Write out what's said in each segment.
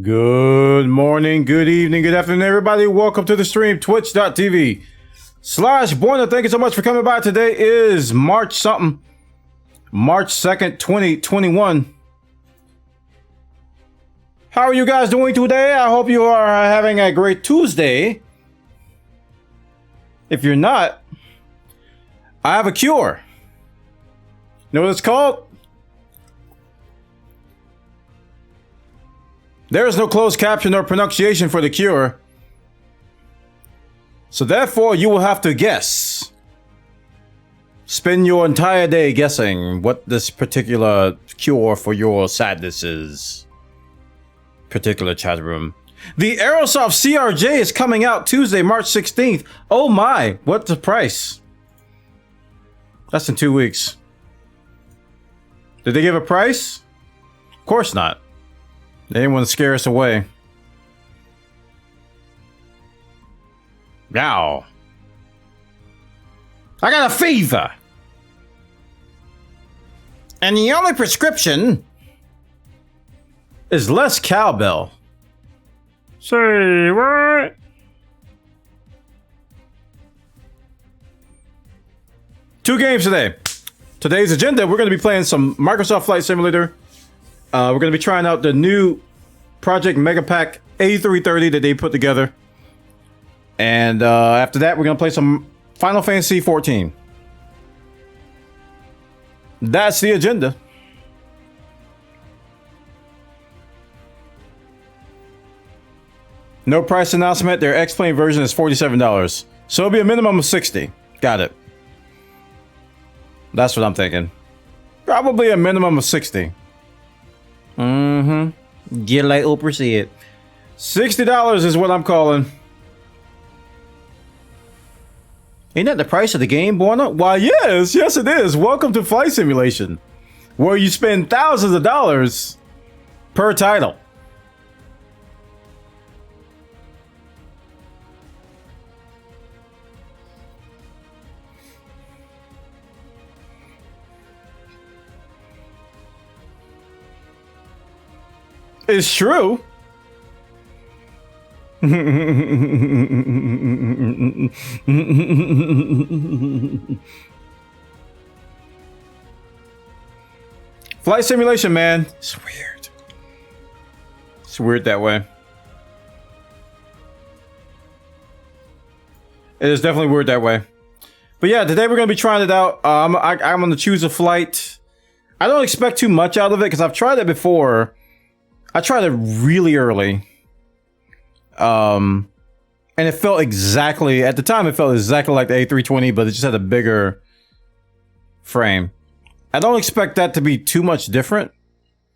Good morning, good evening, good afternoon, everybody. Welcome to the stream, twitch.tv/bwana. Thank you so much for coming by. Today is March 2nd, 2021. How are you guys doing today? I hope you are having a great Tuesday. If you're not, I have a cure. You know what it's called? There is no closed caption or pronunciation for the cure. So therefore, you will have to guess. Spend your entire day guessing what this particular cure for your sadness is. Particular chat room. The Aerosoft CRJ is coming out Tuesday, March 16th. Oh my, what's the price? That's in 2 weeks. Did they give a price? Of course not. They didn't want to scare us away. Now, I got a fever. And the only prescription is less cowbell. Say what? Two games today. Today's agenda, we're going to be playing some Microsoft Flight Simulator. We're going to be trying out the new Project Mega Pack A330 that they put together. And after that, we're going to play some Final Fantasy 14. That's the agenda. No price announcement. Their X-Plane version is $47. So it'll be a minimum of $60. Got it. That's what I'm thinking. Probably a minimum of $60. Get like Oprah said. $60 is what I'm calling. Ain't that the price of the game, Bwana? Why, yes it is. Welcome to Flight Simulation, where you spend thousands of dollars per title. It's true. Flight simulation, man. It's weird. It's weird that way. It is definitely weird that way. But yeah, today we're going to be trying it out. I'm going to choose a flight. I don't expect too much out of it because I've tried it before. I tried it really early. And it felt exactly, at the time, it felt exactly like the A320, but it just had a bigger frame. I don't expect that to be too much different.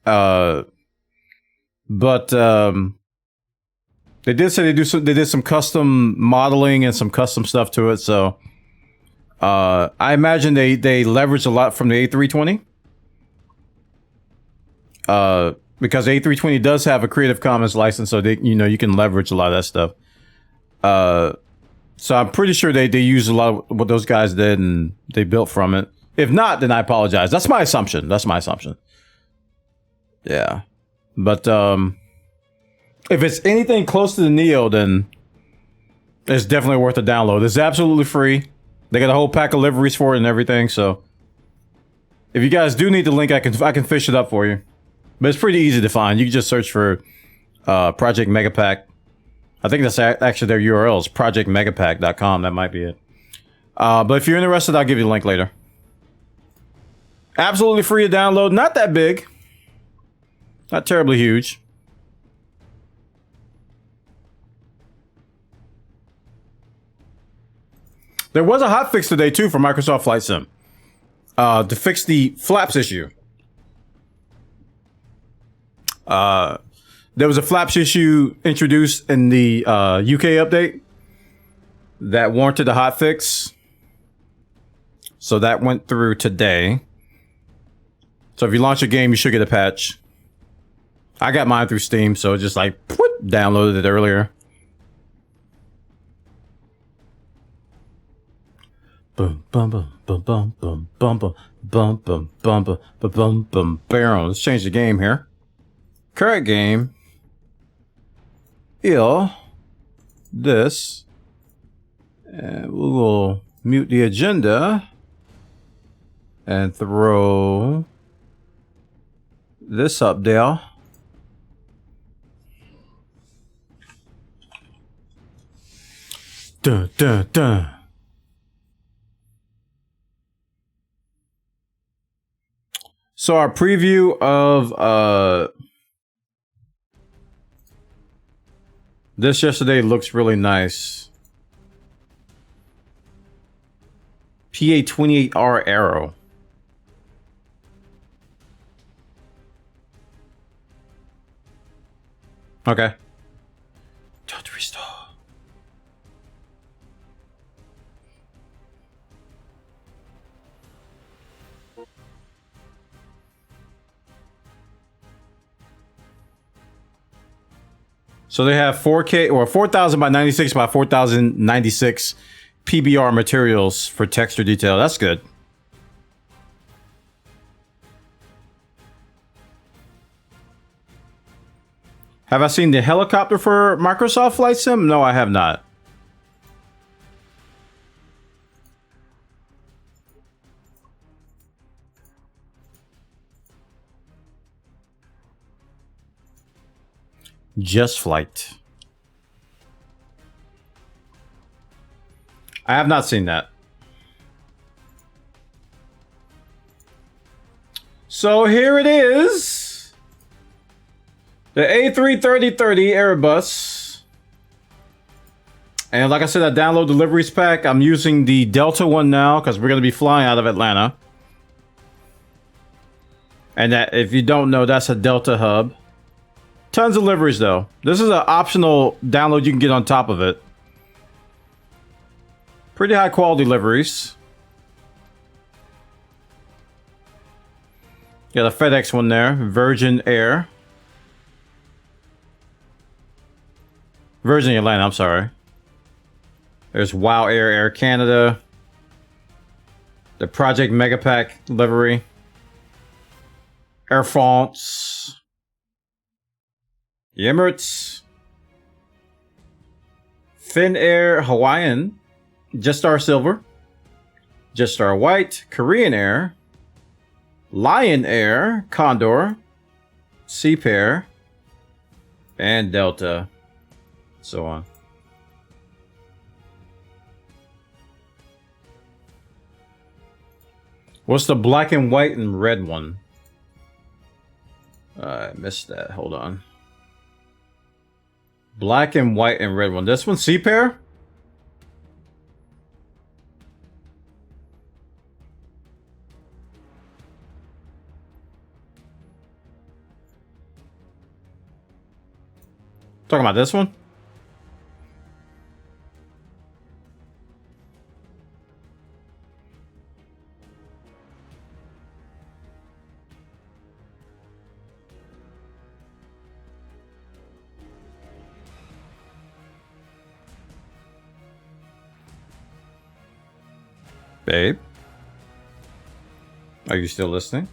But they did say they did some custom modeling and some custom stuff to it. So I imagine they leveraged a lot from the A320. Because A320 does have a Creative Commons license, so they, you can leverage a lot of that stuff. So I'm pretty sure they used a lot of what those guys did and they built from it. If not, then I apologize. That's my assumption. Yeah. But if it's anything close to the Neo, then it's definitely worth a download. It's absolutely free. They got a whole pack of liveries for it and everything. So if you guys do need the link, I can fish it up for you. But it's pretty easy to find. You can just search for Project Mega Pack. I think that's actually their URL is projectmegapack.com. That might be it. But if you're interested, I'll give you the link later. Absolutely free to download. Not that big. Not terribly huge. There was a hotfix today, too, for Microsoft Flight Sim. To fix the flaps issue. There was a flaps issue introduced in the UK update that warranted a hotfix. So that went through today. So if you launch a game, you should get a patch. I got mine through Steam, so it just like downloaded it earlier. Bum bum bum bum bum bum bum bum bum bum bum bum bum bum. Let's change the game here. Current game. here this, and we will mute the agenda and throw this up there. Dun, dun, dun. So our preview of this yesterday looks really nice. PA-28R Arrow. Okay. Don't restore. So they have 4K or 4000 by 96 by 4096 PBR materials for texture detail. That's good. Have I seen the helicopter for Microsoft Flight Sim? No, I have not. Just Flight. I have not seen that. So here it is. The A330 Airbus. And like I said, I download deliveries pack. I'm using the Delta one now because we're going to be flying out of Atlanta. And that, if you don't know, that's a Delta hub. Tons of deliveries though. This is an optional download you can get on top of it. Pretty high quality deliveries. Got a FedEx one there. Virgin Air. Virgin Atlanta, I'm sorry. There's Wow Air, Air Canada. The Project Megapack delivery. Air France. Emirates. Finnair Hawaiian. Jetstar Silver. Jetstar White. Korean Air. Lion Air. Condor. Seapair. And Delta. So on. What's the black and white and red one? I missed that. Hold on. Black and white and red one. This one, Seapair? Talking about this one? Babe? Are you still listening?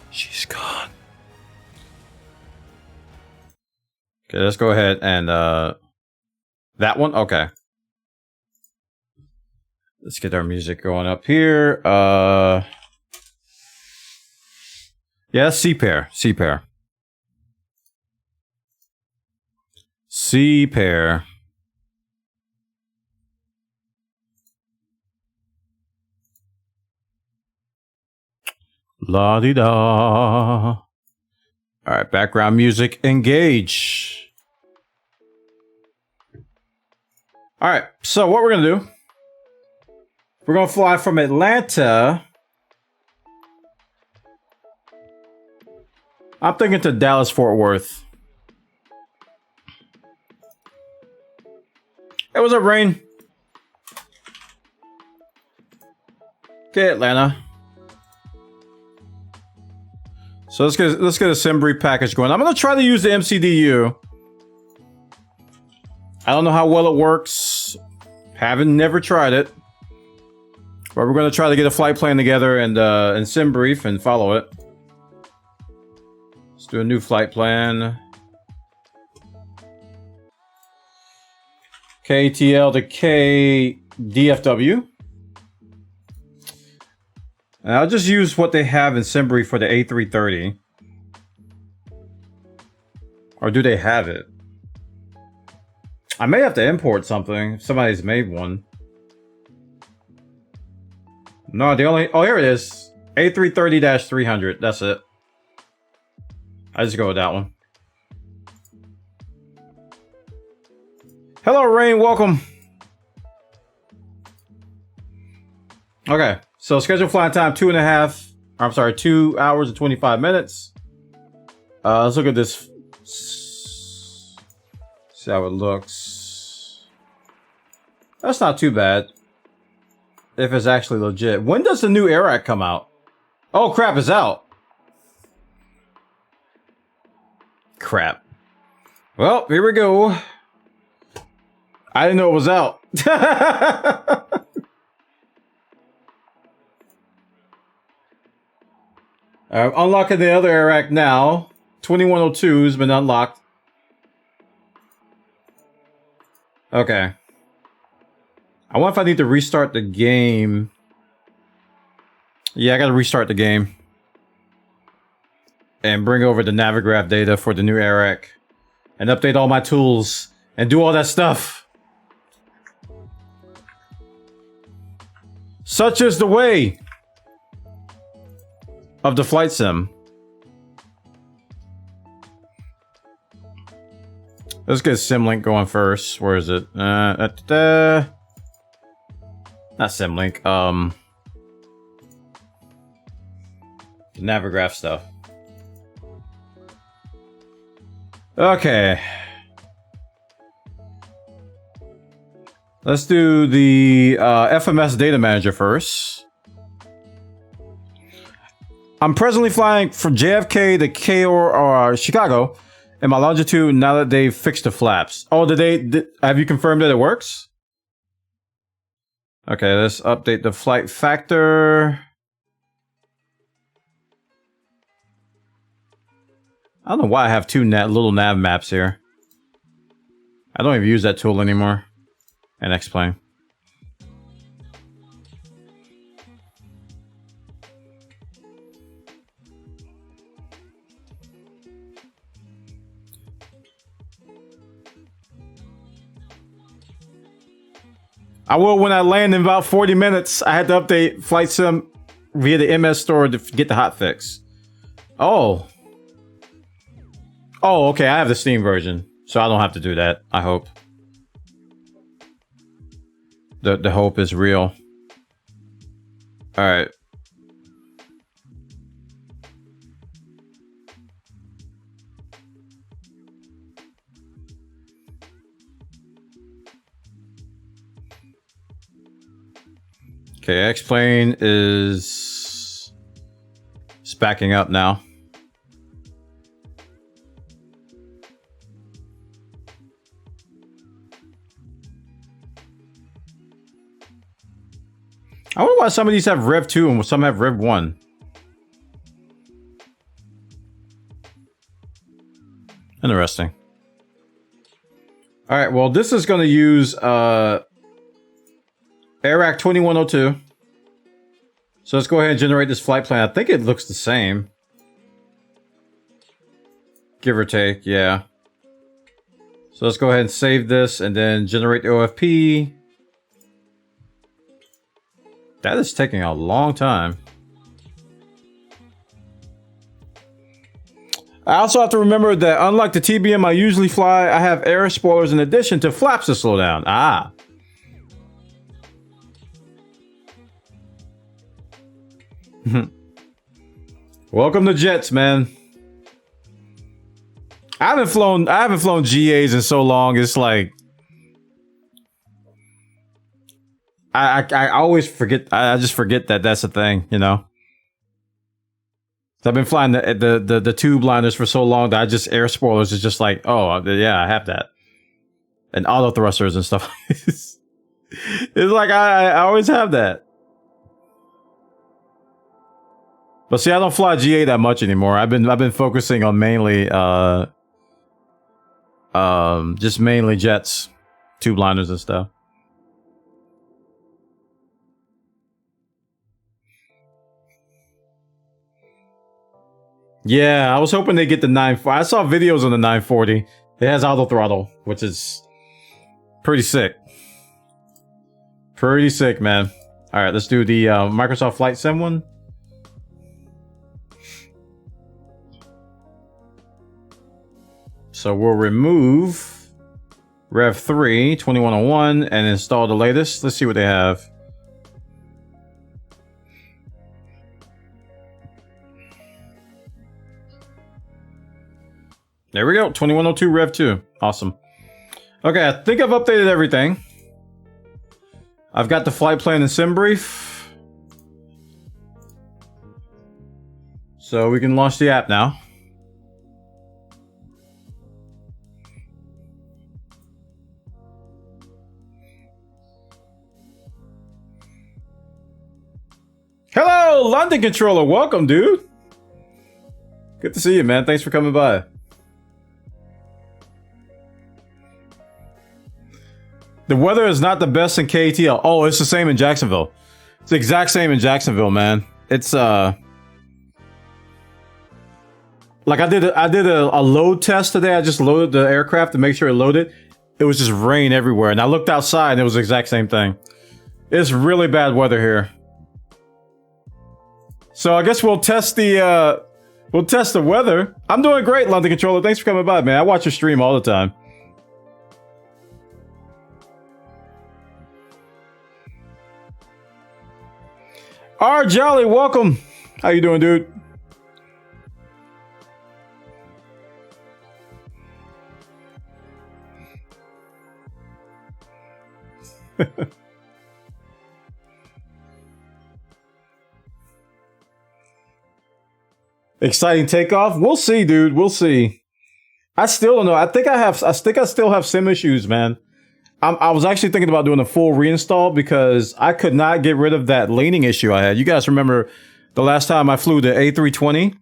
She's gone. Okay, let's go ahead and that one? Okay. Let's get our music going up here. Yeah, Seapair. Seapair. Seapair. La-di-da. All right, background music, engage. All right, so what we're going to do, we're going to fly from Atlanta. I'm thinking to Dallas, Fort Worth. It was a rain. Okay, Atlanta. So let's get a SimBrief package going. I'm gonna try to use the MCDU. I don't know how well it works. Haven't never tried it. But we're gonna try to get a flight plan together and SimBrief and follow it. Let's do a new flight plan. KTL to KDFW. And I'll just use what they have in Simbri for the A330. Or do they have it? I may have to import something. Somebody's made one. No, the only... Oh, here it is. A330-300. That's it. I just go with that one. Hello, Rain. Welcome. Okay. So, scheduled flying time, 2 hours and 25 minutes. Let's look at this. See how it looks. That's not too bad. If it's actually legit. When does the new AIRAC come out? Oh, crap, it's out. Crap. Well, here we go. I didn't know it was out. Unlocking the other AIRAC now. 2102 has been unlocked. Okay. I wonder if I need to restart the game. Yeah, I gotta restart the game. And bring over the Navigraph data for the new AIRAC. And update all my tools. And do all that stuff. Such is the way of the flight sim. Let's get Simlink going first. Where is it? Not Simlink. The Navigraph stuff. Okay. Let's do the FMS data manager first. I'm presently flying from JFK to Chicago in my longitude now that they've fixed the flaps. Oh, have you confirmed that it works? Okay, let's update the flight factor. I don't know why I have two little nav maps here. I don't even use that tool anymore. And X-Plane. I will when I land in about 40 minutes. I had to update Flight Sim via the MS store to get the hotfix. Oh. Oh, okay. I have the Steam version, so I don't have to do that. I hope. The hope is real. All right. Okay, X-Plane is backing up now. I wonder why some of these have Rev 2 and some have Rev 1. Interesting. Alright, well, this is going to use AIRAC 2102. So let's go ahead and generate this flight plan. I think it looks the same. Give or take, yeah. So let's go ahead and save this and then generate the OFP. That is taking a long time. I also have to remember that unlike the TBM I usually fly, I have air spoilers in addition to flaps to slow down. Ah. Welcome to jets, man. I haven't flown GAs in so long. It's like I always forget. I just forget that that's a thing, you know. I've been flying the tube liners for so long that I just air spoilers is just like, oh yeah, I have that, and auto thrusters and stuff. It's like I always have that. But see, I don't fly GA that much anymore. I've been focusing on mainly just mainly jets, tube liners and stuff. Yeah, I was hoping they get the 940. I saw videos on the 940. It has auto throttle, which is pretty sick. Pretty sick, man. All right, let's do the Microsoft Flight Sim one. So we'll remove Rev 3 2101 and install the latest. Let's see what they have. There we go, 2102 Rev 2. Awesome. Okay, I think I've updated everything. I've got the flight plan and sim brief. So we can launch the app now. Hello, London Controller. Welcome, dude. Good to see you, man. Thanks for coming by. The weather is not the best in KTL. Oh, it's the same in Jacksonville. It's the exact same in Jacksonville, man. It's like I did a load test today. I just loaded the aircraft to make sure it loaded. It was just rain everywhere, and I looked outside and it was the exact same thing. It's really bad weather here. So I guess we'll test the weather. I'm doing great, London Controller. Thanks for coming by, man. I watch your stream all the time. R Jolly, welcome. How you doing, dude? Exciting takeoff? We'll see, dude. We'll see. I still don't know. I think I still have sim issues, man. I was actually thinking about doing a full reinstall because I could not get rid of that leaning issue I had. You guys remember the last time I flew the A330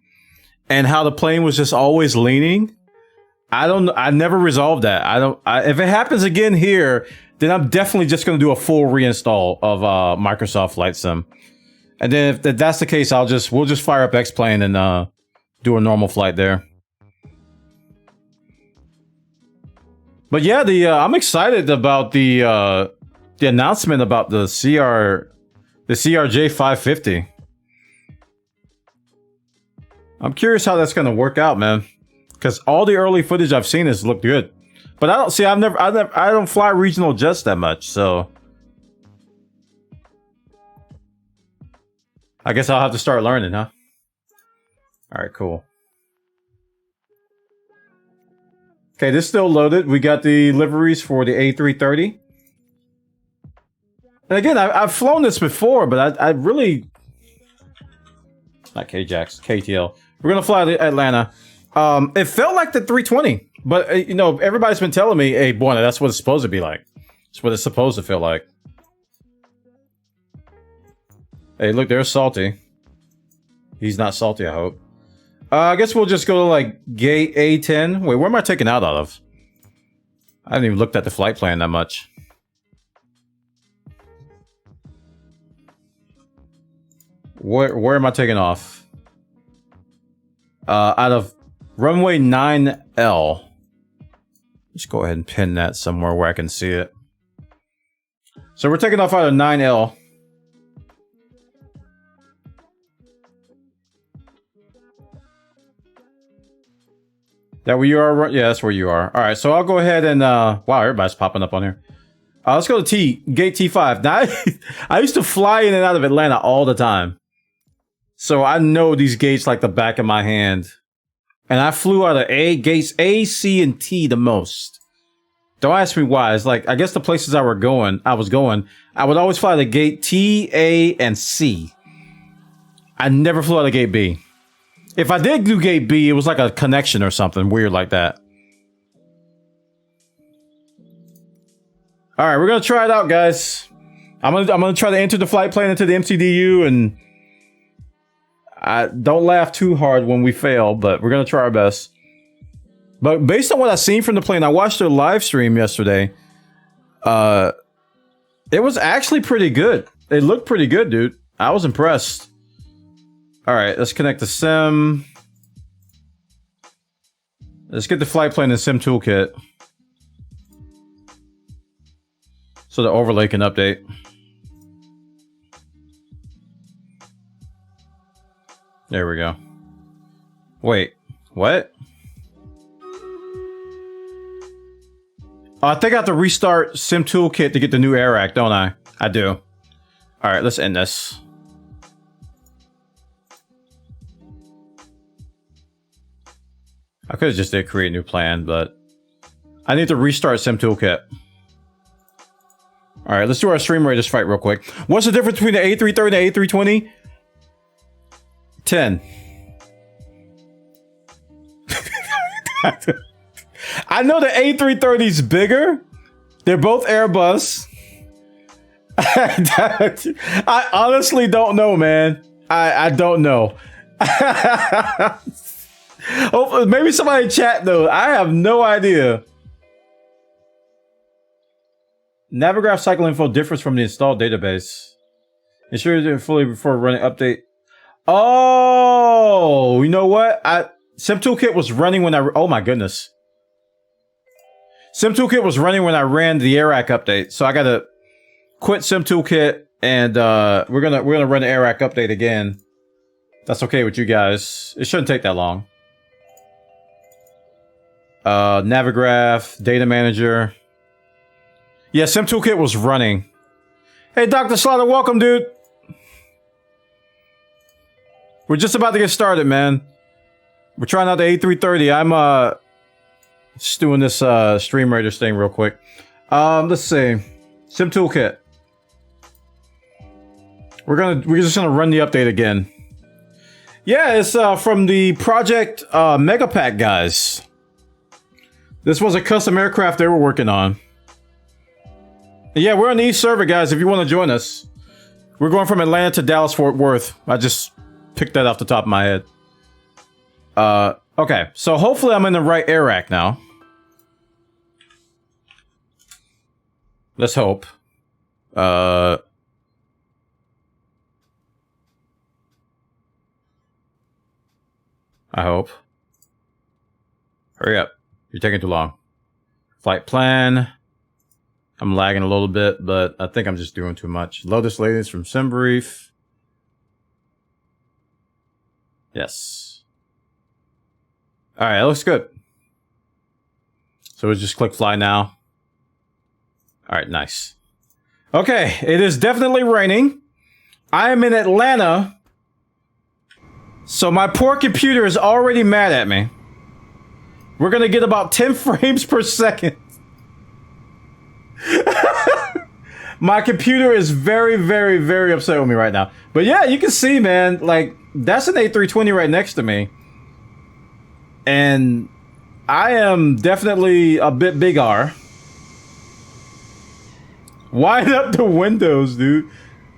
and how the plane was just always leaning? I never resolved that. If it happens again here, then I'm definitely just going to do a full reinstall of Microsoft Flight Sim. And then if that's the case, we'll just fire up X-Plane and do a normal flight there. But yeah, I'm excited about the announcement about the CRJ 550. I'm curious how that's gonna work out, man. Because all the early footage I've seen has looked good. But I don't fly regional jets that much, so I guess I'll have to start learning, huh? All right, cool. Okay, this is still loaded. We got the liveries for the A330. And again, I've flown this before, but I really... Not KJAX, KTL. We're going to fly to Atlanta. It felt like the 320. But, you know, everybody's been telling me, hey, Bwana, that's what it's supposed to be like. That's what it's supposed to feel like. Hey, look, there's Salty. He's not salty, I hope. I guess we'll just go to, like, gate A10. Wait, where am I taking out of? I haven't even looked at the flight plan that much. Where am I taking off? Out of runway 9L. Let's go ahead and pin that somewhere where I can see it. So we're taking off out of 9L. That where you are? Yeah, that's where you are. All right, so I'll go ahead and wow, everybody's popping up on here. Let's go to gate T5. Now, I used to fly in and out of Atlanta all the time, so I know these gates like the back of my hand. And I flew out of gates A, C, and T the most. Don't ask me why. It's like I guess the places I was going, I would always fly to gate T, A, and C. I never flew out of gate B. If I did do gate B, it was like a connection or something weird like that. All right, we're gonna try it out, guys. I'm gonna try to enter the flight plan into the MCDU, and I don't laugh too hard when we fail, but we're gonna try our best. But based on what I've seen from the plane, I watched their live stream yesterday. It was actually pretty good. It looked pretty good, dude. I was impressed. All right, let's connect the sim. Let's get the flight plan and sim toolkit. So the overlay can update. There we go. Wait, what? I think I have to restart sim toolkit to get the new AirAct, don't I? I do. All right, let's end this. I could have just did create a new plan, but I need to restart sim toolkit. All right, let's do our stream raiders fight real quick. What's the difference between the A330 and the A320? 10. I know the A330 is bigger. They're both Airbus. I honestly don't know, man. I don't know. Hopefully, maybe somebody chat though. I have no idea. Navigraph cycle info differs from the installed database. Ensure it fully before running update. Oh, you know what? SimToolkit was running when oh my goodness. SimToolkit was running when I ran the AirAct update, so I gotta quit SimToolkit and we're gonna run the AirAct update again. That's okay with you guys. It shouldn't take that long. Navigraph, data manager. Yeah, SimToolkit was running. Hey, Dr. Slaughter, welcome, dude. We're just about to get started, man. We're trying out the A330. I'm just doing this Stream Raiders thing real quick. Let's see. SimToolkit. We're just gonna run the update again. Yeah, it's from the Project Megapack guys. This was a custom aircraft they were working on. Yeah, we're on the East server, guys, if you want to join us. We're going from Atlanta to Dallas-Fort Worth. I just picked that off the top of my head. Okay, so hopefully I'm in the right AirAct now. Let's hope. I hope. Hurry up. You're taking too long. Flight plan. I'm lagging a little bit, but I think I'm just doing too much. Lotus Ladies from SimBrief. Yes. Alright, that looks good. So we'll just click fly now. Alright, nice. Okay, it is definitely raining. I am in Atlanta. So my poor computer is already mad at me. We're gonna get about 10 frames per second. My computer is very, very, very upset with me right now. But yeah, you can see, man, like, that's an A320 right next to me. And I am definitely a bit big R. Widen up the windows, dude.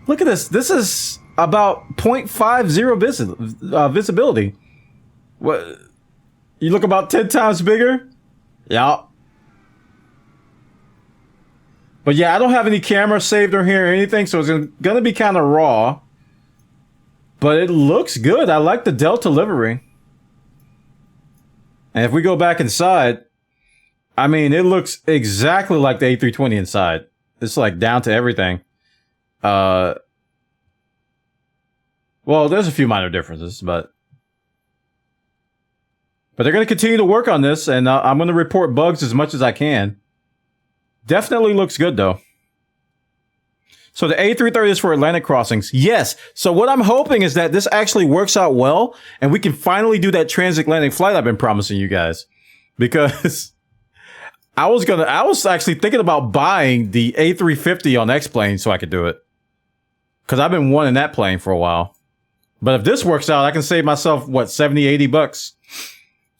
Look at this. This is about 0.50 visibility. What? You look about 10 times bigger? Yeah. But yeah, I don't have any camera saved or here or anything, so it's gonna be kind of raw. But it looks good. I like the Delta livery. And if we go back inside, I mean, it looks exactly like the A320 inside. It's like down to everything. Well, there's a few minor differences, but they're going to continue to work on this, and I'm going to report bugs as much as I can. Definitely looks good, though. So the A330 is for Atlantic crossings. Yes. So what I'm hoping is that this actually works out well, and we can finally do that transatlantic flight I've been promising you guys. Because I was actually thinking about buying the A350 on X-Plane so I could do it. Because I've been wanting that plane for a while. But if this works out, I can save myself, what, 70, 80 bucks.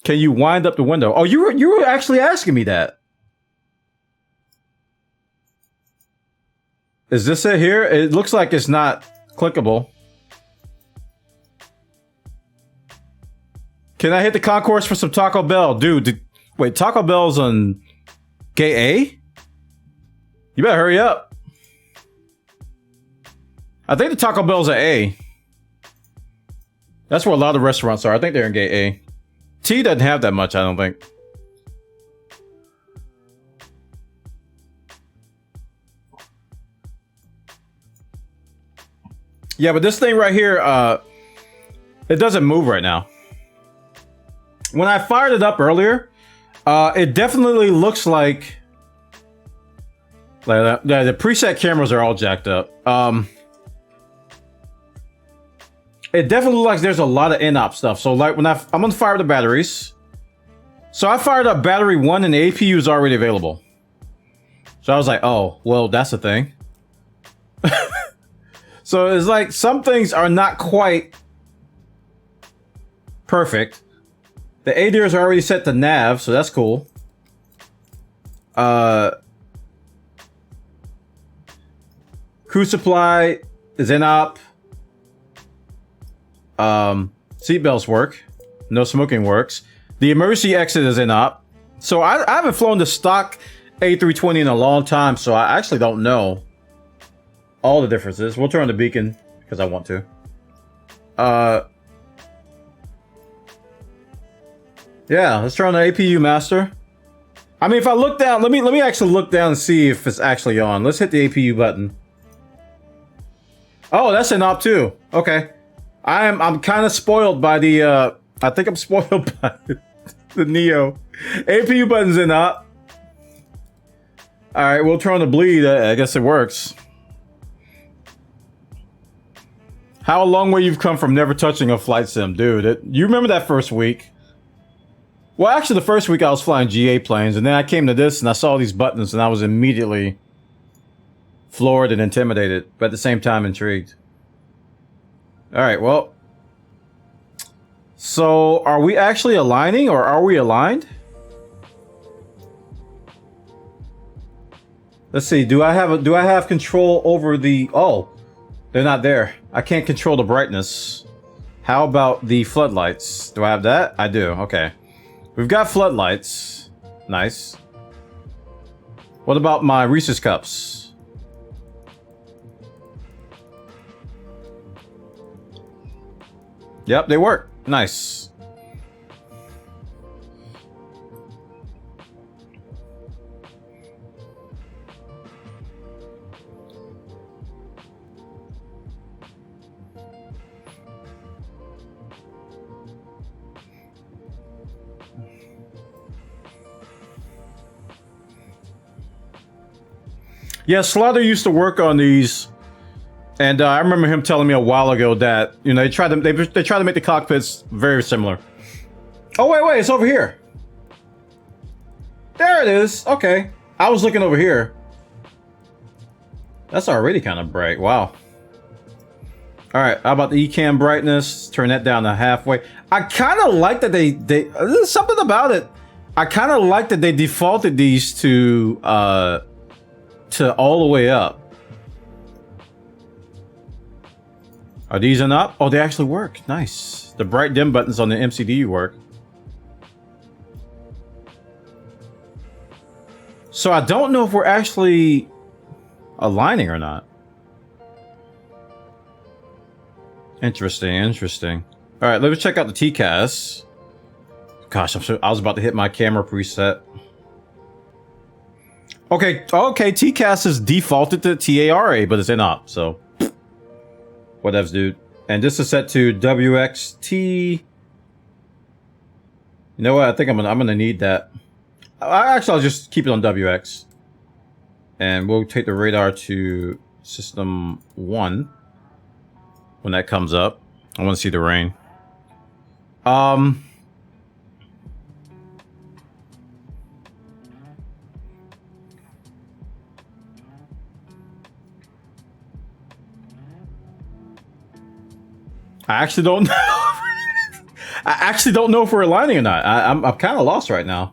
Can you wind up the window? Oh, you were actually asking me that. Is this it here? It looks like it's not clickable. Can I hit the concourse for some Taco Bell? Dude, wait, Taco Bell's on gate A? You better hurry up. I think the Taco Bell's at A. That's where a lot of restaurants are. I think they're in gate A. T doesn't have that much, I don't think. Yeah, but this thing right here, it doesn't move right now. When I fired it up earlier, it definitely looks like the preset cameras are all jacked up. It definitely looks like there's a lot of in-op stuff. So like when I'm gonna fire the batteries. So I fired up battery 1 and the APU is already available. So I was like, oh, well, that's a thing. So it's like some things are not quite perfect. The ADIRs are already set to nav, so that's cool. Crew supply is in-op. Seatbelts work. No smoking works. The emergency exit is in-op. So I haven't flown the stock A320 in a long time, so I actually don't know all the differences. We'll turn on the beacon because I want to. Yeah, let's turn on the APU master. I mean, if I look down, let me actually look down and see if it's actually on. Let's hit the APU button. Oh, that's in op too. Okay. I'm kind of spoiled by the I think I'm spoiled by the Neo. APU button's in op. Alright, we'll turn on the bleed. I guess it works. How long way you've come from never touching a flight sim, dude. You remember that first week? Well, actually, the first week I was flying GA planes, and then I came to this and I saw these buttons, and I was immediately floored and intimidated, but at the same time intrigued. Alright, well. So, are we actually aligning, or are we aligned? Let's see, do I have control over the... Oh, they're not there. I can't control the brightness. How about the floodlights? Do I have that? I do, okay. We've got floodlights. Nice. What about my Reese's Cups? Yep, they work. Nice. Yeah, Slaughter used to work on these, and I remember him telling me a while ago that, you know, they try to make the cockpits very similar. Oh wait, it's over here. There it is. Okay, I was looking over here. That's already kind of bright. Wow. All right, how about the ECAM brightness? Turn that down to halfway. I kind of like that there's something about it. I kind of like that they defaulted these to all the way up. Are these in up? Oh, they actually work. Nice. The bright dim buttons on the MCDU work. So I don't know if we're actually aligning or not. Interesting, interesting. All right, let me check out the TCAS. Gosh, I was about to hit my camera preset. Okay, TCAS is defaulted to TARA, but it's in op, so whatevs, dude. And this is set to WXT. You know what? I think I'm gonna need that. Actually, I'll just keep it on WX, and we'll take the radar to system 1 when that comes up. I want to see the rain. I actually don't know. I actually don't know if we're aligning or not. I'm kind of lost right now.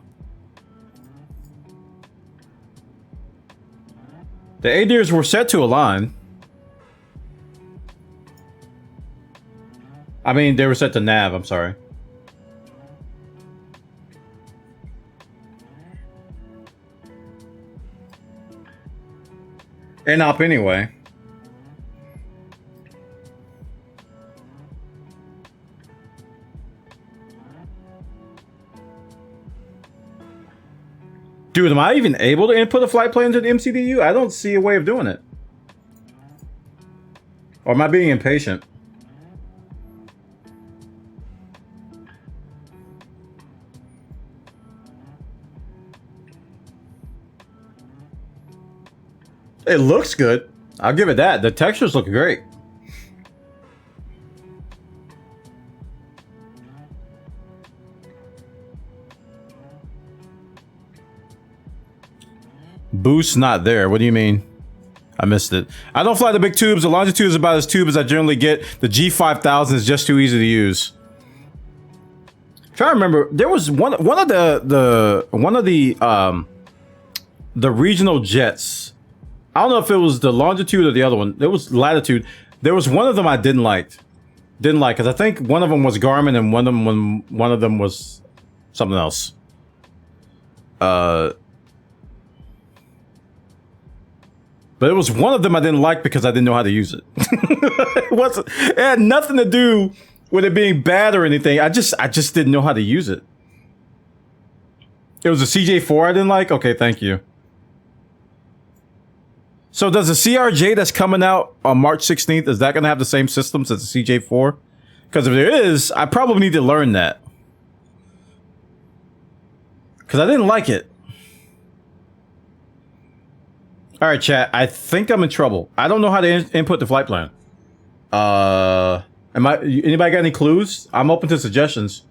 The ADIRs were set to align. I mean, they were set to nav, I'm sorry. NOP anyway. Dude, am I even able to input a flight plan to the MCDU? I don't see a way of doing it. Or am I being impatient? It looks good. I'll give it that. The textures look great. Boost not there. What do you mean? I missed it. I don't fly the big tubes. The longitude is about as tube as I generally get. The G5000 is just too easy to use. Trying to remember, there was one of the regional jets. I don't know if it was the longitude or the other one. It was latitude. There was one of them I didn't like because I think one of them was Garmin and one of them was something else. But it was one of them I didn't like because I didn't know how to use it. It had nothing to do with it being bad or anything. I just didn't know how to use it. It was a CJ4 I didn't like? Okay, thank you. So does the CRJ that's coming out on March 16th, is that going to have the same systems as the CJ4? Because if there is, I probably need to learn that. Because I didn't like it. All right, chat. I think I'm in trouble. I don't know how to input the flight plan. Anybody got any clues? I'm open to suggestions.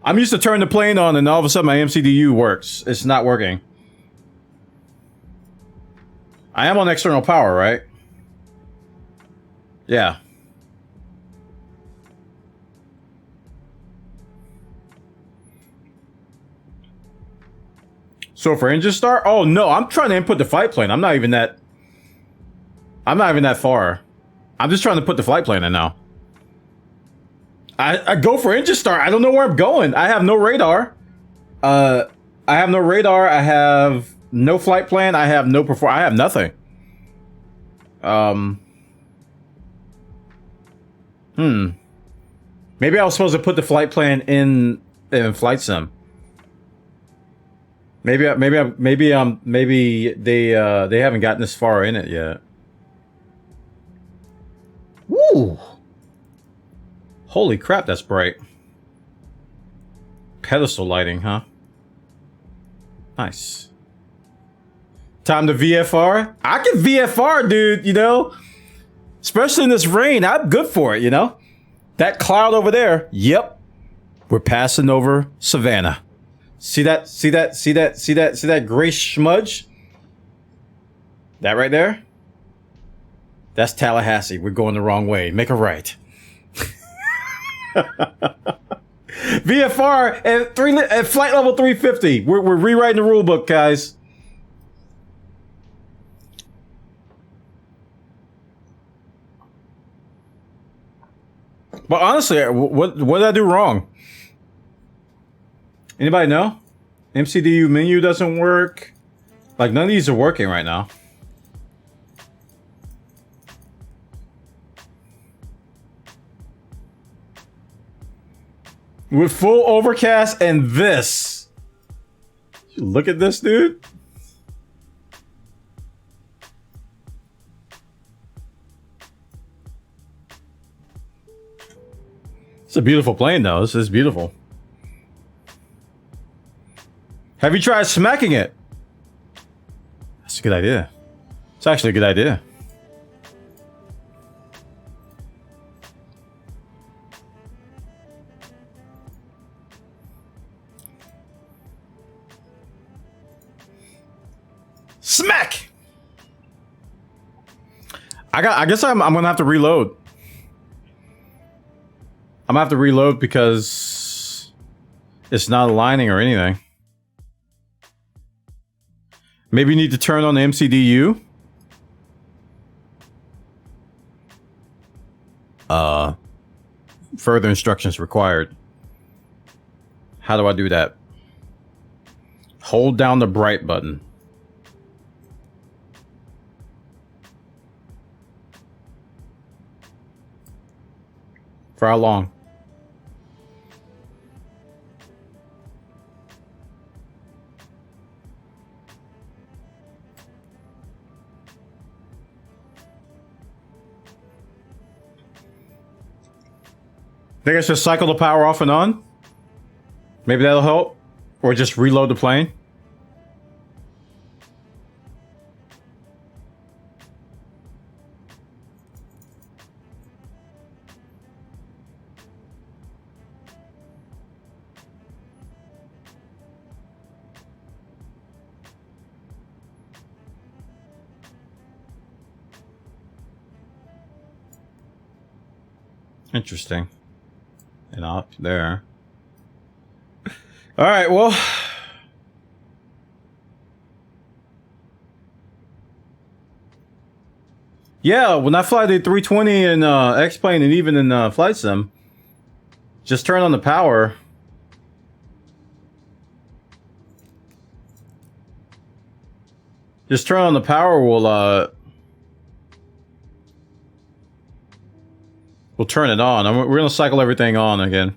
I'm used to turning the plane on and all of a sudden my MCDU works. It's not working. I am on external power, right? Yeah. So for engine start? Oh no, I'm trying to input the flight plan. I'm not even that far. I'm just trying to put the flight plan in now. I go for engine start. I don't know where I'm going. I have no radar. I have no radar. I have no flight plan. I have no I have nothing. Maybe I was supposed to put the flight plan in flight sim. Maybe they haven't gotten this far in it yet. Woo! Holy crap, that's bright. Pedestal lighting, huh? Nice. Time to VFR? I can VFR, dude, you know? Especially in this rain, I'm good for it, you know? That cloud over there, yep. We're passing over Savannah. See that gray smudge? That right there? That's Tallahassee. We're going the wrong way. Make a right. VFR at flight level 350. We're rewriting the rule book, guys. But honestly, what did I do wrong? Anybody know? MCDU menu doesn't work. Like, none of these are working right now. With full overcast and this. Look at this, dude. It's a beautiful plane, though. This is beautiful. Have you tried smacking it? That's a good idea. It's actually a good idea. Smack! I guess I'm gonna have to reload. I'm gonna have to reload because it's not aligning or anything. Maybe you need to turn on the MCDU. Further instructions required. How do I do that? Hold down the bright button. For how long? Think I should cycle the power off and on? Maybe that'll help? Or just reload the plane? Interesting. And up there. All right, well. Yeah, when I fly the 320 in X-Plane and even in Flight Sim, just turn on the power. Just turn on the power, we'll turn it on. We're gonna cycle everything on again.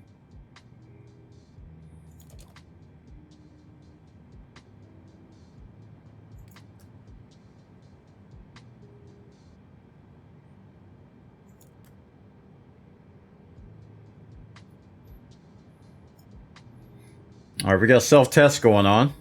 All right, we got a self-test going on.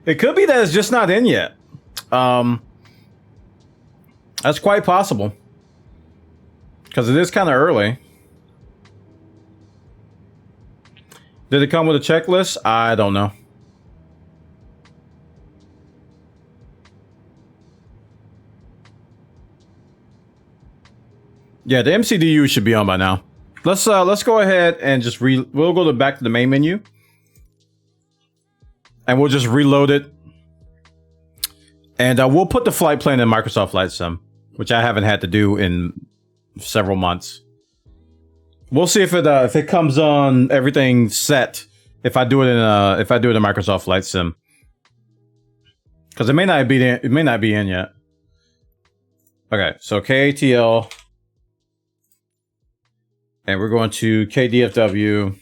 It could be that it's just not in yet. That's quite possible. Because it is kind of early. Did it come with a checklist? I don't know. Yeah, the MCDU should be on by now. Let's go ahead and just we'll go back to the main menu. And we'll just reload it. And we'll put the flight plan in Microsoft Flight Sim, which I haven't had to do in several months. We'll see if it comes on everything set. If I do it in Microsoft Flight Sim, because it may not be in yet. Okay, so KATL, and we're going to KDFW,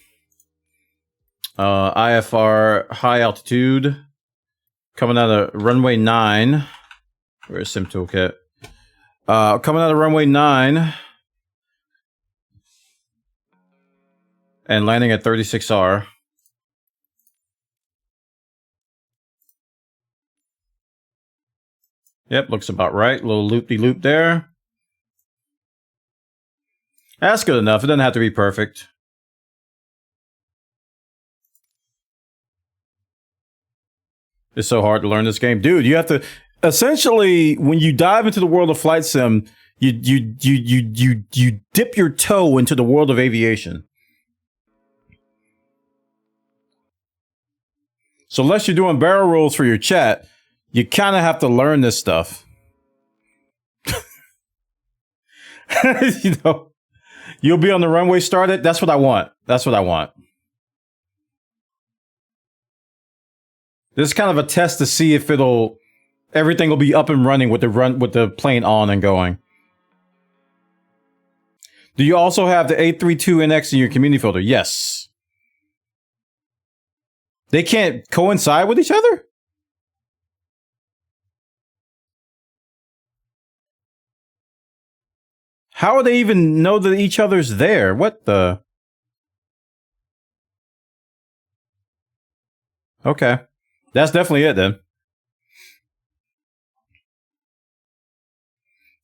IFR high altitude, coming out of runway 9. Where's Sim Toolkit? Coming out of runway 9. And landing at 36R. Yep, looks about right. A little loop-de-loop there. That's good enough. It doesn't have to be perfect. It's so hard to learn this game. Dude, you have to... Essentially, when you dive into the world of Flight Sim, you dip your toe into the world of aviation. So unless you're doing barrel rolls for your chat, you kind of have to learn this stuff. You know, you'll be on the runway started. That's what I want. That's what I want. This is kind of a test to see if everything will be up and running with the plane on and going. Do you also have the A330NX in your community folder? Yes. They can't coincide with each other? How would they even know that each other's there? What the? Okay. That's definitely it then.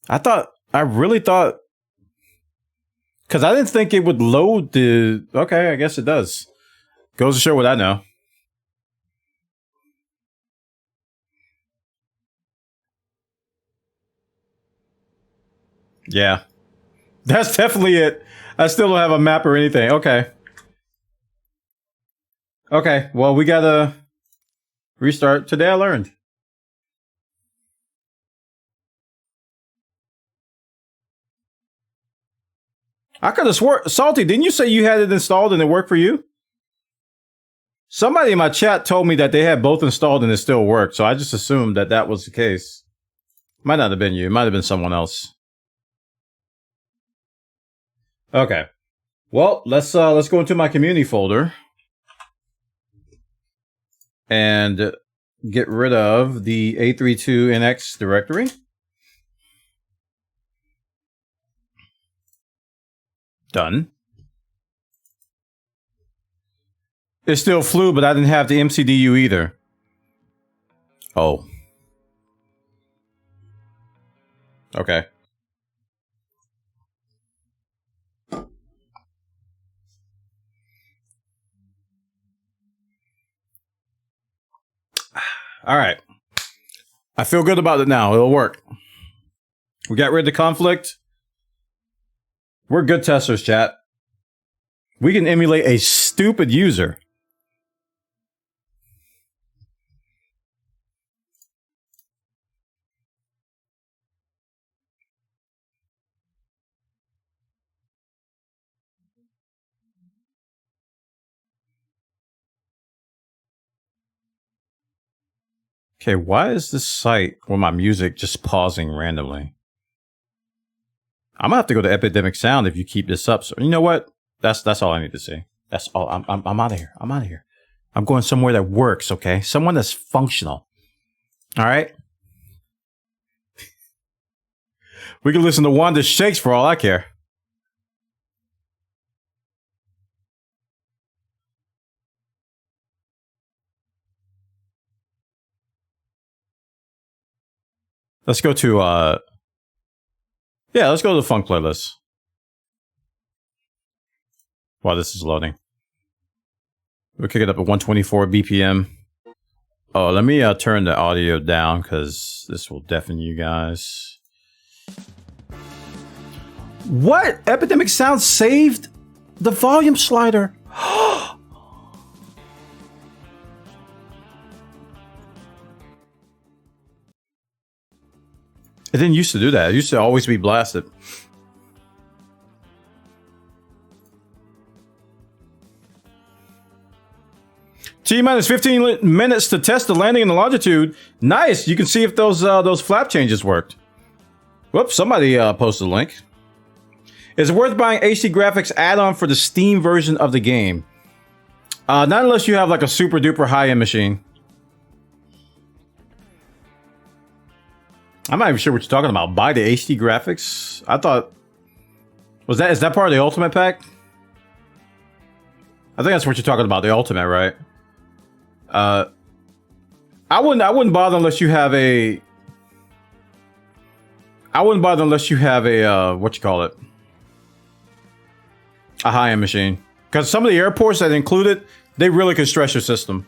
I really thought, because I didn't think it would load the, okay, I guess it does. Goes to show what I know. Yeah. That's definitely it. I still don't have a map or anything. Okay. Okay, well, we gotta restart. Today I learned. I could have swore, Salty, didn't you say you had it installed and it worked for you? Somebody in my chat told me that they had both installed and it still worked, so I just assumed that that was the case. Might not have been you. It might have been someone else. Okay. Well, let's go into my community folder and get rid of the A32NX directory. Done. It still flew, but I didn't have the MCDU either. Oh. Okay. All right. I feel good about it now. It'll work. We got rid of the conflict. We're good testers, chat. We can emulate a stupid user. Okay, why is this site or my music just pausing randomly? I'm gonna have to go to Epidemic Sound if you keep this up. So you know what? That's all I need to see. That's all. I'm out of here. I'm out of here. I'm going somewhere that works. Okay, someone that's functional. All right. We can listen to one that shakes for all I care. Let's go to yeah, let's go to the funk playlist. While this is loading. We'll kick it up at 124 BPM. Oh, let me turn the audio down because this will deafen you guys. What? Epidemic Sound saved the volume slider. It didn't used to do that. It used to always be blasted. T-minus 15 minutes to test the landing and the longitude. Nice. You can see if those flap changes worked. Whoops, somebody posted a link. Is it worth buying HD graphics add-on for the Steam version of the game? Not unless you have like a super duper high-end machine. I'm not even sure what you're talking about. Buy the HD graphics? I thought... is that part of the Ultimate pack? I think that's what you're talking about, the Ultimate, right? I wouldn't bother unless you have a... I wouldn't bother unless you have a, what you call it? A high-end machine. Because some of the airports that include it, they really can stress your system.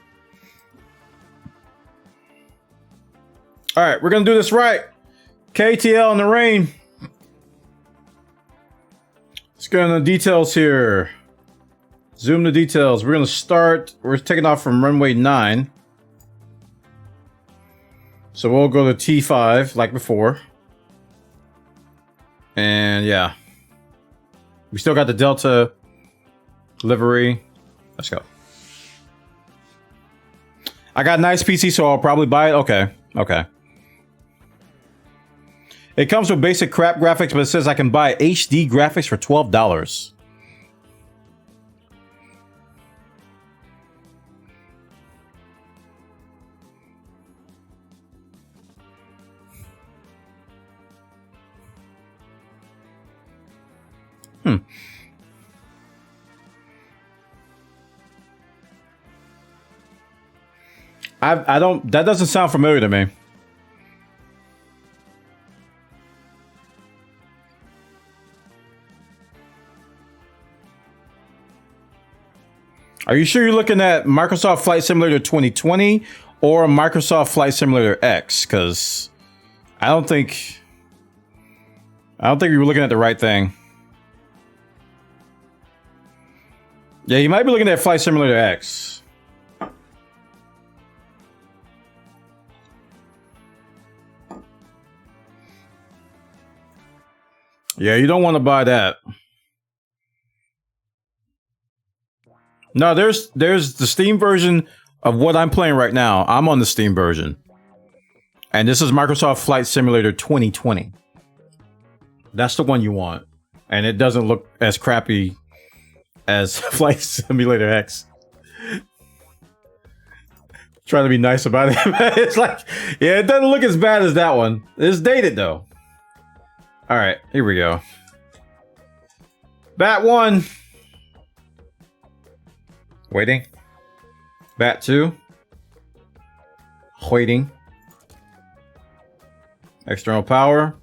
Alright, we're gonna do this right. KTL in the rain. Let's go into the details here. Zoom the details. We're gonna start. We're taking off from runway 9. So we'll go to T5 like before. And yeah. We still got the Delta livery. Let's go. I got a nice PC, so I'll probably buy it. Okay. Okay. It comes with basic crap graphics, but it says I can buy HD graphics for $12. I don't... That doesn't sound familiar to me. Are you sure you're looking at Microsoft Flight Simulator 2020 or Microsoft Flight Simulator X? Because I don't think you were looking at the right thing. Yeah, you might be looking at Flight Simulator X. Yeah, you don't want to buy that. No, there's the Steam version of what I'm playing right now. I'm on the Steam version. And this is Microsoft Flight Simulator 2020. That's the one you want. And it doesn't look as crappy as Flight Simulator X. Trying to be nice about it. It's like, yeah, it doesn't look as bad as that one. It's dated though. All right, here we go. Bat 1. Waiting. Bat 2. Waiting. External power.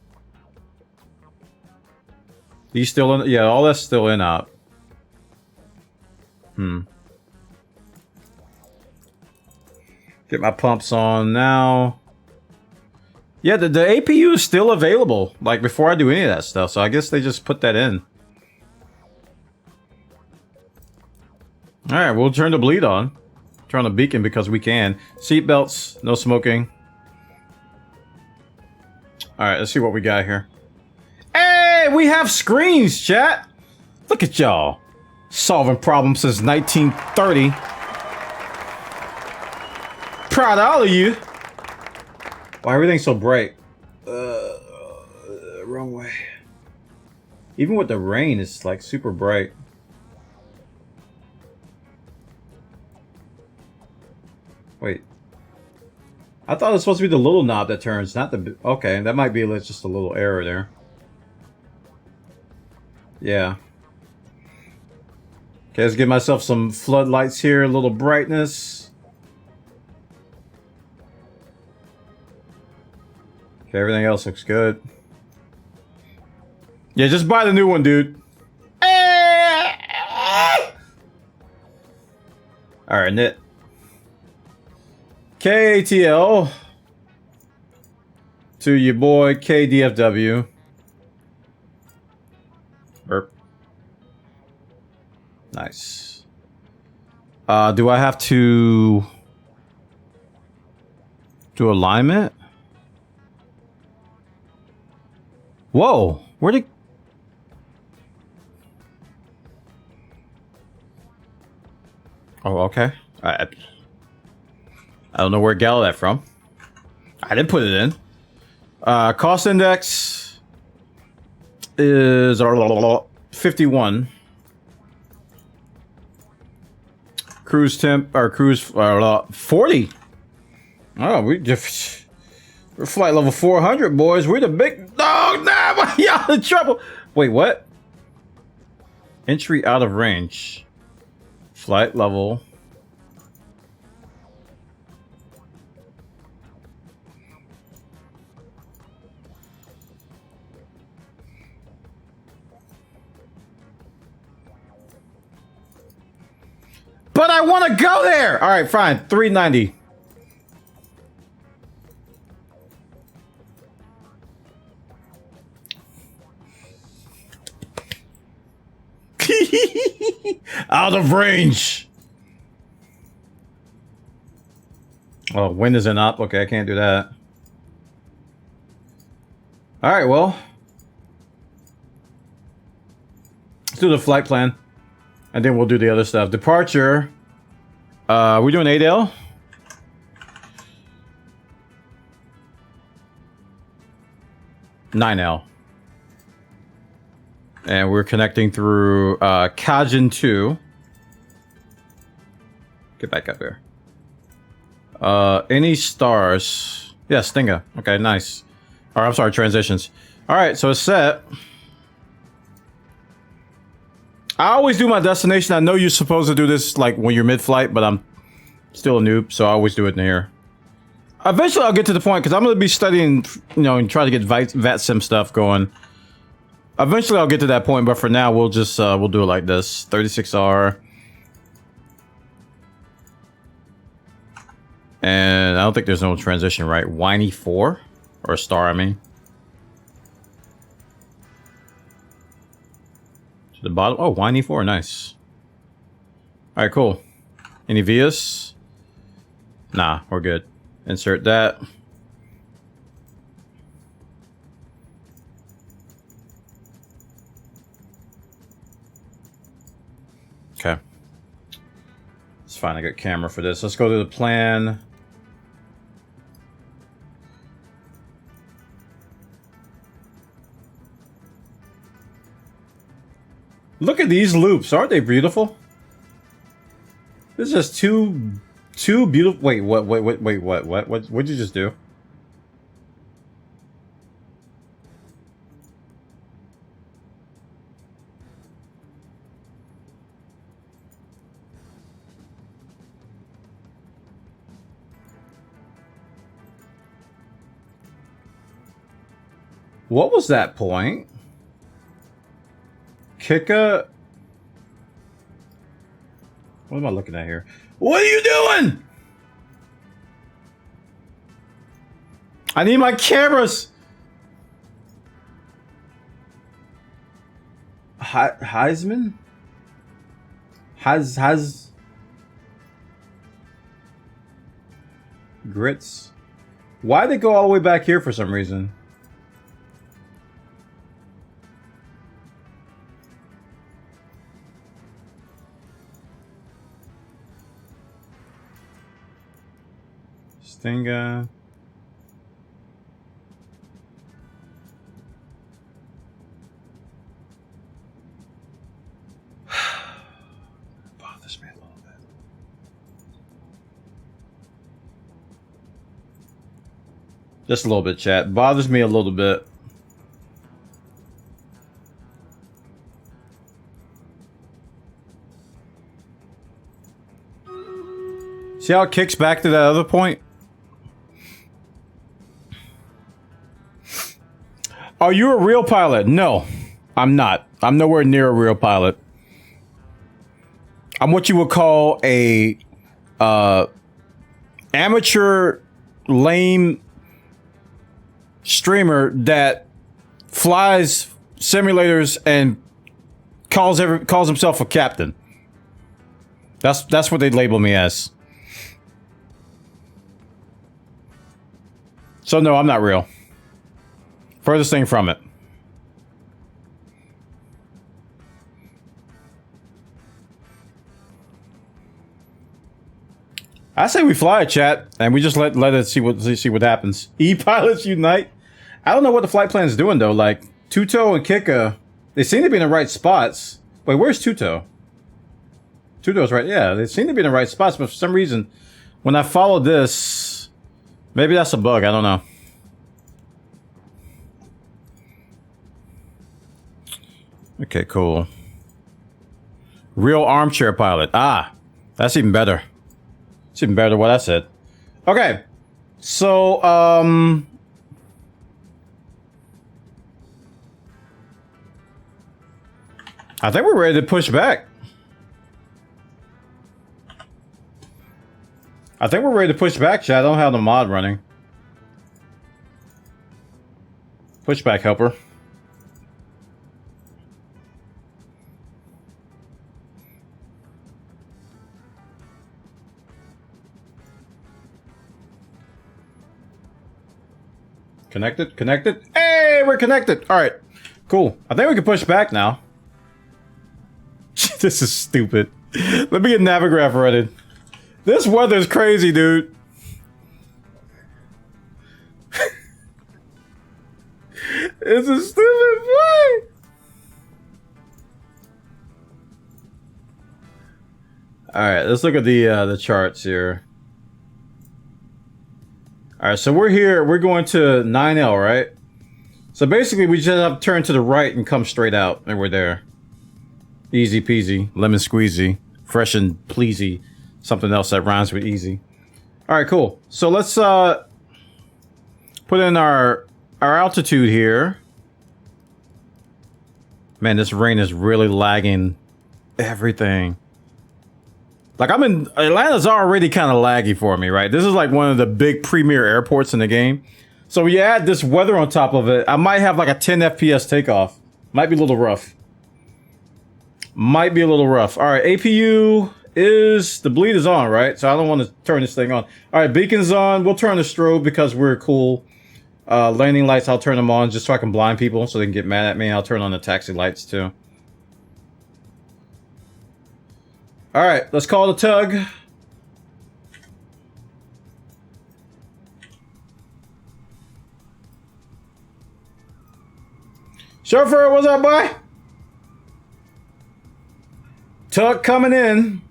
He's still in. Yeah, all that's still in out. Get my pumps on now. Yeah, the APU is still available. Like before I do any of that stuff, so I guess they just put that in. All right, we'll turn the bleed on. Turn the beacon because we can. Seatbelts, no smoking. All right, let's see what we got here. Hey, we have screens, chat. Look at y'all. Solving problems since 1930. Proud of all of you. Why everything's so bright? Wrong way. Even with the rain, it's like super bright. Wait. I thought it was supposed to be the little knob that turns, not the... Okay, that might be just a little error there. Yeah. Okay, let's give myself some floodlights here, a little brightness. Okay, everything else looks good. Yeah, just buy the new one, dude. Alright, knit. KATL to your boy KDFW. Burp. Nice. Do I have to do alignment? Whoa, where'd it... Oh, okay. I don't know where it got that from. I didn't put it in. Cost index is 51. Cruise temp or cruise 40. Oh, we're flight level 400, boys. We're the big dog now. Y'all in trouble. Wait, what? Entry out of range. Flight level. But I want to go there. All right, fine. 390. Out of range. Oh, wind isn't up. Okay, I can't do that. All right, well. Let's do the flight plan. And then we'll do the other stuff. Departure. We're doing 8L. $9L. And we're connecting through Kajin 2. Get back up here. Any stars? Yeah, Stinger. Okay, nice. Or I'm sorry, transitions. Alright, so it's set. I always do my destination. I know you're supposed to do this like when you're mid-flight, but I'm still a noob, so I always do it in here. Eventually I'll get to the point, because I'm going to be studying, you know, and try to get VAT sim stuff going. Eventually I'll get to that point, but for now we'll just, we'll do it like this. 36R. And I don't think there's no transition, right? Whiny 4? Or star, I mean. To the bottom. Oh, Whiny 4, nice. Alright, cool. Any Vias? Nah, we're good. Insert that. Okay. Let's find a good camera for this. Let's go to the plan. Look at these loops. Aren't they beautiful? This is just two beautiful. Wait, what? What'd you just do? What was that point? Kika. What am I looking at here? What are you doing? I need my cameras. Heisman? Has grits. Why'd they go all the way back here for some reason? Stinga. Bothers me a little bit. Just a little bit, chat. Bothers me a little bit. See how it kicks back to that other point? Are you a real pilot? No, I'm not. I'm nowhere near a real pilot. I'm what you would call a amateur lame streamer that flies simulators and calls himself a captain. That's what they label me as. So no, I'm not real. Furthest thing from it. I say we fly it, chat, and we just let it see what happens. E-pilots unite. I don't know what the flight plan is doing though. Like Tuto and Kika, they seem to be in the right spots. Wait, where's Tuto? Tuto's right. Yeah, they seem to be in the right spots, but for some reason, when I follow this, maybe that's a bug. I don't know. Okay, cool. Real armchair pilot. Ah, that's even better. It's even better than what I said. Okay, so, I think we're ready to push back. I think we're ready to push back, chat. I don't have the mod running. Pushback helper. Connected. Hey, we're connected. All right, cool. I think we can push back now. This is stupid. Let me get Navigraph running. This weather's crazy, dude. It's a stupid flight. All right, let's look at the charts here. All right, so we're here. We're going to 9L, right? So basically, we just have to turn to the right and come straight out, and we're there. Easy peasy, lemon squeezy, fresh and pleasy. Something else that rhymes with easy. All right, cool. So let's put in our altitude here. Man, this rain is really lagging everything. Like, Atlanta's already kind of laggy for me, right? This is like one of the big premier airports in the game. So when you add this weather on top of it, I might have like a 10 FPS takeoff. Might be a little rough. Might be a little rough. All right, APU is, the bleed is on, right? So I don't want to turn this thing on. All right, beacon's on. We'll turn the strobe because we're cool. Landing lights, I'll turn them on just so I can blind people so they can get mad at me. I'll turn on the taxi lights too. All right, let's call the tug. Chauffeur, what's up, boy? Tuck coming in.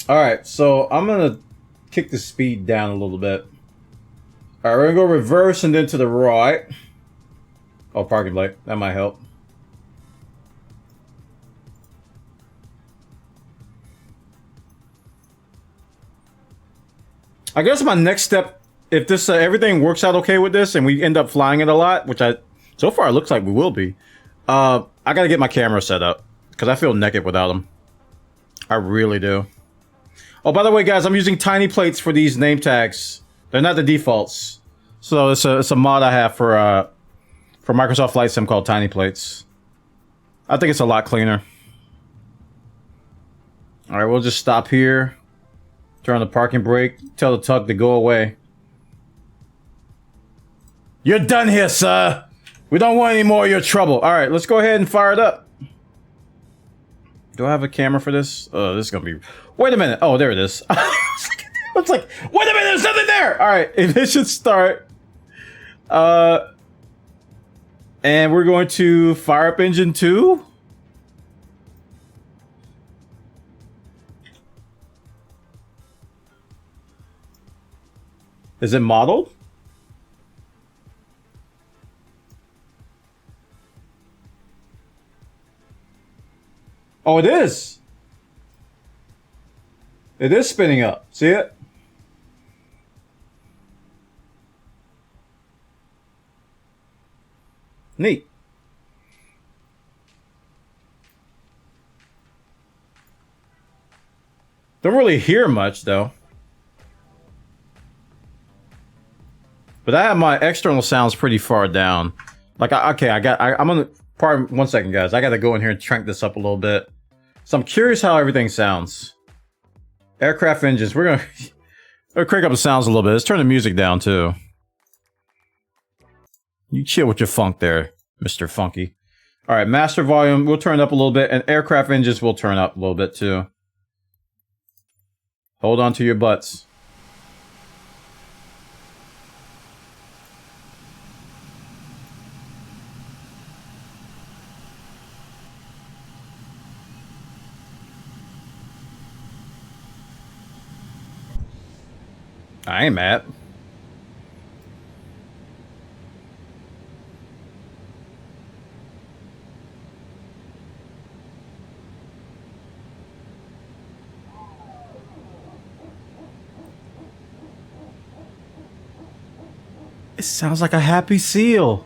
Alright, so I'm gonna kick the speed down a little bit. Alright, we're gonna go reverse and then to the right. Oh, parking light. That might help. I guess my next step, if this everything works out okay with this and we end up flying it a lot, which so far it looks like we will be, I gotta get my camera set up because I feel naked without them. I really do. Oh, by the way, guys, I'm using tiny plates for these name tags. They're not the defaults. So it's a mod I have for Microsoft Flight Sim called Tiny Plates. I think it's a lot cleaner. All right, we'll just stop here. Turn on the parking brake. Tell the tug to go away. You're done here, sir. We don't want any more of your trouble. All right, let's go ahead and fire it up. Do I have a camera for this? This is gonna be... Wait a minute. Oh, there it is. It's like, wait a minute, there's nothing there! Alright, it should start. And we're going to fire up engine 2. Is it modeled? Oh, it is! It is spinning up. See it? Neat. Don't really hear much though. But I have my external sounds pretty far down. Like, I'm gonna... Pardon, 1 second, guys. I gotta go in here and crank this up a little bit. So I'm curious how everything sounds. Aircraft engines. We're gonna crank up the sounds a little bit. Let's turn the music down too. You chill with your funk there, Mr. Funky. All right, master volume. We'll turn it up a little bit, and aircraft engines will turn up a little bit too. Hold on to your butts. I ain't mad. It sounds like a happy seal.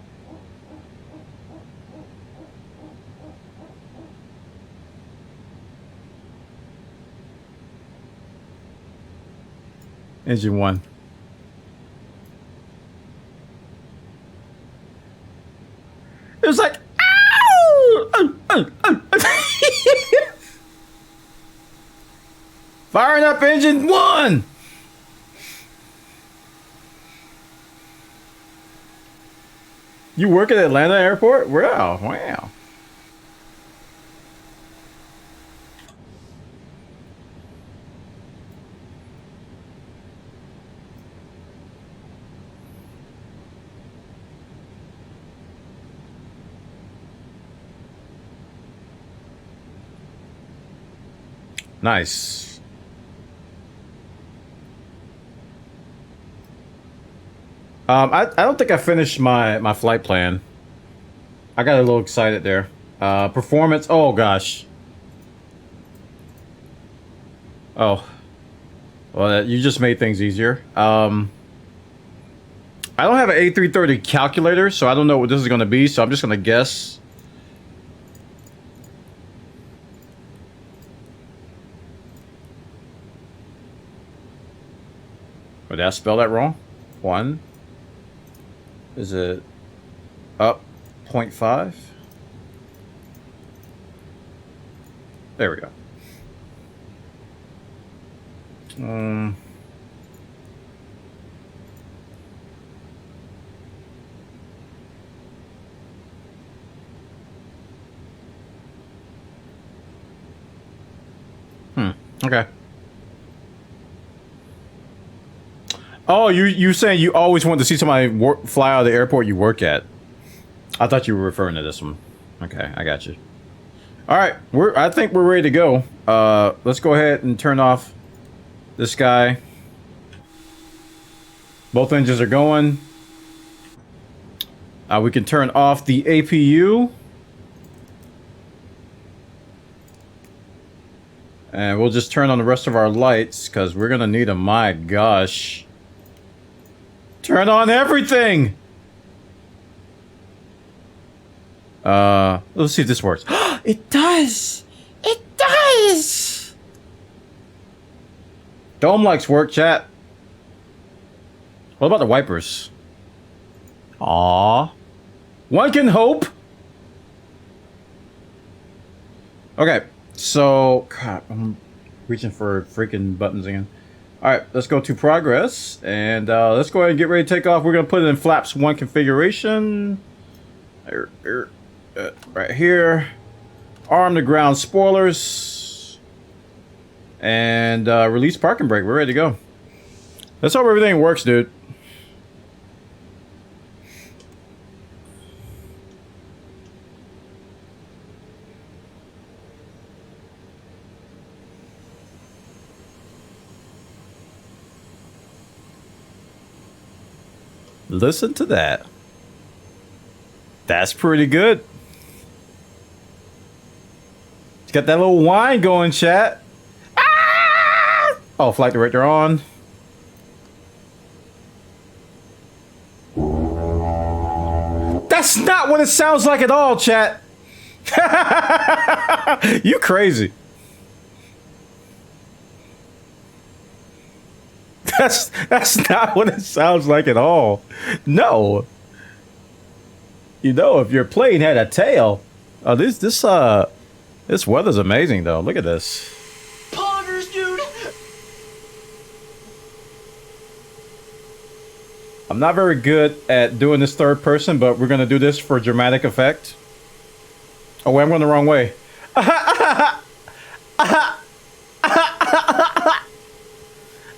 Engine 1. It was like, ow! Firing up engine 1! You work at Atlanta Airport? Wow, wow. Nice. I don't think I finished my flight plan. I got a little excited there. Performance. Oh gosh. Oh. Well, you just made things easier. I don't have an A330 calculator, so I don't know what this is going to be. So I'm just going to guess. Did I spell that wrong? 1. Is it up 0.5? There we go. Okay. Oh, you saying you always want to see somebody fly out of the airport you work at? I thought you were referring to this one. Okay, I got you. All right, I think we're ready to go. Let's go ahead and turn off this guy. Both engines are going. We can turn off the APU. And we'll just turn on the rest of our lights because we're gonna need them. My gosh. Turn on everything! Let's see if this works. It does! It does! Dome lights work, chat. What about the wipers? Aww. One can hope! Okay, so... God, I'm reaching for freaking buttons again. Alright, let's go to progress, and let's go ahead and get ready to take off. We're going to put it in flaps 1 configuration. Right here. Arm to ground spoilers. And release parking brake. We're ready to go. Let's hope everything works, dude. Listen to that. That's pretty good. It's got that little whine going, chat. Ah! Oh, flight director on. That's not what it sounds like at all, chat. You crazy. That's not what it sounds like at all. No. You know, if your plane had a tail. Oh, this weather's amazing though. Look at this. Poggers, dude. I'm not very good at doing this third person, but we're gonna do this for dramatic effect. Oh wait, I'm going the wrong way.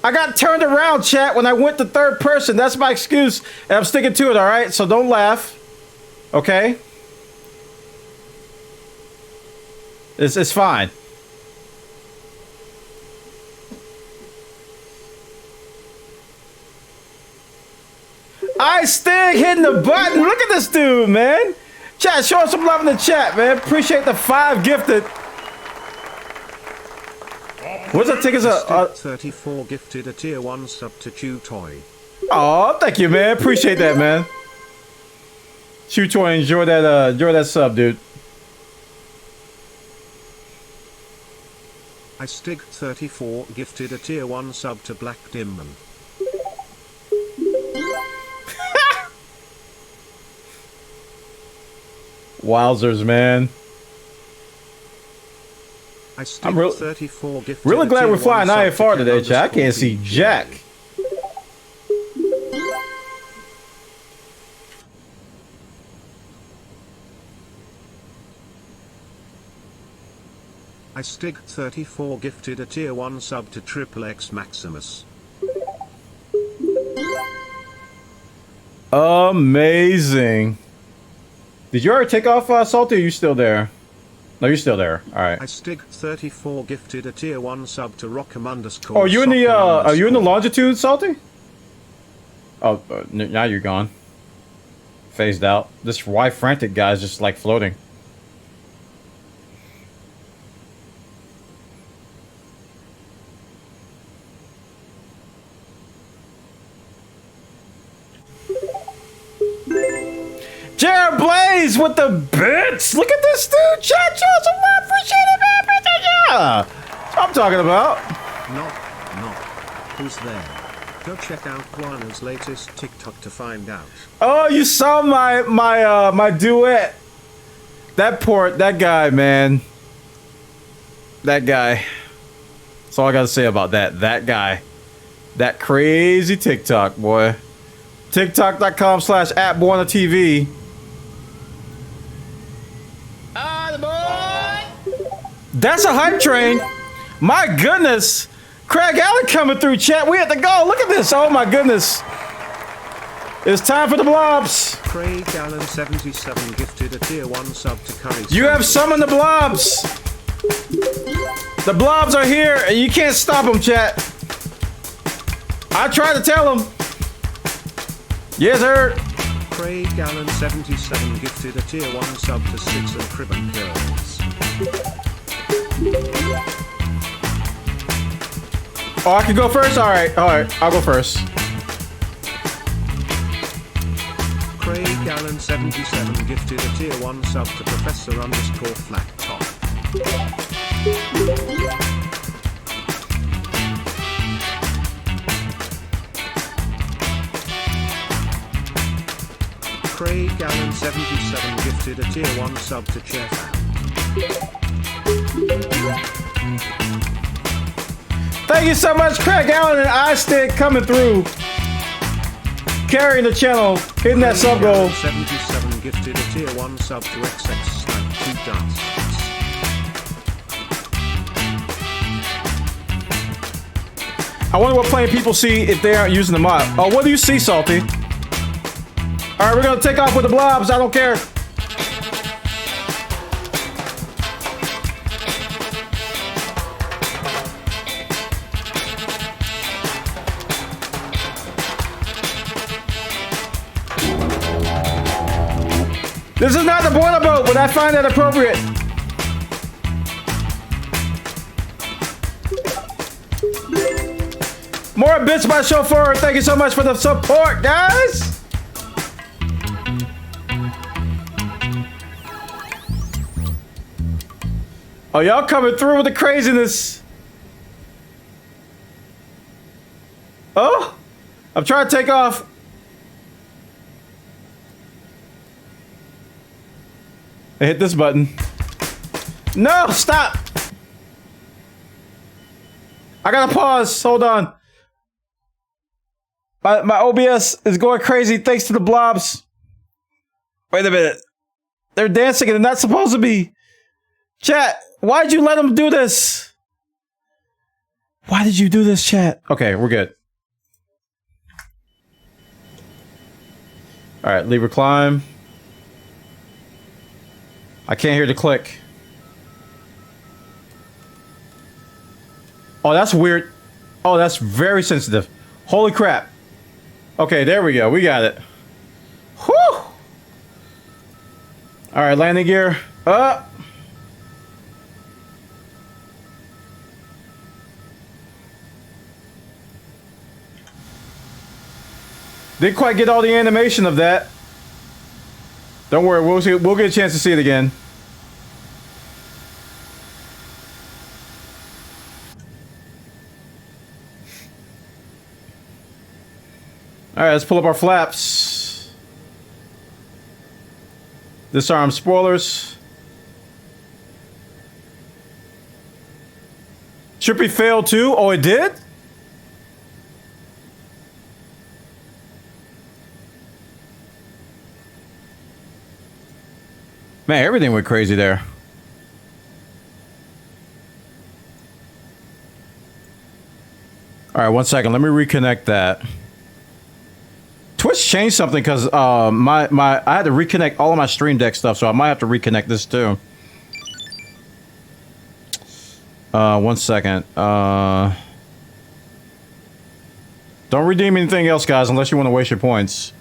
I got turned around, chat, when I went to third person. That's my excuse, and I'm sticking to it, alright? So don't laugh. Okay? It's fine. I Stig hitting the button. Look at this dude, man. Chat, show us some love in the chat, man. Appreciate the 5 gifted. What's that ticket? 34 gifted a tier 1 sub to Chew Toy. Oh, thank you, man. Appreciate that, man. Chew Toy, enjoy that sub, dude. I Stig 34 gifted a tier 1 sub to Black Dimman. Wowzers, man. I'm 34 gifted really glad we're flying IFR today, chat. I can't see jack. I Stig 34 gifted a tier 1 sub to Triple X Maximus. Amazing. Did you already take off, Salty, or are you still there? No, you're still there. Alright. I Stig 34 gifted a tier 1 sub to Rockham _ Oh, are you in the are you in the longitude, Salty? Oh, now you're gone. Phased out. This Y frantic guy is just like floating. Jared Blaze with the bits. Look at this dude. Chat, show some love. Appreciate it, man. Appreciate it. Yeah. That's what I'm talking about. Knock. Who's there? Go check out Bwana's latest TikTok to find out. Oh, you saw my duet. That guy, man. That guy. That's all I gotta say about that. That guy. That crazy TikTok, boy. TikTok.com/@bwana.tv. That's a hype train. My goodness. Craig Allen coming through, chat. We have to go. Look at this. Oh my goodness. It's time for the blobs. Craig Allen 77 gifted a tier 1 sub to Curry. You have summoned the blobs. The blobs are here and you can't stop them, chat. I tried to tell them. Yes, sir. Craig Allen 77 gifted a tier 1 sub to Six and Cribbin Girls. Oh, I can go first? Alright, I'll go first. Craig Allen 77 gifted a tier 1 sub to Professor _ Flat Top. Craig Allen 77 gifted a tier 1 sub to Chairfan. Thank you so much, Craig Allen and iStick coming through. Carrying the channel, hitting that sub goal. 77 gifted a tier 1 sub to XX Snipe 2 Dance. I wonder what playing people see if they aren't using the mod. Oh, what do you see, Salty? Alright, we're gonna take off with the blobs, I don't care. This is not the boiler boat, but I find that appropriate. More bits by Chauffeur. Thank you so much for the support, guys. Oh, y'all coming through with the craziness. Oh, I'm trying to take off. I hit this button. No, stop. I gotta pause. Hold on. My OBS is going crazy thanks to the blobs. Wait a minute. They're dancing and they're not supposed to be. Chat, why'd you let them do this? Why did you do this, chat? Okay, we're good. Alright, lever climb. I can't hear the click. Oh, that's weird. Oh, that's very sensitive. Holy crap. Okay, there we go. We got it. Whew! Alright, landing gear. Up. Didn't quite get all the animation of that. Don't worry, we'll get a chance to see it again. Alright, let's pull up our flaps. Disarm spoilers. Trippy failed too? Oh, it did? Man, everything went crazy there. Alright, 1 second. Let me reconnect that. Twitch changed something because I had to reconnect all of my Stream Deck stuff, so I might have to reconnect this too. 1 second. Don't redeem anything else, guys, unless you want to waste your points.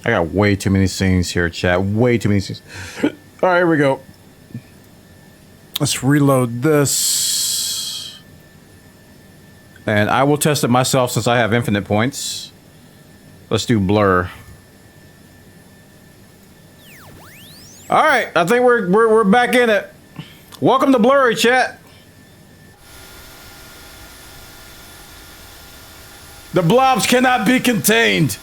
I got way too many scenes here, chat. Way too many scenes. Alright, here we go. Let's reload this. And I will test it myself since I have infinite points. Let's do blur. Alright, I think we're back in it. Welcome to Blurry, chat. The blobs cannot be contained.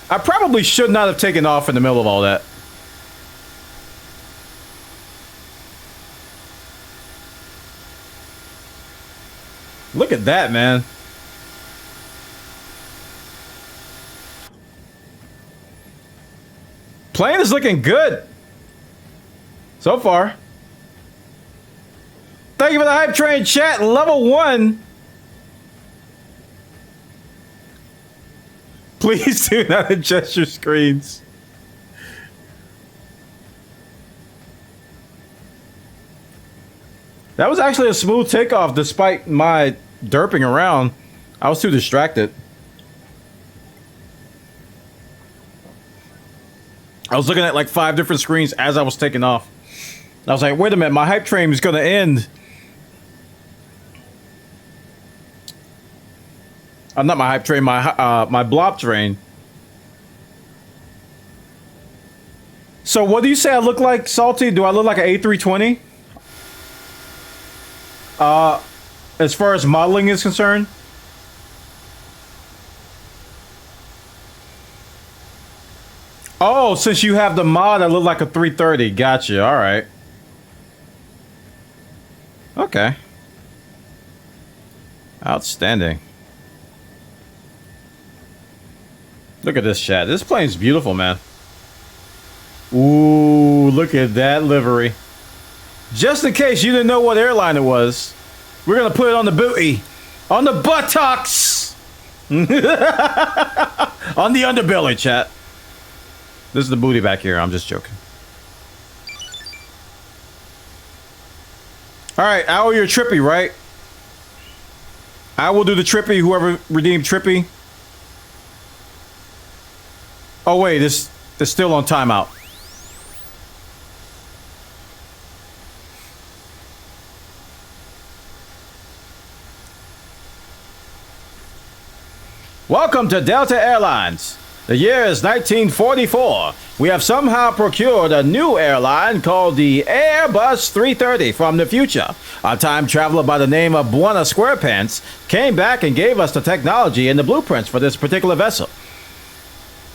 I probably should not have taken off in the middle of all that. Look at that, man. Plane is looking good. So far. Thank you for the hype train chat. Level 1. Please do not adjust your screens. That was actually a smooth takeoff despite my derping around. I was too distracted. I was looking at like 5 different screens as I was taking off. I was like, wait a minute, my hype train is gonna end. Not my hype train, my blob train. So what do you say I look like, Salty? Do I look like an A320? As far as modeling is concerned? Oh, since you have the mod, I look like a 330. Gotcha. All right. Okay. Outstanding. Look at this chat. This plane's beautiful, man. Ooh, look at that livery. Just in case you didn't know what airline it was, we're gonna put it on the booty. On the buttocks! On the underbelly, chat. This is the booty back here. I'm just joking. Alright, I owe you a Trippy, right? I will do the Trippy, whoever redeemed Trippy. Oh wait, this is still on timeout. Welcome to Delta Airlines. The year is 1944. We have somehow procured a new airline called the Airbus 330 from the future. A time traveler by the name of Bwana Squarepants came back and gave us the technology and the blueprints for this particular vessel.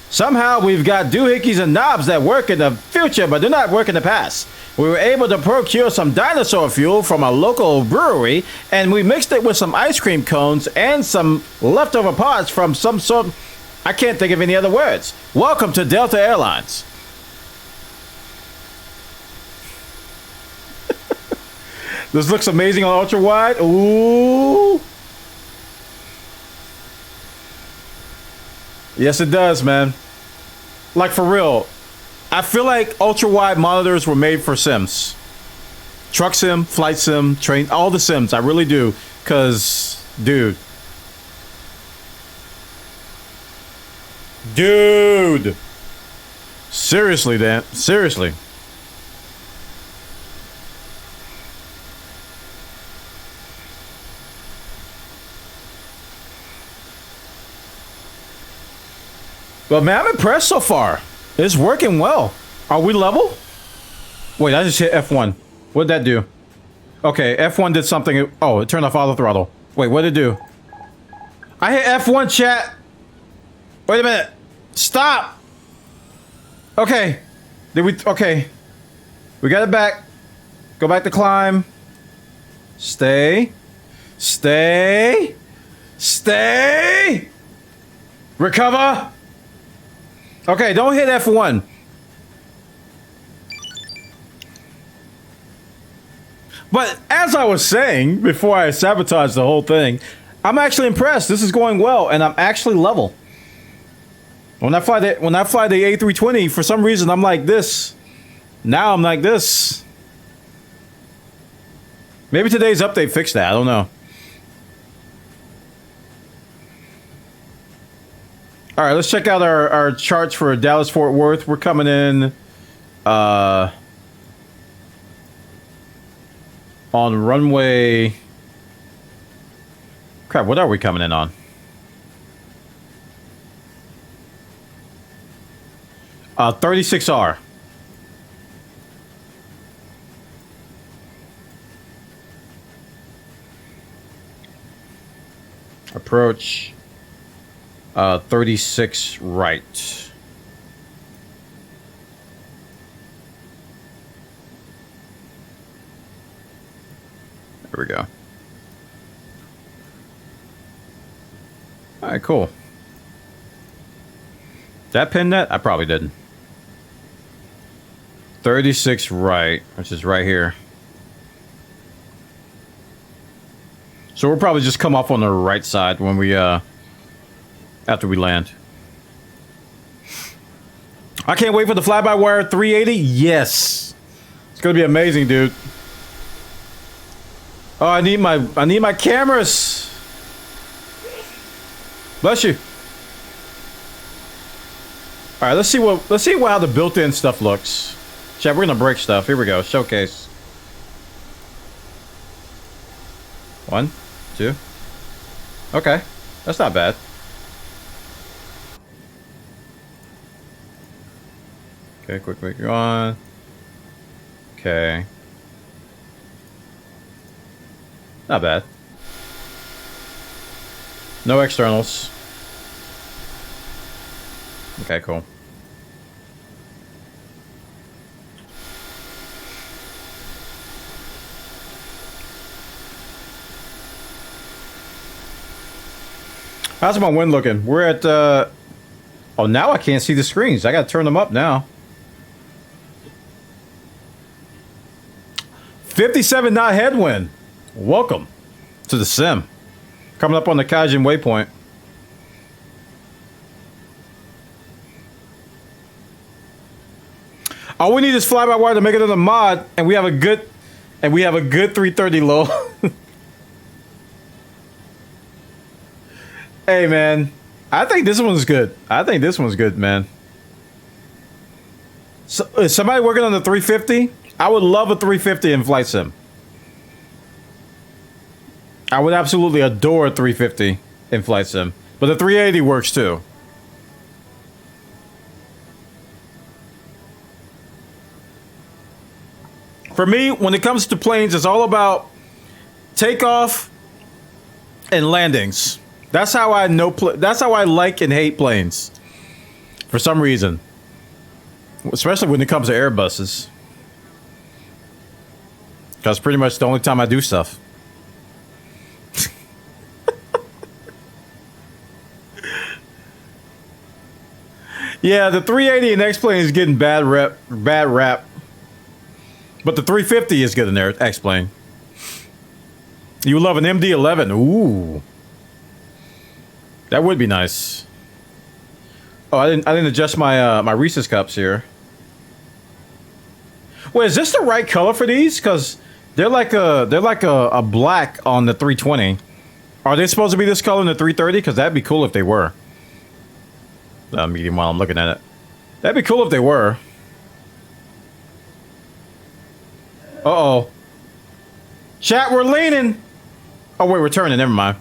Somehow we've got doohickeys and knobs that work in the future but do not work in the past. We were able to procure some dinosaur fuel from a local brewery, and we mixed it with some ice cream cones and some leftover parts from some sort. I can't think of any other words. Welcome to Delta Airlines. This looks amazing on ultra wide. Ooh. Yes, it does, man. Like, for real. I feel like ultra-wide monitors were made for sims. Truck sim, flight sim, train, all the sims. I really do. Because, dude. Dude. Seriously, Dan. Seriously. But man, I'm impressed so far. It's working well. Are we level? Wait, I just hit F1. What'd that do? Okay, F1 did something. Oh, it turned off auto throttle. Wait, what'd it do? I hit F1, chat. Wait a minute. Stop. Okay. Did we? Okay. We got it back. Go back to climb. Stay. Stay. Stay. Recover. Okay, don't hit F1. But as I was saying before I sabotaged the whole thing, I'm actually impressed. This is going well, and I'm actually level. When I fly the A320, for some reason I'm like this. Now I'm like this. Maybe today's update fixed that. I don't know. All right, let's check out our charts for Dallas Fort Worth. We're coming in on runway. Crap, what are we coming in on? Uh, 36R. Approach 36 right. There we go. All right, cool. Did I pin that? I probably didn't. 36 right, which is right here. So we'll probably just come off on the right side when we, after we land. I can't wait for the fly-by-wire 380. Yes. It's gonna be amazing, dude. Oh, I need my cameras. Bless you. All right, let's see how the built-in stuff looks. Chat, we're gonna break stuff. Here we go. Showcase. 1, 2. Okay, that's not bad. Okay, quick, go on. Okay. Not bad. No externals. Okay, cool. How's my wind looking? We're at, oh, now I can't see the screens. I gotta turn them up now. 57 knot headwind. Welcome to the sim. Coming up on the Kaijin waypoint. All we need is fly-by-wire to make it another mod, and we have a good 330 low. Hey man, I think this one's good. I think this one's good, man. So, is somebody working on the 350? I would love a 350 in flight sim. I would absolutely adore a 350 in flight sim, but the 380 works too. For me, when it comes to planes, it's all about takeoff and landings. That's how I know. That's how I like and hate planes. For some reason, especially when it comes to Airbuses, because pretty much the only time I do stuff. Yeah, the 380 and X-Plane is getting bad rap, but the 350 is good in there. X-Plane. You love an MD-11. Ooh. That would be nice. Oh, I didn't adjust my my Reese's cups here. Wait, is this the right color for these? Because they're like a black on the 320. Are they supposed to be this color in the 330? Because that'd be cool if they were. Medium while I'm looking at it. That'd be cool if they were. Uh-oh. Chat, we're leaning. Oh wait, we're turning. Never mind.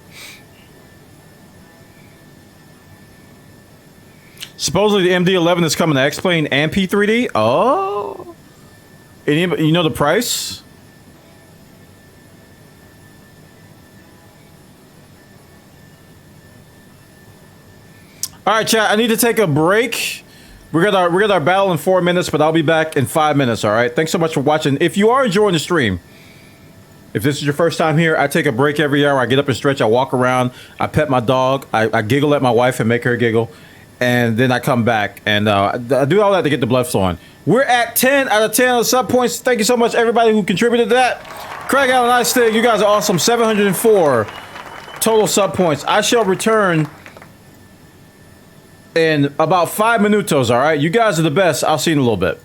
Supposedly the MD-11 is coming to X-Plane and P3D. Oh, anybody, you know the price? All right, chat. I need to take a break. We got our battle in 4 minutes, but I'll be back in 5 minutes. All right. Thanks so much for watching. If you are enjoying the stream, if this is your first time here, I take a break every hour. I get up and stretch. I walk around. I pet my dog. I giggle at my wife and make her giggle. And then I come back and I do all that to get the blood flowing. We're at 10 out of 10 on the sub points. Thank you so much, everybody who contributed to that. Craig Allen, I Stig, you guys are awesome. 704 total sub points. I shall return in about 5 minutos, all right? You guys are the best. I'll see you in a little bit.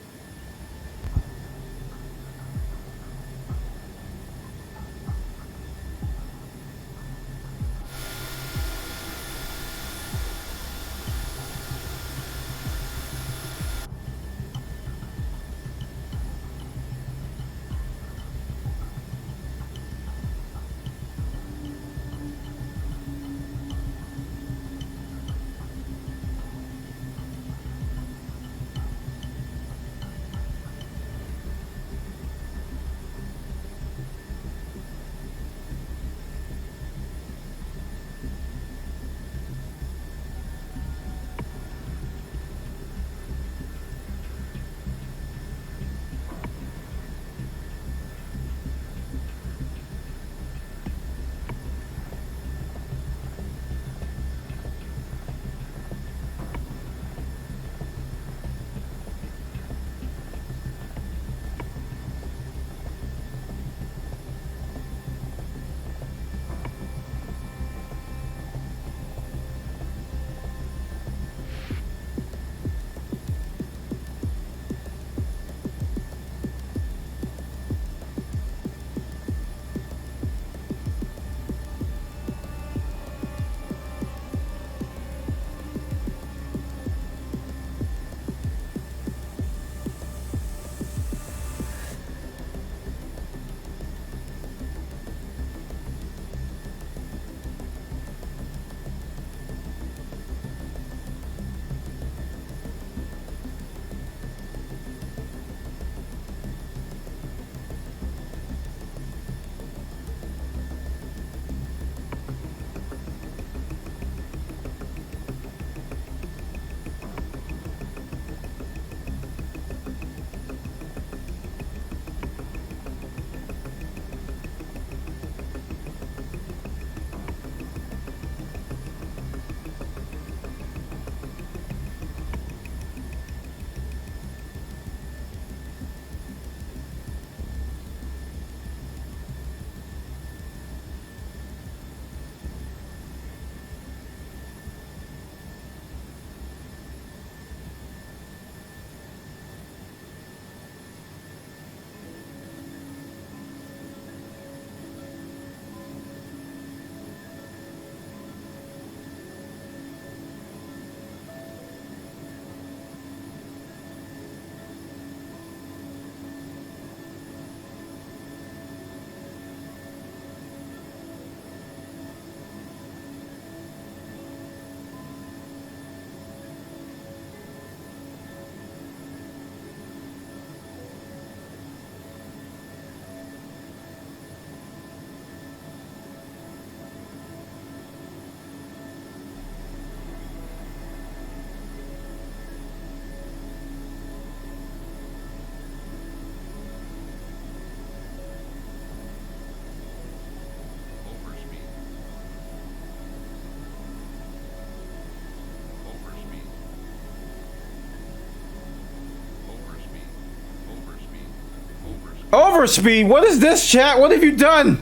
Overspeed? What is this, chat? What have you done?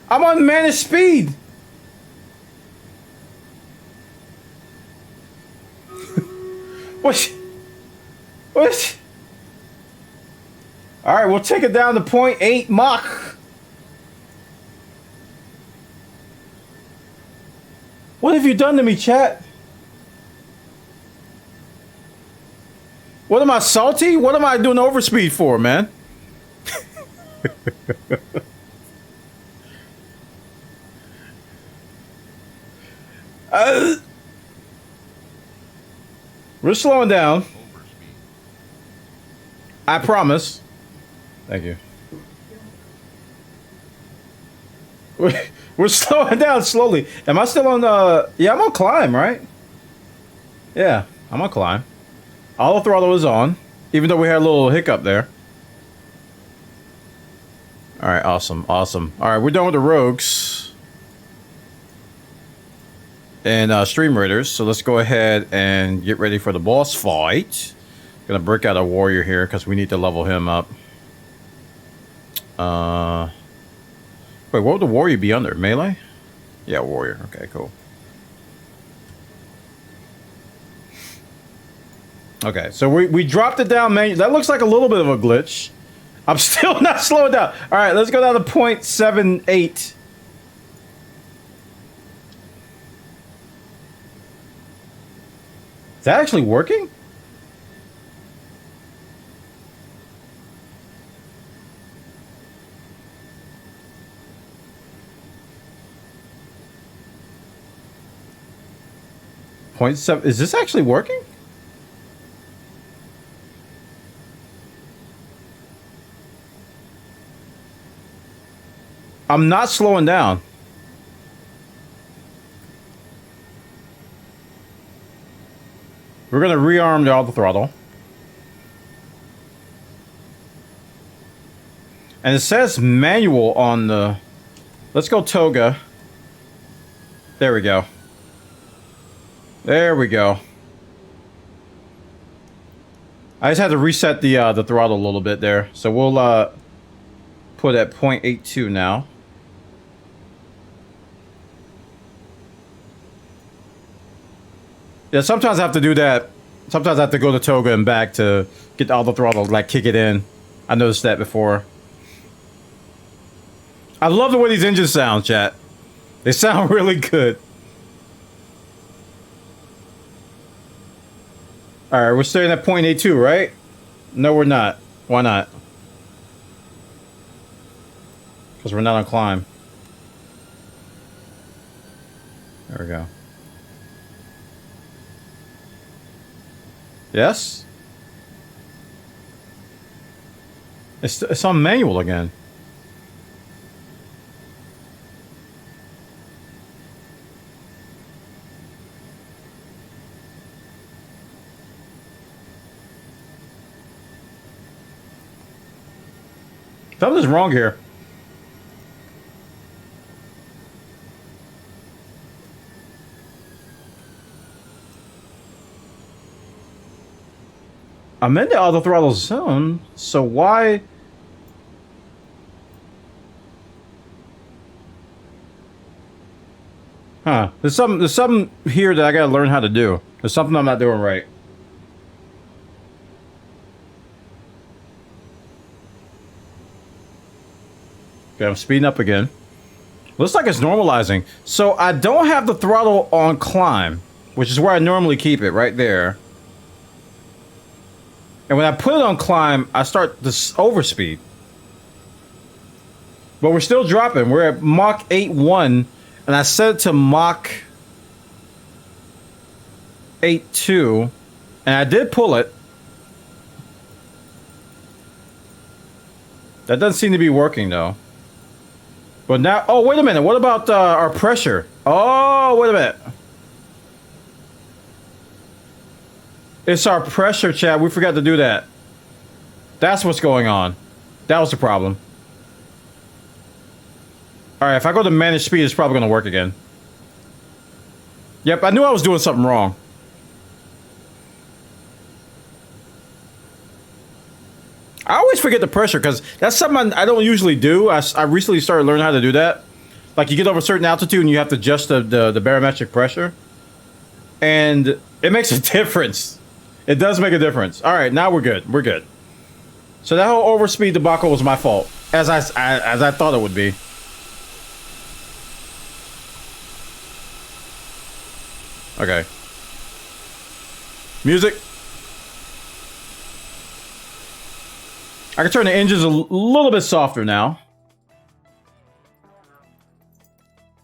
I'm on managed speed. What? What? All right, we'll take it down to 0.8 Mach. What have you done to me, chat? What am I, salty? What am I doing overspeed for, man? We're slowing down. I promise. Thank you. We're slowing down slowly. Am I still on yeah, I'm on climb, right? Yeah, I'm on climb. Auto throttle is on, even though we had a little hiccup there. All right, awesome, awesome. All right, we're done with the rogues and stream raiders. So let's go ahead and get ready for the boss fight. Gonna break out a warrior here because we need to level him up. Wait, what would the warrior be under? Melee? Yeah, warrior. Okay, cool. Okay, so we dropped it down manually. That looks like a little bit of a glitch. I'm still not slowing down. All right, let's go down to 0.78. Is that actually working? .7. Is this actually working? I'm not slowing down. We're gonna rearm the auto throttle. And it says manual on the... Let's go toga. There we go. There we go. I just had to reset the throttle a little bit there. So we'll put at 0.82 now. Yeah, sometimes I have to do that. Sometimes I have to go to toga and back to get all the throttle, like kick it in. I noticed that before. I love the way these engines sound, chat. They sound really good. Alright, we're staying at 0.82, right? No, we're not. Why not? Because we're not on climb. There we go. Yes? It's on manual again. Something's wrong here. I'm in the auto throttle zone, so why? Huh? There's something here that I gotta learn how to do. There's something I'm not doing right. Okay, I'm speeding up again. Looks like it's normalizing. So I don't have the throttle on climb, which is where I normally keep it, right there. And when I put it on climb, I start this overspeed. But we're still dropping. We're at Mach 8.1, and I set it to Mach 8.2, and I did pull it. That doesn't seem to be working, though. But now, oh, wait a minute. What about our pressure? Oh, wait a minute. It's our pressure, chat. We forgot to do that. That's what's going on. That was the problem. All right, if I go to manage speed, it's probably going to work again. Yep, I knew I was doing something wrong. I always forget the pressure because that's something I don't usually do. I recently started learning how to do that. Like you get over a certain altitude and you have to adjust the barometric pressure. And it makes a difference. It does make a difference. All right, now we're good. We're good. So that whole overspeed debacle was my fault, as I thought it would be. Okay. Music. I can turn the engines a little bit softer now.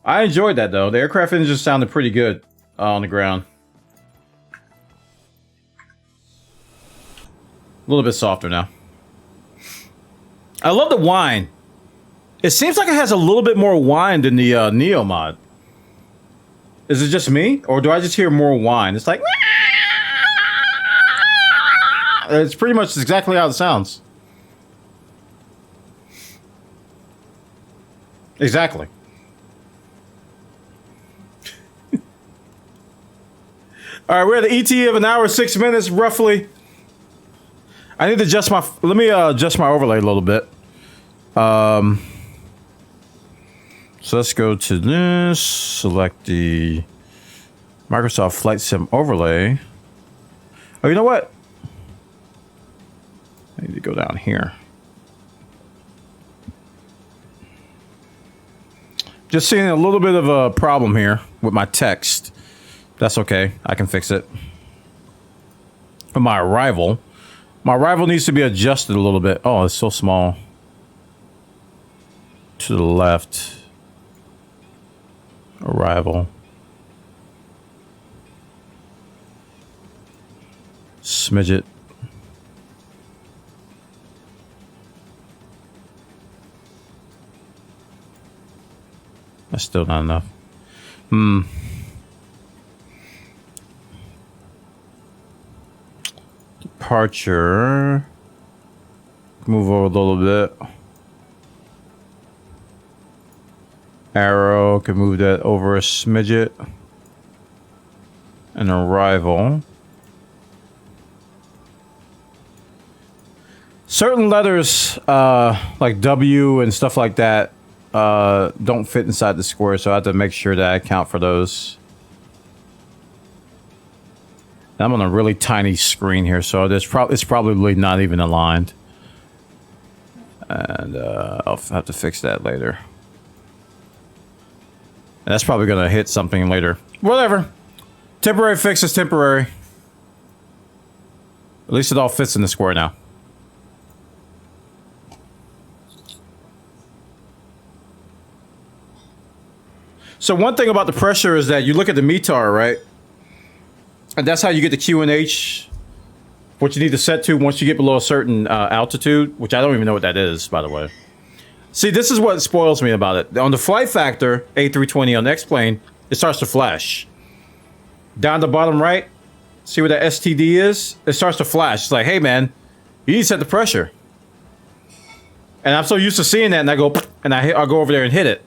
I enjoyed that though. The aircraft engines sounded pretty good on the ground. A little bit softer now. I love the whine. It seems like it has a little bit more whine than the Neo mod. Is it just me? Or do I just hear more whine? It's like... It's pretty much exactly how it sounds. Exactly. Alright, we're at an ETA of 1 hour, 6 minutes, roughly. I need to adjust my... Let me adjust my overlay a little bit. So let's go to this. Select the Microsoft Flight Sim overlay. Oh, you know what? I need to go down here. Just seeing a little bit of a problem here with my text. That's okay. I can fix it. For my arrival. My arrival needs to be adjusted a little bit. Oh, it's so small. To the left. Arrival. Smidget. That's still not enough. Departure. Move over a little bit. Arrow, can move that over a smidget. And arrival. Certain letters, like W and stuff like that, don't fit inside the square, so I have to make sure that I account for those. I'm on a really tiny screen here, so it's probably not even aligned. And I'll have to fix that later. And that's probably gonna hit something later. Whatever. Temporary fix is temporary. At least it all fits in the square now. So one thing about the pressure is that you look at the METAR, right? And that's how you get the QNH, what you need to set to once you get below a certain altitude, which I don't even know what that is, by the way. See, this is what spoils me about it. On the flight factor, A320 on the X-plane, it starts to flash. Down the bottom right, see where that STD is? It starts to flash. It's like, hey man, you need to set the pressure. And I'm so used to seeing that, and I go, and I'll go over there and hit it.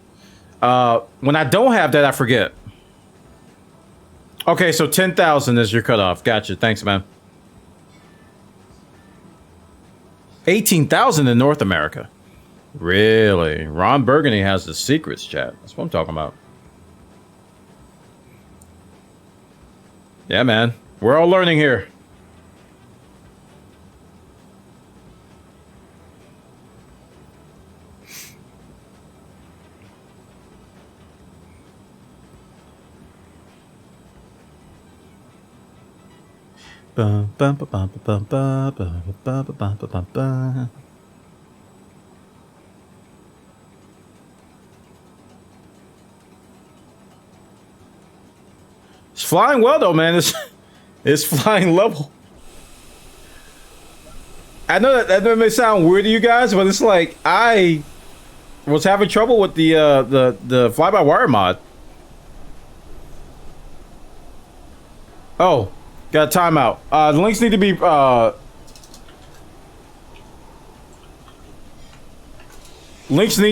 When I don't have that, I forget. Okay, so 10,000 is your cutoff. Gotcha. Thanks, man. 18,000 in North America. Really? Ron Burgundy has the secrets, chat. That's what I'm talking about. Yeah, man. We're all learning here. It's flying well though, man. It's flying level. I know that may sound weird to you guys, but it's like I was having trouble with the fly-by-wire mod. Oh, got a timeout. The links need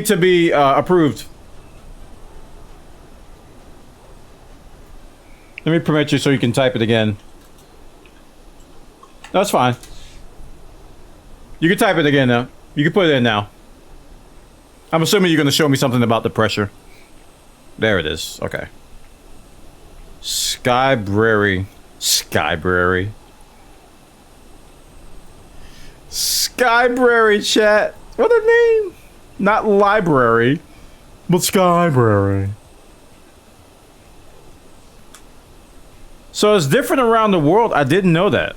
to be approved. Let me permit you so you can type it again. That's fine. You can type it again now. You can put it in now. I'm assuming you're going to show me something about the pressure. There it is. Okay. Skybrary. Skybrary. Skybrary, chat. What a name. Not library, but Skybrary. So it's different around the world. I didn't know that.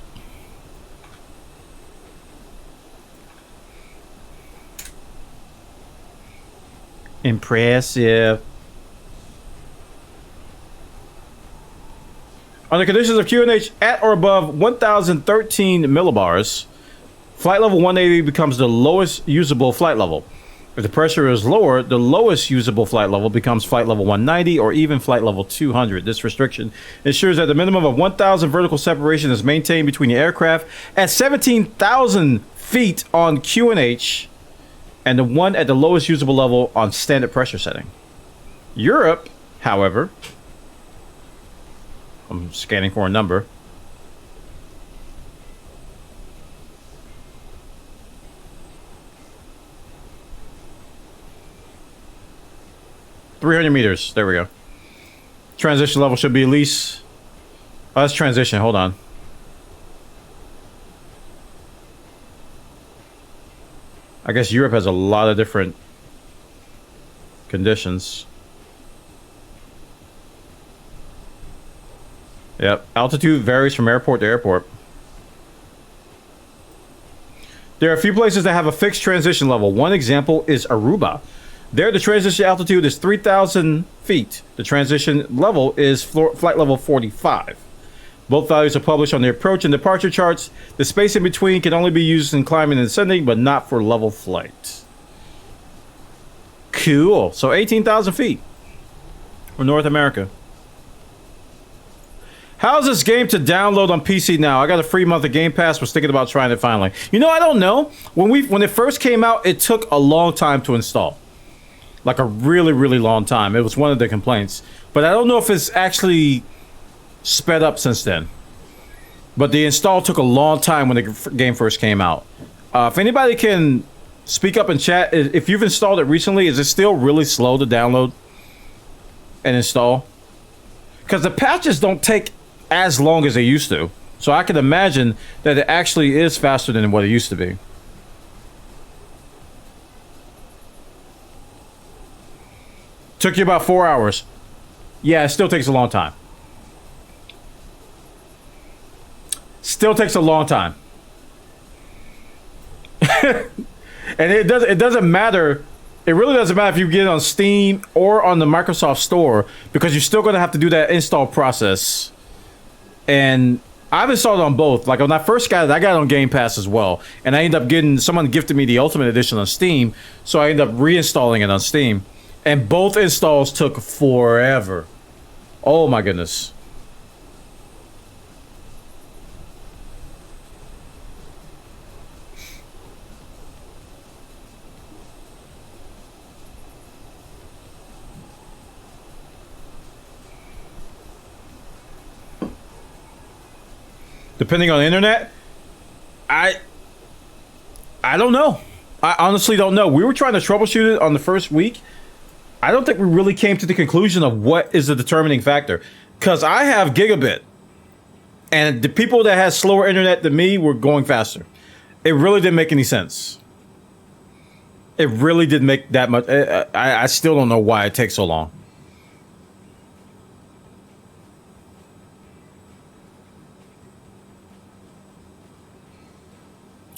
Impressive. On the conditions of QNH at or above 1013 millibars, flight level 180 becomes the lowest usable flight level. If the pressure is lower, the lowest usable flight level becomes flight level 190 or even flight level 200. This restriction ensures that the minimum of 1,000 vertical separation is maintained between the aircraft at 17,000 feet on QNH and the one at the lowest usable level on standard pressure setting. Europe, however, I'm scanning for a number. $300 meters. There we go. Transition level should be at least. Oh, that's transition. Hold on. I guess Europe has a lot of different conditions. Yep. Altitude varies from airport to airport. There are a few places that have a fixed transition level. One example is Aruba. There, the transition altitude is 3,000 feet. The transition level is flight level 45. Both values are published on the approach and departure charts. The space in between can only be used in climbing and ascending, but not for level flight. Cool. So 18,000 feet for North America. How's this game to download on PC now? I got a free month of Game Pass. Was thinking about trying it finally. You know, I don't know. When it first came out, it took a long time to install. Like a really, really long time. It was one of the complaints. But I don't know if it's actually sped up since then. But the install took a long time when the game first came out. If anybody can speak up in chat, if you've installed it recently, is it still really slow to download and install? Because the patches don't take as long as they used to. So I can imagine that it actually is faster than what it used to be. Took you about 4 hours. Yeah, it still takes a long time. Still takes a long time. And it doesn't matter. It really doesn't matter if you get it on Steam or on the Microsoft Store, because you're still going to have to do that install process. And I've installed it on both. Like when I first got it, I got it on Game Pass as well. And I ended up getting, someone gifted me the Ultimate Edition on Steam, so I ended up reinstalling it on Steam. And both installs took forever. Oh my goodness. Depending on the internet, I don't know. I honestly don't know. We were trying to troubleshoot it on the first week. I don't think we really came to the conclusion of what is the determining factor. Because I have gigabit. And the people that had slower internet than me were going faster. It really didn't make any sense. It really didn't make that much. I still don't know why it takes so long.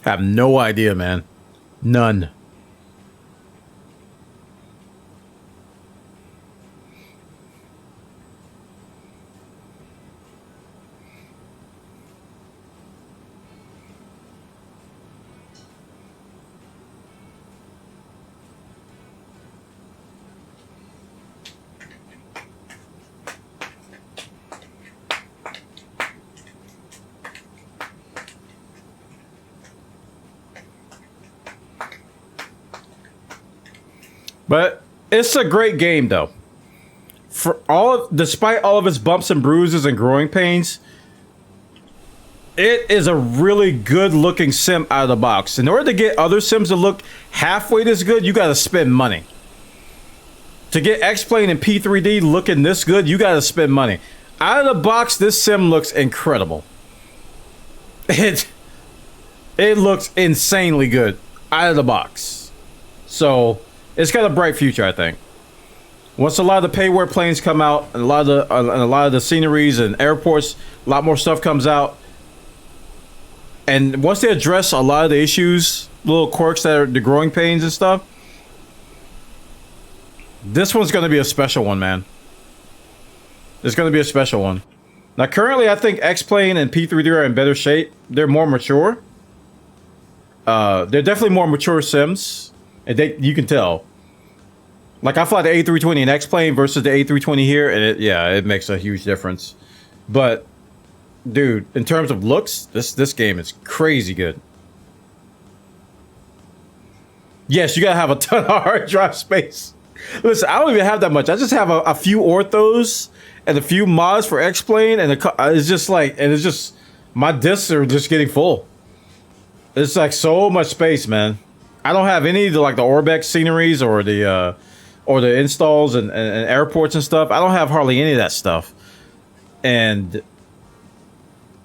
I have no idea, man. None. But it's a great game, though. Despite all of its bumps and bruises and growing pains, It is a really good looking sim out of the box. In order to get other sims to look halfway this good, you got to spend money. To get X-Plane and P3D looking this good, you got to spend money. Out of the box, this sim looks incredible. It looks insanely good out of the box. So it's got a bright future, I think. Once a lot of the payware planes come out, and a lot of the sceneries and airports, a lot more stuff comes out. And once they address a lot of the issues, little quirks that are the growing pains and stuff, this one's going to be a special one, man. It's going to be a special one. Now, currently, I think X-Plane and P3D are in better shape. They're more mature. They're definitely more mature sims. And you can tell. Like, I fly the A320 in X-Plane versus the A320 here, and it makes a huge difference. But, dude, in terms of looks, this game is crazy good. Yes, you gotta have a ton of hard drive space. Listen, I don't even have that much. I just have a few orthos and a few mods for X-Plane, and it's just my disks are just getting full. It's like so much space, man. I don't have any of the Orbex sceneries or the installs and airports and stuff. I don't have hardly any of that stuff. And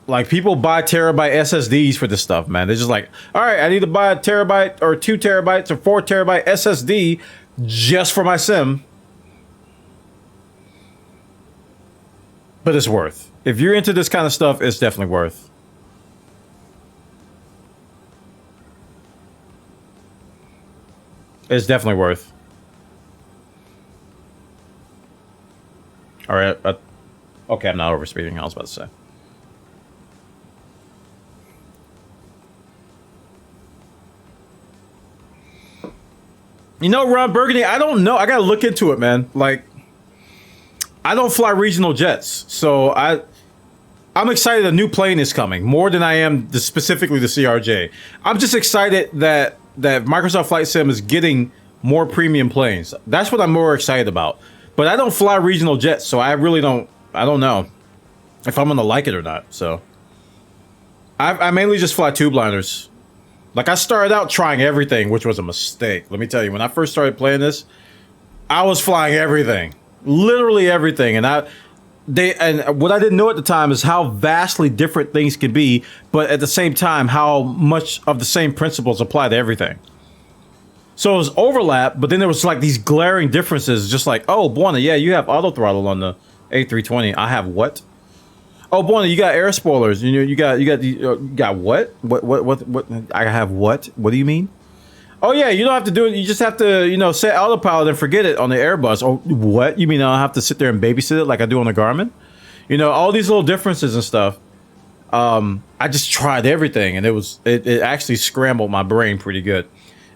like, people buy terabyte SSDs for this stuff, man. They're just like, all right, I need to buy a terabyte or 2 terabytes or 4 terabyte SSD just for my sim. But it's worth. If you're into this kind of stuff, it's definitely worth. It's definitely worth. All right. Okay, I'm not overspeeding. I was about to say. You know, Ron Burgundy, I don't know. I gotta look into it, man. Like, I don't fly regional jets, so I'm excited a new plane is coming more than I am specifically the CRJ. I'm just excited that Microsoft Flight Sim is getting more premium planes. That's what I'm more excited about. But I don't fly regional jets, so I don't know if I'm gonna like it or not. So I mainly just fly tube liners. Like, I started out trying everything, which was a mistake. Let me tell you, when I first started playing this, I was flying everything, literally everything. And what I didn't know at the time is how vastly different things can be, but at the same time, how much of the same principles apply to everything. So it was overlap, but then there was like these glaring differences, just like, oh, Bwana, yeah, you have auto throttle on the A320. I have what? Oh, Bwana, you got air spoilers. You know, you got what? What? I have what? What do you mean? Oh yeah, you don't have to do it. You just have to, set autopilot and forget it on the Airbus. Oh, what? You mean I don't have to sit there and babysit it like I do on the Garmin? All these little differences and stuff. I just tried everything, and it actually scrambled my brain pretty good.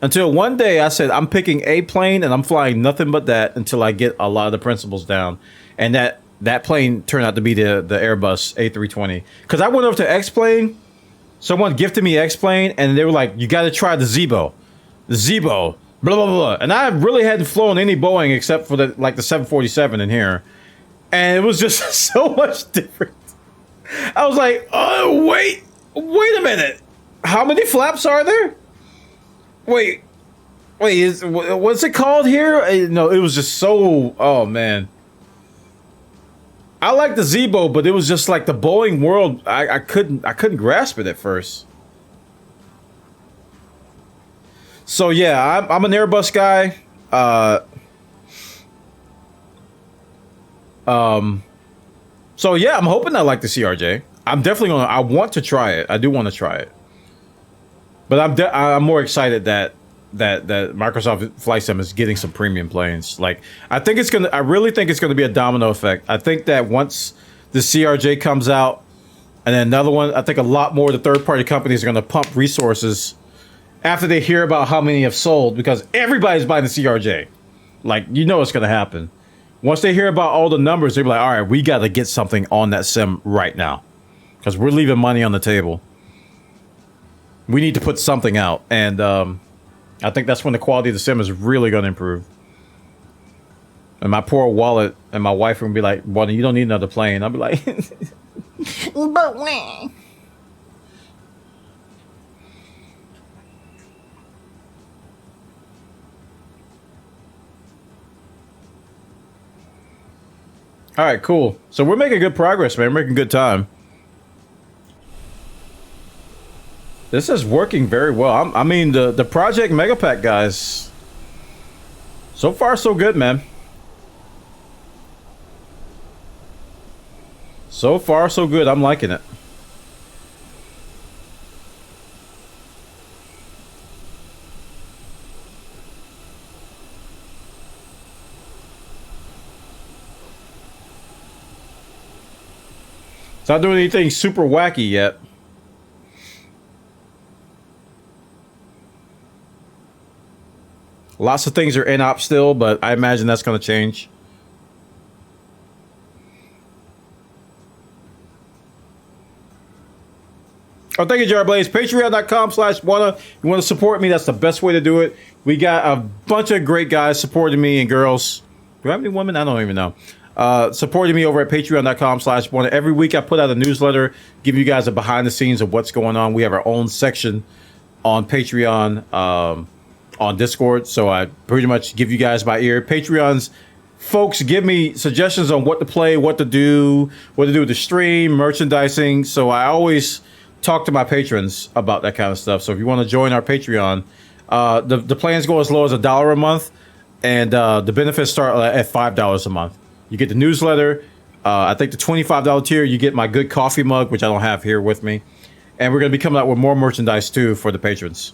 Until one day I said, I'm picking a plane and I'm flying nothing but that until I get a lot of the principles down. And that plane turned out to be the Airbus A320. Because I went over to X-Plane. Someone gifted me X-Plane, and they were like, you got to try the Zebo. The Zebo. Blah, blah, blah. And I really hadn't flown any Boeing except for the 747 in here. And it was just so much different. I was like, oh, wait a minute. How many flaps are there? Wait, what's it called here? No, it was just so, oh man. I like the Zebo, but it was just like the Boeing world. I couldn't grasp it at first. So yeah, I'm an Airbus guy. So yeah, I'm hoping I like the CRJ. I'm definitely I want to try it. I do want to try it. But I'm more excited that Microsoft Flight Sim is getting some premium planes. Like, I really think it's gonna be a domino effect. I think that once the CRJ comes out, and then another one, I think a lot more of the third-party companies are gonna pump resources after they hear about how many have sold, because everybody's buying the CRJ. Like, it's gonna happen. Once they hear about all the numbers, they'll be like, all right, we gotta get something on that sim right now, because we're leaving money on the table. We need to put something out, and I think that's when the quality of the sim is really going to improve. And my poor wallet and my wife would be like, "Well, you don't need another plane." I'll be like, "But when?" All right, cool. So we're making good progress, man. We're making good time. This is working very well. I mean, the Project Megapack guys. So far, so good, man. So far, so good. I'm liking it. It's not doing anything super wacky yet. Lots of things are in op still, but I imagine that's going to change. Oh, thank you, Jarblaze. Patreon.com/bwana. You want to support me? That's the best way to do it. We got a bunch of great guys supporting me and girls. Do I have any women? I don't even know. Supporting me over at patreon.com/bwana. Every week I put out a newsletter, giving you guys a behind the scenes of what's going on. We have our own section on Patreon, on Discord. So I pretty much give you guys my ear. Patreons, folks, give me suggestions on what to play, what to do with the stream, merchandising. So I always talk to my patrons about that kind of stuff. So if you want to join our Patreon, the plans go as low as $1 a month, and the benefits start at $5 a month. You get the newsletter. I think the $25 tier, you get my good coffee mug, which I don't have here with me. And we're going to be coming out with more merchandise too for the patrons.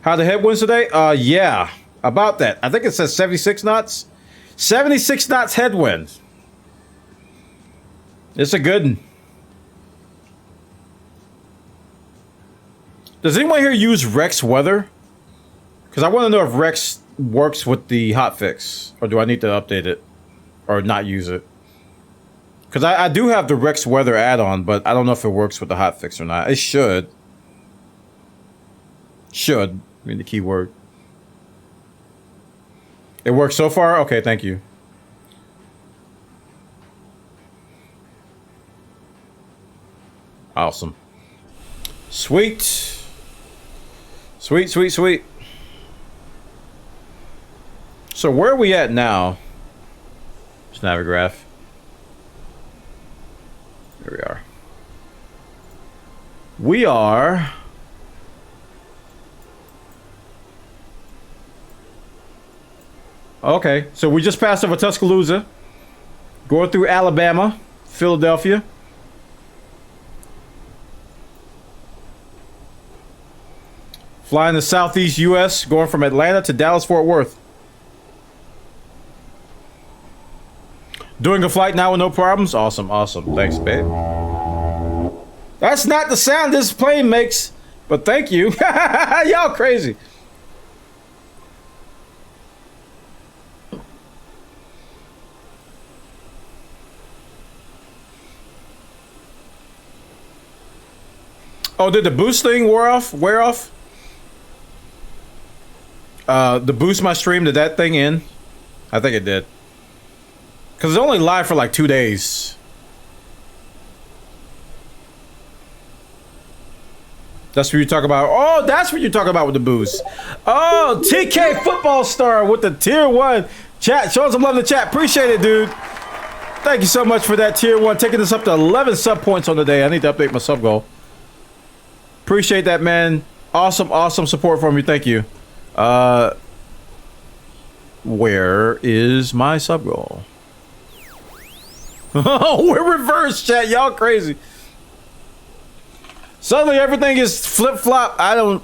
How the headwinds today? Yeah, about that. I think it says 76 knots. 76 knots headwind. It's a good one. Does anyone here use Rex weather? Because I want to know if Rex works with the hotfix, or do I need to update it or not use it? Because I do have the Rex weather add-on, but I don't know if it works with the hotfix or not. It should. Should. I mean the keyword. It works so far? Okay, thank you. Awesome. Sweet. Sweet, sweet, sweet. So where are we at now? It's Navigraph. Here we are. We are... Okay, so we just passed over Tuscaloosa, going through Alabama, Philadelphia. Flying the southeast U.S., going from Atlanta to Dallas-Fort Worth. Doing a flight now with no problems? Awesome, awesome. Thanks, babe. That's not the sound this plane makes, but thank you. Y'all crazy. Oh, did the boost thing wear off? The boost my stream, did that thing in? I think it did. Because it's only live for like 2 days. That's what you talk about. Oh, that's what you're talking about with the boost. Oh, TK Football Star with the tier 1. Chat, show some love in the chat. Appreciate it, dude. Thank you so much for that tier 1. Taking this up to 11 sub points on the day. I need to update my sub goal. Appreciate that, man. Awesome, awesome support from you. Thank you. Where is my sub goal? Oh, we're reversed, chat. Y'all crazy. Suddenly everything is flip-flop. I don't...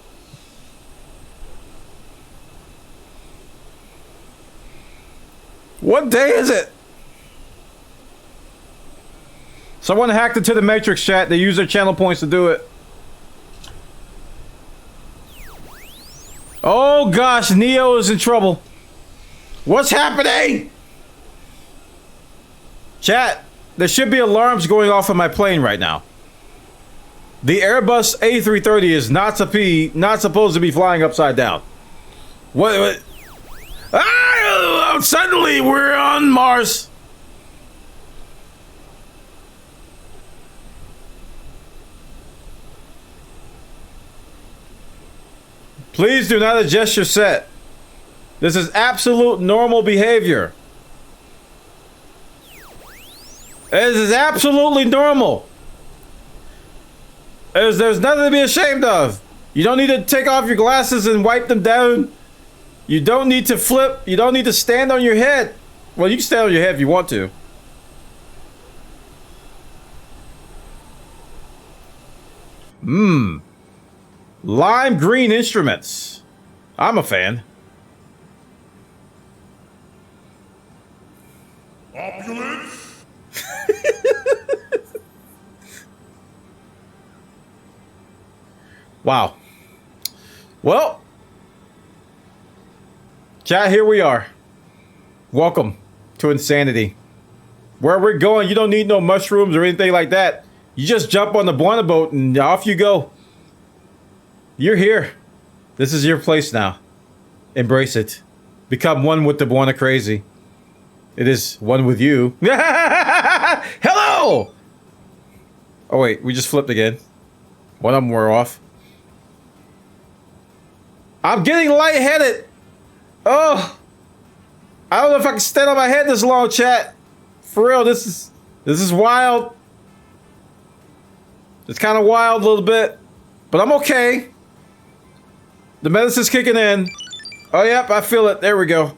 What day is it? Someone hacked into the Matrix, chat. They use their channel points to do it. Oh gosh, Neo is in trouble. What's happening? Chat, there should be alarms going off on my plane right now. The Airbus A330 is not supposed to be flying upside down. What? Ah, suddenly we're on Mars. Please do not adjust your set. This is absolute normal behavior. This is absolutely normal. There's nothing to be ashamed of. You don't need to take off your glasses and wipe them down. You don't need to flip. You don't need to stand on your head. Well, you can stand on your head if you want to. Lime green instruments. I'm a fan. Opulence? Wow. Well, chat, here we are. Welcome to Insanity. Where we're going, you don't need no mushrooms or anything like that. You just jump on the Bwana boat and off you go. You're here. This is your place now. Embrace it. Become one with the Bwana crazy. It is one with you. Hello! Oh wait, we just flipped again. One of them were off. I'm getting lightheaded. Oh, I don't know if I can stand on my head this long, chat. For real, this is wild. It's kind of wild a little bit, but I'm okay. The medicine's kicking in. Oh, yep, I feel it. There we go.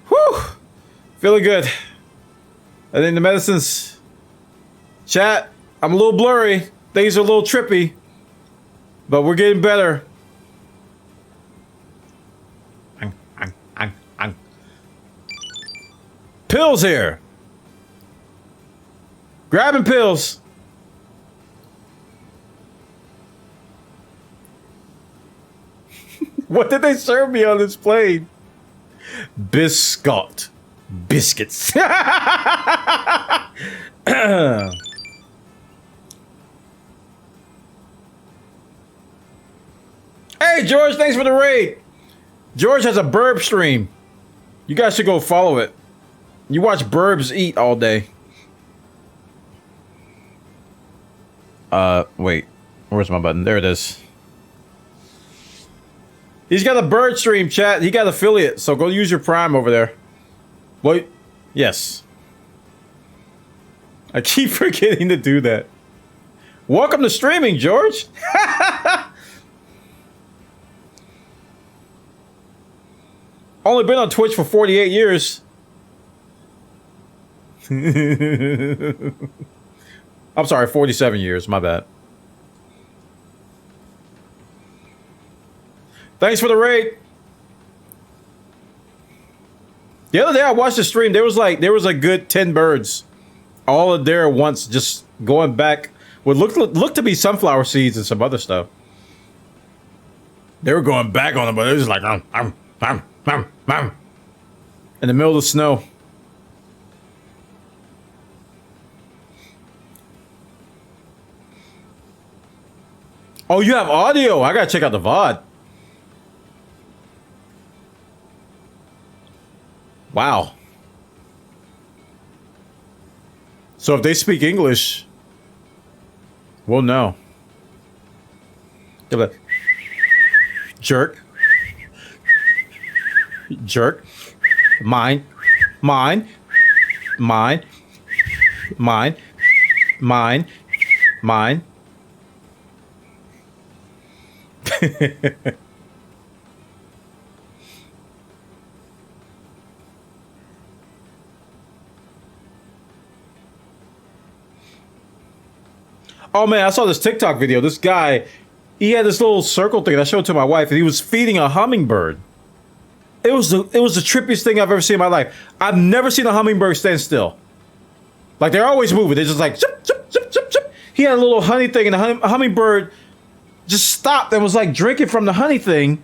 Whew. Feeling good. I think the medicine's... Chat, I'm a little blurry. Things are a little trippy. But we're getting better. Pills here. Grabbing pills. What did they serve me on this plane? Biscuit. Biscuits. Hey, George, thanks for the raid. George has a burb stream. You guys should go follow it. You watch burbs eat all day. Wait. Where's my button? There it is. He's got a bird stream, chat. He got affiliate, so go use your Prime over there. Wait. Yes. I keep forgetting to do that. Welcome to streaming, George. Only been on Twitch for 48 years. I'm sorry, 47 years. My bad. Thanks for the raid. The other day I watched the stream. There was a good 10 birds, all there at once, just going back. What looked to be sunflower seeds and some other stuff. They were going back on them, but it was like in the middle of the snow. Oh, you have audio. I gotta check out the VOD. Wow. So if they speak English, we'll know. They're like, jerk. Jerk. Mine. Mine. Mine. Mine. Mine. Mine. Oh man, I saw this TikTok video. This guy, he had this little circle thing. I showed it to my wife, and he was feeding a hummingbird. It was the trippiest thing I've ever seen in my life. I've never seen a hummingbird stand still. Like, they're always moving. They're just like zip, zip, zip, zip, zip. He had a little honey thing, and a hummingbird just stopped and was like drinking from the honey thing.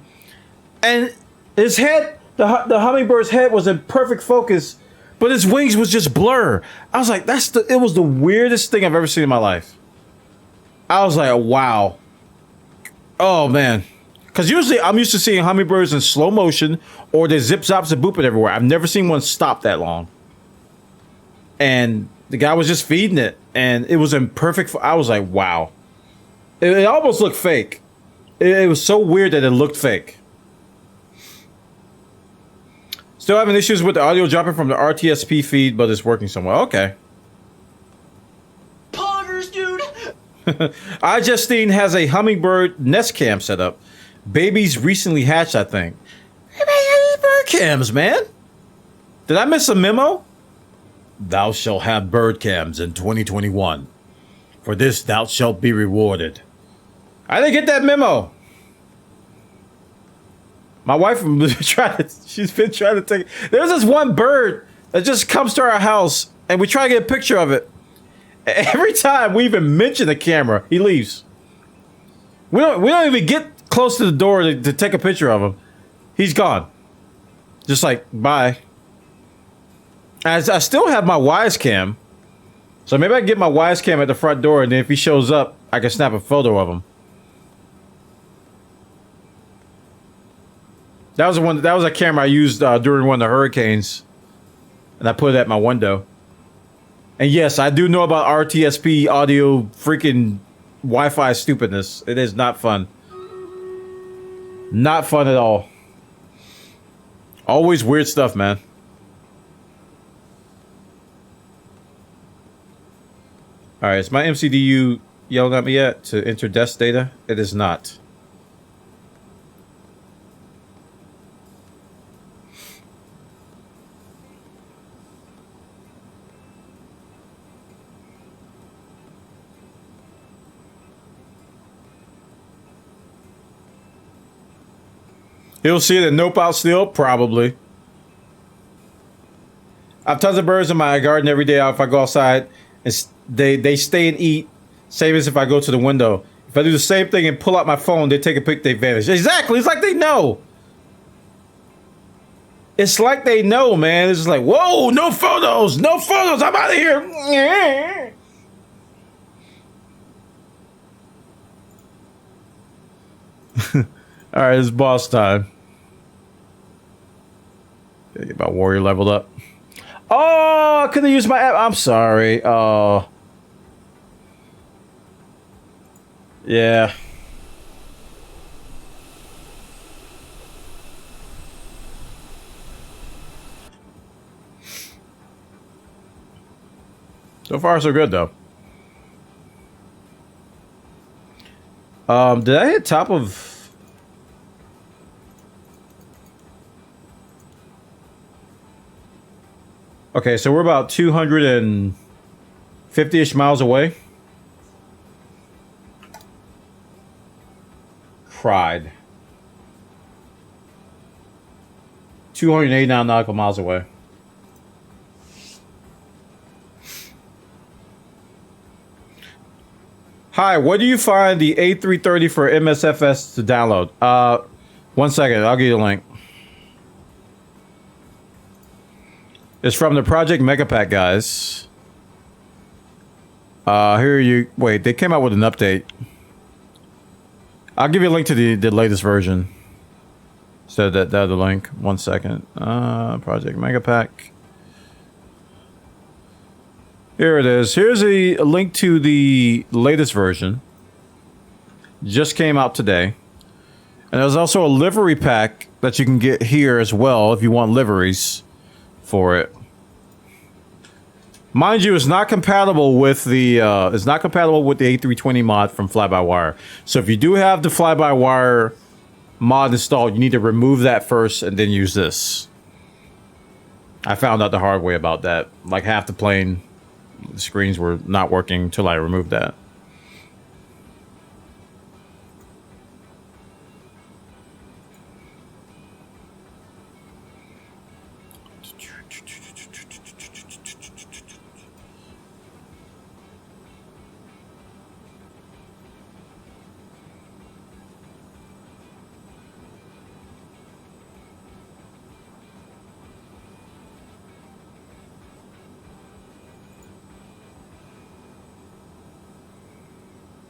And his head, the hummingbird's head was in perfect focus, but his wings was just blur. I was like, it was the weirdest thing I've ever seen in my life. I was like, wow. Oh man. Because usually I'm used to seeing hummingbirds in slow motion, or they zip zops and boop it everywhere. I've never seen one stop that long. And the guy was just feeding it, and it was in perfect. I was like, wow. It almost looked fake. It was so weird that it looked fake. Still having issues with the audio dropping from the RTSP feed, but it's working somewhere. Okay. iJustine has a hummingbird nest cam set up. Babies recently hatched, I think. Hey, man, I need bird cams, man. Did I miss a memo? Thou shalt have bird cams in 2021. For this thou shalt be rewarded. I didn't get that memo. My wife she's been trying to take. There's this one bird that just comes to our house and we try to get a picture of it. Every time we even mention the camera, he leaves. We don't even get close to the door to take a picture of him. He's gone. Just like, bye. As I still have my Wise Cam. So maybe I can get my Wise Cam at the front door, and then if he shows up, I can snap a photo of him. That was a camera I used during one of the hurricanes. And I put it at my window. And yes, I do know about RTSP audio freaking Wi-Fi stupidness. It is not fun. Not fun at all. Always weird stuff, man. Alright, is my MCDU yelling at me yet to enter desk data? It is not. He'll see it and nope out still? Probably. I have tons of birds in my garden every day if I go outside. And they stay and eat. Same as if I go to the window. If I do the same thing and pull out my phone, they take a pic, they vanish. Exactly. It's like they know. It's like they know, man. It's just like, whoa, no photos. No photos. I'm out of here. All right, it's boss time. Gotta get my warrior leveled up. Oh, I could have used my app. I'm sorry. Oh. Yeah. So far, so good, though. Did I hit top of... Okay, so we're about 250-ish miles away. Cried. 289 nautical miles away. Hi, where do you find the A330 for MSFS to download? 1 second, I'll give you a link. It's from the Project Megapack guys. Here you... Wait, they came out with an update. I'll give you a link to the latest version. So that the link. 1 second. Project Megapack. Here it is. Here's a link to the latest version. Just came out today. And there's also a livery pack that you can get here as well if you want liveries for it. Mind you, it's not compatible with the A320 mod from Fly-by-Wire. So if you do have the Fly-by-Wire mod installed, you need to remove that first and then use this. I found out the hard way about that. Like half the plane screens were not working until I removed that.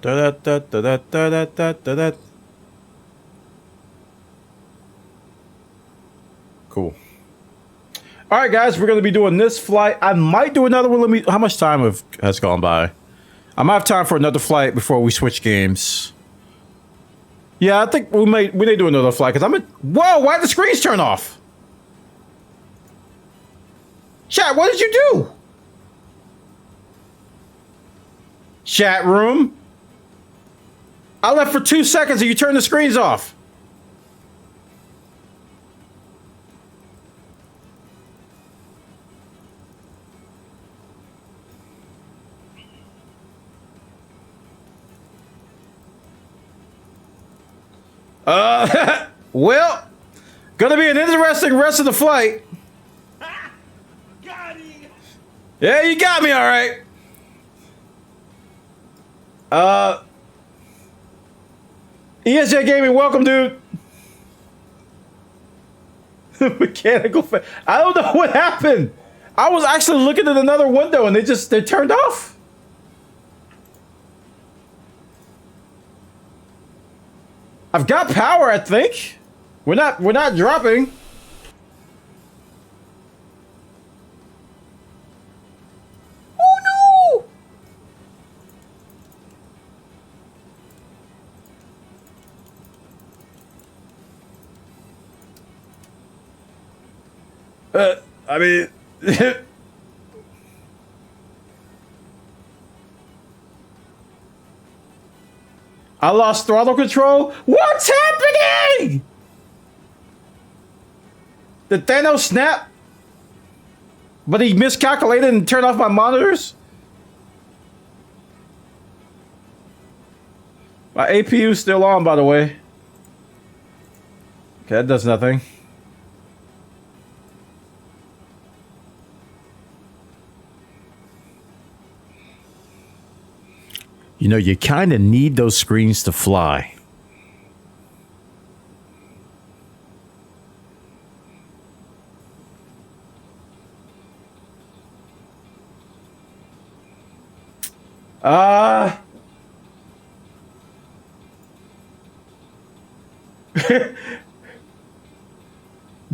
Da da da da da da da da da. Cool. All right, guys, we're gonna be doing this flight. I might do another one. Let me. How much time has gone by? I might have time for another flight before we switch games. Yeah, I think we may do another flight because I'm in. Whoa! Why did the screens turn off? Chat, what did you do? Chat room. I left for 2 seconds and you turned the screens off. Well, gonna be an interesting rest of the flight. Got him. Yeah, you got me all right. ESJ Gaming, welcome, dude. Mechanical I don't know what happened. I was actually looking at another window and they turned off. I've got power, I think. We're not dropping. Oh no! I mean, I lost throttle control. What's happening? Did Thanos snap? But he miscalculated and turned off my monitors? My APU is still on, by the way. Okay, that does nothing. You know, you kind of need those screens to fly.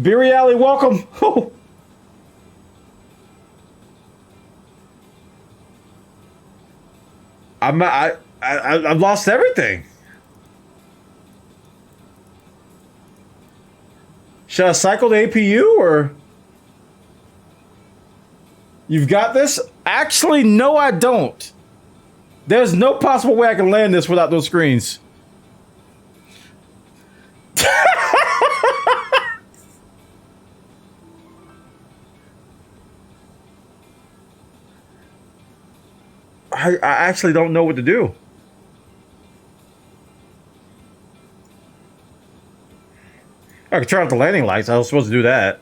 Beery Alley, welcome. I've lost everything. Should I cycle the APU or? You've got this? Actually, no, I don't. There's no possible way I can land this without those screens. I actually don't know what to do. I could turn off the landing lights. I was supposed to do that.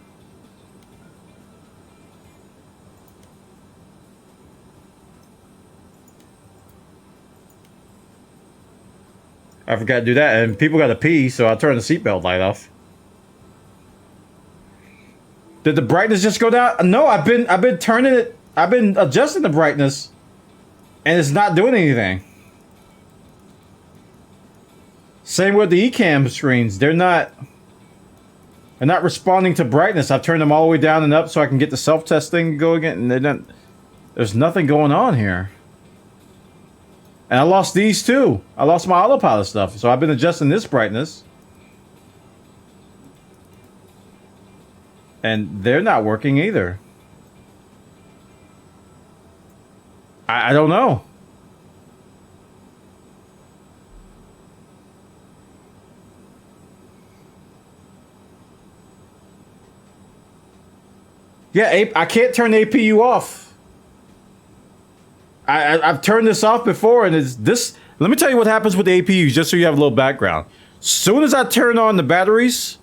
I forgot to do that, and people got to pee, so I turned the seatbelt light off. Did the brightness just go down? No, I've been turning it. I've been adjusting the brightness, and it's not doing anything. Same with the eCam screens. They're not responding to brightness. I've turned them all the way down and up so I can get the self-testing going, and they're not. There's nothing going on here. And I lost these too. I lost my autopilot stuff. So I've been adjusting this brightness. And they're not working either. I don't know. Yeah, I can't turn the APU off. I've turned this off before, and it's this. Let me tell you what happens with the APUs, just so you have a little background. Soon as I turn on the batteries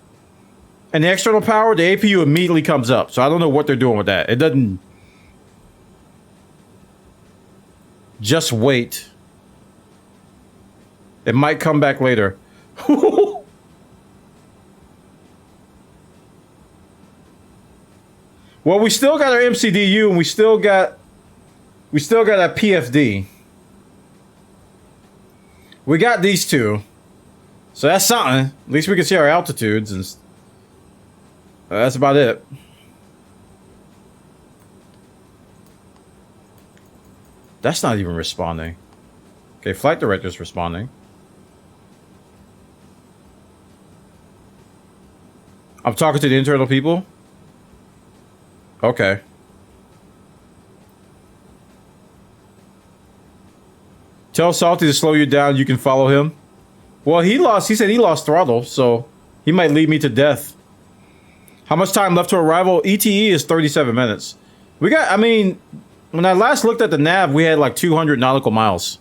and the external power, the APU immediately comes up. So I don't know what they're doing with that. It doesn't. Just wait. It might come back later. Well, we still got our MCDU, and we still got a PFD. We got these two. So that's something. At least we can see our altitudes, and that's about it. That's not even responding. Okay, flight director's responding. I'm talking to the internal people. Okay. Tell Salty to slow you down. You can follow him. Well, he said he lost throttle, so he might lead me to death. How much time left to arrival? ETE is 37 minutes. We got, I mean, when I last looked at the nav, we had like 200 nautical miles.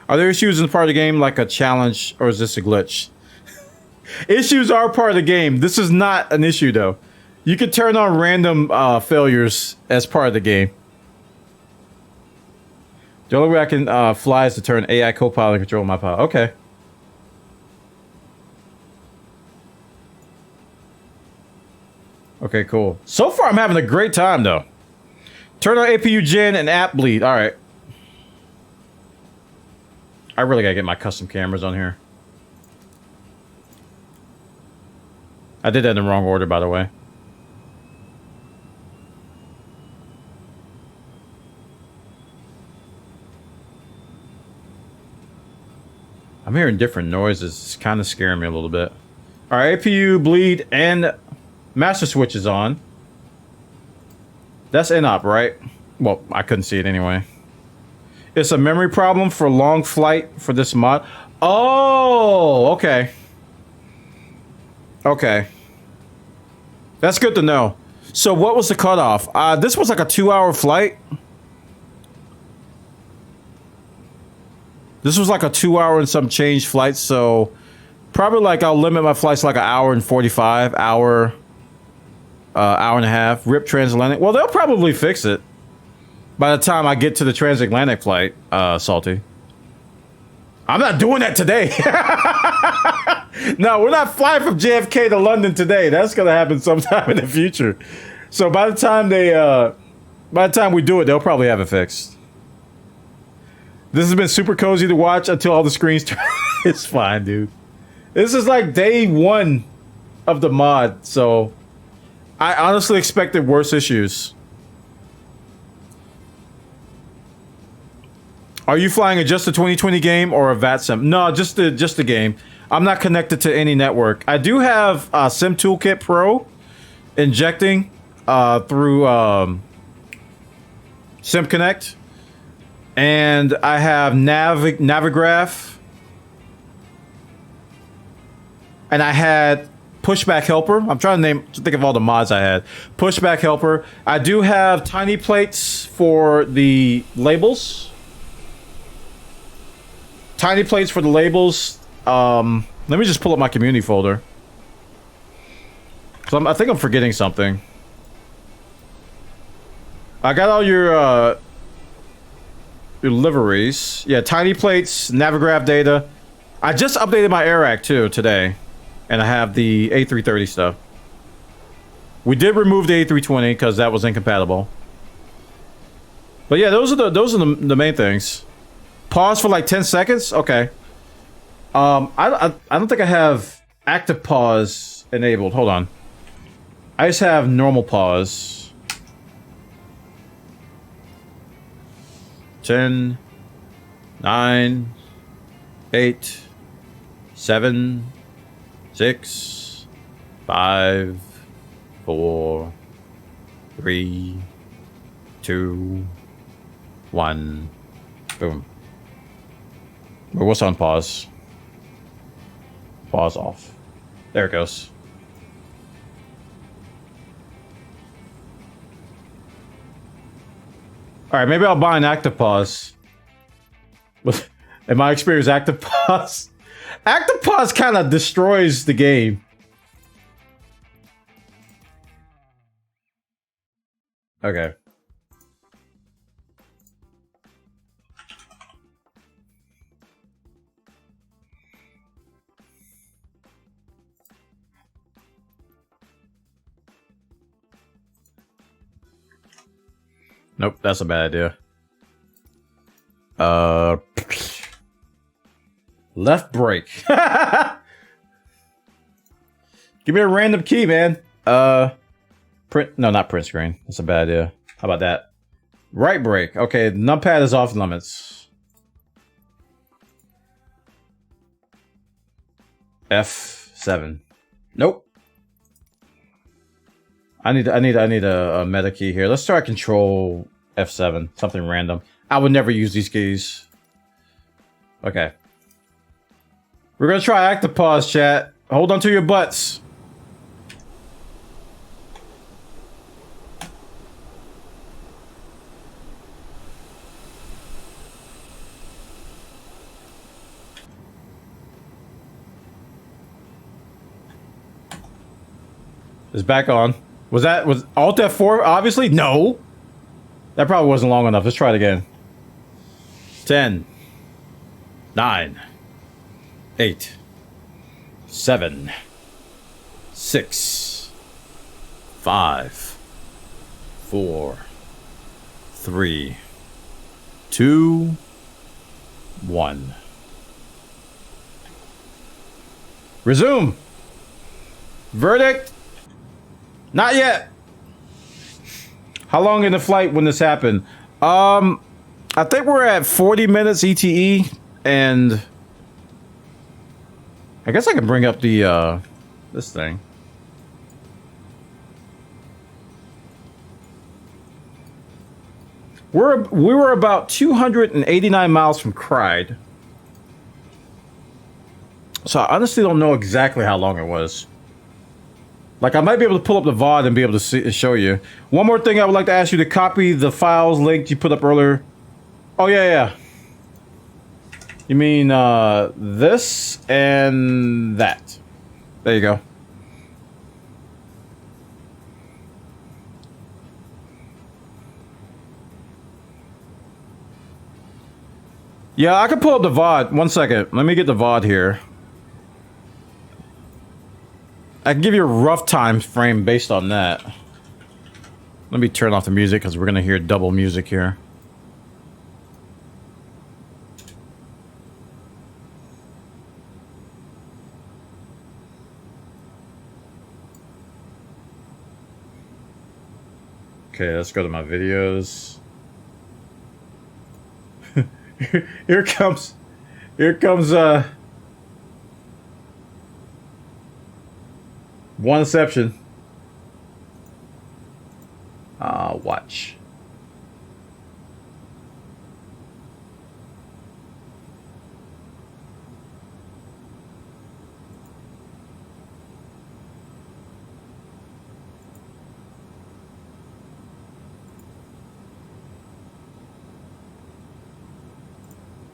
Are there issues in part of the game, like a challenge, or is this a glitch? Issues are part of the game. This is not an issue, though. You can turn on random failures as part of the game. The only way I can fly is to turn AI Copilot and control my pilot. Okay. Okay, cool. So far, I'm having a great time, though. Turn on APU gen and app bleed. All right. I really gotta get my custom cameras on here. I did that in the wrong order, by the way. I'm hearing different noises. It's kind of scaring me a little bit. All right, APU bleed and master switch is on. That's in-op, right? Well, I couldn't see it anyway. It's a memory problem for long flight for this mod. Oh, okay. Okay. That's good to know. So what was the cutoff? This was like a 2-hour flight. This was like a 2-hour and some change flight, so probably like I'll limit my flights like an hour and 45, hour and a half. RIP transatlantic. Well, they'll probably fix it by the time I get to the transatlantic flight, Salty. I'm not doing that today. No, we're not flying from JFK to London today. That's gonna happen sometime in the future. So by the time we do it, they'll probably have it fixed. This has been super cozy to watch until all the screens turn. It's fine, dude. This is like day 1 of the mod, so I honestly expected worse issues. Are you flying a just a 2020 game or a VAT sim? No, just the game. I'm not connected to any network. I do have Sim Toolkit Pro injecting through Sim Connect, and I have Navigraph, and I had Pushback Helper. I'm trying to think of all the mods I had. Pushback Helper. I do have tiny plates for the labels. Tiny plates for the labels. Let me just pull up my community folder. So I think I'm forgetting something. I got all your liveries. Yeah, tiny plates, Navigraph data. I just updated my AirAct too today, and I have the A330 stuff. We did remove the A320 because that was incompatible. But yeah, those are the main things. Pause for like 10 seconds. Okay. I don't think I have active pause enabled. Hold on. I just have normal pause. 10, 9, 8, 7, 6, 5, 4, 3, 2, 1. Boom. Or what's on pause? Pause off. There it goes. Alright, maybe I'll buy an active pause. In my experience, active pause. Active pause kind of destroys the game. Okay. Nope, that's a bad idea. Left brake. Give me a random key, man. Print. No, not print screen. That's a bad idea. How about that? Right brake. Okay, numpad is off limits. F7. Nope. I need a meta key here. Let's try control F7. Something random. I would never use these keys. Okay. We're gonna try Octopause, chat. Hold on to your butts. It's back on. Was Alt F4 obviously? No. That probably wasn't long enough. Let's try it again. 10, 9, 8, 7, 6, 5, 4, 3, 2, 1. Resume. Verdict. Not yet. How long in the flight when this happened? I think we're at 40 minutes ETE, and I guess I can bring up the this thing. We were about 289 miles from Clyde. So I honestly don't know exactly how long it was. Like, I might be able to pull up the VOD and be able to show you. One more thing I would like to ask you to copy the files link you put up earlier. Oh, yeah. You mean, this and that. There you go. Yeah, I can pull up the VOD. One second. Let me get the VOD here. I can give you a rough time frame based on that. Let me turn off the music because we're going to hear double music here. Okay, let's go to my videos. Here comes Oneception. Watch.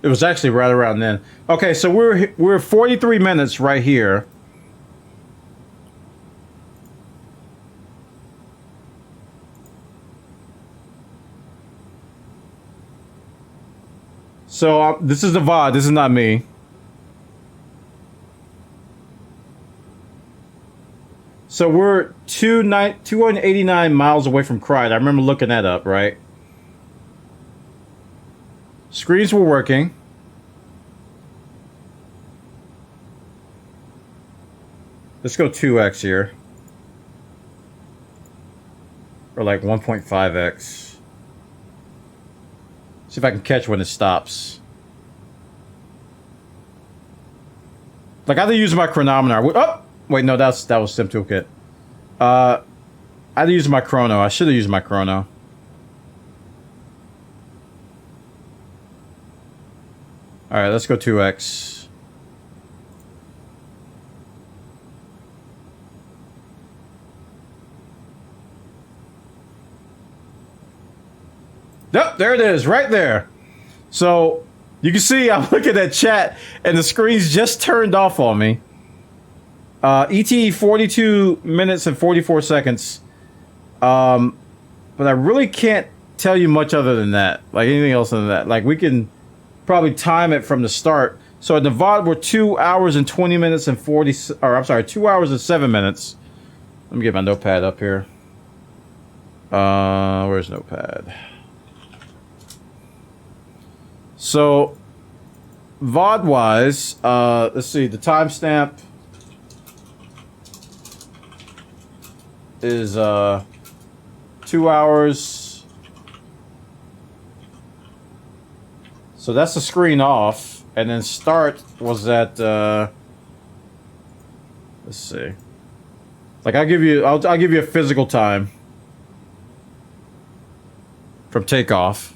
It was actually right around then. Okay, so we're 43 minutes right here. So this is the VOD. This is not me. So we're 289 miles away from Clyde. I remember looking that up, right? Screens were working. Let's go 2x here. Or like 1.5x. See if I can catch when it stops. Like, I had to use my chronometer. Oh! Wait, no, that was Sim Toolkit. I had to use my chrono. I should have used my chrono. Alright, let's go 2x. Yep, there it is, right there. So, you can see I'm looking at chat, and the screen's just turned off on me. ET 42 minutes and 44 seconds. But I really can't tell you much other than that. Like, anything else than that. Like, we can probably time it from the start. So, at the VOD, we're 2 hours and 20 minutes and 40... Or, I'm sorry, 2 hours and 7 minutes. Let me get my notepad up here. Where's notepad? So, VOD-wise, let's see, the timestamp is 2 hours. So that's the screen off, and then start was at let's see. Like, I'll give you a physical time from takeoff.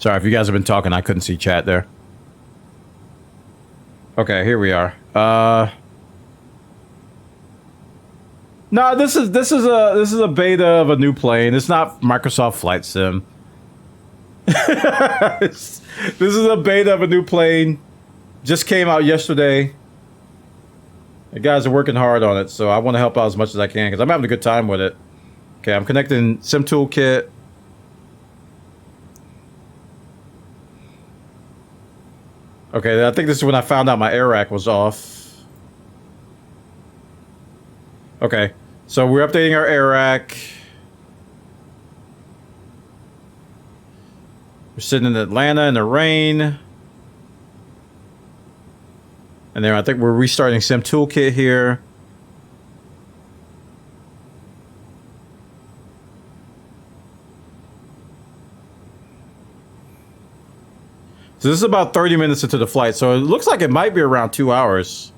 Sorry if you guys have been talking. I couldn't see chat there. Okay, here we are. No, this is a beta of a new plane. It's not Microsoft Flight Sim. This is a beta of a new plane. Just came out yesterday. The guys are working hard on it, so I want to help out as much as I can because I'm having a good time with it. Okay, I'm connecting Sim Toolkit. Okay, I think this is when I found out my air rack was off. Okay, so we're updating our air rack. We're sitting in Atlanta in the rain. And then I think we're restarting Sim Toolkit here. So this is about 30 minutes into the flight, so it looks like it might be around 2 hours.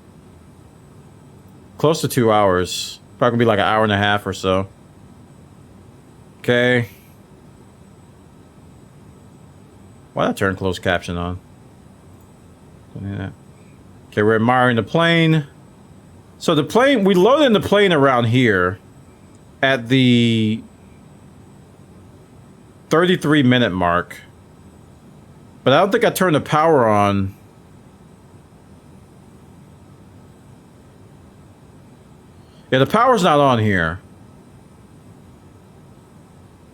Close to 2 hours. Probably gonna be like an hour and a half or so. Okay. Why did I turn closed caption on? Okay, we're admiring the plane. So the plane, we loaded in the plane around here at the 33-minute mark. But I don't think I turned the power on. Yeah, the power's not on here.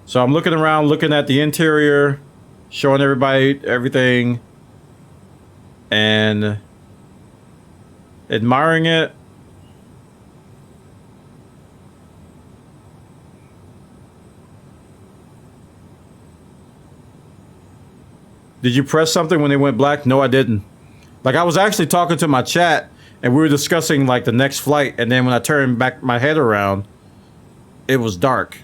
So I'm looking around, looking at the interior, showing everybody everything, and admiring it. Did you press something when they went black? No, I didn't. Like, I was actually talking to my chat, and we were discussing, like, the next flight, and then when I turned back my head around, it was dark.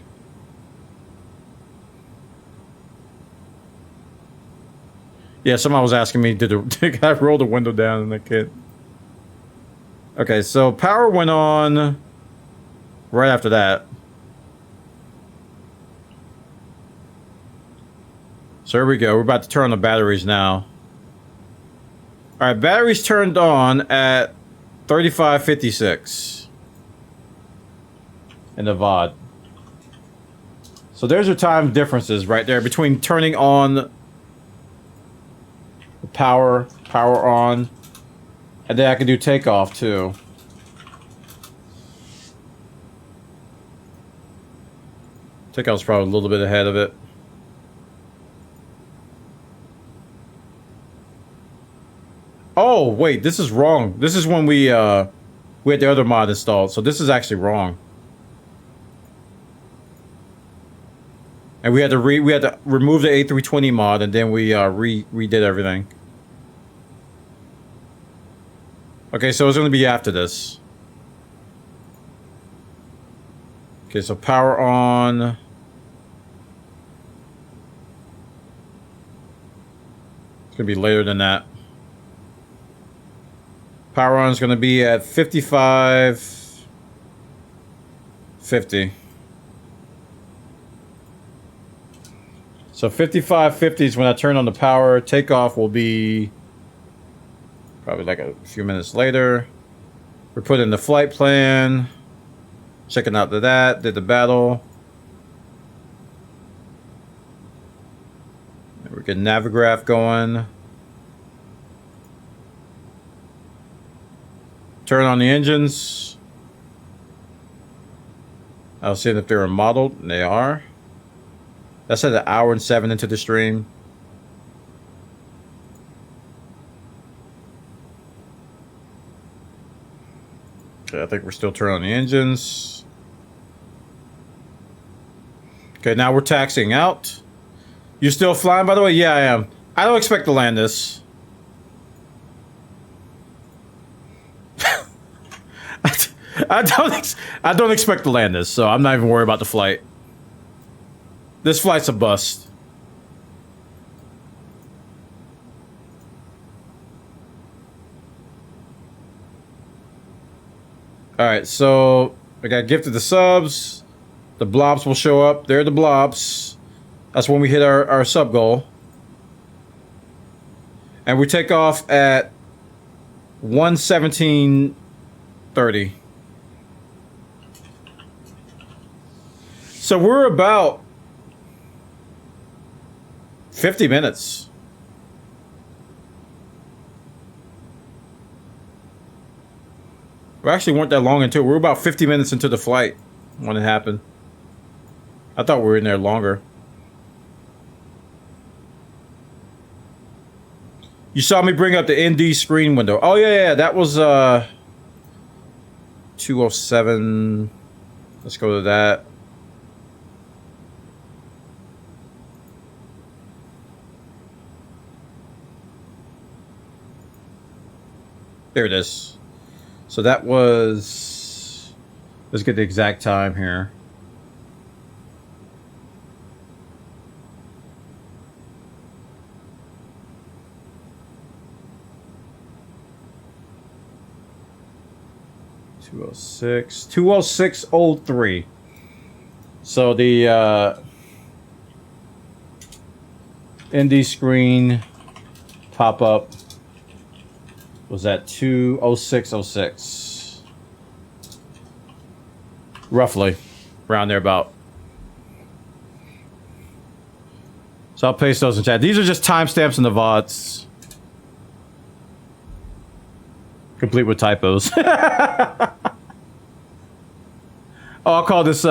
Yeah, someone was asking me, did I roll the window down and I can't? Okay, so power went on right after that. So here we go. We're about to turn on the batteries now. All right, batteries turned on at 35:56 in the VoD. So there's your time differences right there between turning on the power on, and then I can do takeoff too. Takeoff's probably a little bit ahead of it. Oh, wait, this is wrong. This is when we had the other mod installed, so this is actually wrong. And we had to remove the A320 mod, and then we redid everything. Okay, so it's going to be after this. Okay, so power on. It's going to be later than that. Power on is going to be at 55:50. So 55:50 is when I turn on the power. Takeoff will be probably like a few minutes later. We're putting the flight plan. Checking out that. Did the battle. We're getting Navigraph going. Turn on the engines. I was seeing if they were modeled, and they are. That's at 1 hour and 7 into the stream. Okay, I think we're still turning on the engines. Okay, now we're taxiing out. You still flying, by the way? Yeah, I am. I don't expect to land this. I don't expect to land this, so I'm not even worried about the flight. This flight's a bust. Alright, so I got gifted the subs. The blobs will show up. They're the blobs. That's when we hit our sub goal. And we take off at 1:17:30. So we're about 50 minutes. We actually weren't that long into it. We were about 50 minutes into the flight when it happened. I thought we were in there longer. You saw me bring up the ND screen window. Oh yeah, that was 207. Let's go to that. There it is. So that was, let's get the exact time here. $206.03. So the ND screen pop up was at 2:06:06, roughly around there about. So I'll paste those in chat. These are just timestamps in the VODs, complete with typos. Oh, I'll call this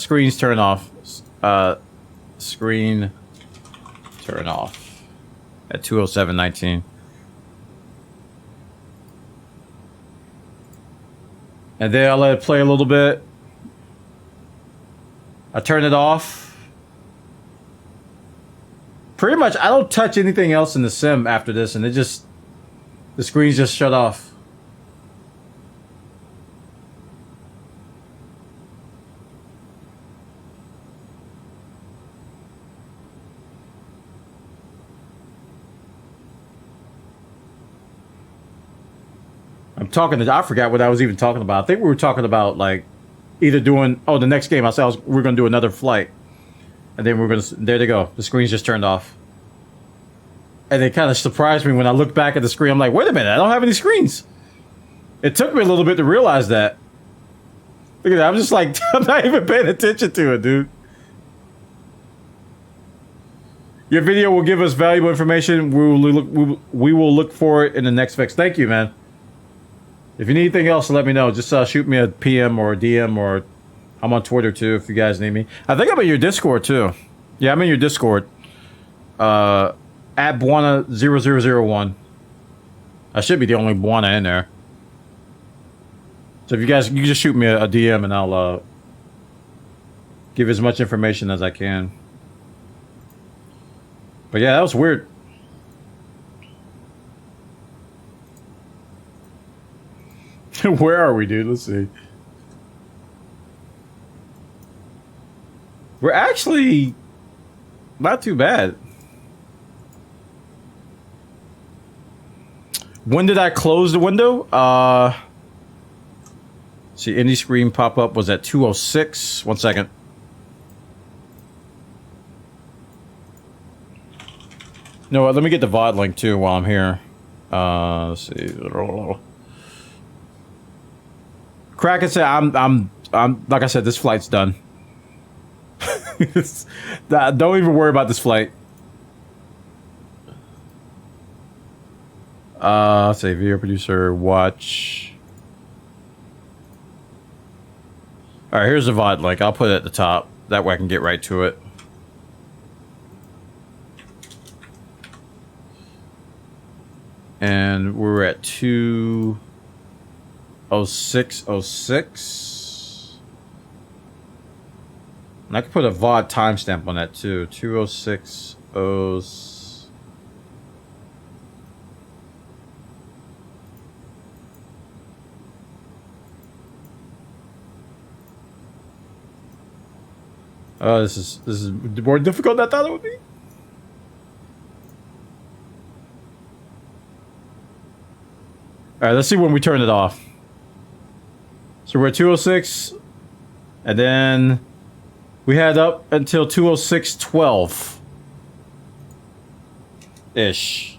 screens turn off. Screen turn off at 2:07:19. And then I'll let it play a little bit. I turn it off. Pretty much, I don't touch anything else in the sim after this, and the screens just shut off. I forgot what I was even talking about. I think we were talking about like either doing the next game. We're gonna do another flight, and then there they go. The screen's just turned off, and it kind of surprised me when I looked back at the screen. I'm like, wait a minute, I don't have any screens. It took me a little bit to realize that. Look at that. I'm just like, I'm not even paying attention to it, dude. Your video will give us valuable information. We will look for it in the next fix. Thank you, man. If you need anything else, let me know. Just shoot me a PM or a DM, or I'm on Twitter too if you guys need me. I think I'm in your Discord too. Yeah, I'm in your Discord. At bwana0001. I should be the only Bwana in there. So if you guys, you can just shoot me a DM and I'll give as much information as I can. But yeah, that was weird. Where are we, dude? Let's see. We're actually not too bad. When did I close the window? See, any screen pop up was at 2:06. 1 second. No, let me get the VOD link too while I'm here. Let's see. Kraken said, I'm like I said, this flight's done. Don't even worry about this flight. Let's say video producer, watch. All right, here's the VOD link. I'll put it at the top. That way I can get right to it. And we're at 2:06:06. And I could put a VOD timestamp on that too. 2:06:06. Oh, this is more difficult than I thought it would be. All right, let's see when we turn it off. So we're at 2:06, and then we had up until 2:06:12 ish.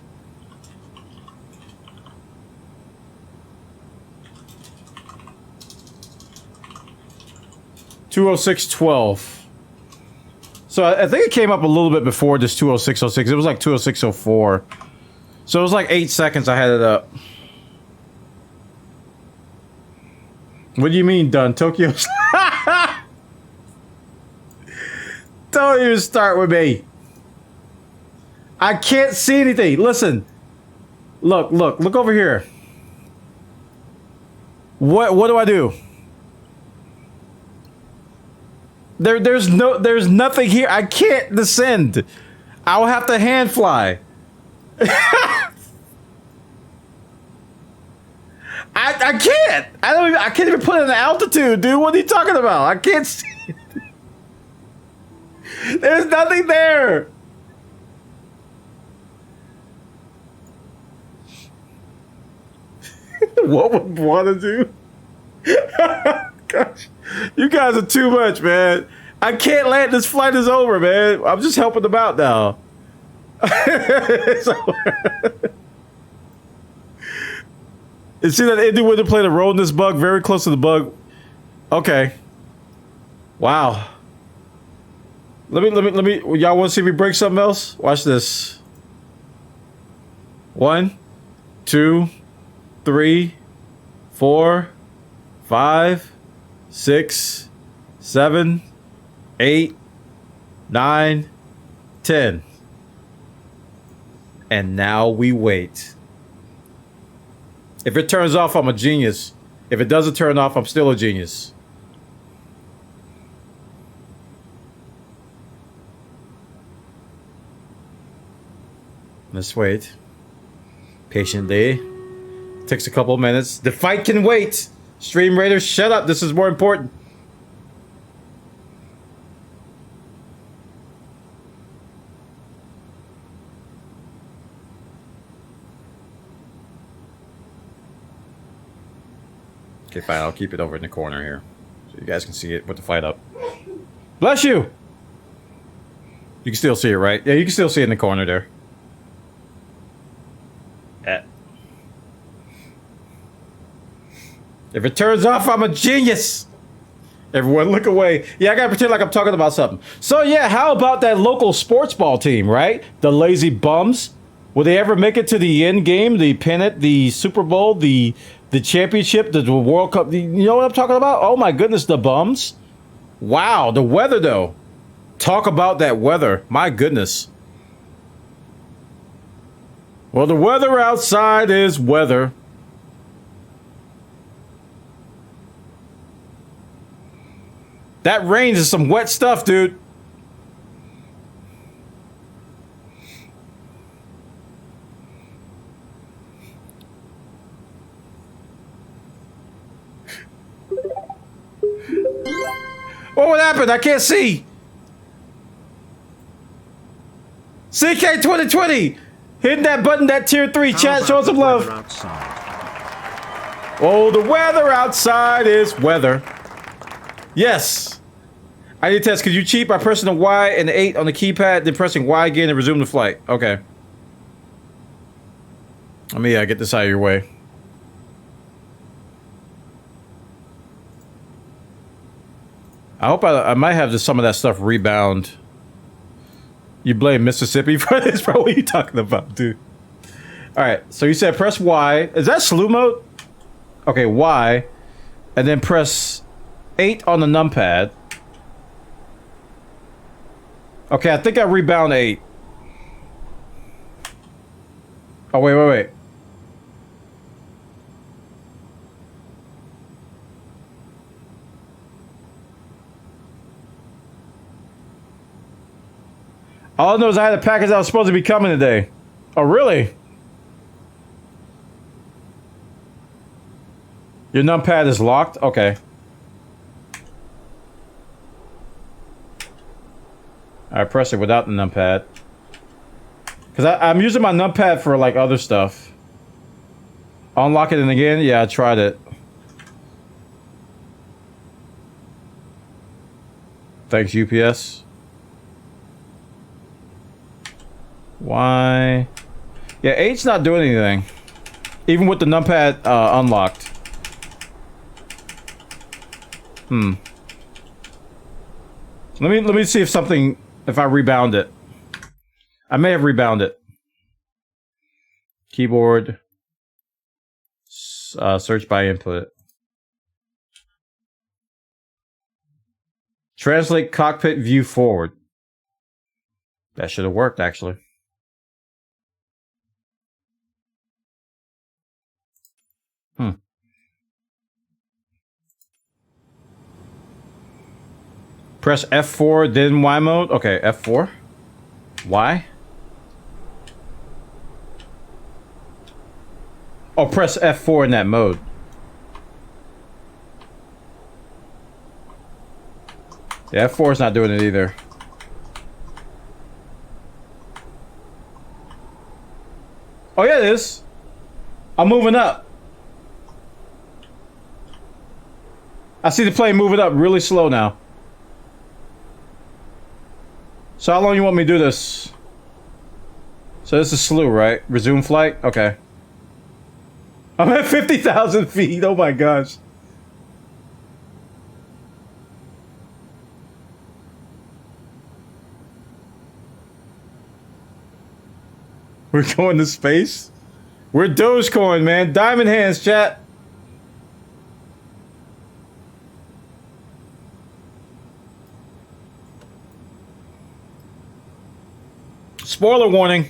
206.12. So I think it came up a little bit before this 206.06. It was like 206.04. So it was like 8 seconds I had it up. What do you mean done? Tokyo? Don't even start with me. I can't see anything. Listen. Look over here. What do I do? There's nothing here. I can't descend. I'll have to hand fly. I can't. I can't even put it in altitude, dude. What are you talking about? I can't see. There's nothing there. What would Bwana do? Gosh, you guys are too much, man. I can't land. This flight is over, man. I'm just helping them out now. You see that Indian window plate roll in this bug very close to the bug. Okay. Wow. Let me. Y'all want to see me break something else? Watch this. 1, 2, 3, 4, 5, 6, 7, 8, 9, 10. And now we wait. If it turns off, I'm a genius. If it doesn't turn off, I'm still a genius. Let's wait. Patiently. Takes a couple of minutes. The fight can wait. Stream Raiders, shut up. This is more important. Okay, fine. I'll keep it over in the corner here, so you guys can see it with the fight up. Bless you! You can still see it, right? Yeah, you can still see it in the corner there. If it turns off, I'm a genius! Everyone look away. Yeah, I gotta pretend like I'm talking about something. So yeah, how about that local sports ball team, right? The lazy bums. Will they ever make it to the end game, the pennant, the Super Bowl, the championship, the World Cup? You know what I'm talking about? Oh my goodness, the bums. Wow, the weather though. Talk about that weather. My goodness. Well, the weather outside is weather. That rain is some wet stuff, dude. What happened? I can't see. CK 2020. Hitting that button, that tier 3 chat, show some love. Oh, the weather outside is weather. Yes. I need to test. Could you cheat by pressing the Y and the 8 on the keypad, then pressing Y again and resume the flight? Okay. Let me get this out of your way. I hope I might have some of that stuff rebound. You blame Mississippi for this, bro? What are you talking about, dude? All right. So you said press Y. Is that slew mode? Okay, Y, and then press 8 on the numpad. Okay, I think I rebound 8. Oh, wait. All I know is I had a package that was supposed to be coming today. Oh, really? Your numpad is locked? Okay. I press it without the numpad. Because I'm using my numpad for like other stuff. Unlock it in again? Yeah, I tried it. Thanks, UPS. Why? Yeah, 8's not doing anything. Even with the numpad unlocked. Let me see if I rebound it. I may have rebounded. Keyboard. Search by input. Translate cockpit view forward. That should have worked, actually. Press F4, then Y mode. Okay, F4. Y. Oh, press F4 in that mode. Yeah, F4 is not doing it either. Oh yeah, it is. I'm moving up. I see the plane moving up really slow now. So how long you want me to do this? So this is slew, right? Resume flight? Okay. I'm at 50,000 feet. Oh my gosh. We're going to space? We're Dogecoin, man. Diamond hands, chat. Spoiler warning.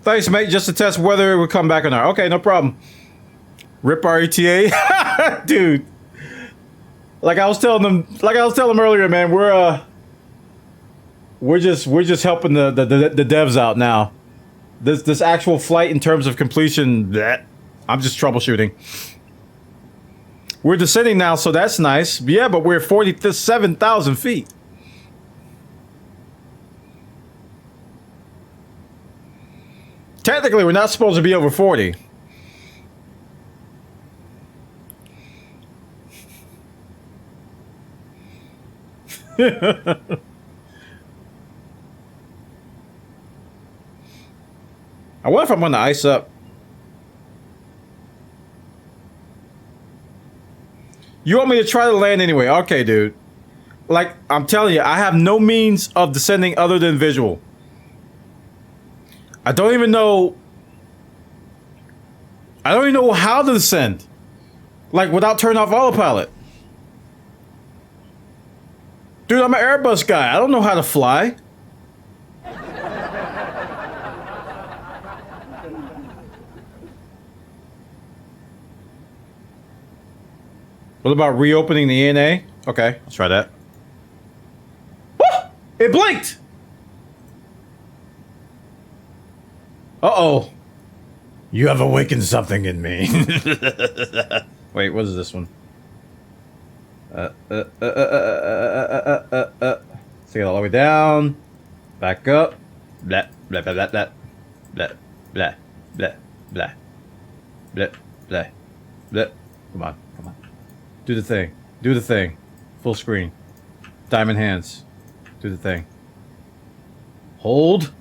Thanks, mate. Just to test whether it would come back or not. Okay, no problem. Rip RETA, dude. Like I was telling them earlier, man. We're just helping the devs out now. This actual flight in terms of completion, bleh, I'm just troubleshooting. We're descending now, so that's nice. Yeah, but we're 47,000 feet. Technically, we're not supposed to be over 40. I wonder if I'm gonna ice up. You want me to try to land anyway? Okay, dude. Like, I'm telling you, I have no means of descending other than visual. I don't even know how to descend. Like, without turning off autopilot. Dude, I'm an Airbus guy. I don't know how to fly. What about reopening the ENA? Okay, let's try that. Woo! It blinked! Uh-oh. You have awakened something in me. Wait, what is this one? Take it all the way down. Back up. Blah, blah, blah, blah, blah. Blah, blah, blah, blah. Blah, blah, blah. Come on, come on. Do the thing. Do the thing. Full screen. Diamond hands. Do the thing. Hold.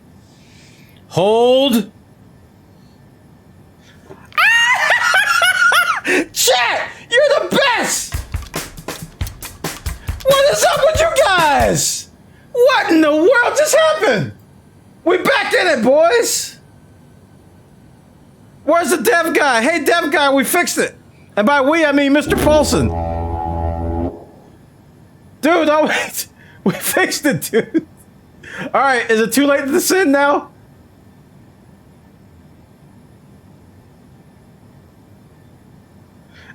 Hold. Chat! You're the best! What is up with you guys? What in the world just happened? We back in it, boys! Where's the dev guy? Hey, dev guy, we fixed it. And by we, I mean Mr. Paulson. Dude, we fixed it, dude. Alright, is it too late to descend now?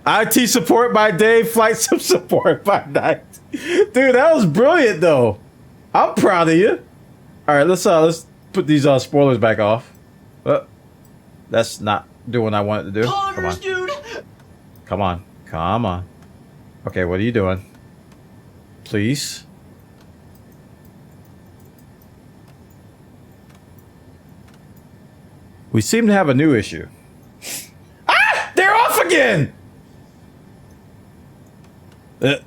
IT support by day, flight support by night. Dude, that was brilliant though. I'm proud of you. Alright, let's put these spoilers back off. That's not doing what I wanted to do. Come on. Dude. Come on. Come on. Okay, what are you doing? Please. We seem to have a new issue. Ah! They're off again! Alright.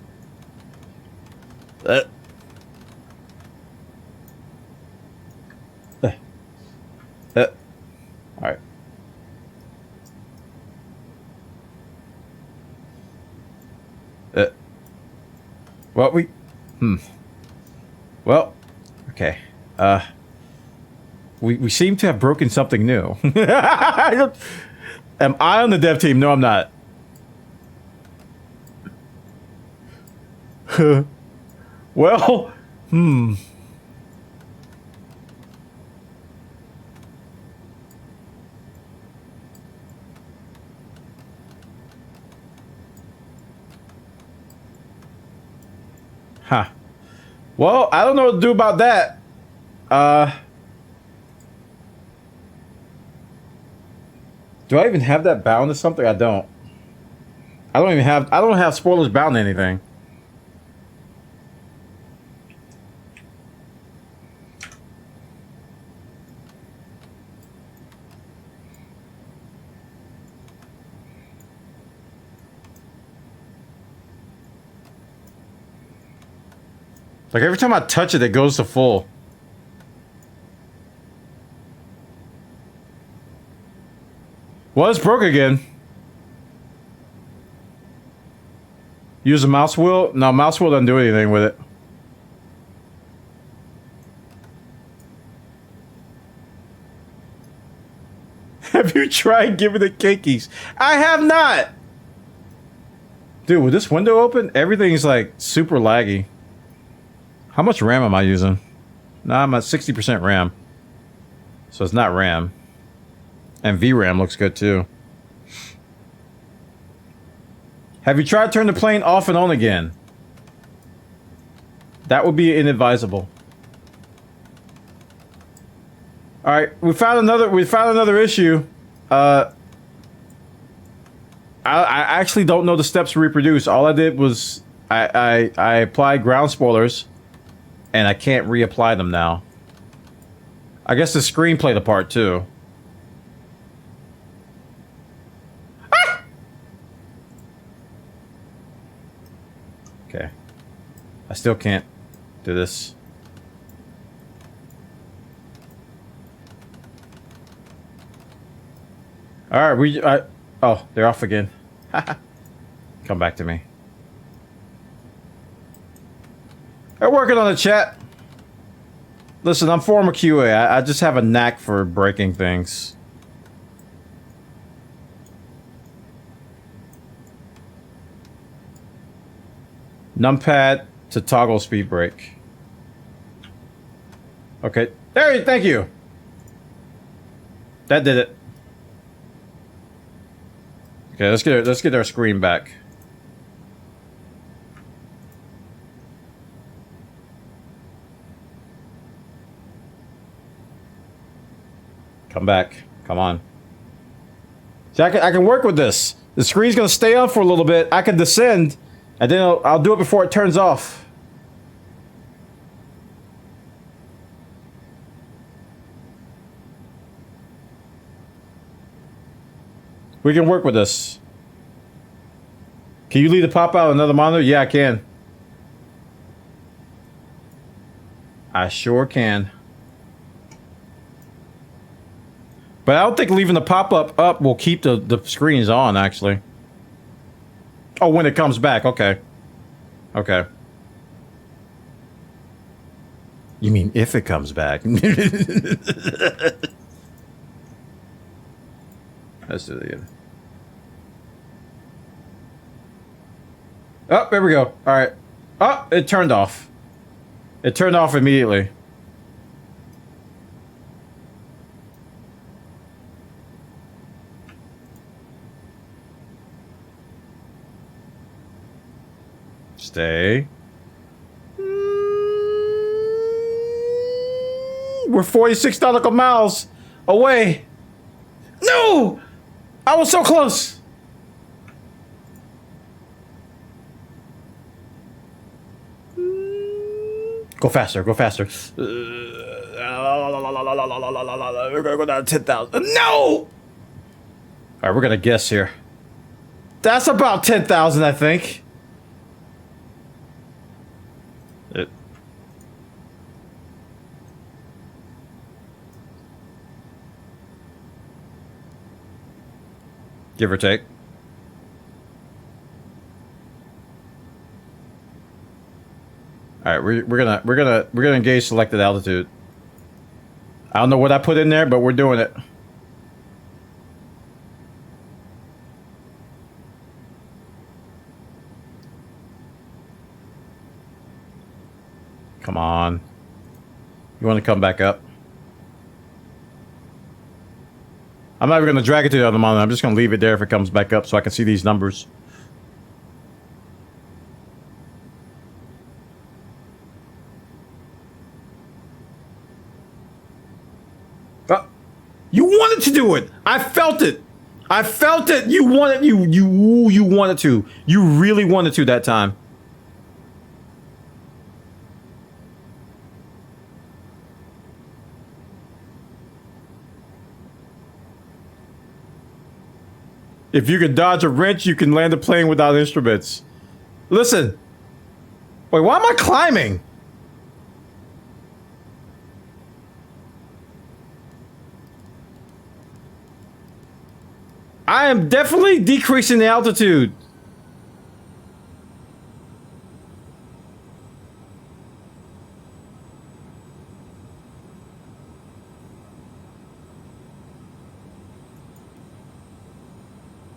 Well, okay. We seem to have broken something new. Am I on the dev team? No, I'm not. Well, Huh. Well, I don't know what to do about that. Do I even have that bound to something? I don't. I don't have spoilers bound to anything. Like every time I touch it, it goes to full. Well, it's broke again. Use a mouse wheel? No, mouse wheel doesn't do anything with it. Have you tried giving it kinkies? I have not! Dude, with this window open, everything's like super laggy. How much RAM am I using? Nah, I'm at 60% RAM. So it's not RAM. And VRAM looks good too. Have you tried turning the plane off and on again? That would be inadvisable. Alright, we found another issue. I actually don't know the steps to reproduce. All I did was I applied ground spoilers and I can't reapply them now. I guess the screen played a part too. Okay. I still can't do this. Alright, oh, they're off again. Come back to me. They're working on the chat. Listen, I'm former QA. I just have a knack for breaking things. Numpad to toggle speed brake. Okay. There, thank you. That did it. Okay, let's get our screen back. Come back. Come on. See, I can work with this. The screen's gonna stay on for a little bit. I can descend. And then I'll do it before it turns off. We can work with this. Can you leave the pop out another monitor? Yeah, I can. I sure can. But I don't think leaving the pop-up up will keep the screens on, actually. Oh, when it comes back. Okay. Okay. You mean if it comes back? Let's do it again. Oh, there we go. All right. Oh, it turned off. It turned off immediately. Stay. We're 46 nautical miles away. No! I was so close. Go faster, go faster. We're gonna go down to 10,000. No! Alright, we're gonna guess here. That's about 10,000, I think. Give or take. All right, we're gonna engage selected altitude. I don't know what I put in there, but we're doing it. Come on. You want to come back up? I'm not even going to drag it to the other monitor. I'm just going to leave it there if it comes back up so I can see these numbers. You wanted to do it. I felt it. I felt it. You wanted you wanted to. You really wanted to that time. If you can dodge a wrench, you can land a plane without instruments. Listen. Wait, why am I climbing? I am definitely decreasing the altitude.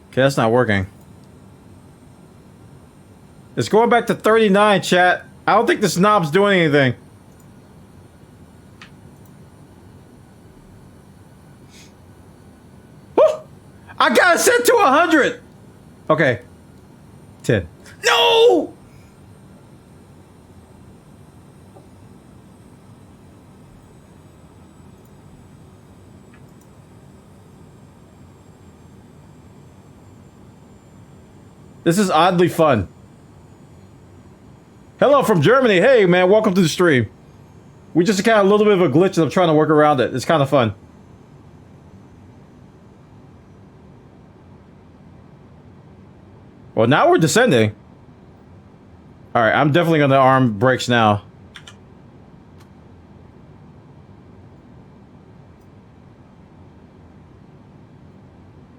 Okay, that's not working. It's going back to 39, chat. I don't think this knob's doing anything. I got it set to 100. Okay. 10. No! This is oddly fun. Hello from Germany. Hey, man, welcome to the stream. We just got a little bit of a glitch and I'm trying to work around it. It's kind of fun. Well, now we're descending. Alright, I'm definitely gonna arm brakes now.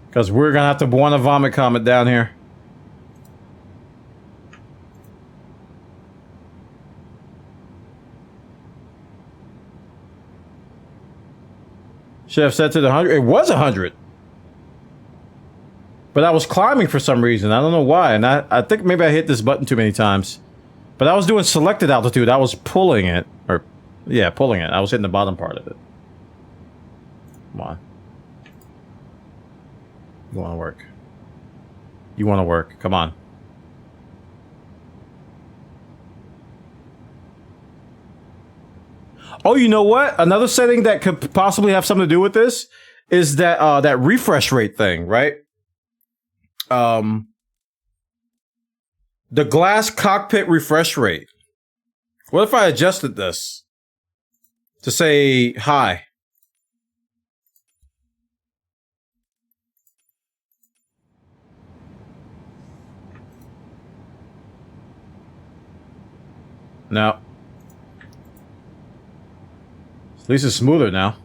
Because we're gonna have to bwana vomit comet down here. Should have set to the 100. It was 100. But I was climbing for some reason. I don't know why. And I think maybe I hit this button too many times. But I was doing selected altitude. I was pulling it. Or, yeah, pulling it. I was hitting the bottom part of it. Come on. You want to work. You want to work. Come on. Oh, you know what? Another setting that could possibly have something to do with this is that that refresh rate thing, right? The glass cockpit refresh rate. What if I adjusted this to say high? No. At least it's smoother now.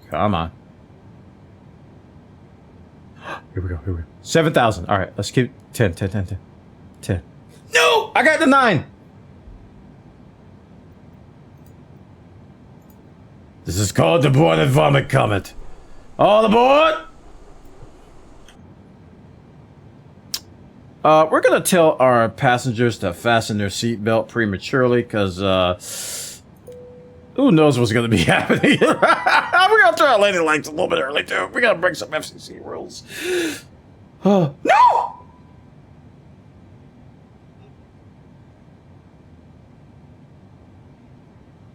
Come on. Here we go, here we go. 7,000. Alright, let's keep 10. No! I got the 9! This is called the bwana vomit comet. All aboard! We're gonna tell our passengers to fasten their seatbelt prematurely, because, who knows what's gonna be happening? We're gonna throw our landing lights a little bit early, too. We gotta break some FCC rules. No!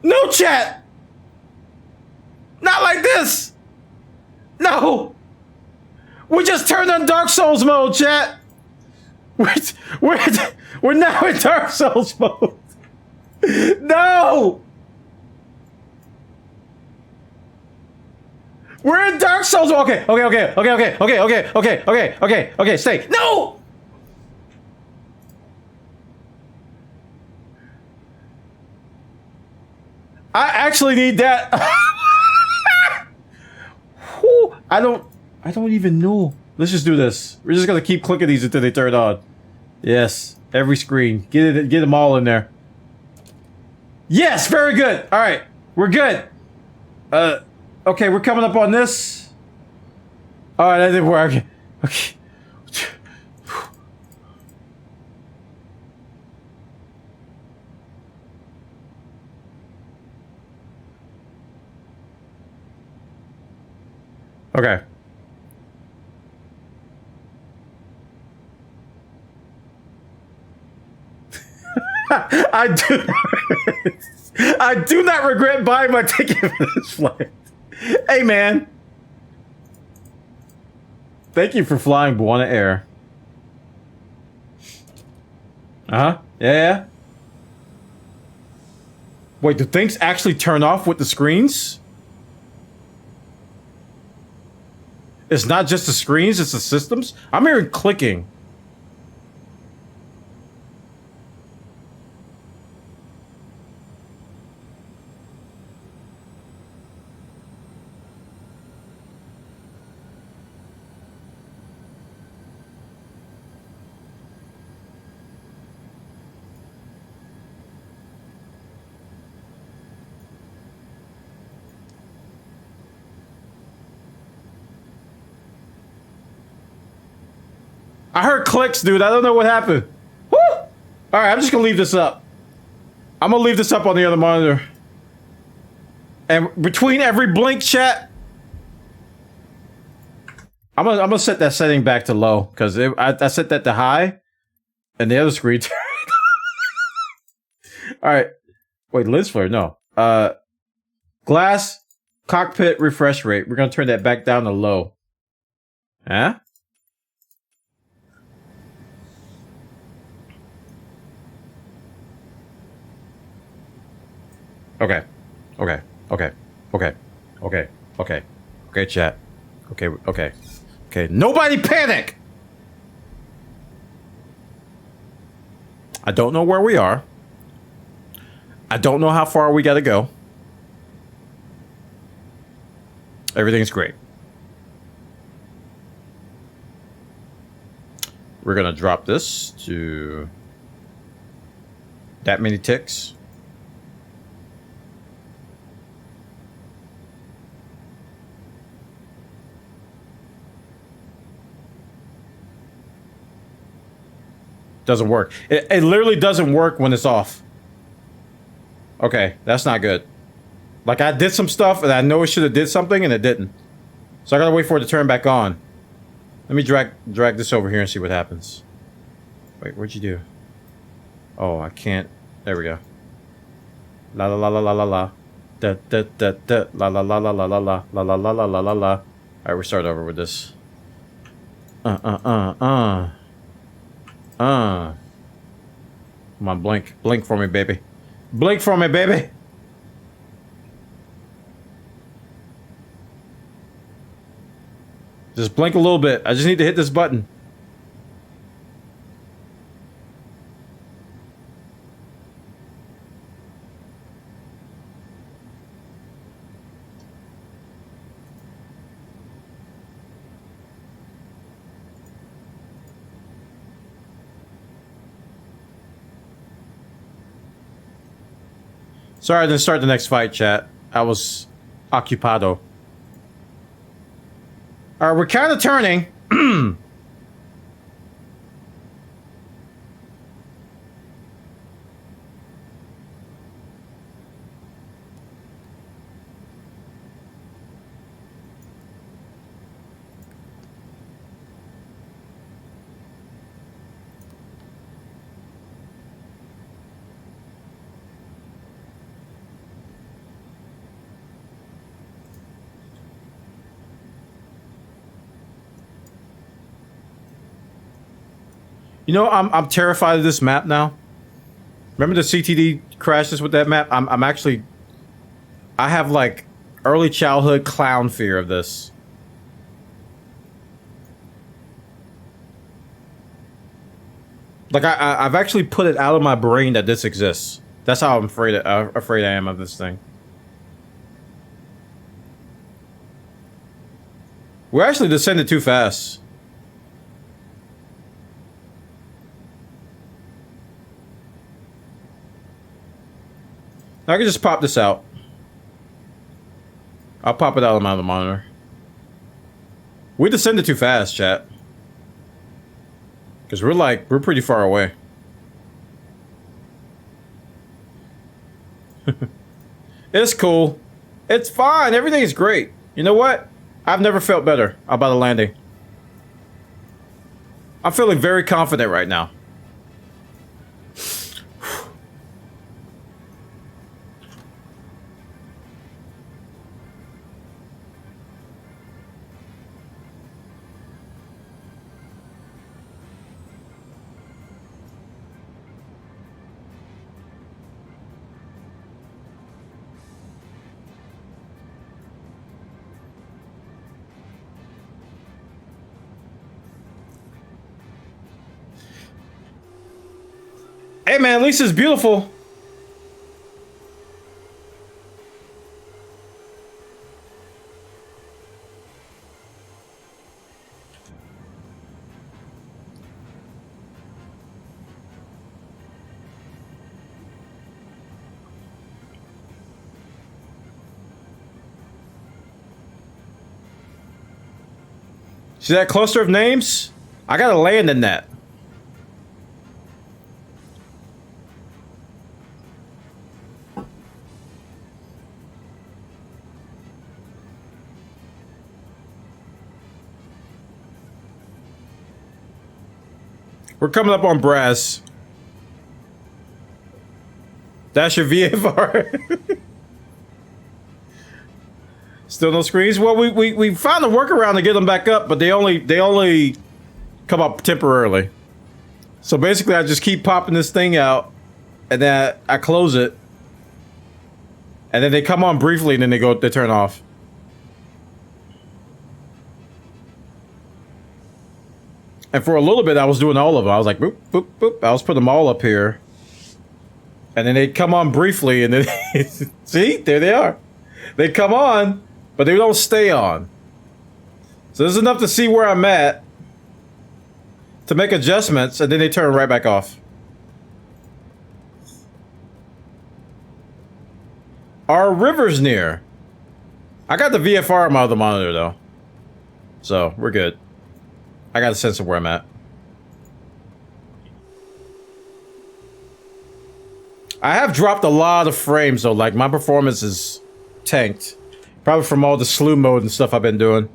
No, chat! Not like this! No! We just turned on Dark Souls mode, chat. We're now in Dark Souls mode. No. We're in Dark Souls. Okay. Stay. No. I actually need that. I don't even know. Let's just do this. We're just gonna keep clicking these until they turn on. Yes, every screen. Get them all in there. Yes, very good. All right, we're good. Okay, we're coming up on this. All right, that didn't work. Okay. Okay. I do not regret buying my ticket for this flight. Hey, man. Thank you for flying Bwana Air. Uh-huh. Yeah. Wait, do things actually turn off with the screens? It's not just the screens, it's the systems? I'm hearing clicking. I heard clicks, dude. I don't know what happened. Woo! All right, I'm just gonna leave this up. I'm gonna leave this up on the other monitor. And between every blink, chat, I'm gonna set that setting back to low because I set that to high, and the other screen. All right, wait, lens flare? No. Glass cockpit refresh rate. We're gonna turn that back down to low. Huh? Okay, chat. Okay. Nobody panic! I don't know where we are. I don't know how far we gotta go. Everything's great. We're gonna drop this to that many ticks. Doesn't work. It literally doesn't work when it's off. Okay, that's not good. Like I did some stuff and I know it should have did something and it didn't. So I gotta wait for it to turn back on. Let me drag this over here and see what happens. Wait, what'd you do? Oh, I can't. There we go. La la la la la la la. Da da da da la la la la la la la la la la la la la la. Alright, we start over with this. Come on, blink. Blink for me, baby. Blink for me, baby! Just blink a little bit. I just need to hit this button. Sorry I didn't start the next fight, chat. I was occupado. Alright, we're kind of turning. You know, I'm terrified of this map now. Remember the CTD crashes with that map? I'm actually... I have, like, early childhood clown fear of this. Like, I've actually put it out of my brain that this exists. That's how I'm afraid I am of this thing. We're actually descended too fast. I can just pop this out. I'll pop it out on the monitor. We descended too fast, chat. Because we're pretty far away. It's cool. It's fine. Everything's great. You know what? I've never felt better about a landing. I'm feeling very confident right now. Hey man, at least it's beautiful. See that cluster of names? I gotta land in that. We're coming up on brass. That's your VFR. Still no screens? Well, we found a workaround to get them back up, but they only come up temporarily. So basically, I just keep popping this thing out, and then I close it, and then they come on briefly, and then they turn off. And for a little bit, I was doing all of them. I was like, boop, boop, boop. I was putting them all up here. And then they come on briefly, and then... See? There they are. They come on, but they don't stay on. So this is enough to see where I'm at, to make adjustments, and then they turn right back off. Are rivers near? I got the VFR on the monitor, though. So, we're good. I got a sense of where I'm at. I have dropped a lot of frames though, like my performance is tanked. Probably from all the slew mode and stuff I've been doing.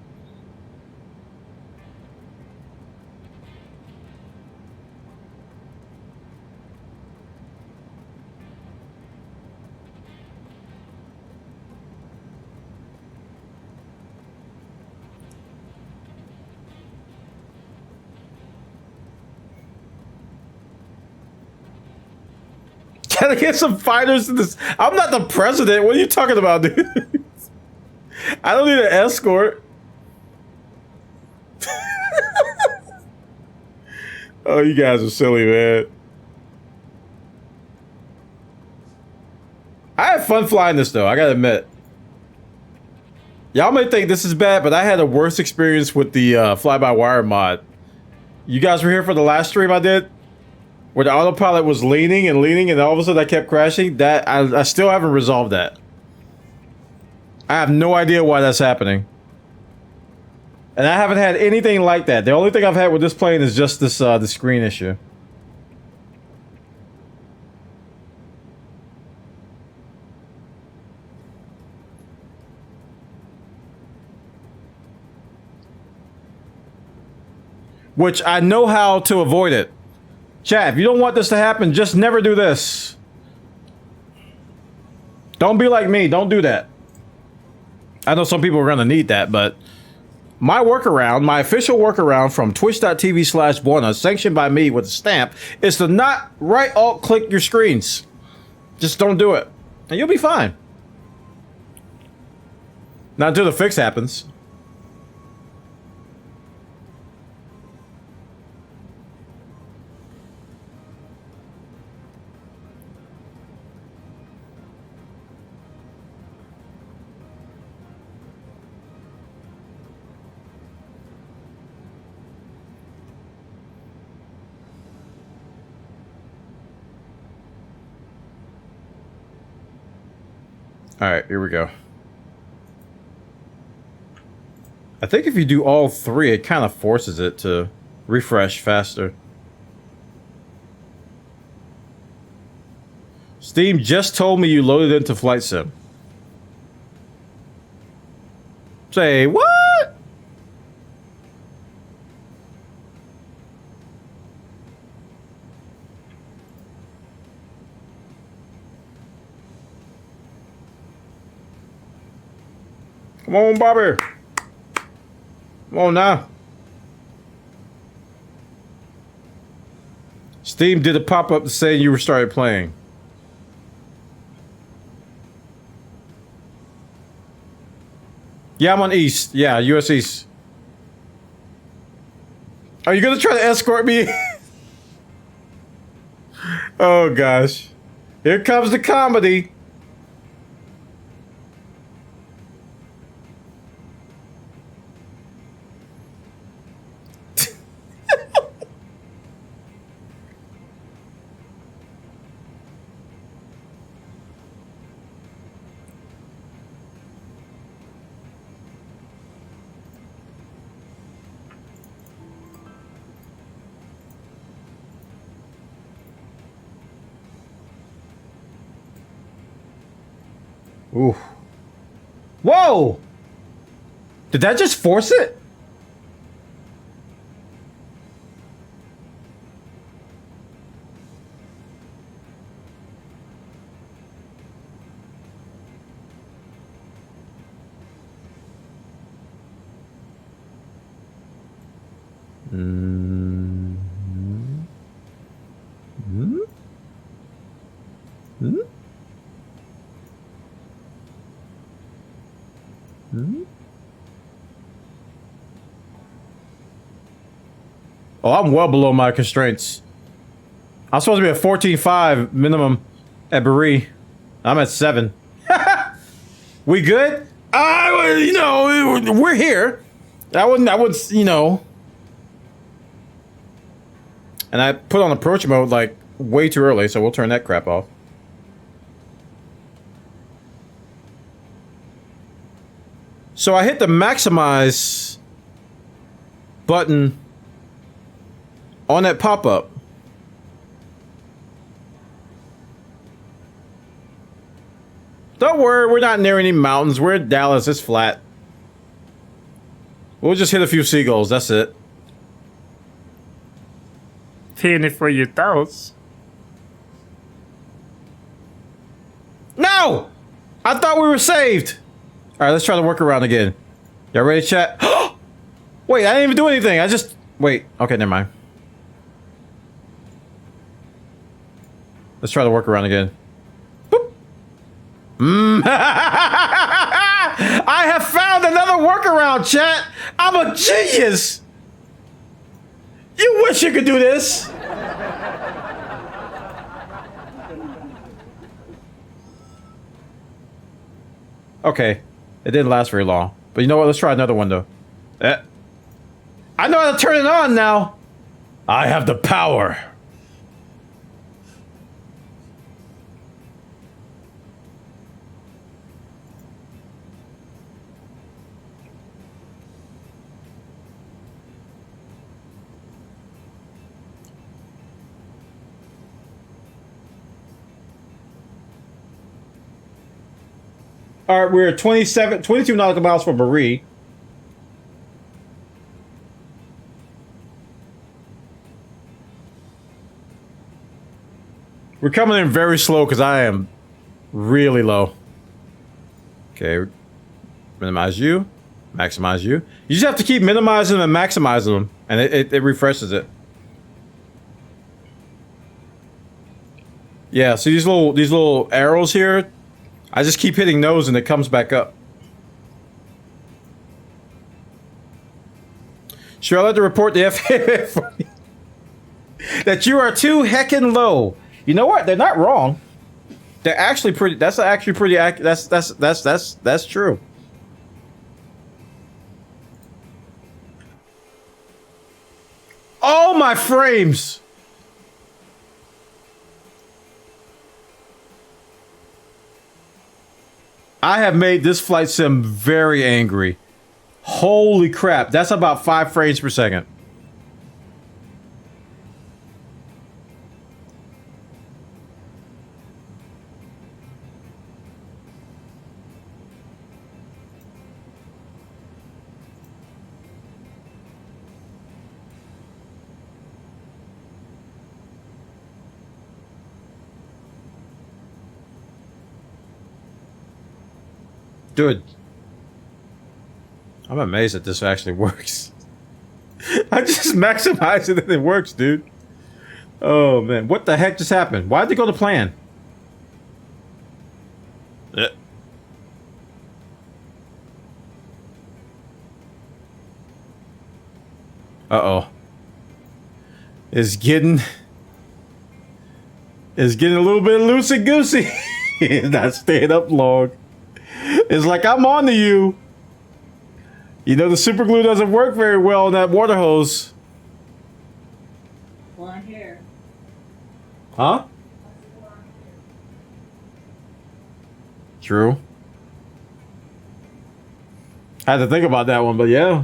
Gotta get some fighters in this. I'm not the president. What are you talking about, dude? I don't need an escort. Oh, you guys are silly, man. I had fun flying this, though. I gotta admit. Y'all may think this is bad, but I had a worse experience with the fly-by-wire mod. You guys were here for the last stream I did? Where the autopilot was leaning, and all of a sudden I kept crashing. That I still haven't resolved that. I have no idea why that's happening. And I haven't had anything like that. The only thing I've had with this plane is just this the screen issue. Which I know how to avoid it. Chat, if you don't want this to happen, just never do this. Don't be like me. Don't do that. I know some people are going to need that, but my workaround, my official workaround from twitch.tv/bwana, sanctioned by me with a stamp, is to not right alt click your screens. Just don't do it, and you'll be fine. Not until the fix happens. All right, here we go. I think if you do all three, it kind of forces it to refresh faster. Steam just told me you loaded into Flight Sim. Say what? Come on, Bobby. Come on now. Steam did a pop-up saying you were started playing. Yeah, I'm on East. Yeah, US East. Are you gonna try to escort me? Oh gosh. Here comes the comedy. Ooh. Whoa! Did that just force it? Oh, I'm well below my constraints. I'm supposed to be at 14.5 minimum at Berea. I'm at 7. We good? You know, we're here. I wouldn't, you know. And I put on approach mode like way too early, so we'll turn that crap off. So I hit the maximize button on that pop-up. Don't worry, we're not near any mountains. We're in Dallas, it's flat. We'll just hit a few seagulls, that's it. Hitting it for your thoughts. No! I thought we were saved! Alright, let's try the workaround again. Y'all ready, chat? Wait, I didn't even do anything. I just... Wait. Okay, never mind. Let's try the workaround again. Boop. I have found another workaround, chat! I'm a genius! You wish you could do this! Okay. It didn't last very long. But you know what? Let's try another window. I know how to turn it on now! I have the power! All right, we're at 22 nautical miles from Berea. We're coming in very slow because I am really low. Okay, minimize you. Maximize you. You just have to keep minimizing them and maximizing them, and it refreshes it. Yeah, so these little arrows here, I just keep hitting those and it comes back up. Sure, I'd like to report the FAA that you are too heckin' low. You know what? They're not wrong. They're actually pretty. That's actually pretty. That's true. Oh my frames! I have made this flight sim very angry. Holy crap! That's about 5 frames per second. Dude, I'm amazed that this actually works. I just maximized it and it works, dude. Oh man, what the heck just happened? Why did they go to plan? Uh-oh. It's getting a little bit loosey-goosey. Not staying up long. It's like I'm on to you. You know the super glue doesn't work very well in that water hose. Blonde hair. Huh? True. I had to think about that one, but yeah.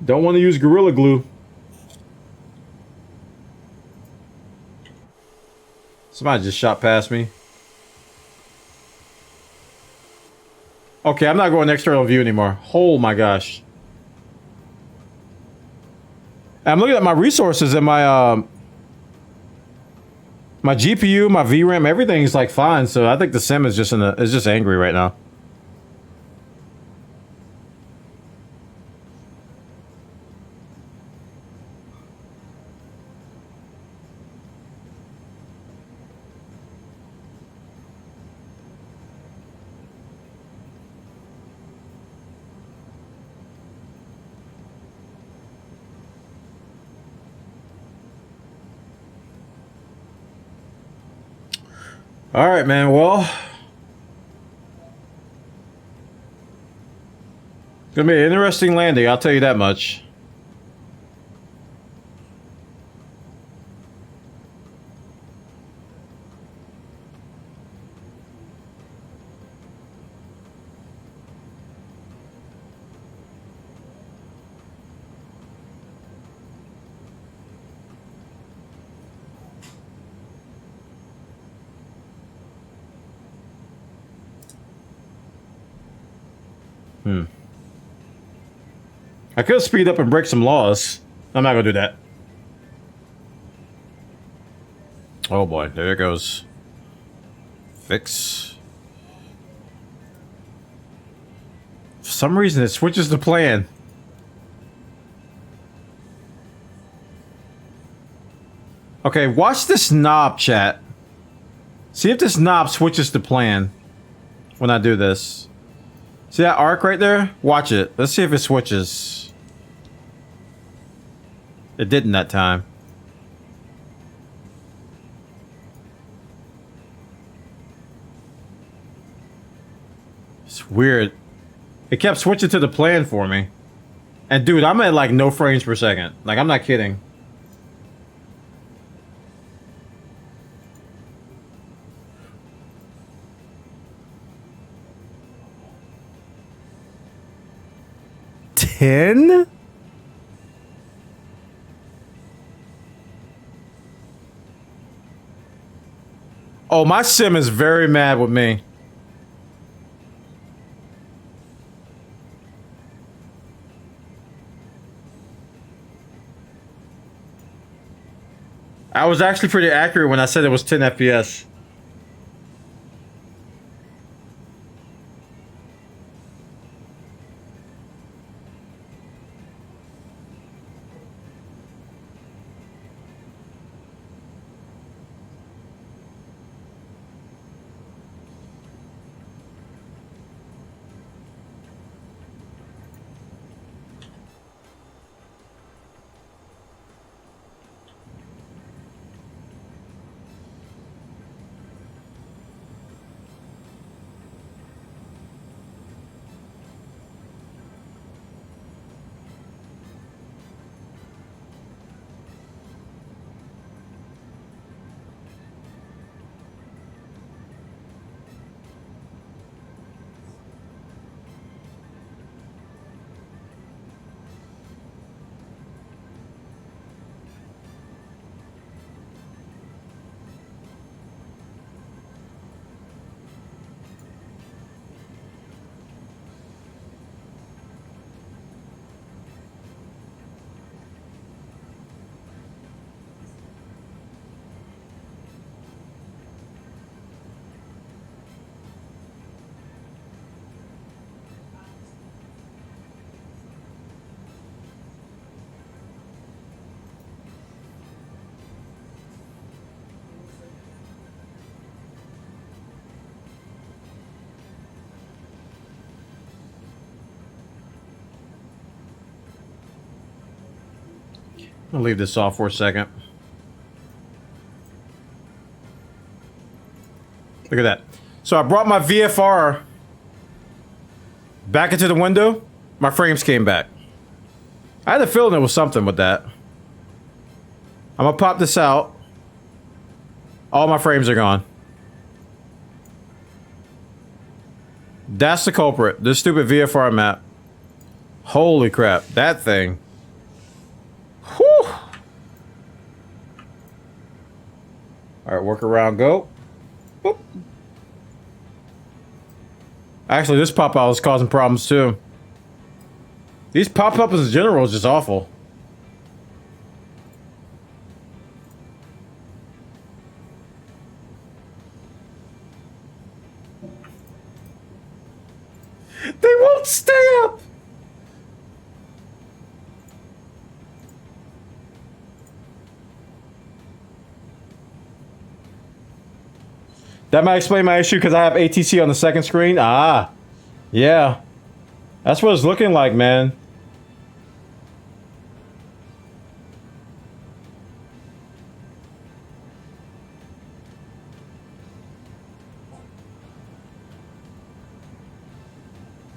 Don't want to use Gorilla Glue. Somebody just shot past me. Okay, I'm not going external view anymore. Oh my gosh. I'm looking at my resources and my my GPU, my VRAM, everything's like fine. So I think the sim is just angry right now. All right, man. Well, it's gonna be an interesting landing. I'll tell you that much. I could speed up and break some laws. I'm not gonna do that. Oh boy, there it goes. Fix. For some reason, it switches the plan. Okay, watch this knob, chat. See if this knob switches the plan when I do this. See that arc right there? Watch it. Let's see if it switches. It didn't that time. It's weird. It kept switching to the plan for me. And dude, I'm at like no frames per second. Like, I'm not kidding. $10? Oh, my sim is very mad with me. I was actually pretty accurate when I said it was 10 FPS. I'll leave this off for a second. Look at that. So I brought my VFR back into the window. My frames came back. I had a feeling there was something with that. I'm gonna pop this out. All my frames are gone. That's the culprit. This stupid VFR map. Holy crap. That thing. Whew. Alright, work around, go. Boop. Actually, this pop-out is causing problems too. These pop-ups in general is just awful. They won't stay up! That might explain my issue because I have ATC on the second screen. Ah, yeah. That's what it's looking like, man.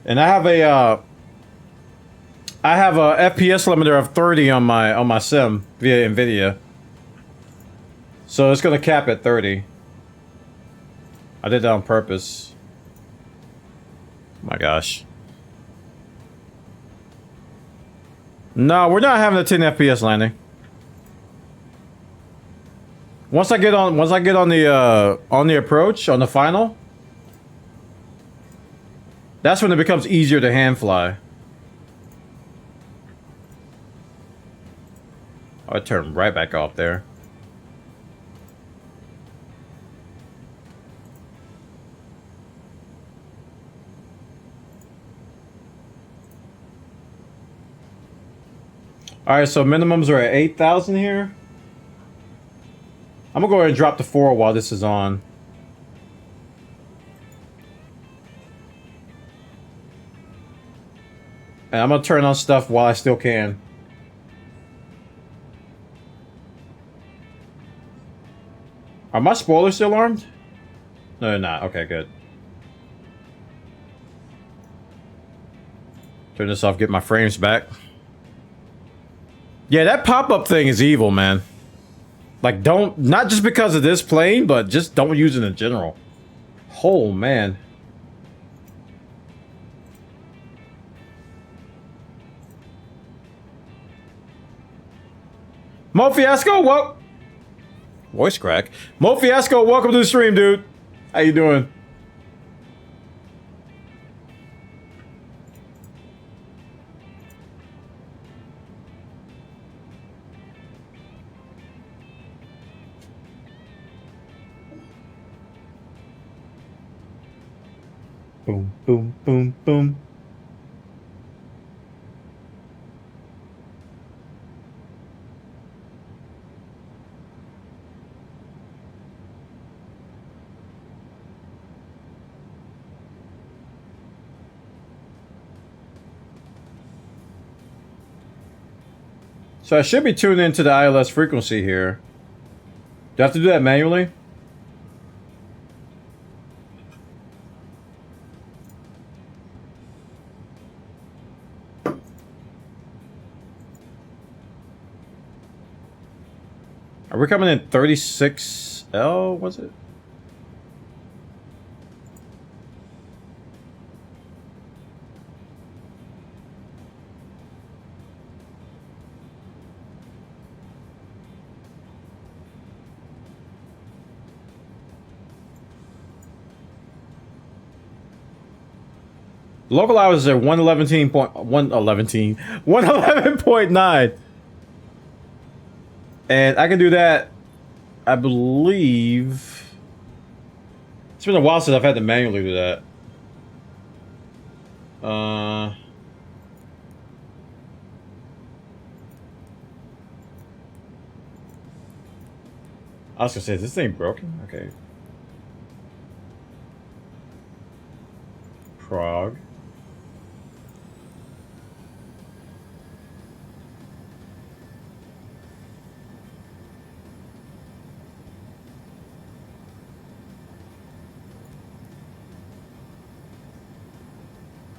And I have a FPS limiter of 30 on my sim via NVIDIA. So it's gonna cap at 30. I did that on purpose. Oh my gosh. No, we're not having a 10 FPS landing. Once I get on the approach, on the final, that's when it becomes easier to hand fly. Oh, I turned right back off there. Alright, so minimums are at 8,000 here. I'm gonna go ahead and drop the 4 while this is on. And I'm gonna turn on stuff while I still can. Are my spoilers still armed? No, they're not. Okay, good. Turn this off, get my frames back. Yeah, that pop-up thing is evil, man. Like, don't... Not just because of this plane, but just don't use it in general. Oh, man. Mo Fiasco, what? Voice crack. Mo Fiasco, welcome to the stream, dude. How you doing? Boom, boom, boom, boom. So I should be tuned into the ILS frequency here. Do I have to do that manually? Are we coming in 36L, was it? Local hours are 111.9. And I can do that, I believe. It's been a while since I've had to manually do that. I was gonna say, is this thing broken? Okay. Prague.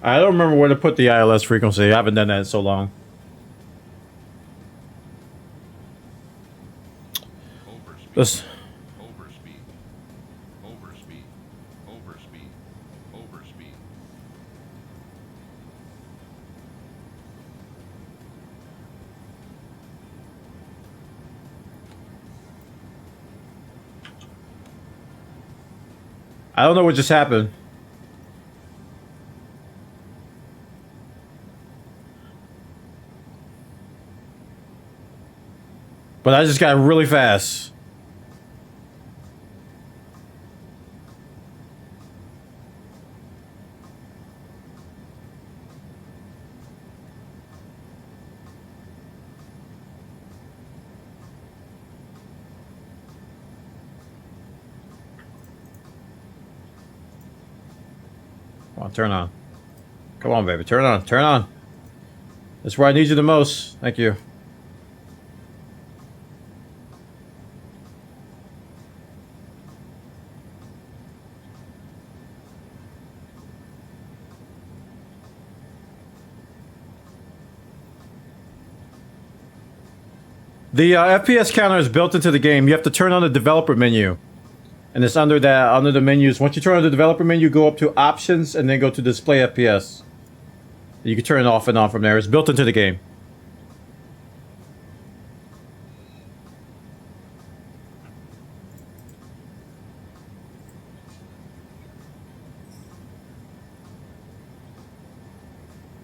I don't remember where to put the ILS frequency. I haven't done that in so long. Overspeed. This. Overspeed. Overspeed. Overspeed. Overspeed. I don't know what just happened. But I just got really fast. Come on, turn on. Come on, baby. Turn on. Turn on. That's where I need you the most. Thank you. The FPS counter is built into the game. You have to turn on the developer menu. And it's under the menus. Once you turn on the developer menu, go up to options and then go to display FPS. You can turn it off and on from there. It's built into the game.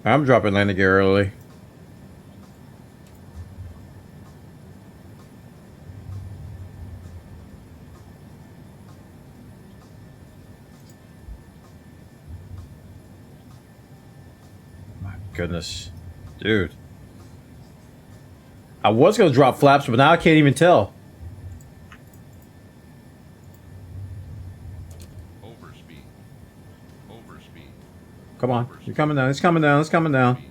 I'm dropping landing gear early. Goodness, dude. I was gonna drop flaps, but now I can't even tell. Overspeed. Overspeed. Come on, you're coming down. It's coming down. It's coming down.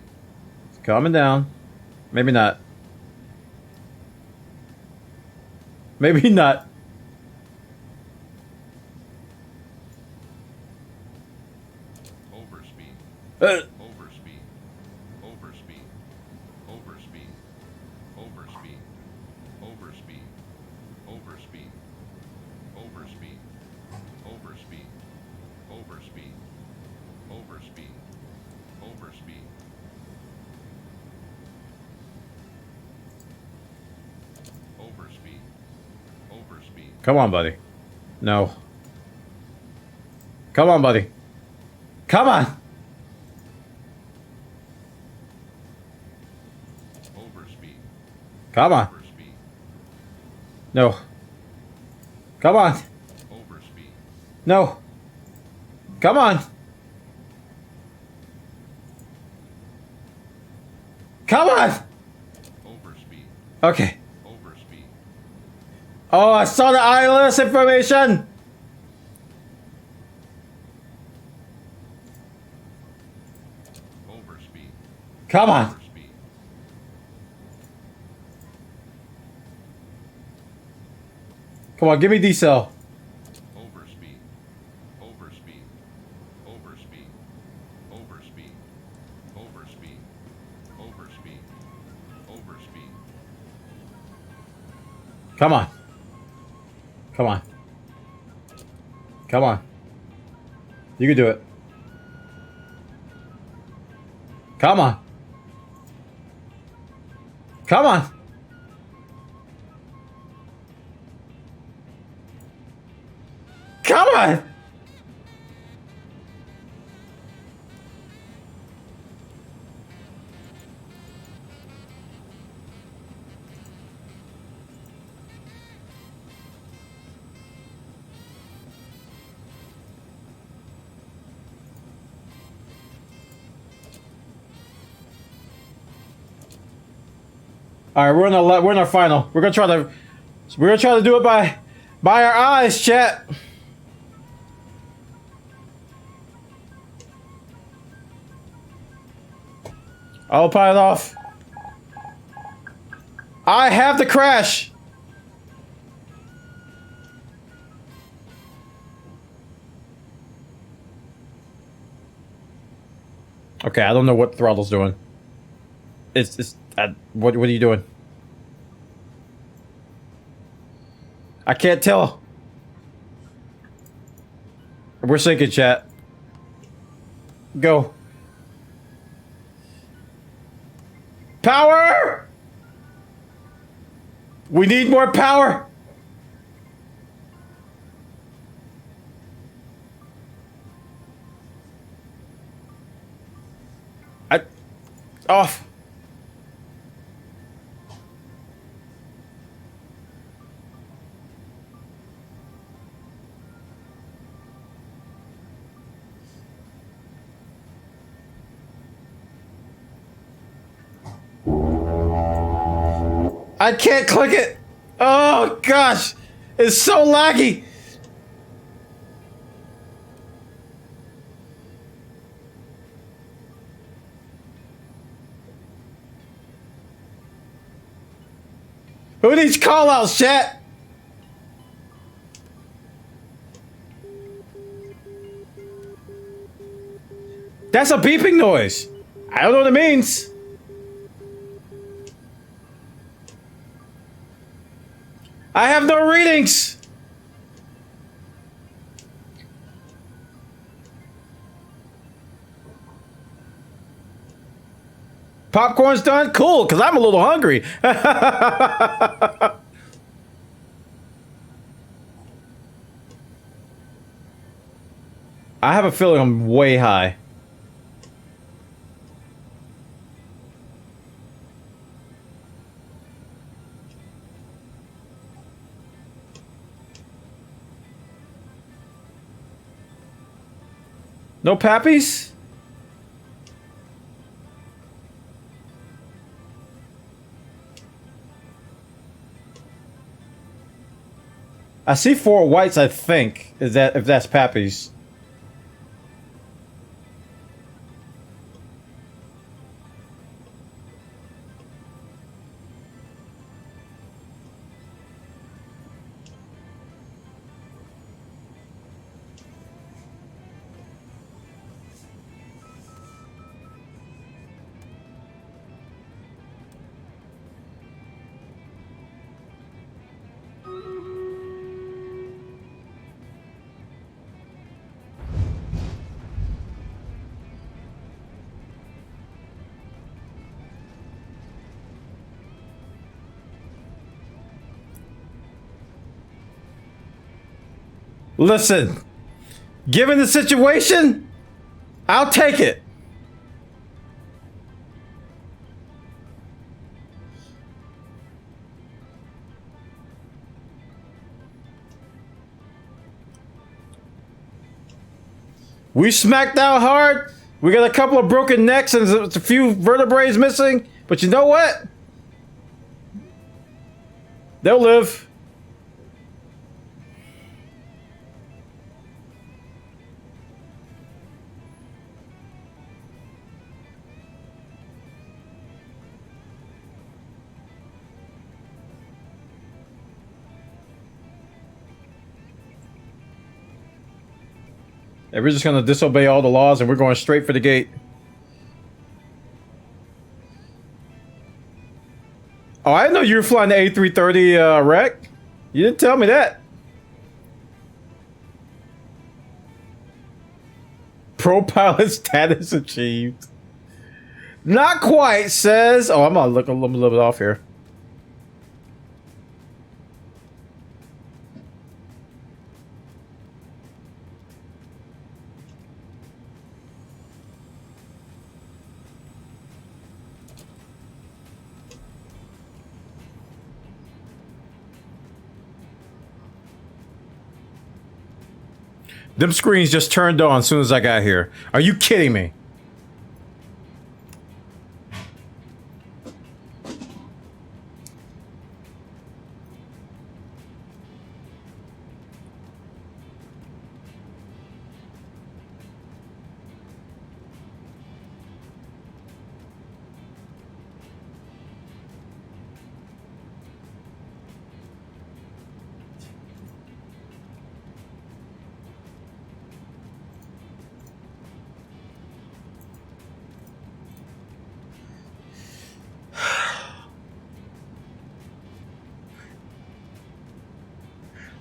It's coming down. Maybe not. Maybe not. Overspeed. Uh, Overspeed. Overspeed. Overspeed. Overspeed. Overspeed. Overspeed. Overspeed. Overspeed. Overspeed. Overspeed. Overspeed. Overspeed. Overspeed. Come on, buddy. No. Come on, buddy. Come on. Overspeed. Come on. Overspeed. No. Come on. Overspeed. No. Come on. Come on. Overspeed. Okay. Overspeed. Oh, I saw the ILS information. Overspeed. Come on. Overspeed. Come on, give me decel. Overspeed. Overspeed. Overspeed. Overspeed. Overspeed. Overspeed. Overspeed. Come on. Come on. Come on. You can do it. Come on. Come on. Come on. All right, we're in our final. We're gonna try to do it by our eyes, chat. Autopilot off. I have the crash. Okay, I don't know what throttle's doing. What are you doing? I can't tell. We're syncing, chat. Go. Power! We need more power! Off. I can't click it. Oh gosh, it's so laggy. Who needs call outs, chat? That's a beeping noise. I don't know what it means. I have no readings. Popcorn's done? Cool, because I'm a little hungry. I have a feeling I'm way high. No pappies? I see 4 whites, I think. Is that if that's pappies? Listen, given the situation, I'll take it. We smacked out hard. We got a couple of broken necks and a few vertebrae missing. But you know what? They'll live. And we're just gonna disobey all the laws and we're going straight for the gate. Oh, I didn't know you were flying the A330 wreck. You didn't tell me that. Pro pilot status achieved. Not quite, says. Oh, I'm gonna look a little bit off here. Them screens just turned on as soon as I got here. Are you kidding me?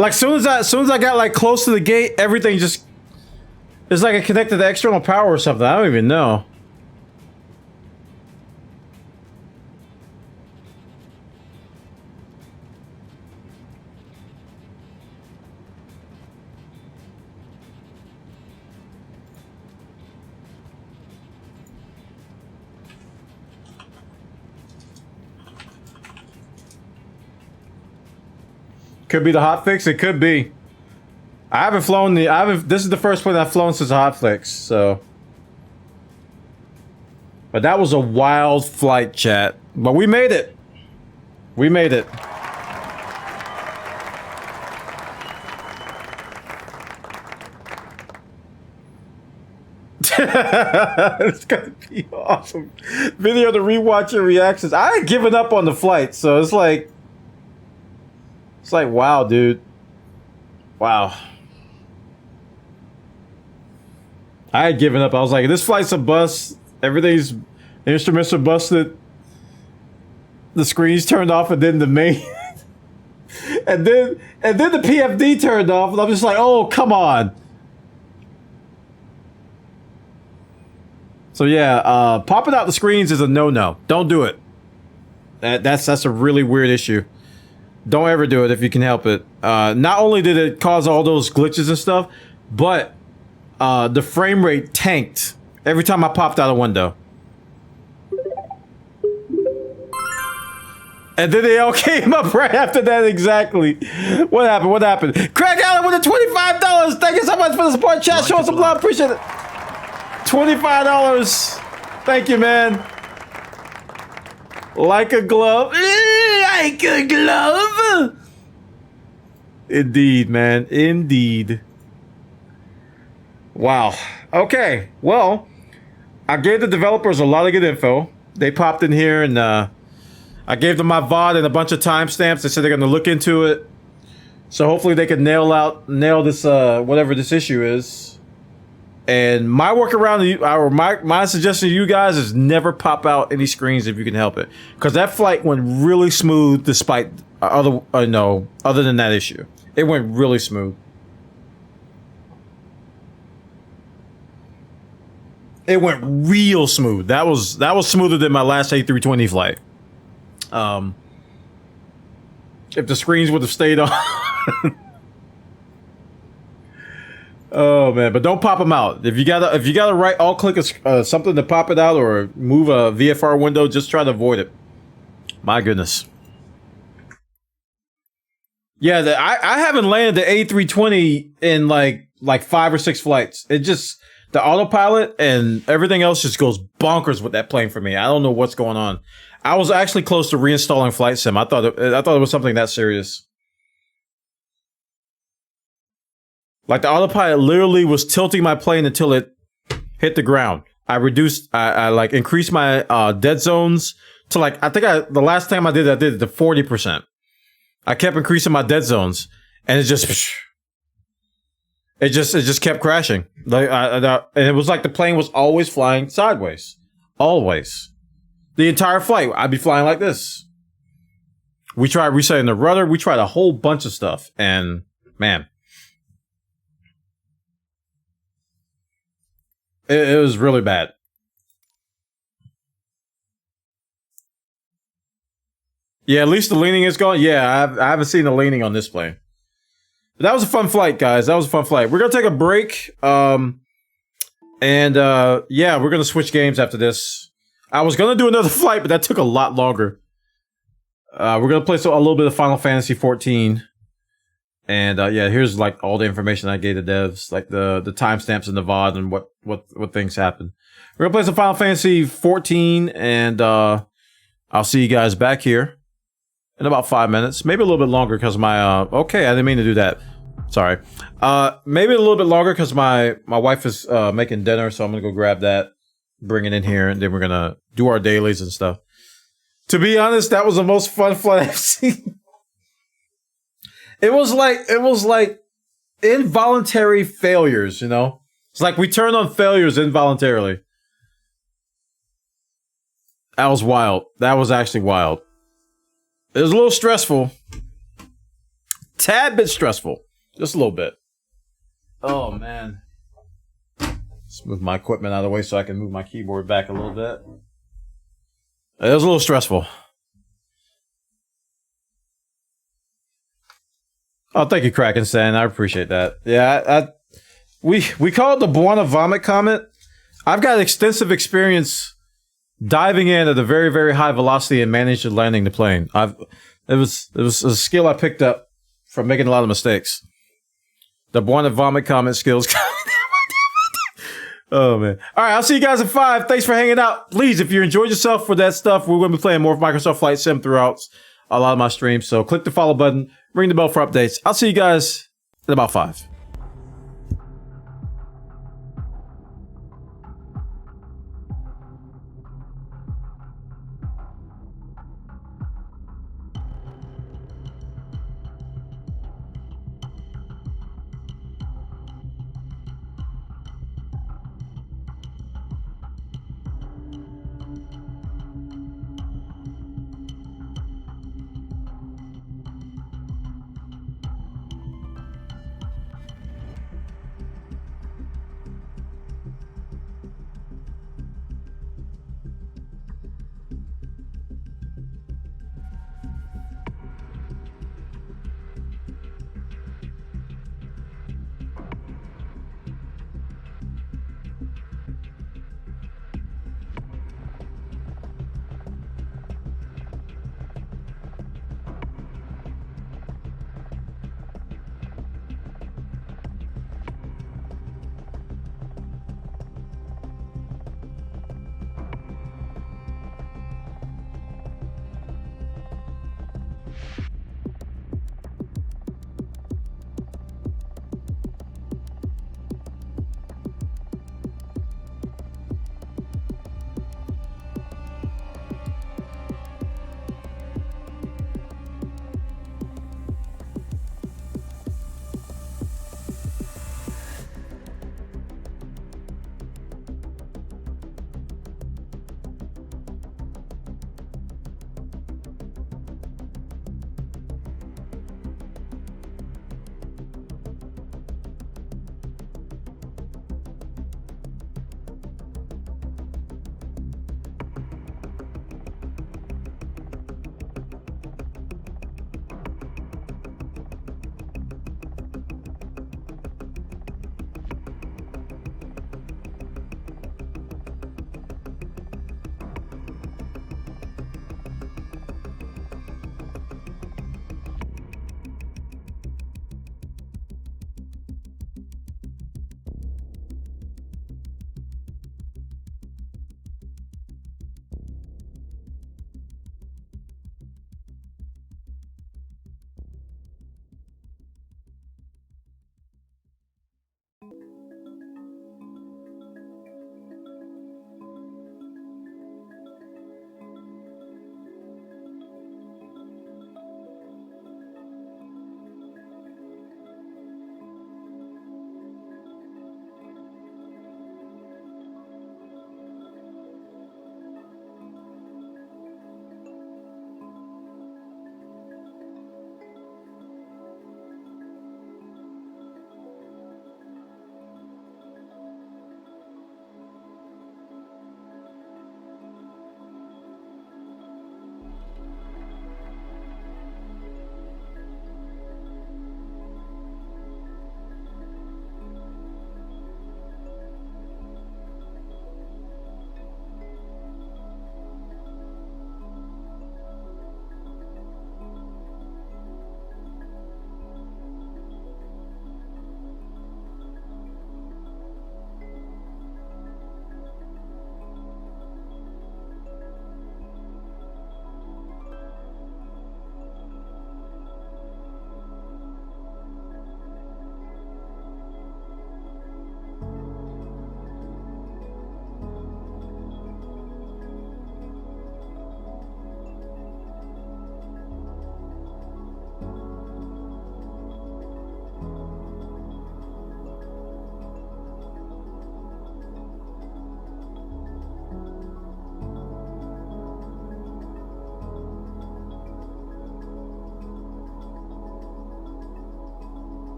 Like soon as I got like close to the gate, everything just it's like it connected to external power or something. I don't even know. Could be the hotfix. It could be. I haven't flown the. This is the first plane I've flown since hotfix. So, but that was a wild flight, chat. But we made it. We made it. It's gonna be awesome. Video to rewatch your reactions. I had given up on the flight, so it's like. It's like, wow, dude. Wow. I had given up. I was like, this flight's a bust. Everything's instruments are busted. The screen's turned off, and then the main and then the PFD turned off, and I'm just like, oh, come So yeah, popping out the screens is a no-no. Don't do it. That's a really weird issue. Don't ever do it if you can help it. Not only did it cause all those glitches and stuff, but the frame rate tanked every time I popped out a window. And then they all came up right after that exactly. What happened? What happened? Craig Allen with the $25. Thank you so much for the support, chat. Show us some love. Appreciate it. $25. Thank you, man. Like a glove. Like a glove. Indeed, man. Indeed. Wow. Okay. Well, I gave the developers a lot of good info. They popped in here and I gave them my VOD and a bunch of timestamps. They said they're going to look into it. So hopefully they can nail this, whatever this issue is. And my workaround, or my suggestion to you guys is never pop out any screens if you can help it. Because that flight went really smooth despite other than that issue. It went really smooth. It went real smooth. That was smoother than my last A320 flight. If the screens would have stayed on. Oh man, but don't pop them out. If you gotta right alt click something to pop it out or move a VFR window, just try to avoid it. My goodness. Yeah, I haven't landed the A320 in like 5 or 6 flights. It just the autopilot and everything else just goes bonkers with that plane for me. I don't know what's going on. I was actually close to reinstalling Flight Sim. I thought it was something that serious. Like the autopilot literally was tilting my plane until it hit the ground. I like increased my dead zones to like, the last time I did it to 40%. I kept increasing my dead zones and it just kept crashing. Like, and it was like the plane was always flying sideways. Always. The entire flight, I'd be flying like this. We tried resetting the rudder. We tried a whole bunch of stuff and man. It was really bad. Yeah, at least the leaning is gone. Yeah, I haven't seen the leaning on this plane. But that was a fun flight, guys. That was a fun flight. We're going to take a break. Yeah, we're going to switch games after this. I was going to do another flight, but that took a lot longer. We're going to play a little bit of Final Fantasy 14. And yeah, here's like all the information I gave the devs, like the timestamps in the VOD and what things happen. We're gonna play some Final Fantasy 14, and I'll see you guys back here in about 5 minutes, maybe a little bit longer because my okay, I didn't mean to do that. Sorry. Maybe a little bit longer because my wife is making dinner, so I'm gonna go grab that, bring it in here, and then we're gonna do our dailies and stuff. To be honest, that was the most fun flight I've seen. It was like involuntary failures, you know? It's like we turned on failures involuntarily. That was wild. That was actually wild. It was a little stressful. tad bit stressful. Just a little bit. Oh, man. Let's move my equipment out of the way so I can move my keyboard back a little bit. It was a little stressful. Oh, thank you, Krakenstein. I appreciate that. Yeah, we call it the Bwana vomit comment. I've got extensive experience diving in at a very, very high velocity and managed landing the plane. It was a skill I picked up from making a lot of mistakes. The Bwana vomit comment skills. Oh, man. All right, I'll see you guys at 5. Thanks for hanging out. Please, if you enjoyed yourself for that stuff, we're going to be playing more of Microsoft Flight Sim throughout a lot of my streams. So click the follow button, ring the bell for updates. I'll see you guys in about 5.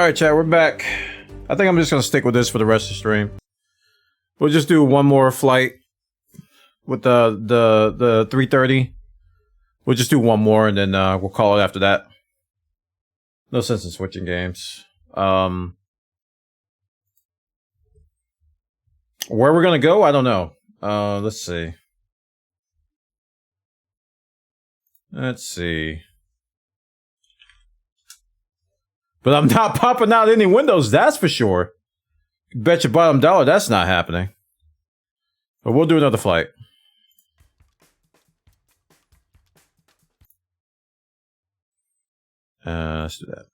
Alright, chat, we're back. I think I'm just gonna stick with this for the rest of the stream. We'll just do one more flight with the 330. We'll just do one more and then we'll call it after that. No sense in switching games. Where we're gonna go, I don't know. Let's see. Let's see. But I'm not popping out any windows, that's for sure. Bet your bottom dollar that's not happening. But we'll do another flight. Let's do that.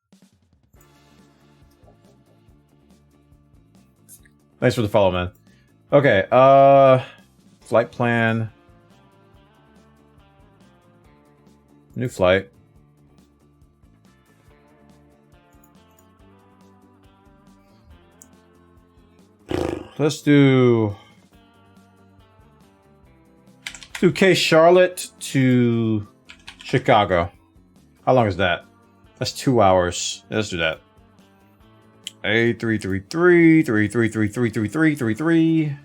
Thanks for the follow, man. Okay, flight plan. New flight. Let's do K Charlotte to Chicago. How long is that? That's 2 hours. Let's do that. A333, 333, 333.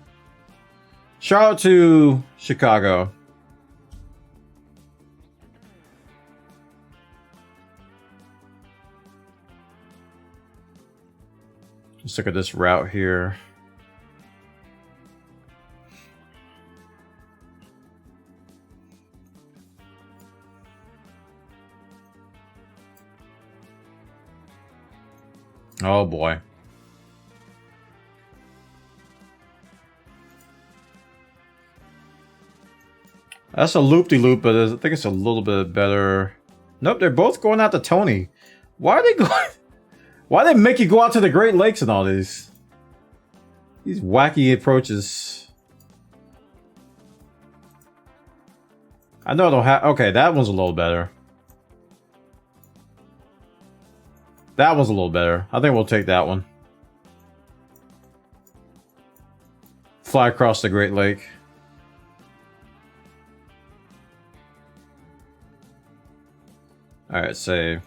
Charlotte to Chicago. Let's look at this route here. Oh boy. That's a loop-de-loop, but I think it's a little bit better. Nope, they're both going out to Tony. Why are they going? Why they make you go out to the Great Lakes and all these wacky approaches? I know I don't have. Okay, that one's a little better. That one's a little better. I think we'll take that one. Fly across the Great Lake. Alright, save.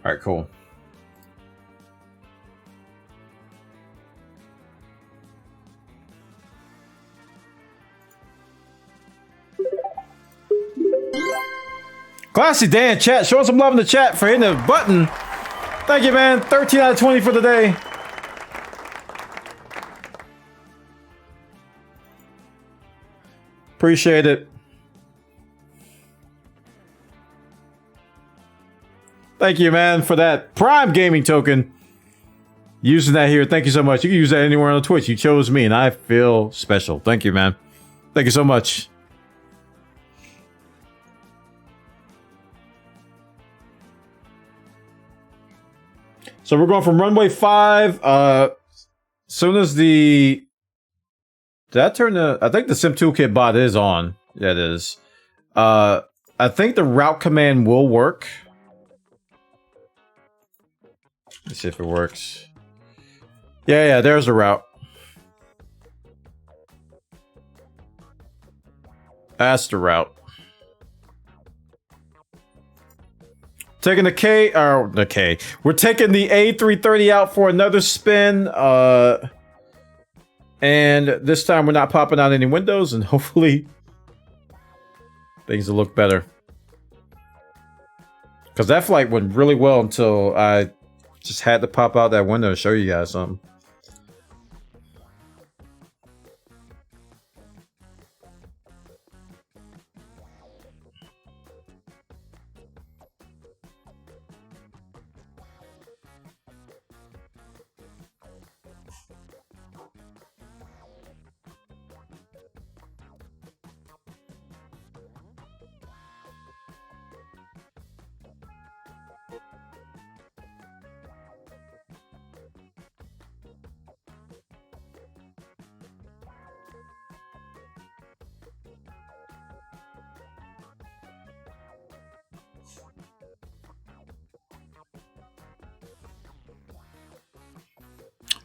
Alright, cool. Classy Dan, chat. Showing some love in the chat for hitting the button. Thank you, man. 13 out of 20 for the day. Appreciate it. Thank you, man, for that Prime Gaming token. Using that here. Thank you so much. You can use that anywhere on the Twitch. You chose me, and I feel special. Thank you, man. Thank you so much. So we're going from runway 5. Soon as the... Did that turn the... I think the Sim Toolkit bot is on. Yeah, it is. I think the route command will work. Let's see if it works. Yeah, there's a route. That's the route. Taking the K, or the K. We're taking the A330 out for another spin. And this time we're not popping out any windows, and hopefully things will look better. Because that flight went really well until I just had to pop out that window to show you guys something.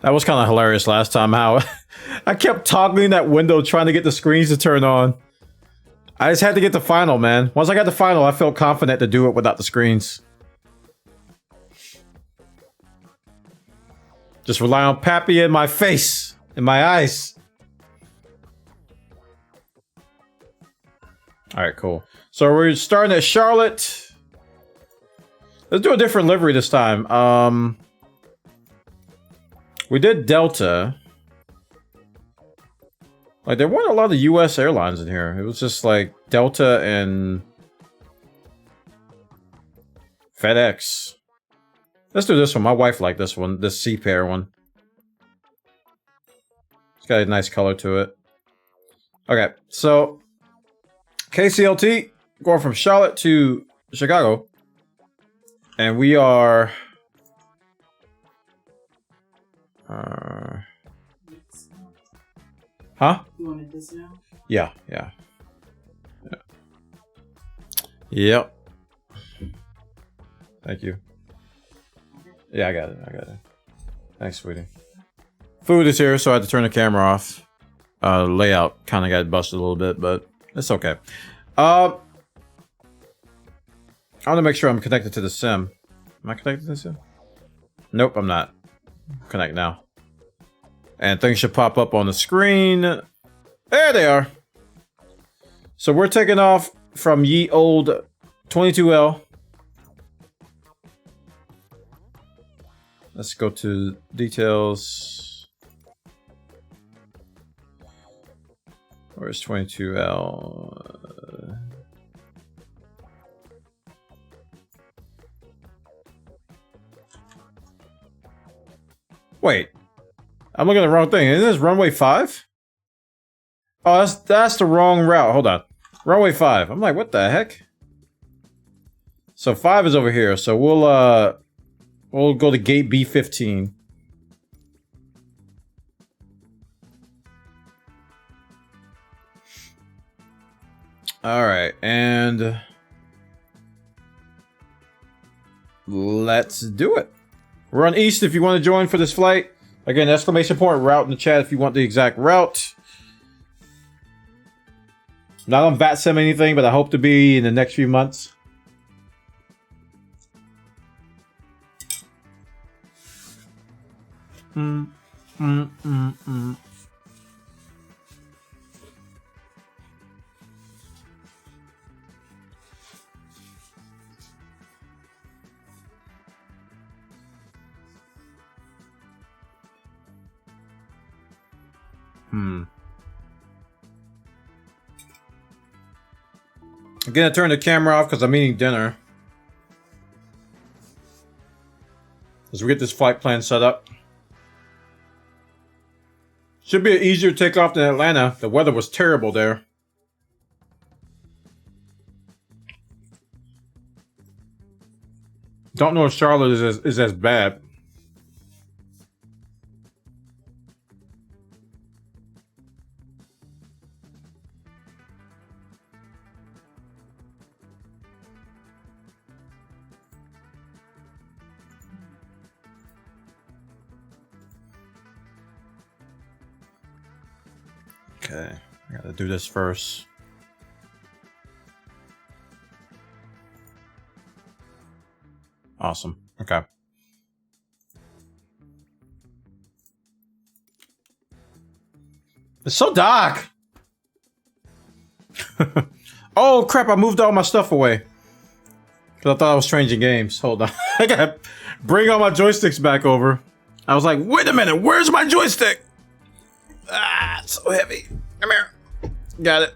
That was kind of hilarious last time, how I kept toggling that window trying to get the screens to turn on. I just had to get the final, man. Once I got the final, I felt confident to do it without the screens. Just rely on Pappy in my face, in my eyes. Alright, cool. So we're starting at Charlotte. Let's do a different livery this time. We did Delta. Like, there weren't a lot of US airlines in here. It was just like Delta and FedEx. Let's do this one. My wife liked this one. This C-Pair one. It's got a nice color to it. Okay, so KCLT going from Charlotte to Chicago. And we are... huh? You wanted this now? Yeah. Yep. Thank you. Yeah, I got it. Thanks, sweetie. Food is here, so I had to turn the camera off. Layout kind of got busted a little bit, but it's okay. I want to make sure I'm connected to the sim. Am I connected to the sim? Nope, I'm not. Connect now. And things should pop up on the screen. There they are. So we're taking off from ye old 22L. Let's go to details. Where's 22L? Wait. I'm looking at the wrong thing. Isn't this runway 5? Oh, that's the wrong route. Hold on. Runway 5. I'm like, what the heck? So 5 is over here. So we'll go to gate B15. All right, and let's do it. We're on East if you want to join for this flight. Again, exclamation point route in the chat if you want the exact route. Not on VATSIM anything, but I hope to be in the next few months. I'm gonna turn the camera off because I'm eating dinner. As we get this flight plan set up. Should be an easier takeoff than Atlanta. The weather was terrible there. Don't know if Charlotte is as bad. Okay, I gotta do this first. Awesome. Okay. It's so dark. Oh crap! I moved all my stuff away because I thought I was changing games. Hold on, I gotta bring all my joysticks back over. I was like, wait a minute, where's my joystick? Ah, it's so heavy. Come here. Got it.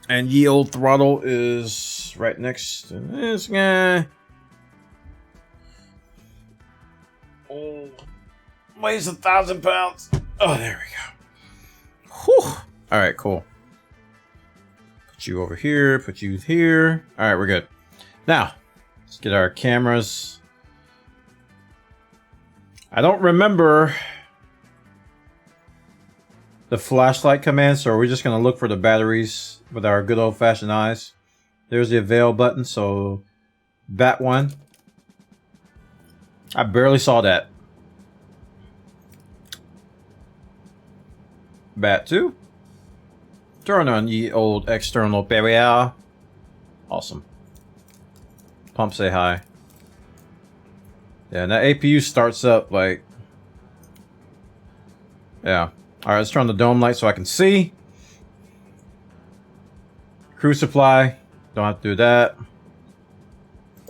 And ye old throttle is right next to this guy. Oh, weighs 1,000 pounds. Oh, there we go. Whew. All right, cool. Put you over here. Put you here. All right, we're good. Now, let's get our cameras. I don't remember the flashlight command, so we're just going to look for the batteries with our good old-fashioned eyes. There's the avail button, so bat one. I barely saw that. Bat 2. Turn on ye old external barrier. Awesome. Pump say hi. Yeah, and that APU starts up like... Yeah. Alright, let's turn on the dome light so I can see. Crew supply. Don't have to do that.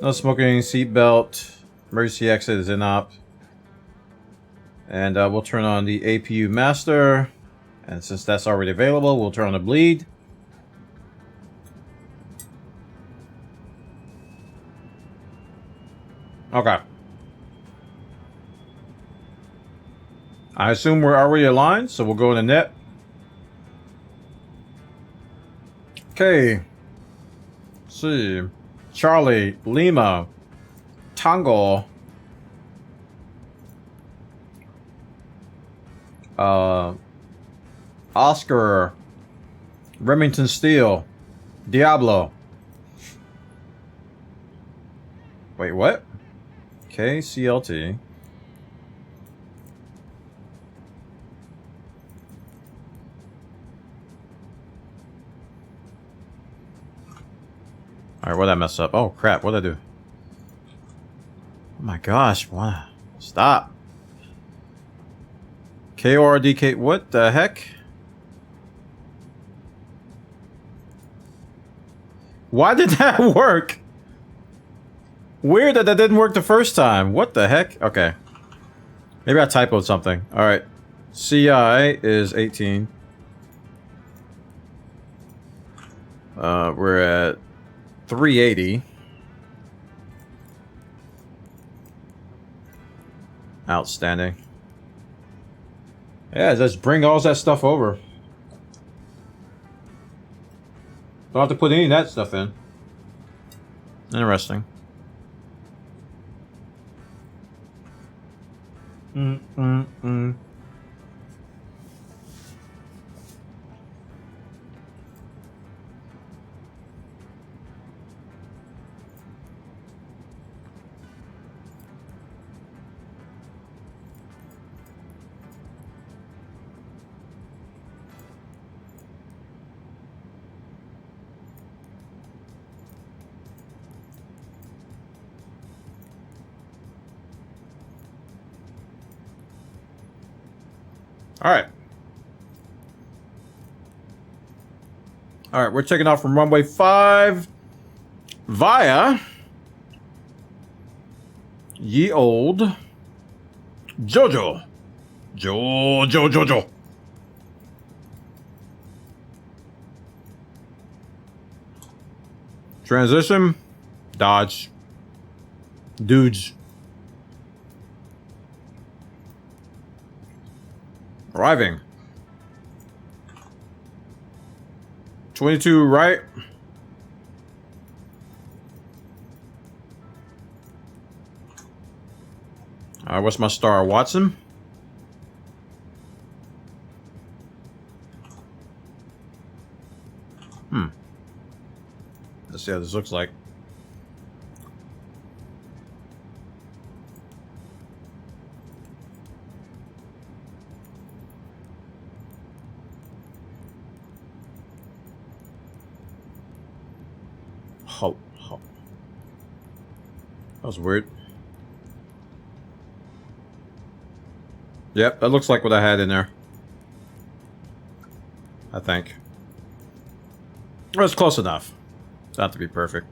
No smoking, seatbelt. Emergency exit is in op. And we'll turn on the APU master. And since that's already available, we'll turn on the bleed. Okay. I assume we're already aligned, so we'll go in the net. Okay. Let's see. Charlie, Lima, Tango. Oscar, Remington Steele, Diablo. Wait, what? KCLT. Alright, what'd I mess up? Oh crap, what'd I do? Oh my gosh, what? Stop. KORDK, what the heck? Why did that work? Weird that didn't work the first time. What the heck? Okay. Maybe I typoed something. Alright. CI is 18. We're at 380. Outstanding. Yeah, just bring all that stuff over. Don't have to put any of that stuff in. Interesting. Alright. Alright, we're taking off from runway 5 via ye old Jojo. Jojo. Transition. Dodge. Dudes. Arriving. 22 right. Alright, what's my star? Watson? Let's see how this looks like. Oh. That was weird. Yep, that looks like what I had in there. I think. Well, it's close enough. Not to be perfect.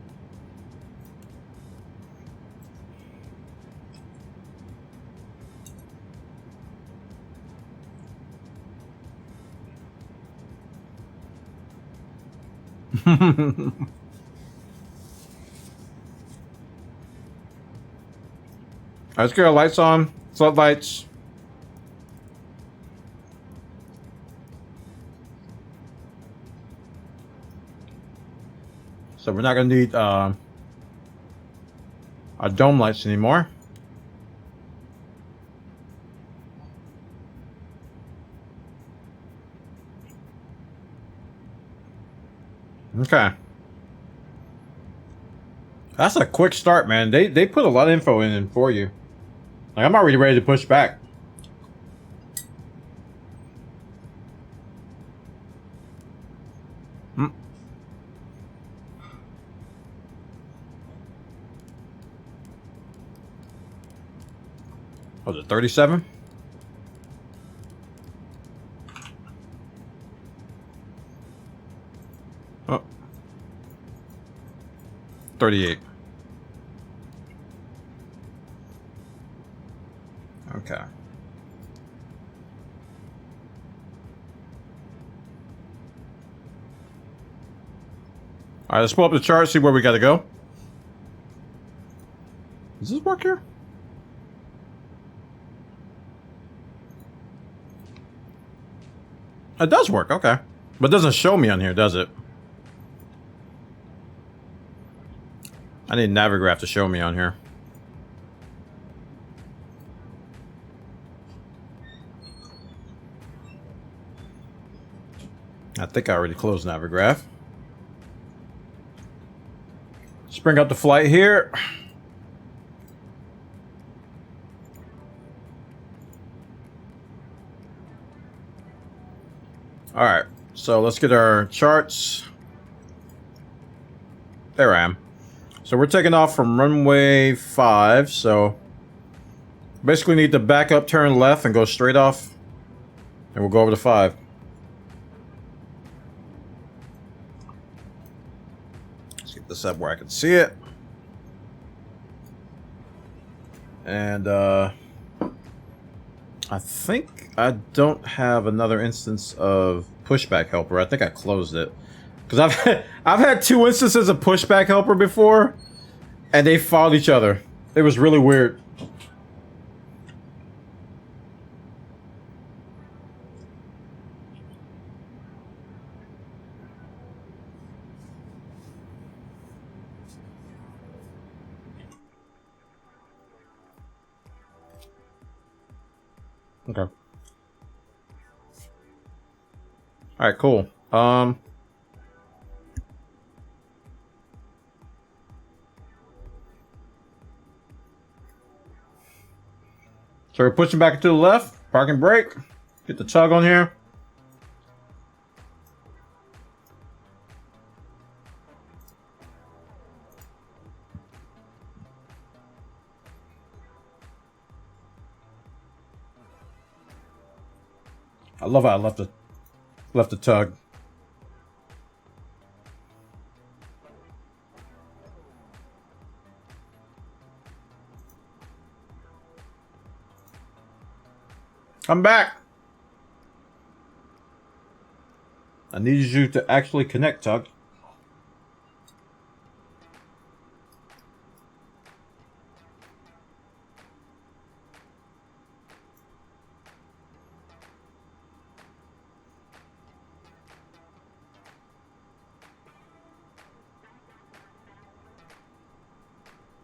Let's get our lights on. Floodlights. So we're not going to need our dome lights anymore. Okay. That's a quick start, man. They put a lot of info in for you. Like, I'm already ready to push back. Was it 37? Oh. 38. Okay. All right, let's pull up the chart, see where we gotta go. Does this work here? It does work, okay. But it doesn't show me on here, does it? I need Navigraph to show me on here. I think I already closed Navigraph. Let's bring up the flight here. Alright, so let's get our charts. There I am. So we're taking off from runway 5, so basically need to back up, turn left, and go straight off. And we'll go over to 5. Let's get this up where I can see it. And I think I don't have another instance of pushback helper. I think I closed it. Because I've had 2 instances of pushback helper before, and they followed each other. It was really weird. Okay. All right, cool. So we're pushing back to the left, parking brake, get the tug on here. I love how I left the tug. Come back. I need you to actually connect, Tug.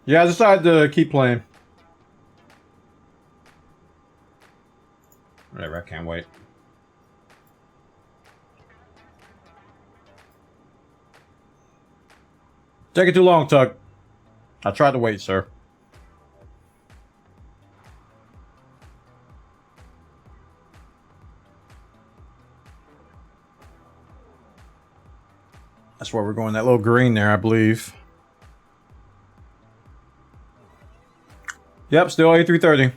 Yeah, I decided to keep playing. Whatever, I can't wait. Taking too long, Tug. I tried to wait, sir. That's where we're going, that little green there, I believe. Yep, still A330.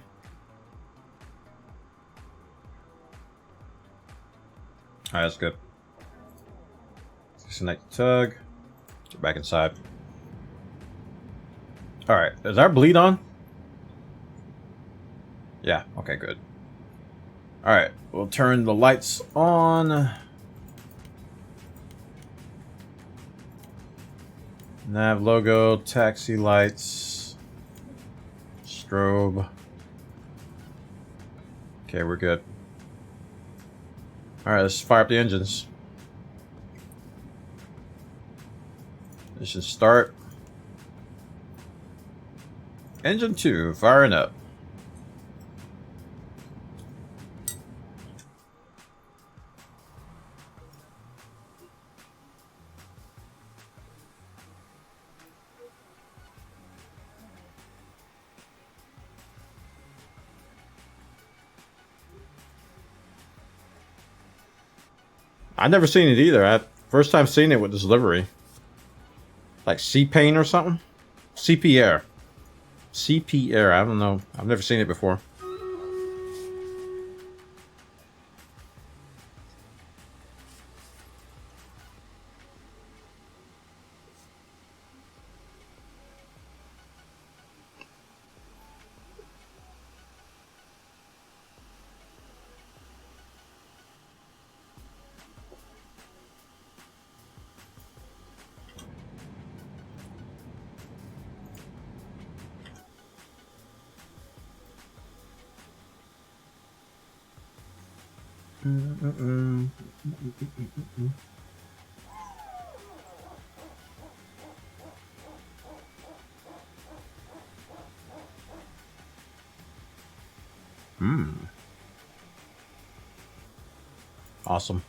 Alright, that's good. Disconnect the tug. Get back inside. Alright, is our bleed on? Yeah, okay, good. Alright, we'll turn the lights on. Nav logo, taxi lights, strobe. Okay, we're good. Alright, let's fire up the engines. Ignition start. Engine 2, firing up. I've never seen it either. First time seeing it with this livery. Like C-Paint or something? CP Air. CP Air, I don't know. I've never seen it before. Awesome.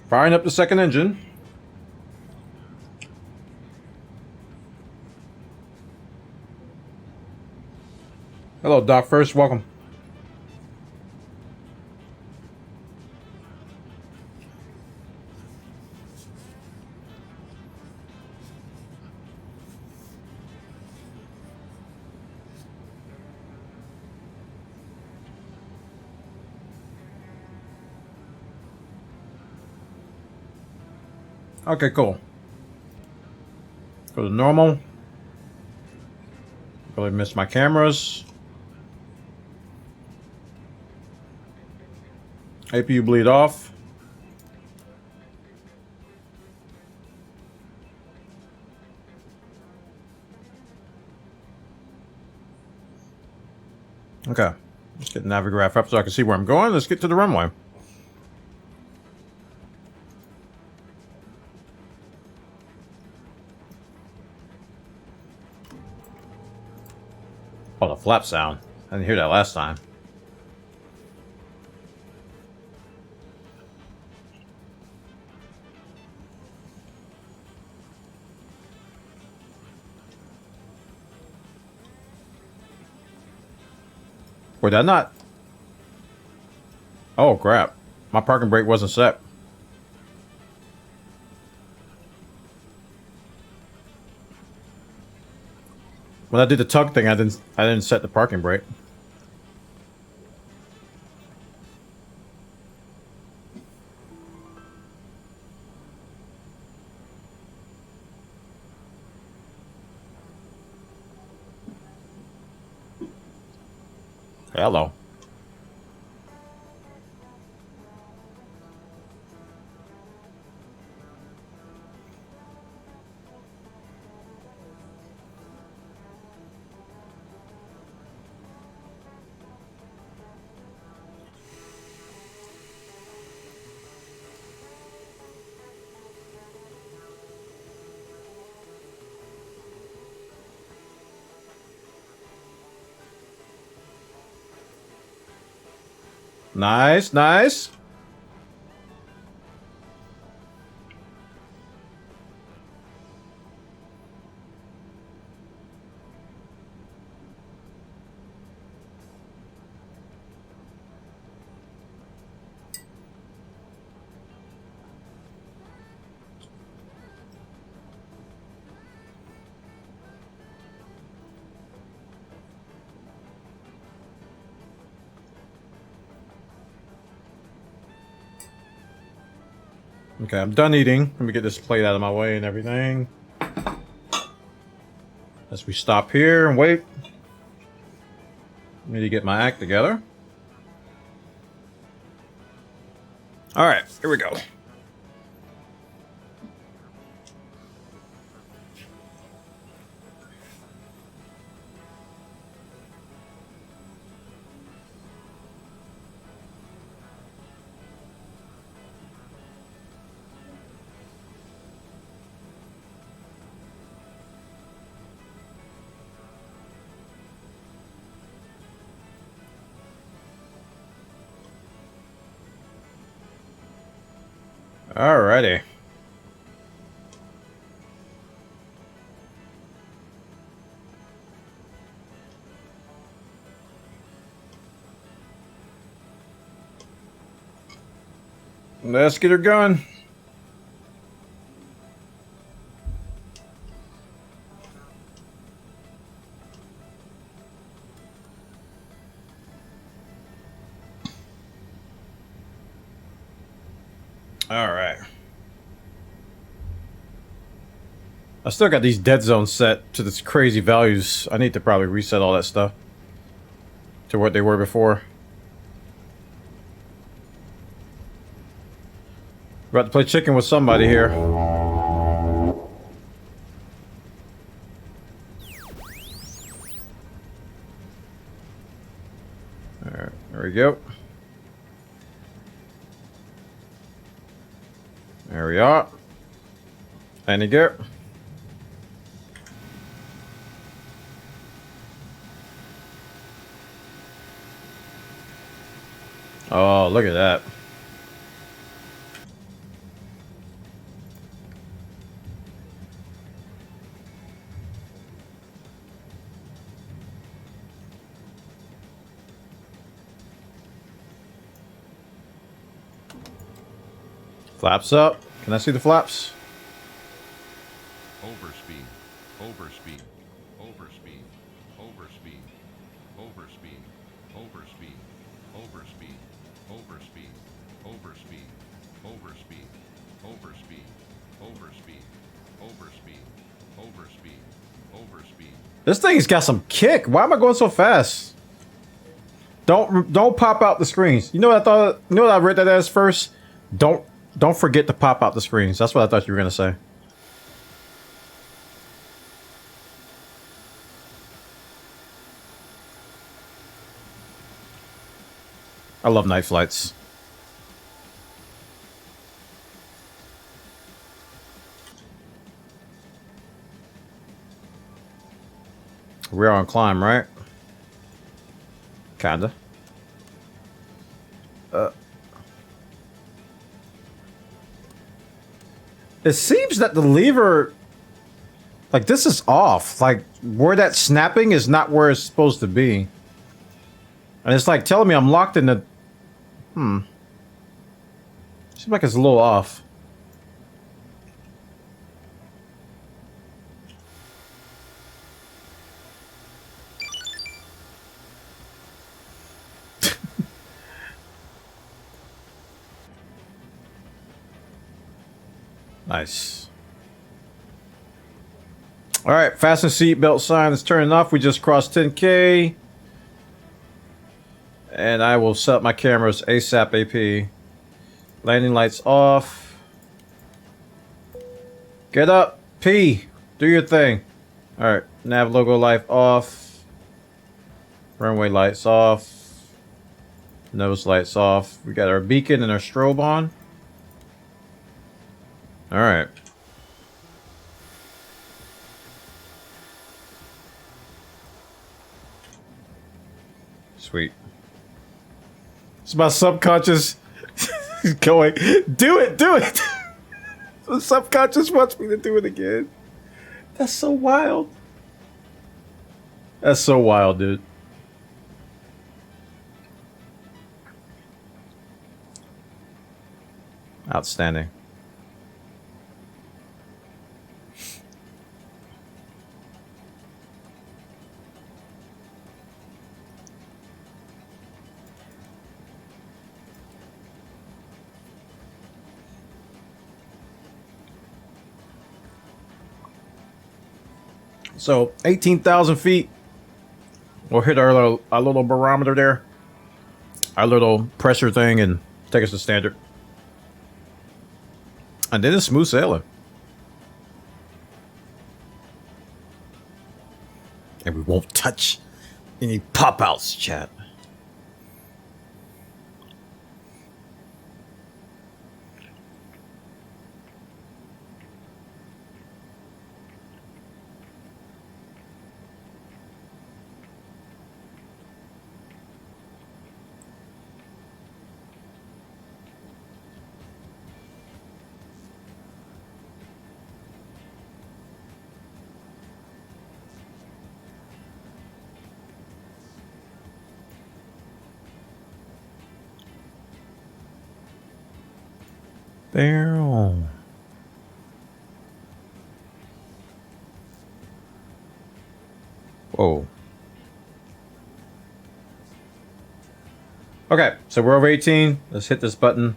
Firing up the second engine. Hello, Doc. First, welcome. Okay, cool. Go to normal. Really missed my cameras. APU bleed off. Okay. Let's get the Navigraph up so I can see where I'm going. Let's get to the runway. Oh, the flap sound. I didn't hear that last time. Wait, did I not? Oh, crap. My parking brake wasn't set. When I did the tug thing, I didn't set the parking brake. Hello. Nice, nice. Okay, I'm done eating. Let me get this plate out of my way and everything. As we stop here and wait. Need to get my act together. Alright, here we go. Alrighty. Let's get her going. All right. I still got these dead zones set to this crazy values. I need to probably reset all that stuff to what they were before. About to play chicken with somebody here. Alright, there we go. There we are. And you go. Oh, look at that. Flaps up. Can I see the flaps? Overspeed. Overspeed. Overspeed. Overspeed. Overspeed. Overspeed. Overspeed. Overspeed. Overspeed. Overspeed. Overspeed. Overspeed. Overspeed. Overspeed. Overspeed. This thing's got some kick. Why am I going so fast? Don't pop out the screens. You know what I thought? You know what I read that as first? Don't forget to pop out the screens. That's what I thought you were gonna say. I love night flights. We're on climb, right? Kinda. It seems that the lever, like, this is off. Like, where that snapping is not where it's supposed to be. And it's like telling me I'm locked in the... Seems like it's a little off. Nice. All right, fasten seatbelt sign is turning off. We just crossed 10K. And I will set up my cameras ASAP AP. Landing lights off. Get up, P. Do your thing. All right, nav logo light off. Runway lights off. Nose lights off. We got our beacon and our strobe on. All right. Sweet. It's my subconscious going, do it. The subconscious wants me to do it again. That's so wild. That's so wild, dude. Outstanding. So 18,000 feet. We'll hit our little barometer there, our little pressure thing, and take us to standard. And then it's smooth sailing. And we won't touch any pop-outs, chat. Barrel. Whoa. Okay, so we're over 18. Let's hit this button.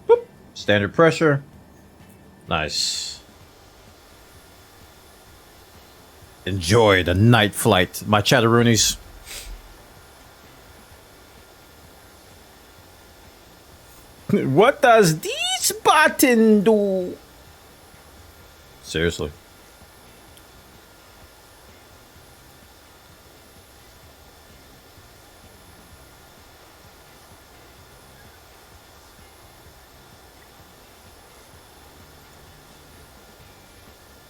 Boop. Standard pressure. Nice. Enjoy the night flight, my chatteroonies. What does this button do? Seriously.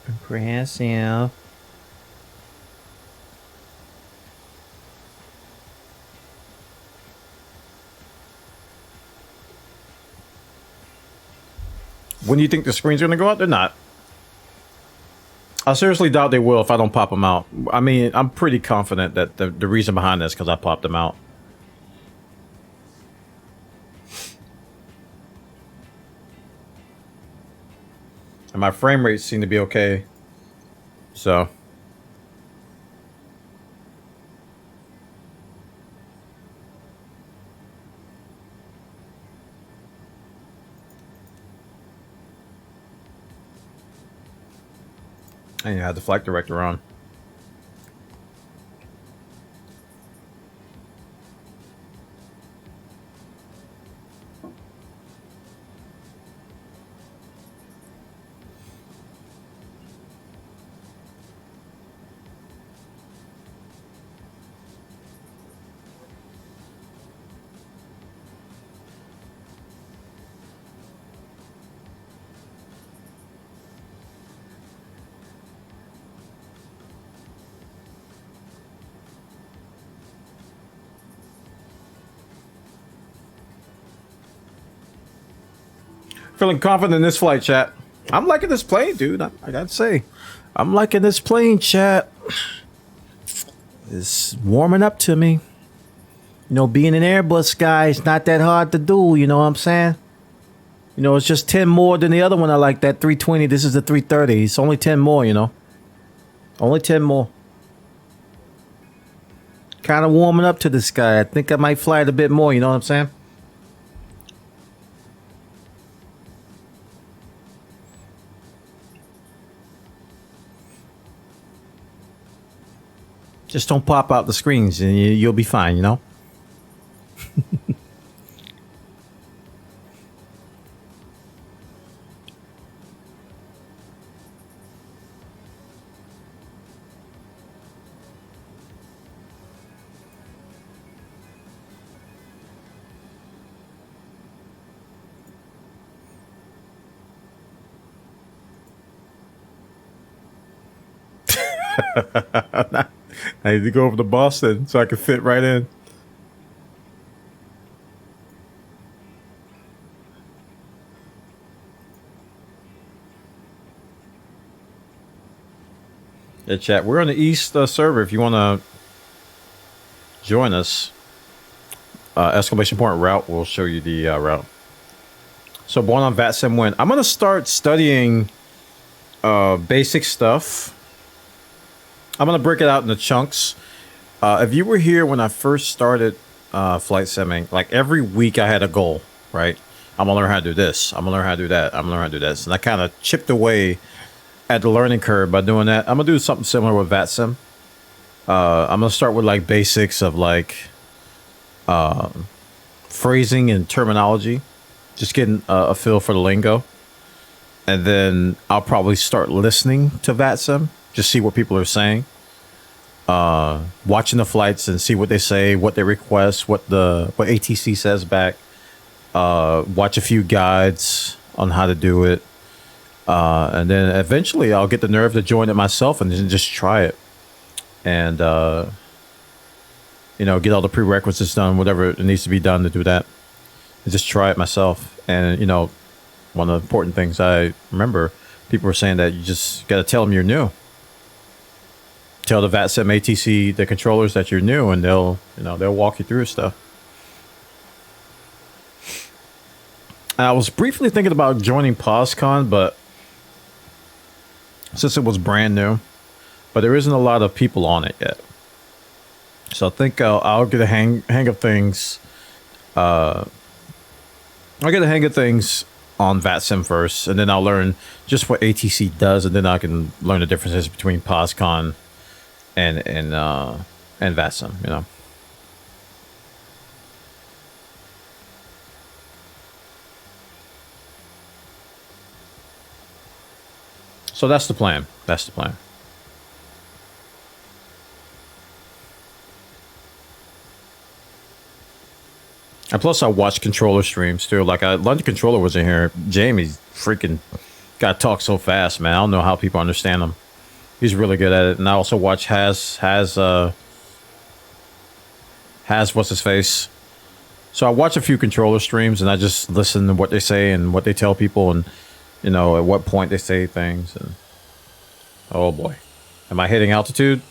Impressive. When do you think the screens are going to go out? They're not. I seriously doubt they will if I don't pop them out. I mean, I'm pretty confident that the reason behind this is because I popped them out. And my frame rates seem to be okay. So. And you had the flight director on. Feeling confident in this flight, chat. I'm liking this plane, dude. I gotta say. I'm liking this plane, chat. It's warming up to me. You know, being an Airbus guy is not that hard to do, you know what I'm saying? You know, it's just 10 more than the other one I like, that 320. This is the 330. It's only 10 more, you know? Only 10 more. Kind of warming up to this guy. I think I might fly it a bit more, you know what I'm saying? Just don't pop out the screens and you'll be fine, you know? I need to go over to Boston so I can fit right in. Yeah, chat. We're on the East server if you want to join us. Exclamation point route will show you the route. So born on VATSIM when I'm going to start studying basic stuff. I'm going to break it out into chunks. If you were here when I first started flight simming, like every week I had a goal, right? I'm going to learn how to do this. I'm going to learn how to do that. I'm going to learn how to do this. And I kind of chipped away at the learning curve by doing that. I'm going to do something similar with VATSIM. I'm going to start with like basics of like phrasing and terminology. Just getting a feel for the lingo. And then I'll probably start listening to VATSIM. Just see what people are saying. Watching the flights and see what they say, what they request, what ATC says back. Watch a few guides on how to do it. And then eventually I'll get the nerve to join it myself and then just try it. And, you know, get all the prerequisites done, whatever it needs to be done to do that. And just try it myself. And, you know, one of the important things I remember, people were saying that you just got to tell them you're new. Tell the VATSIM ATC, the controllers that you're new, and they'll walk you through stuff. I was briefly thinking about joining PosCon, but since it was brand new, but there isn't a lot of people on it yet. So I think I'll get a hang of things. I'll get a hang of things on VATSIM first, and then I'll learn just what ATC does, and then I can learn the differences between PosCon and VATSIM. You know. So that's the plan. That's the plan. And plus, I watch controller streams too. Like, London Controller was in here. Jamie freaking got to talk so fast, man. I don't know how people understand him. He's really good at it. And I also watch Has what's his face. So I watch a few controller streams, and I just listen to what they say and what they tell people, and you know, at what point they say things. And oh boy, am I hitting altitude?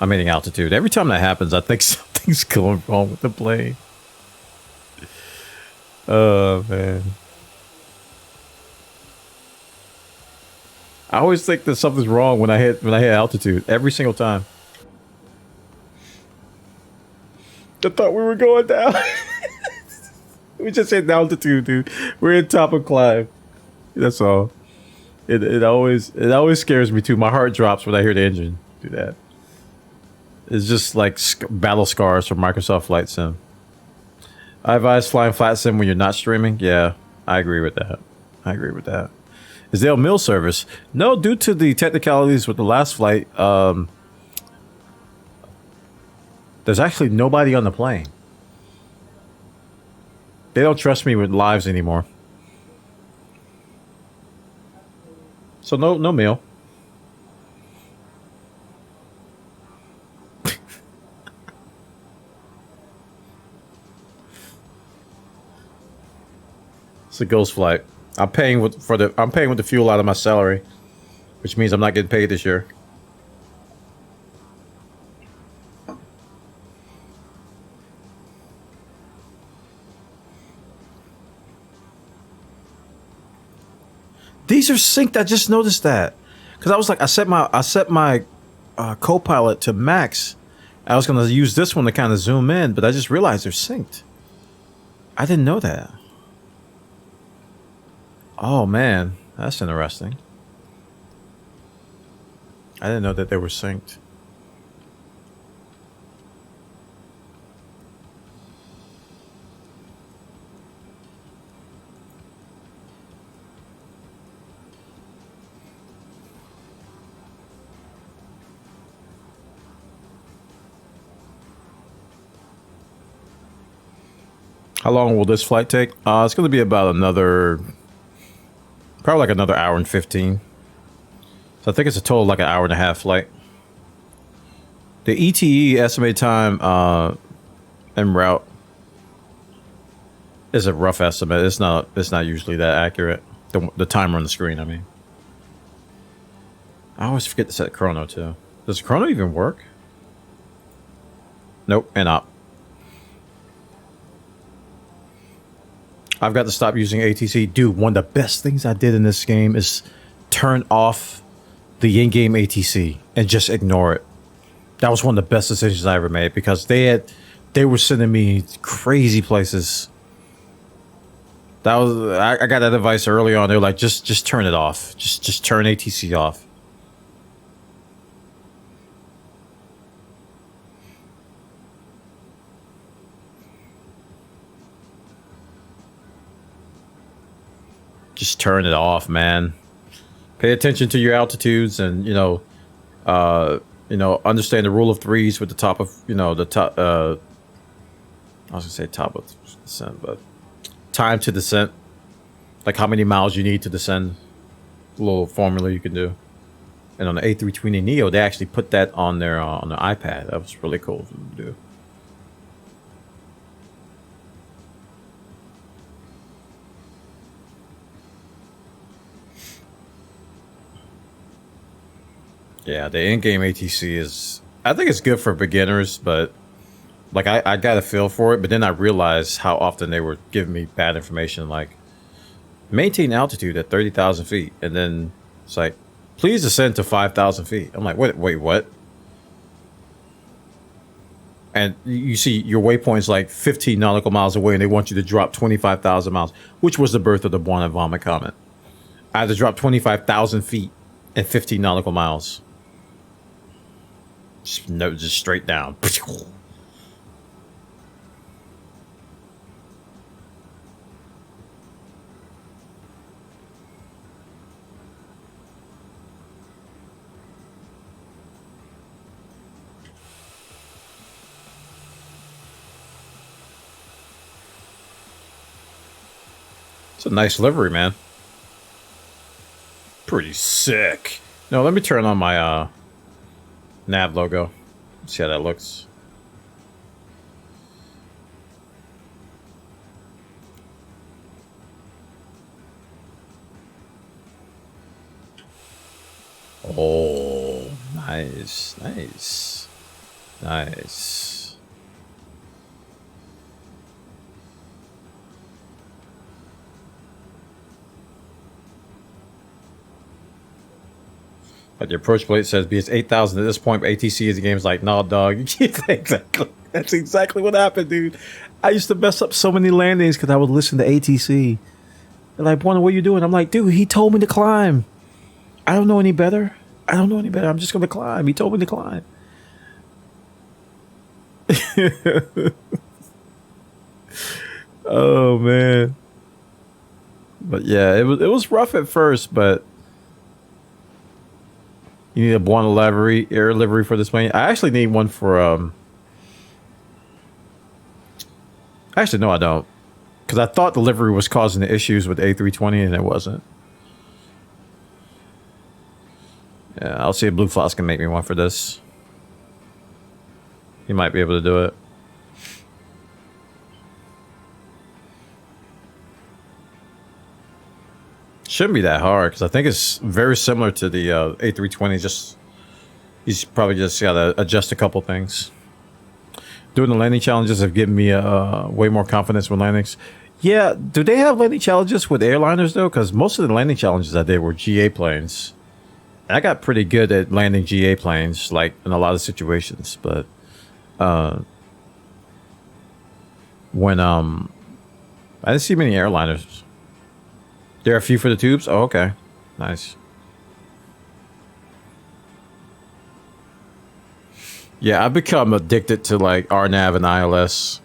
I'm hitting altitude. Every time that happens, I think something's going wrong with the plane. Oh man, I always think that something's wrong when I hit altitude every single time. I thought we were going down. We just hit altitude, dude. We're in top of climb. That's all. It always scares me too. My heart drops when I hear the engine do that. It's just like battle scars from Microsoft Flight Sim. I advise flying flat sim when you're not streaming. Yeah, I agree with that. I agree with that. Is there a meal service? No, due to the technicalities with the last flight, there's actually nobody on the plane. They don't trust me with lives anymore. So no meal. It's a ghost flight. I'm paying with the fuel out of my salary, which means I'm not getting paid this year. These are synced. I just noticed that because I was like, I set my co-pilot to max. I was gonna use this one to kind of zoom in, but I just realized they're synced. I didn't know that. Oh man, that's interesting. I didn't know that they were synced. How long will this flight take? It's going to be about probably like another hour and 15. So I think it's a total like an hour and a half flight. The ETE estimated time en route is a rough estimate. It's not usually that accurate. The timer on the screen, I mean. I always forget to set chrono too. Does chrono even work? Nope, and up. I've got to stop using ATC. Dude, one of the best things I did in this game is turn off the in-game ATC and just ignore it. That was one of the best decisions I ever made because they were sending me crazy places. I got that advice early on. They were like, just turn it off. Just turn ATC off. Just turn it off, man. Pay attention to your altitudes, and understand the rule of threes with the top of the top. I was gonna say top of descent, but time to descent, like how many miles you need to descend. A little formula you can do. And on the A320 Neo, they actually put that on their iPad. That was really cool to do. Yeah, the in-game ATC is, I think it's good for beginners, but Like I got a feel for it, but then I realized how often they were giving me bad information, like maintain altitude at 30,000 feet, and then it's like, please ascend to 5,000 feet. I'm like, wait, what? And you see your waypoint's like 15 nautical miles away, and they want you to drop 25,000 miles, which was the birth of the Bwana vomit comet. I had to drop 25,000 feet and 15 nautical miles. Just straight down. It's a nice livery, man. Pretty sick. No, let me turn on my nav logo. See how that looks. Oh, nice, nice, nice. But the approach plate says BS 8,000 at this point, but ATC is the game's like, nah, dog. Exactly. That's exactly what happened, dude. I used to mess up so many landings because I would listen to ATC. They're like, Bwana, what are you doing? I'm like, dude, he told me to climb. I don't know any better. I don't know any better. I'm just going to climb. He told me to climb. Oh, man. But yeah, it was rough at first, but you need a Bwana livery, air livery for this plane. I actually need one for actually, no, I don't, because I thought the livery was causing the issues with the A320, and it wasn't. Yeah, I'll see if Blue Floss can make me one for this. He might be able to do it. Shouldn't be that hard, because I think it's very similar to the A320. Just he's probably just got to adjust a couple things. Doing the landing challenges have given me way more confidence with landings. Yeah, do they have landing challenges with airliners though? Because most of the landing challenges I did were GA planes. I got pretty good at landing GA planes, like in a lot of situations. But when I didn't see many airliners. There are a few for the tubes? Oh, okay. Nice. Yeah, I've become addicted to like RNAV and ILS.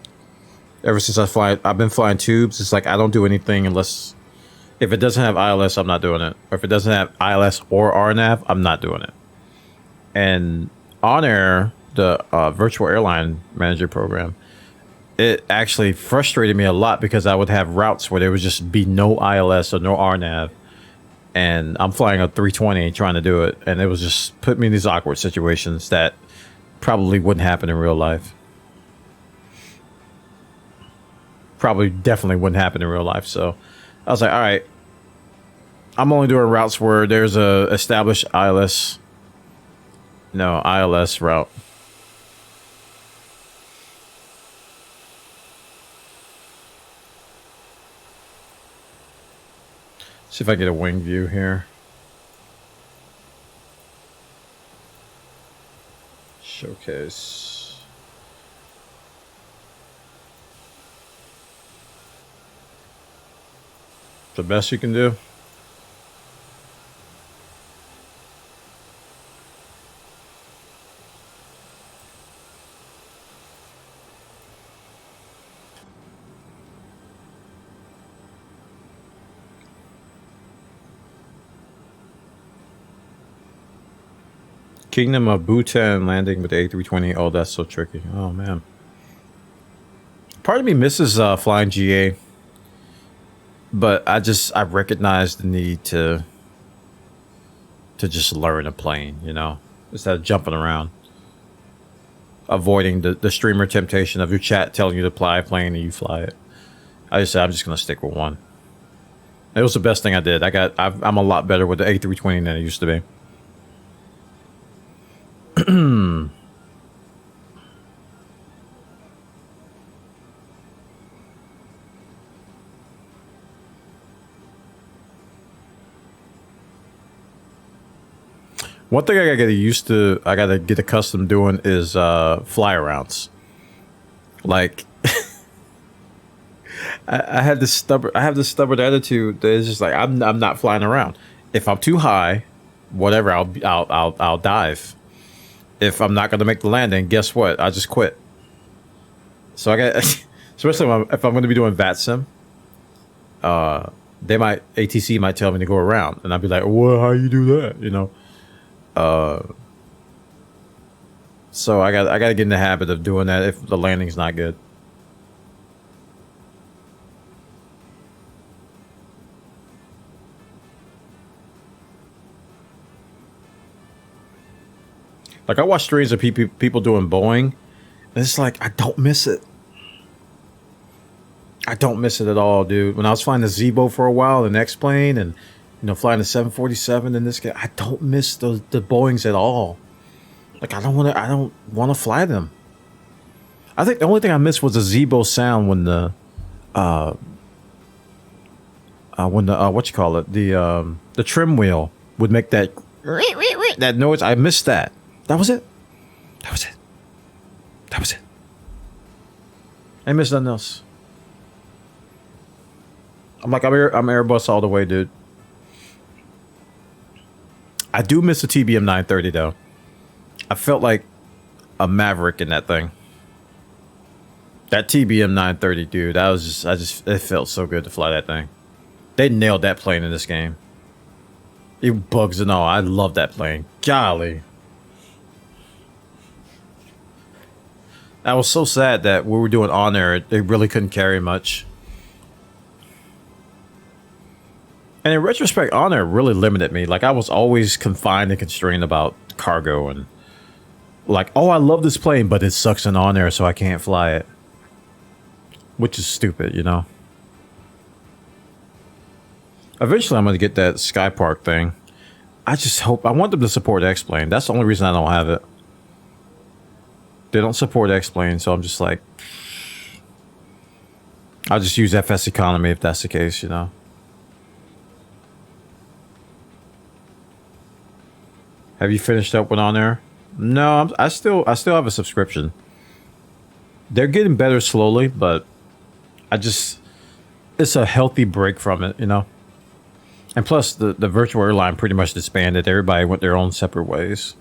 Ever since I've been flying tubes. It's like I don't do anything unless if it doesn't have ILS, I'm not doing it. Or if it doesn't have ILS or RNAV, I'm not doing it. And On Air, the virtual airline manager program, it actually frustrated me a lot because I would have routes where there would just be no ILS or no RNAV, and I'm flying a 320 trying to do it, and it was just put me in these awkward situations that probably wouldn't happen in real life. Probably definitely wouldn't happen in real life. So I was like, all right, I'm only doing routes where there's a established ILS route. See if I get a wing view here. Showcase. The best you can do. Kingdom of Bhutan landing with the A320. Oh, that's so tricky. Oh, man. Part of me misses flying GA. But I recognize the need to just learn a plane, you know? Instead of jumping around. Avoiding the streamer temptation of your chat telling you to fly a plane and you fly it. I just said, I'm just going to stick with one. It was the best thing I did. I'm a lot better with the A320 than I used to be. One thing I gotta get used to, I gotta get accustomed doing is fly arounds. Like, I have this stubborn attitude that is just like I'm not flying around. If I'm too high, whatever, I'll dive. If I'm not gonna make the landing, guess what? I just quit. So I got, especially if I'm gonna be doing VATSIM, ATC might tell me to go around, and I'd be like, well, how you do that? You know. So I gotta get in the habit of doing that if the landing's not good. Like, I watch streams of people doing Boeing, and it's like, I don't miss it. I don't miss it at all, dude. When I was flying the Zebo for a while, the X-plane, and flying the 747 in this, I don't miss the Boeings at all. Like, I don't want to fly them. I think the only thing I missed was the Zebo sound when the what you call it, the trim wheel would make that noise. I missed that. That was it. That was it. That was it. I missed nothing else. I'm Airbus all the way, dude. I do miss the TBM 930 though. I felt like a maverick in that thing. That TBM 930, dude. It felt so good to fly that thing. They nailed that plane in this game. Even bugs and all. I love that plane. Golly. I was so sad that we were doing on air, they really couldn't carry much. And in retrospect, on air really limited me. Like, I was always confined and constrained about cargo, and like, oh, I love this plane, but it sucks in on air, so I can't fly it. Which is stupid, you know? Eventually, I'm going to get that Sky Park thing. I just hope, I want them to support X-Plane. That's the only reason I don't have it. They don't support X-Plane, so I'm just like, I'll just use FS Economy if that's the case, you know? Have you finished up with On Air? No, I still have a subscription. They're getting better slowly, but it's a healthy break from it, you know? And plus, the virtual airline pretty much disbanded. Everybody went their own separate ways.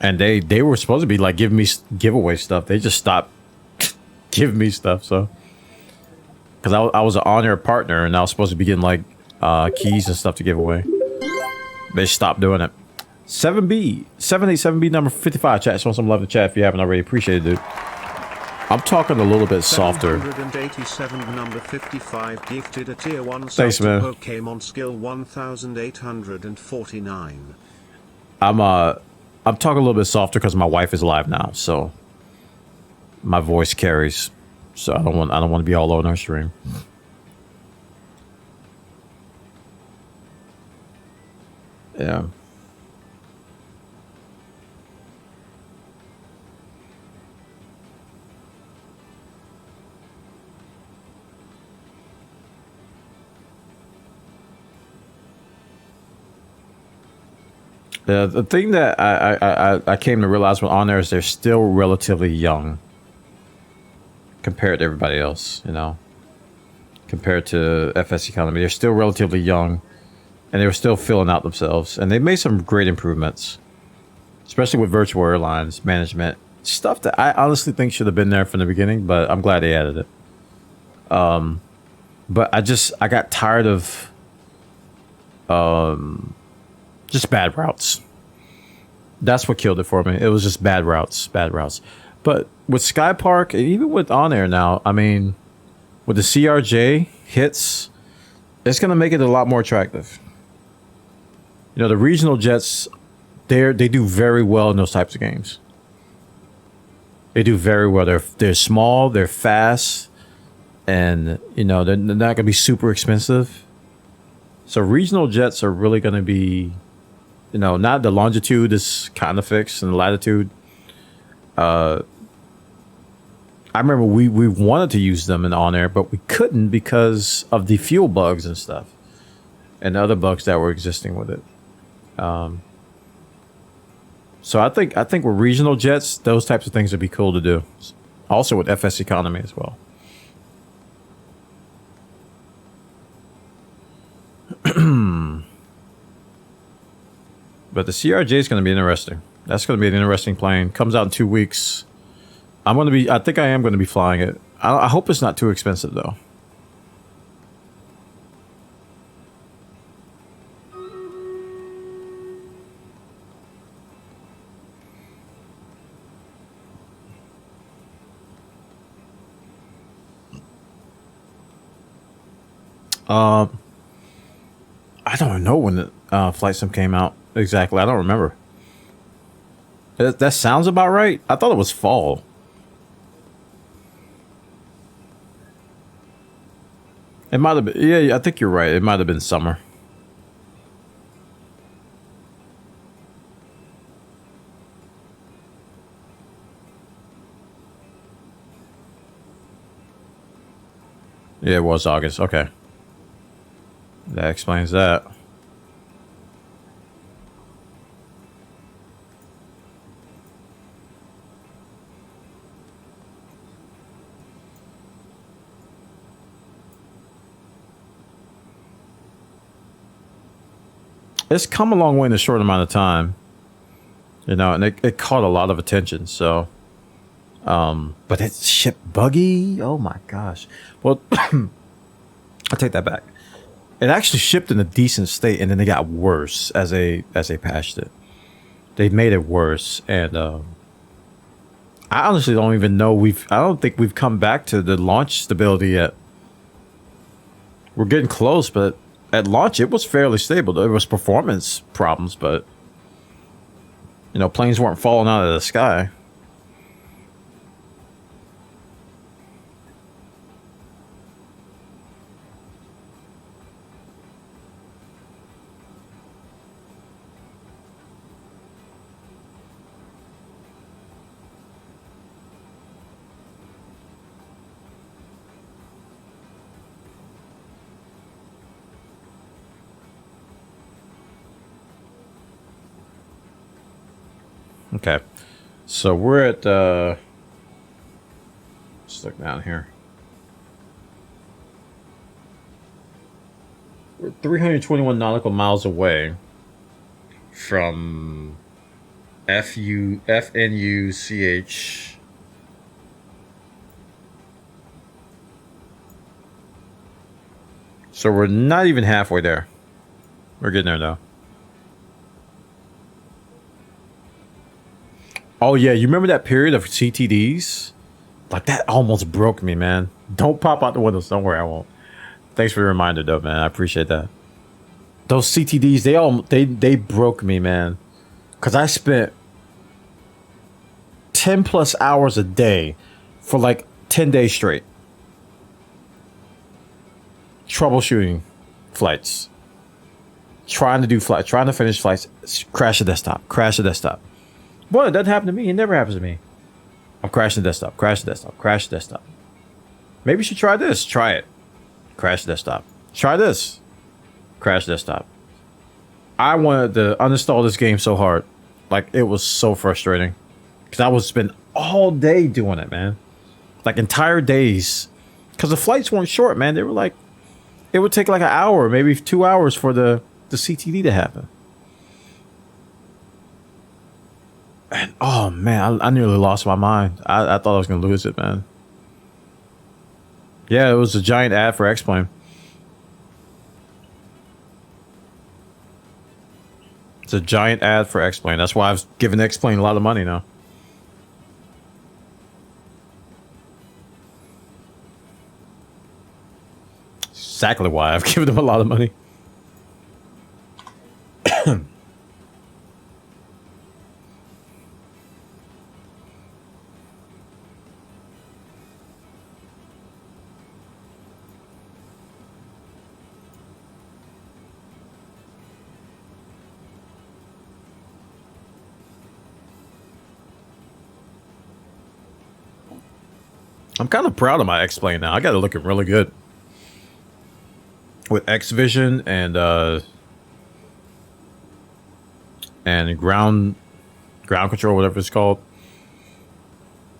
And they were supposed to be like giving me giveaway stuff. They just stopped giving me stuff. So, because I was an on-air partner and I was supposed to be getting like keys and stuff to give away. They stopped doing it. 787B number 55. Chat, show some love to chat if you haven't already. Appreciate it, dude. I'm talking a little bit softer. 787 number 55 gifted a tier 1 Thanks, man. Pokemon skill 1849. I'm talking a little bit softer because my wife is live now, so my voice carries. So I don't want to be all over her stream. Yeah. The thing that I came to realize with On Air is they're still relatively young compared to everybody else, you know. Compared to FS Economy, they're still relatively young, and they were still filling out themselves. And they made some great improvements, especially with virtual airlines management stuff that I honestly think should have been there from the beginning. But I'm glad they added it. But I got tired of just bad routes. That's what killed it for me. It was just bad routes. But with Sky Park, and even with On Air now, I mean, with the CRJ hits, it's going to make it a lot more attractive. You know, the regional jets, they do very well in those types of games. They do very well. They're small, they're fast, and, you know, they're not going to be super expensive. So regional jets are really going to be, you know, not the longitude is kind of fixed and the latitude. I remember we wanted to use them in On Air, but we couldn't because of the fuel bugs and stuff, and the other bugs that were existing with it. So I think with regional jets, those types of things would be cool to do. Also with FS economy as well. But the CRJ is going to be interesting. That's going to be an interesting plane. Comes out in 2 weeks. I think I am going to be flying it. I hope it's not too expensive though. I don't know when the flight sim came out exactly. I don't remember. That sounds about right. I thought it was fall. It might have been. Yeah, I think you're right. It might have been summer. Yeah, it was August. Okay. That explains that. It's come a long way in a short amount of time, you know, and it caught a lot of attention. So, but it's shipped buggy. Oh my gosh. Well, I take that back. It actually shipped in a decent state, and then it got worse as they patched it. They made it worse, and I honestly don't even know I don't think we've come back to the launch stability yet. We're getting close, but at launch it was fairly stable. There was performance problems, but you know, planes weren't falling out of the sky. Okay, so we're at let's look down here. We're 321 nautical miles away from FNUCH. So we're not even halfway there. We're getting there though. Oh yeah, you remember that period of CTDs? Like that almost broke me, man. Don't pop out the windows. Don't worry, I won't. Thanks for the reminder, though, man. I appreciate that. Those CTDs, they broke me, man. Cause I spent 10 plus hours a day for like 10 days straight troubleshooting flights, trying to finish flights, crash the desktop. Boy, it doesn't happen to me. It never happens to me. I'm crashing the desktop, crash the desktop. Maybe you should try this. Try it. Crash the desktop. Try this. Crash the desktop. I wanted to uninstall this game so hard. Like, it was so frustrating. Because I would spend all day doing it, man. Like, entire days. Because the flights weren't short, man. They were like, it would take like an hour, maybe 2 hours for the CTD to happen. And oh man, I nearly lost my mind. I thought I was gonna lose it, man. Yeah, it was a giant ad for X-Plane. It's a giant ad for X-Plane. That's why I've given X-Plane a lot of money now. Exactly why I've given them a lot of money. I'm kind of proud of my X-Plane now. I got it looking really good. With X-Vision and ground control, whatever it's called.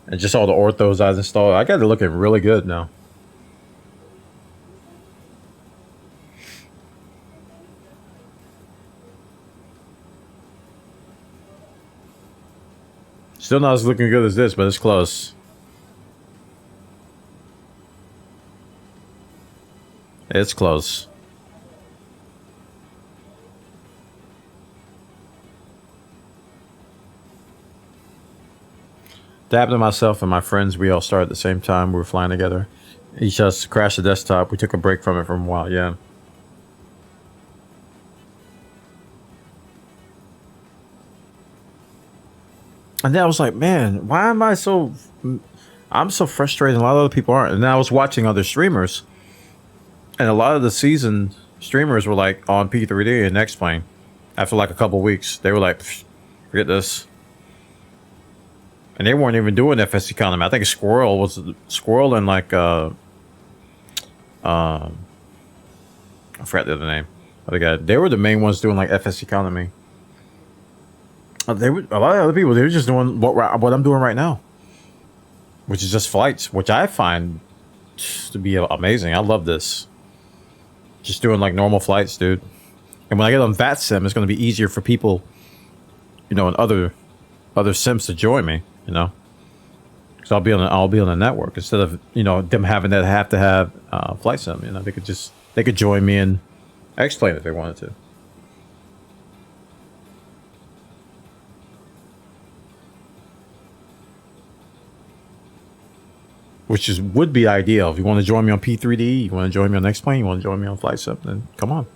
And just all the orthos I installed. I got it looking really good now. Still not as looking good as this, but it's close. It's close. Dabbed to myself and my friends, we all started at the same time. We were flying together. Each just crashed the desktop. We took a break from it for a while, yeah. And then I was like, man, why am I so... I'm so frustrated and a lot of other people aren't. And then I was watching other streamers. And a lot of the seasoned streamers were like on P3D and X-Plane. After like a couple weeks, they were like, forget this. And they weren't even doing FS economy. I think Squirrel and like I forgot the other name. Other guy. They were the main ones doing like FS economy. They were a lot of other people. They were just doing what I'm doing right now, which is just flights, which I find to be amazing. I love this. Just doing like normal flights, dude. And when I get on VATSIM, it's going to be easier for people, you know, and other sims to join me. You know, because I'll be on the network instead of, you know, them having to have flight sim. You know, they could join me and X-Plane if they wanted to. Which would be ideal. If you want to join me on P3D, you want to join me on X-Plane, you want to join me on flight sim, then come on.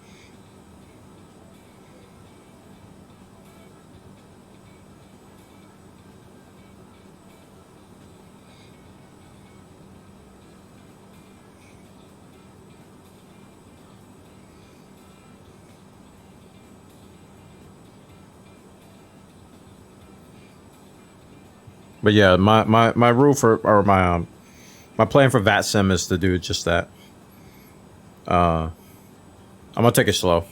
But yeah, my rule for, or my plan for VATSIM is to do just that. I'm gonna take it slow.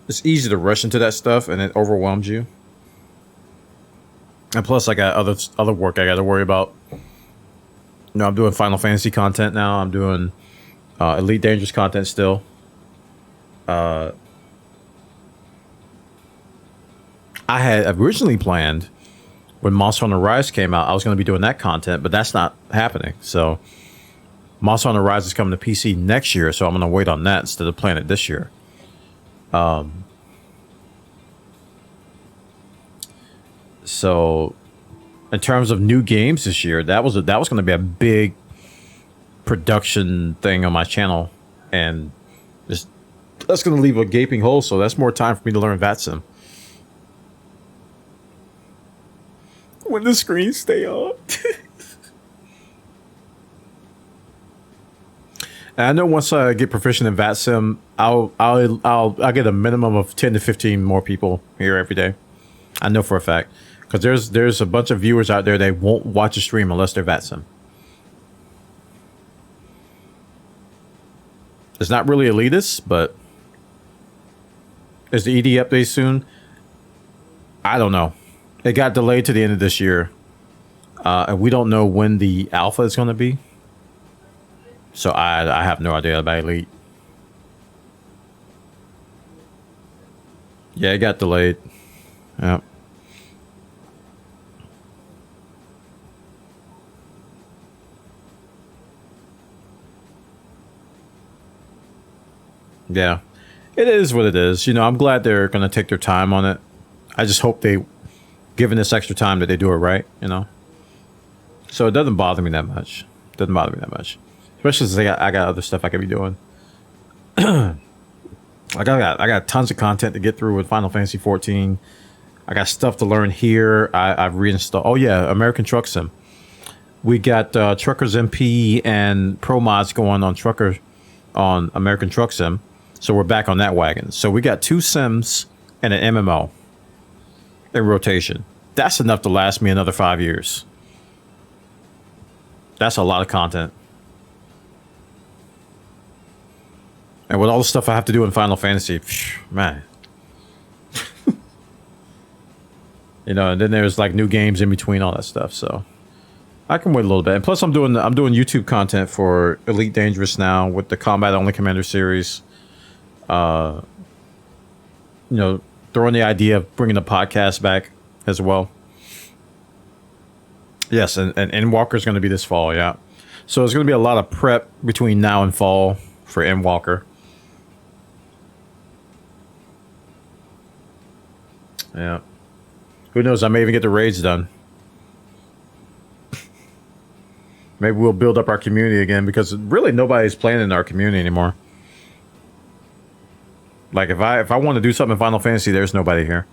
It's easy to rush into that stuff and it overwhelms you. And plus I got other work I gotta worry about. You know, I'm doing Final Fantasy content now. I'm doing Elite Dangerous content still. I had originally planned, when Monster Hunter Rise came out, I was going to be doing that content, but that's not happening. So Monster Hunter Rise is coming to PC next year, so I'm going to wait on that instead of playing it this year. So in terms of new games this year, that was going to be a big production thing on my channel, and that's going to leave a gaping hole. So that's more time for me to learn VATSIM. When the screens stay on. And I know once I get proficient in VATSIM, I'll get a minimum of 10 to 15 more people here every day. I know for a fact, because there's a bunch of viewers out there that won't watch a stream unless they're VATSIM. It's not really elitist, but is the ED update soon? I don't know. It got delayed to the end of this year, and we don't know when the alpha is going to be. So I have no idea about Elite. Yeah, it got delayed. Yeah. Yeah. It is what it is. You know, I'm glad they're going to take their time on it. I just hope they, given this extra time, that they do it right, you know? So it doesn't bother me that much. Doesn't bother me that much. Especially since I got other stuff I could be doing. I got tons of content to get through with Final Fantasy 14. I got stuff to learn here. I've reinstalled. Oh yeah, American Truck Sim. We got Truckers MP and Pro Mods going on American Truck Sim. So we're back on that wagon. So we got 2 sims and an MMO in rotation. That's enough to last me another 5 years. That's a lot of content. And with all the stuff I have to do in Final Fantasy, man. You know, and then there's like new games in between all that stuff, so I can wait a little bit. And plus I'm doing YouTube content for Elite Dangerous now with the Combat Only Commander series. You know, throwing the idea of bringing the podcast back as well. Yes, and Endwalker's going to be this fall, yeah. So there's going to be a lot of prep between now and fall for Endwalker. Yeah. Who knows? I may even get the raids done. Maybe we'll build up our community again because really nobody's playing in our community anymore. Like if I want to do something in Final Fantasy, there's nobody here.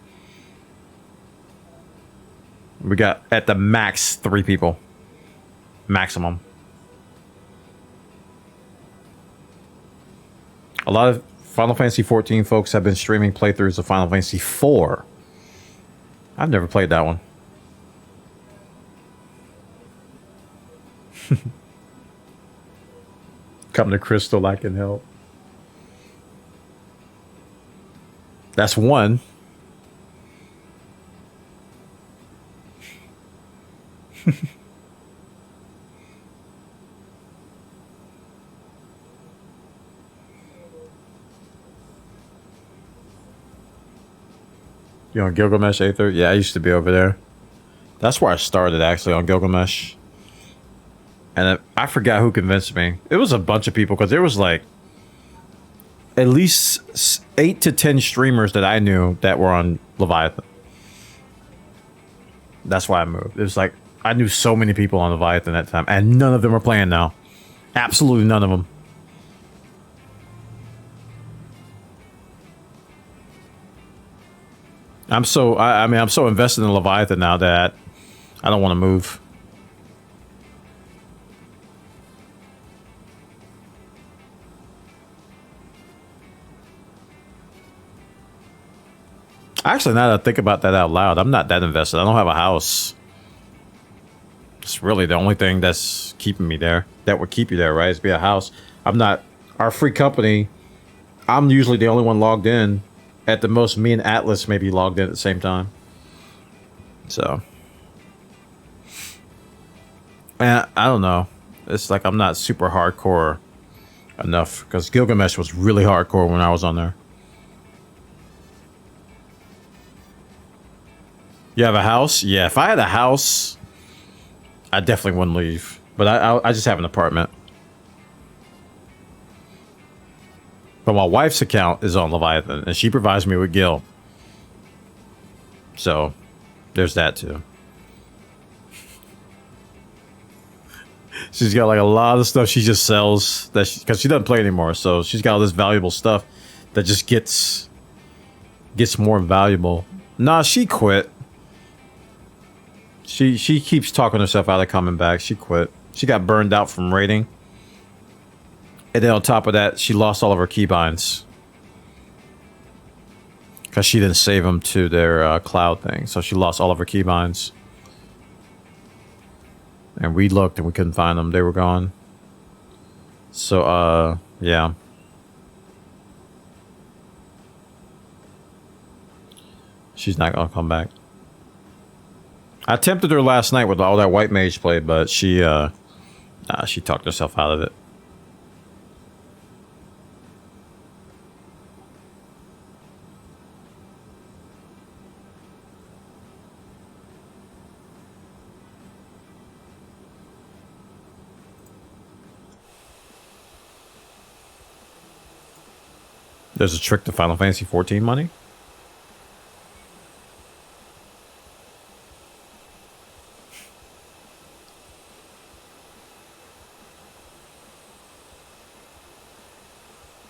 We got at the max 3 people. Maximum. A lot of Final Fantasy 14 folks have been streaming playthroughs of Final Fantasy 4. I've never played that one. Come to Crystal, I can help. That's one. You on Gilgamesh A330? Yeah, I used to be over there. That's where I started, actually, on Gilgamesh. And I forgot who convinced me. It was a bunch of people, because there was like at least 8 to 10 streamers that I knew that were on Leviathan. That's why I moved. It was like, I knew so many people on Leviathan at the time, and none of them are playing now. Absolutely none of them. I'm so invested in Leviathan now that I don't want to move. Actually, now that I think about that out loud, I'm not that invested. I don't have a house. It's really the only thing that's keeping me there. That would keep you there, right? Is be a house. I'm not. Our free company, I'm usually the only one logged in. At the most, me and Atlas may be logged in at the same time. So. And I don't know. It's like I'm not super hardcore enough. Because Gilgamesh was really hardcore when I was on there. You have a house? Yeah, if I had a house, I definitely wouldn't leave. But I just have an apartment. But my wife's account is on Leviathan, and she provides me with Gil. So, there's that too. She's got like a lot of stuff she just sells that because she doesn't play anymore. So she's got all this valuable stuff that just gets more valuable. Nah, she quit. She keeps talking herself out of coming back. She quit. She got burned out from raiding. And then on top of that, she lost all of her keybinds. Because she didn't save them to their cloud thing. So she lost all of her keybinds. And we looked and we couldn't find them. They were gone. So, yeah. She's not going to come back. I tempted her last night with all that white mage play, but she talked herself out of it. There's a trick to Final Fantasy 14 money?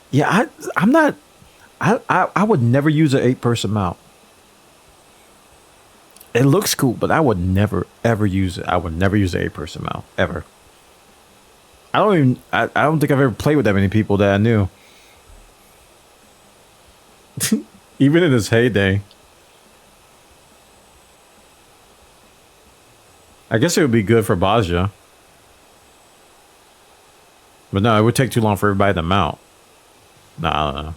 Yeah, I'm not... I would never use an 8-person mount. It looks cool, but I would never, ever use it. I would never use an 8-person mount. Ever. I don't think I've ever played with that many people that I knew. Even in his heyday. I guess it would be good for Baja. But no, it would take too long for everybody to mount. Nah, I don't know.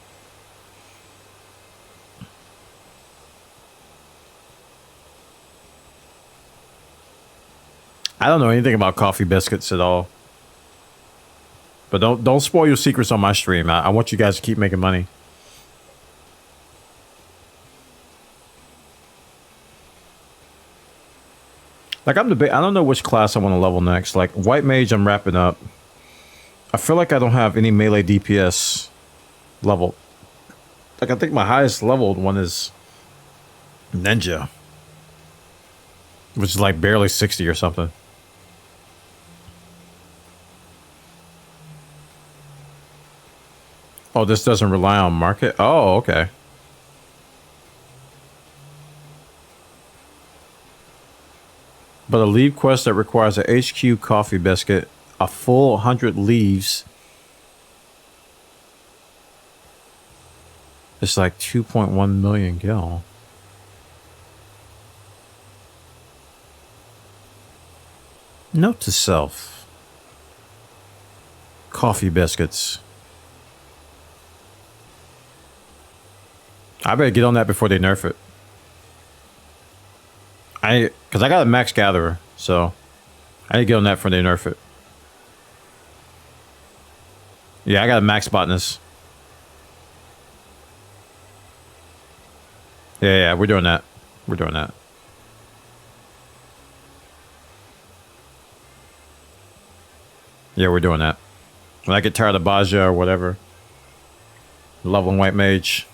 I don't know anything about coffee biscuits at all. But don't spoil your secrets on my stream. I want you guys to keep making money. Like I don't know which class I want to level next. Like White Mage, I'm wrapping up. I feel like I don't have any melee DPS level. Like I think my highest leveled one is Ninja, which is like barely 60 or something. Oh, this doesn't rely on market? Oh, okay. But a leave quest that requires a HQ coffee biscuit, a full 100 leaves. It's like 2.1 million gil. Note to self. Coffee biscuits. I better get on that before they nerf it. Because I got a max gatherer, so I need to get on that before they nerf it. Yeah, I got a max botanist. Yeah, we're doing that. We're doing that. Yeah, we're doing that. When I get tired of Baja or whatever, leveling White Mage.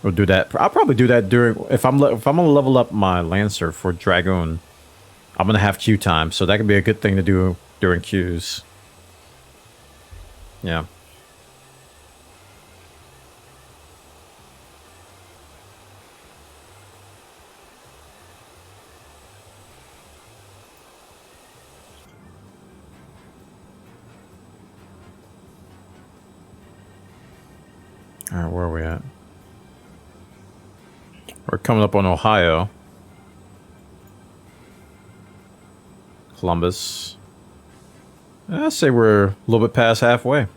We'll do that. I'll probably do that during if I'm gonna level up my Lancer for Dragoon. I'm gonna have queue time, so that could be a good thing to do during queues. Yeah. All right, where are we at? We're coming up on Ohio. Columbus. I'd say we're a little bit past halfway.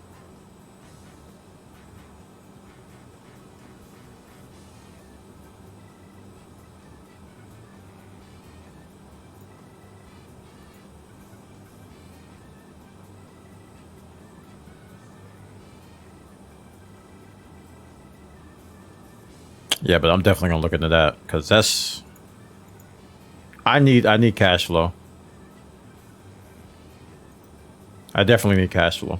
Yeah, but I'm definitely gonna look into that because that's I need cash flow. I definitely need cash flow.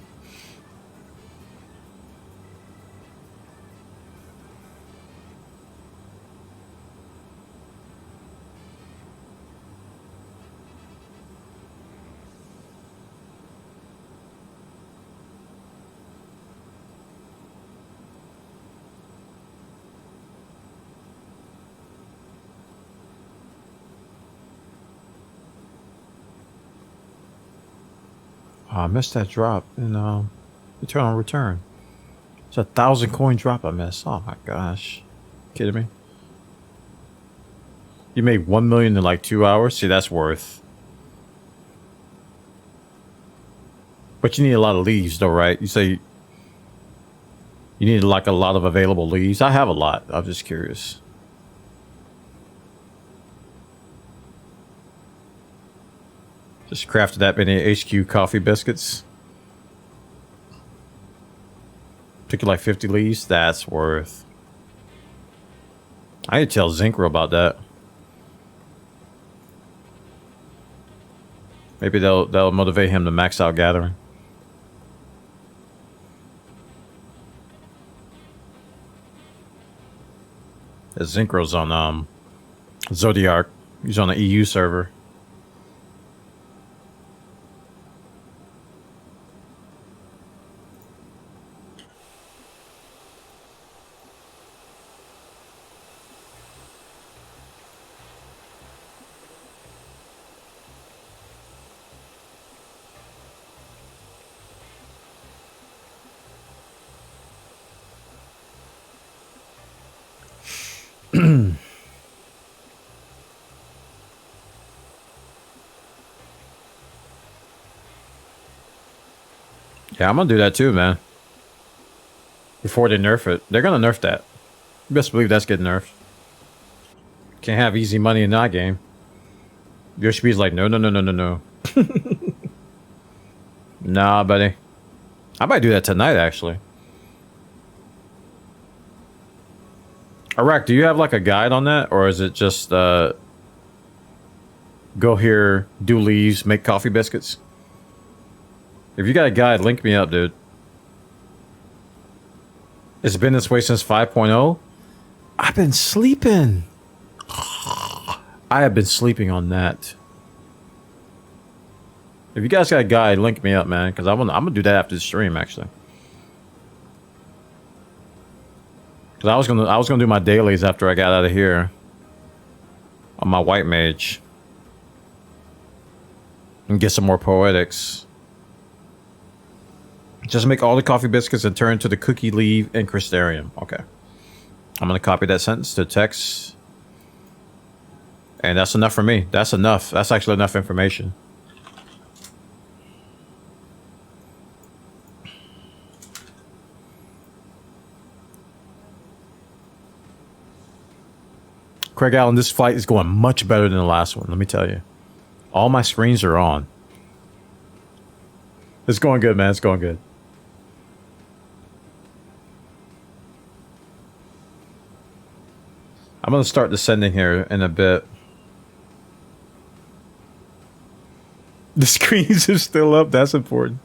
Oh, I missed that drop in Eternal Return. It's a 1,000 coin drop I missed. Oh my gosh. Kidding me? You made 1 million in like 2 hours? See, that's worth. But you need a lot of leaves though, right? You say you need like a lot of available leaves. I have a lot. I'm just curious. Just crafted that many HQ coffee biscuits. Took you like 50 leaves. That's worth. I need to tell Zincro about that. Maybe that'll motivate him to max out gathering. Zincro's on Zodiac. He's on the EU server. Yeah, I'm gonna do that too, man. Before they nerf it. They're gonna nerf that. You best believe that's getting nerfed. Can't have easy money in that game. Yoshibi's like, no, no, no, no, no, no. Nah, buddy. I might do that tonight, actually. Iraq, do you have like a guide on that? Or is it just go here, do leaves, make coffee biscuits? If you got a guide, link me up, dude. It's been this way since 5.0. I've been sleeping. I have been sleeping on that. If you guys got a guide, link me up, man, because I'm gonna do that after the stream, actually. Because I was gonna do my dailies after I got out of here on my white mage and get some more poetics. Just make all the coffee biscuits and turn to the cookie leaf and crystarium. Okay. I'm gonna copy that sentence to text. And that's enough for me. That's enough. That's actually enough information. Craig Allen, this flight is going much better than the last one, let me tell you. All my screens are on. It's going good, man. It's going good. I'm going to start descending here in a bit. The screens are still up. That's important.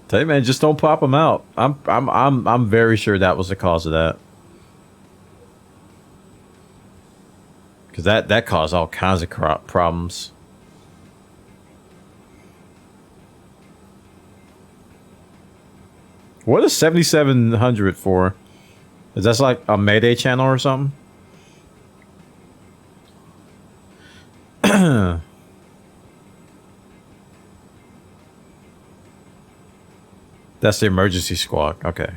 Tell you, man, just don't pop them out. I'm very sure that was the cause of that. Because that caused all kinds of problems. What is 7700 for? Is that like a Mayday channel or something? That's the emergency squawk. Okay.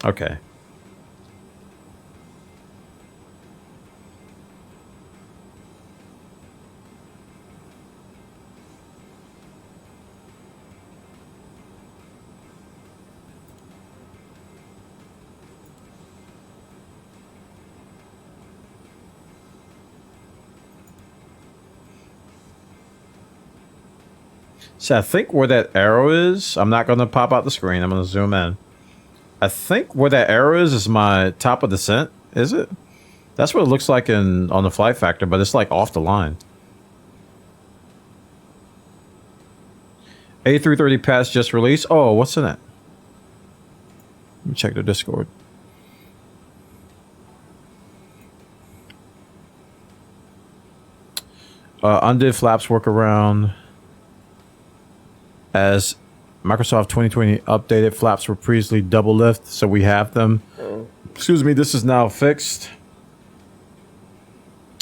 Okay. So I think where that arrow is, I'm not going to pop out the screen. I'm going to zoom in. I think where that arrow is my top of descent. Is it? That's what it looks like on the flight factor, but it's like off the line. A330 patch just released. Oh, what's in it? Let me check the Discord. Undid flaps workaround. As Microsoft 2020 updated, flaps were previously double lift, so we have them. Excuse me, this is now fixed.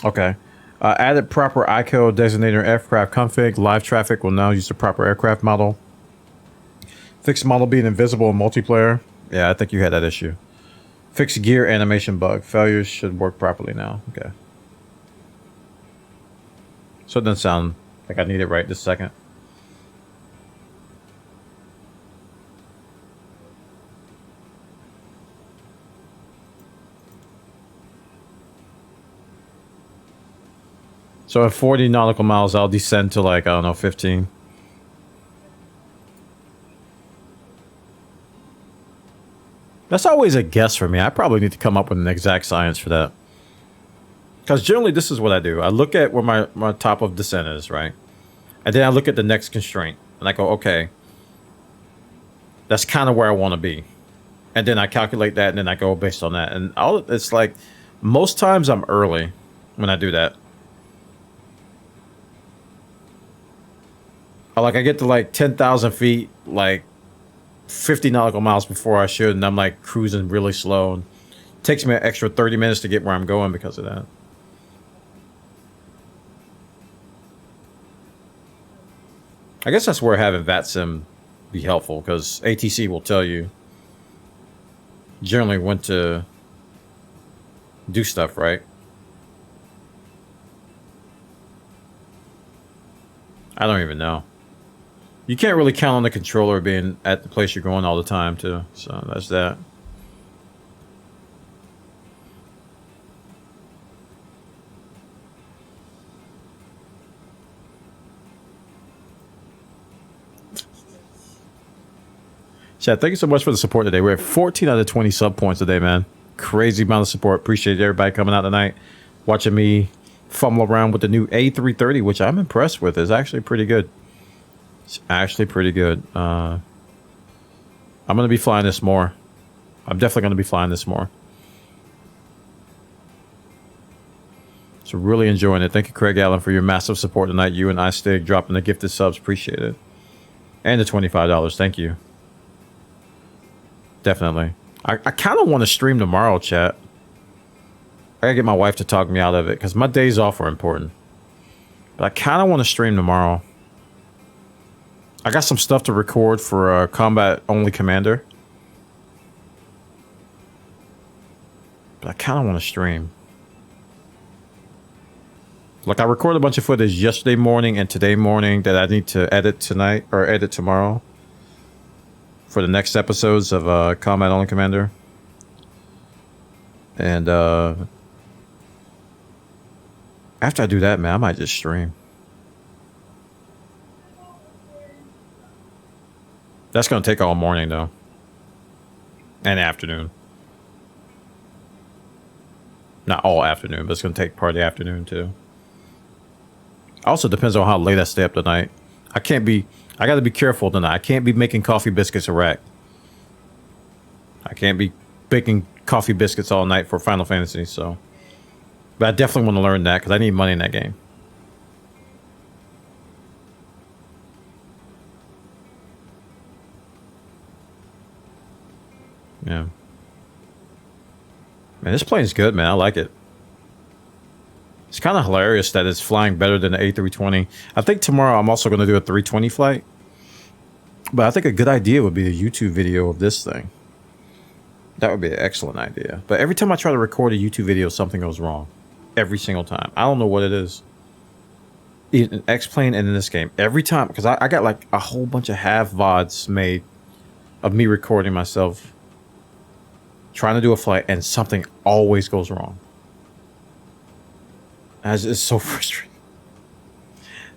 Okay. Added proper ICAO designator aircraft config. Live traffic will now use the proper aircraft model. Fixed model being invisible in multiplayer. Yeah, I think you had that issue. Fixed gear animation bug. Failures should work properly now. Okay. So it doesn't sound like I need it right this second. So at 40 nautical miles, I'll descend to like, I don't know, 15. That's always a guess for me. I probably need to come up with an exact science for that. Because generally, this is what I do. I look at where my top of descent is, right? And then I look at the next constraint. And I go, okay, that's kind of where I want to be. And then I calculate that, and then I go based on that. And it's like, most times I'm early when I do that. Like I get to like 10,000 feet, like 50 nautical miles before I should, and I'm like cruising really slow. And it takes me an extra 30 minutes to get where I'm going because of that. I guess that's where having VATSIM be helpful, because ATC will tell you generally when to do stuff, right? I don't even know. You can't really count on the controller being at the place you're going all the time, too. So that's that. Chad, thank you so much for the support today. We're at 14 out of 20 sub points today, man. Crazy amount of support. Appreciate everybody coming out tonight, watching me fumble around with the new A330, which I'm impressed with. It's actually pretty good. It's actually pretty good. I'm going to be flying this more. I'm definitely going to be flying this more. So really enjoying it. Thank you, Craig Allen, for your massive support tonight. You and I Stig dropping the gifted subs. Appreciate it. And the $25. Thank you. Definitely. I kind of want to stream tomorrow, chat. I gotta get my wife to talk me out of it because my days off are important. But I kind of want to stream tomorrow. I got some stuff to record for Combat Only Commander. But I kind of want to stream. Like, I recorded a bunch of footage yesterday morning and today morning that I need to edit tonight or edit tomorrow for the next episodes of Combat Only Commander. And after I do that, man, I might just stream. That's going to take all morning, though. And afternoon. Not all afternoon, but it's going to take part of the afternoon, too. Also depends on how late I stay up tonight. I got to be careful tonight. I can't be making coffee biscuits a rack. I can't be baking coffee biscuits all night for Final Fantasy, so. But I definitely want to learn that because I need money in that game. Yeah. Man, this plane's good, man. I like it. It's kind of hilarious that it's flying better than the A320. I think tomorrow I'm also going to do a 320 flight. But I think a good idea would be a YouTube video of this thing. That would be an excellent idea. But every time I try to record a YouTube video, something goes wrong. Every single time. I don't know what it is. In X-Plane and in this game. Every time. Because I got like a whole bunch of half VODs made of me recording myself trying to do a flight and something always goes wrong. It's so frustrating.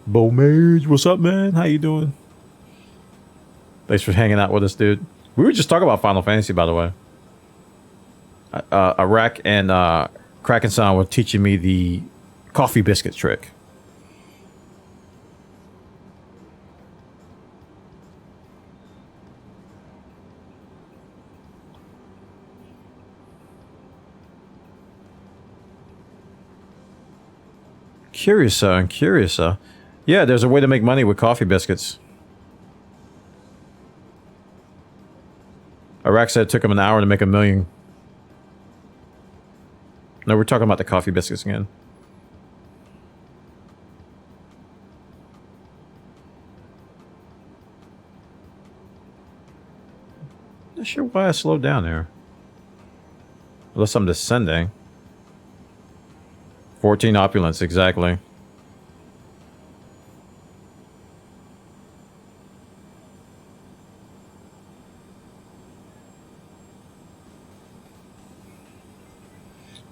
Bo Marriage, what's up, man? How you doing? Thanks for hanging out with us, dude. We were just talking about Final Fantasy, by the way. Iraq and Kraken-san were teaching me the coffee biscuit trick. Curious, curious. Yeah, there's a way to make money with coffee biscuits. Iraq said it took him an hour to make $1 million. No, we're talking about the coffee biscuits again. Not sure why I slowed down there. Unless I'm descending. 14 opulence, exactly.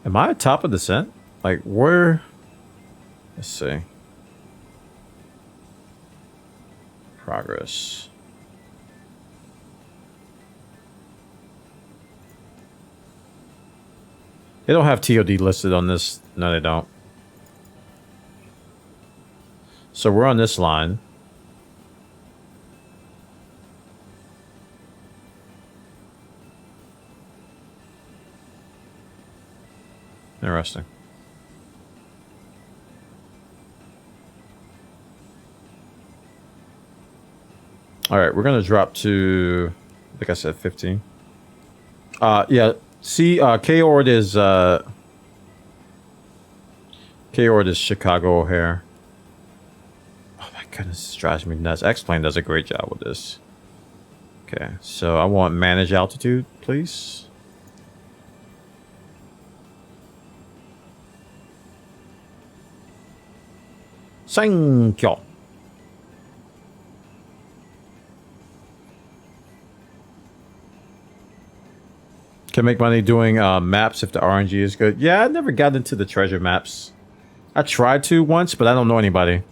Am I at top of descent? Like, where? Let's see. Progress. They don't have TOD listed on this. No, they don't. So we're on this line. Interesting. All right, we're gonna drop to, I think I said 15. Yeah. See, K-Ord is Chicago O'Hare. Oh my goodness, this drives me nuts. X-Plane does a great job with this. Okay, so I want manage altitude, please. Thank you. Can make money doing maps if the RNG is good. Yeah, I never got into the treasure maps. I tried to once, but I don't know anybody.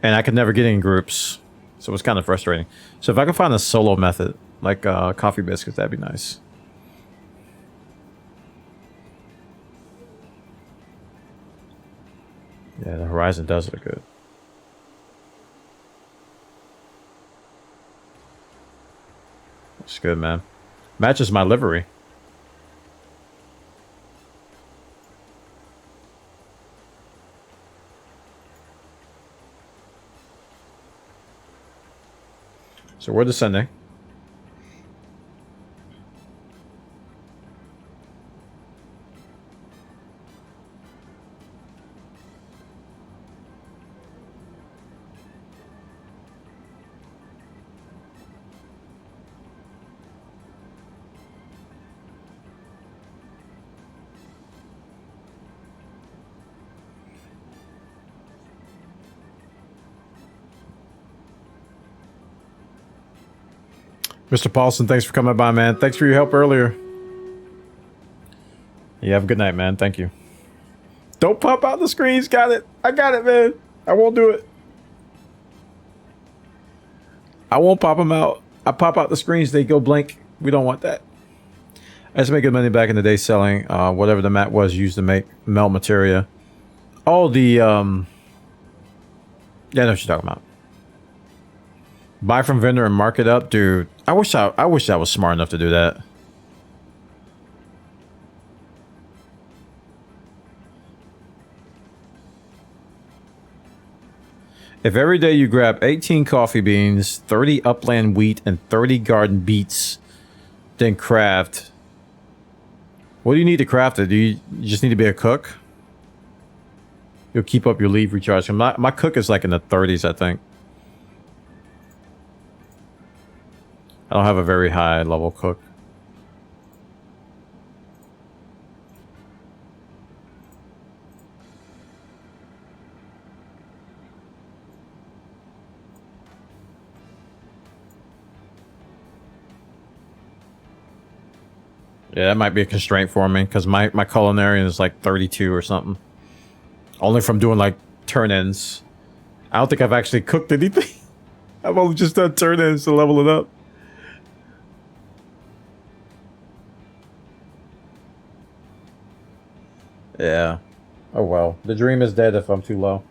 And I could never get in groups. So it was kind of frustrating. So if I could find a solo method, like coffee biscuits, that'd be nice. Yeah, the Horizon does look good. It's good, man. Matches my livery. So we're descending. Mr. Paulson, thanks for coming by, man. Thanks for your help earlier. Yeah, have a good night, man. Thank you. Don't pop out the screens. Got it. I got it, man. I won't do it. I won't pop them out. I pop out the screens. They go blank. We don't want that. I used to make good money back in the day selling whatever the mat was used to make melt materia. Oh, the... Yeah, I know what you're talking about. Buy from vendor and mark it up, dude. I wish I was smart enough to do that. If every day you grab 18 coffee beans, 30 upland wheat, and 30 garden beets, then craft. What do you need to craft it? Do you just need to be a cook? You'll keep up your leave recharge. My cook is like in the 30s, I think. I don't have a very high level cook. Yeah, that might be a constraint for me because my culinary is like 32 or something. Only from doing like turn-ins. I don't think I've actually cooked anything. I've only just done turn-ins to level it up. Yeah. Oh well. The dream is dead if I'm too low.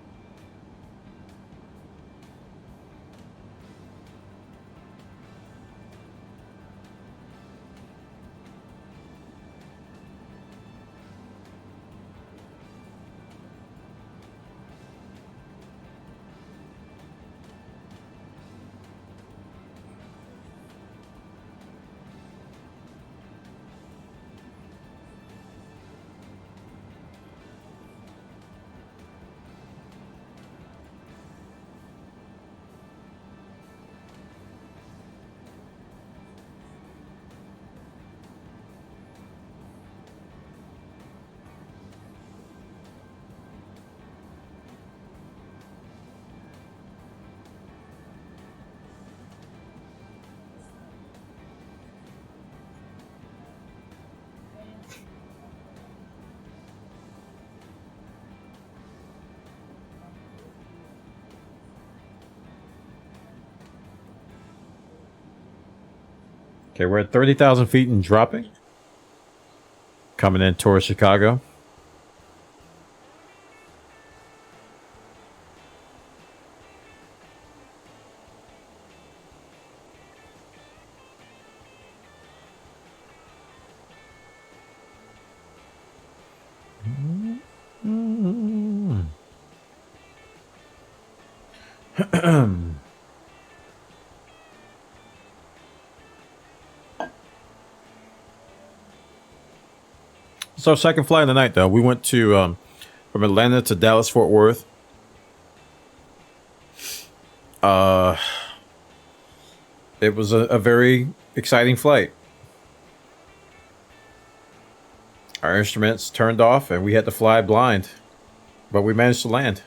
Okay, we're at 30,000 feet and dropping. Coming in towards Chicago. It's our second flight of the night, though. We went to from Atlanta to Dallas Fort Worth. It was a very exciting flight. Our instruments turned off, and we had to fly blind, but we managed to land.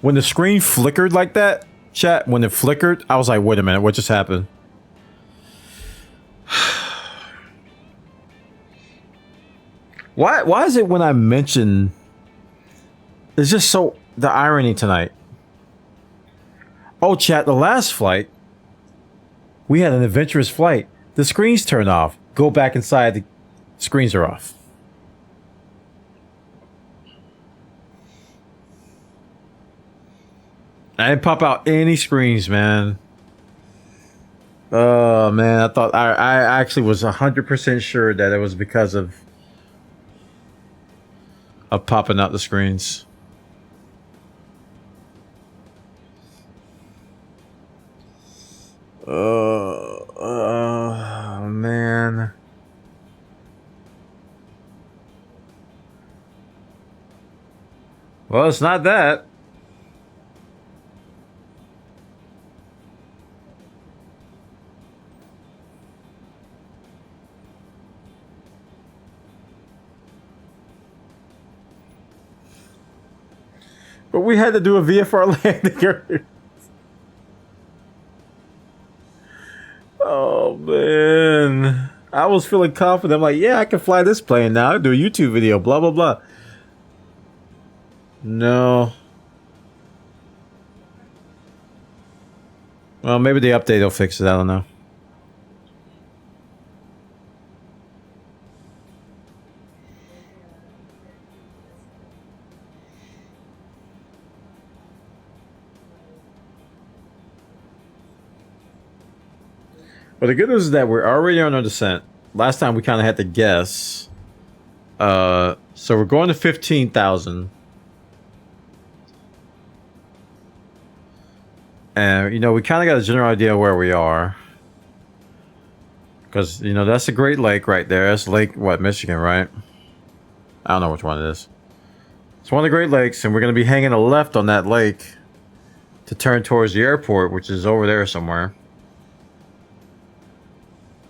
When the screen flickered like that, Chat, when it flickered, I was like, wait a minute, what just happened? Why is it when I mention... It's just so... The irony tonight. Oh, chat, the last flight, we had an adventurous flight. The screens turned off. Go back inside, the screens are off. I didn't pop out any screens, man. Oh, man, I thought... I actually was 100% sure that it was because of popping out the screens. Man. Well, it's not that. But we had to do a VFR landing. Oh, man. I was feeling confident. I'm like, yeah, I can fly this plane now. I'll do a YouTube video, blah, blah, blah. No. Well, maybe the update will fix it. I don't know. But the good news is that we're already on our descent. Last time we kind of had to guess. So we're going to 15,000. And, you know, we kind of got a general idea where we are. Because, you know, that's a Great Lake right there. That's Lake, what, Michigan, right? I don't know which one it is. It's one of the Great Lakes, and we're going to be hanging a left on that lake to turn towards the airport, which is over there somewhere.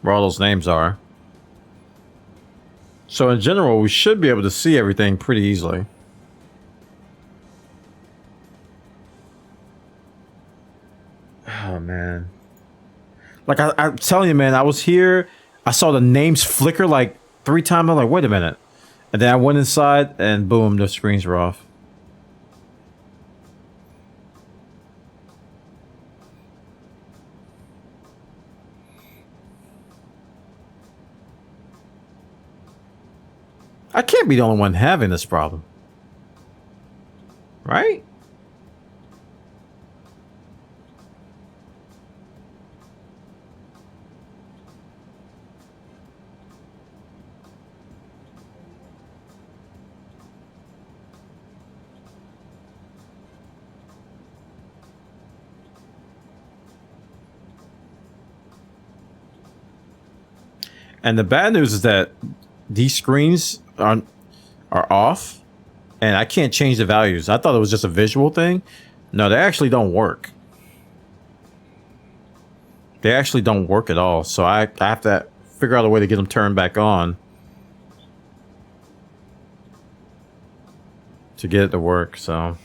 Where all those names are. So in general, we should be able to see everything pretty easily. Oh, man. Like, I'm telling you, man, I was here. I saw the names flicker like 3 times. I'm like, wait a minute. And then I went inside and boom, the screens were off. I can't be the only one having this problem. Right? And the bad news is that these screens are off, and I can't change the values. I thought it was just a visual thing. No, they actually don't work. They actually don't work at all. So I have to figure out a way to get them turned back on to get it to work. So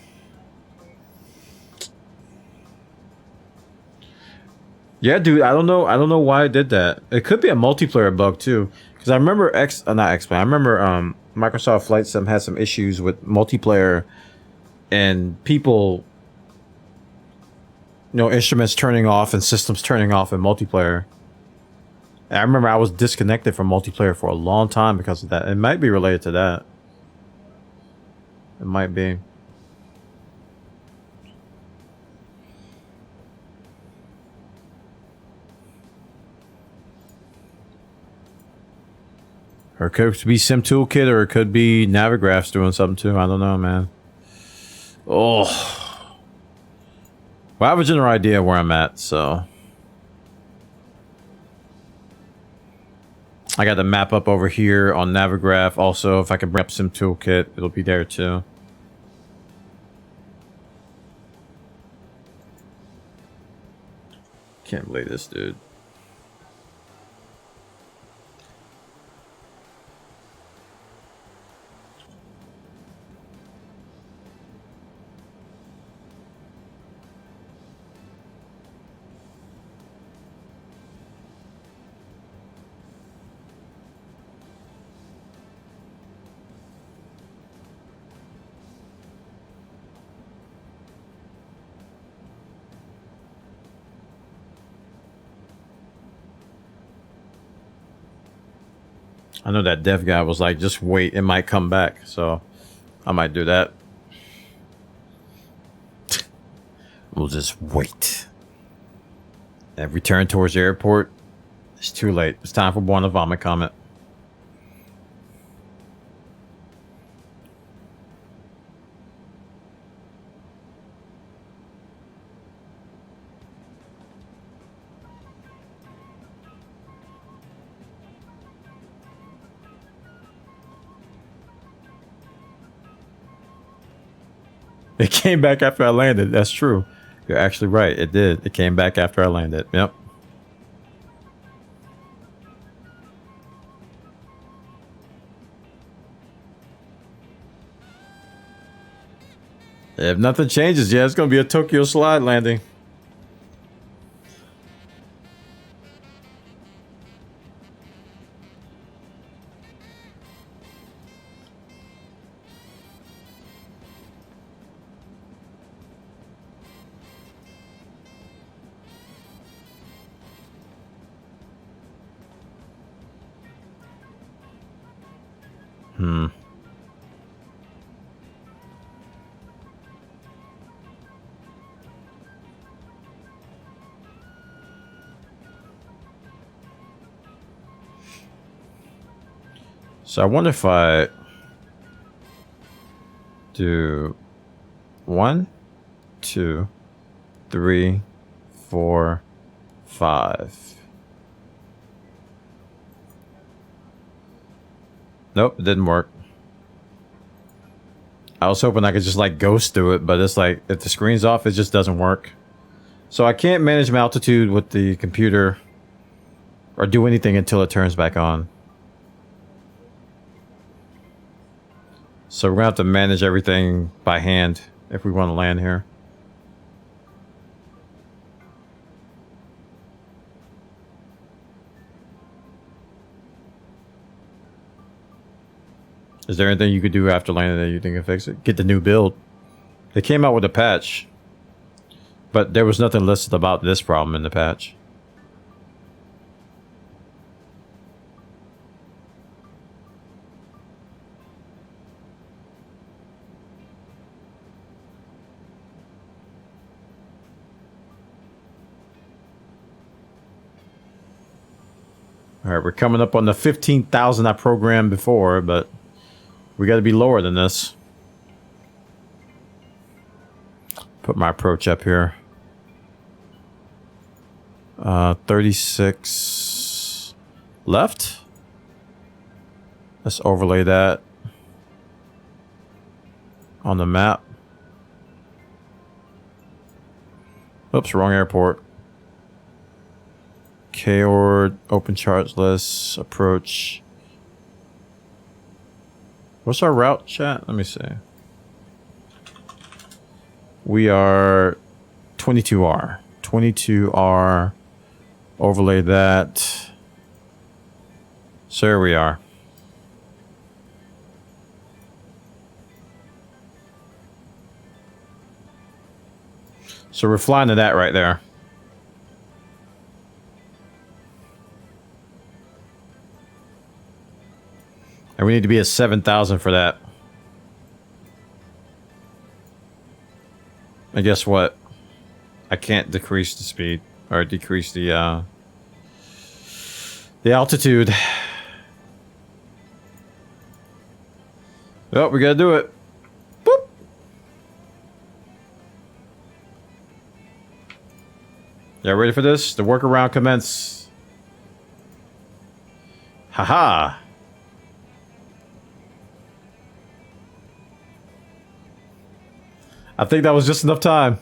yeah, dude, I don't know why I did that. It could be a multiplayer bug too, because I remember I remember Microsoft Flight Sim had some issues with multiplayer and people, you know, instruments turning off and systems turning off in multiplayer. And I remember I was disconnected from multiplayer for a long time because of that. It might be related to that. It might be. Or it could be Sim Toolkit, or it could be Navigraphs doing something too. I don't know, man. Oh. Well, I have a general idea where I'm at, so. I got the map up over here on Navigraph. Also, if I can bring up Sim Toolkit, it'll be there too. Can't believe this, dude. I know that dev guy was like, just wait, it might come back. So I might do that. We'll just wait. And return towards the airport. It's too late. It's time for Bwana vomit comment. It came back after I landed. That's true. You're actually right. It did. It came back after I landed. Yep. If nothing changes, yeah, it's going to be a Tokyo slide landing. So I wonder if I do 1, 2, 3, 4, 5. Nope, it didn't work. I was hoping I could just like ghost through it, but it's like if the screen's off, it just doesn't work. So I can't manage my altitude with the computer or do anything until it turns back on. So we're gonna have to manage everything by hand if we want to land here. Is there anything you could do after landing that you think can fix it? Get the new build. They came out with a patch, but there was nothing listed about this problem in the patch. All right, we're coming up on the 15,000 I programmed before, but we got to be lower than this. Put my approach up here. 36 left. Let's overlay that on the map. Oops, wrong airport. K-Ord, open charts list, approach. What's our route, chat? Let me see. We are 22R. 22R. Overlay that. So here we are. So we're flying to that right there. And we need to be at 7,000 for that. And guess what? I can't decrease the speed or decrease the altitude. Oh, we gotta do it. Boop. Y'all ready for this? The workaround commence. Haha. I think that was just enough time.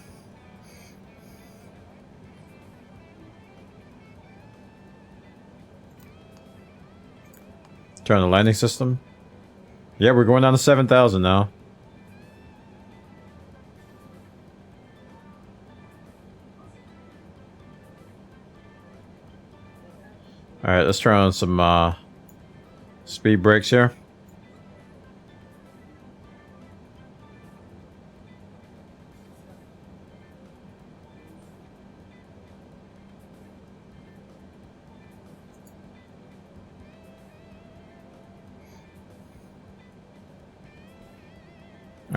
Turn the landing system. Yeah, we're going down to 7,000 now. Alright, let's turn on some speed brakes here.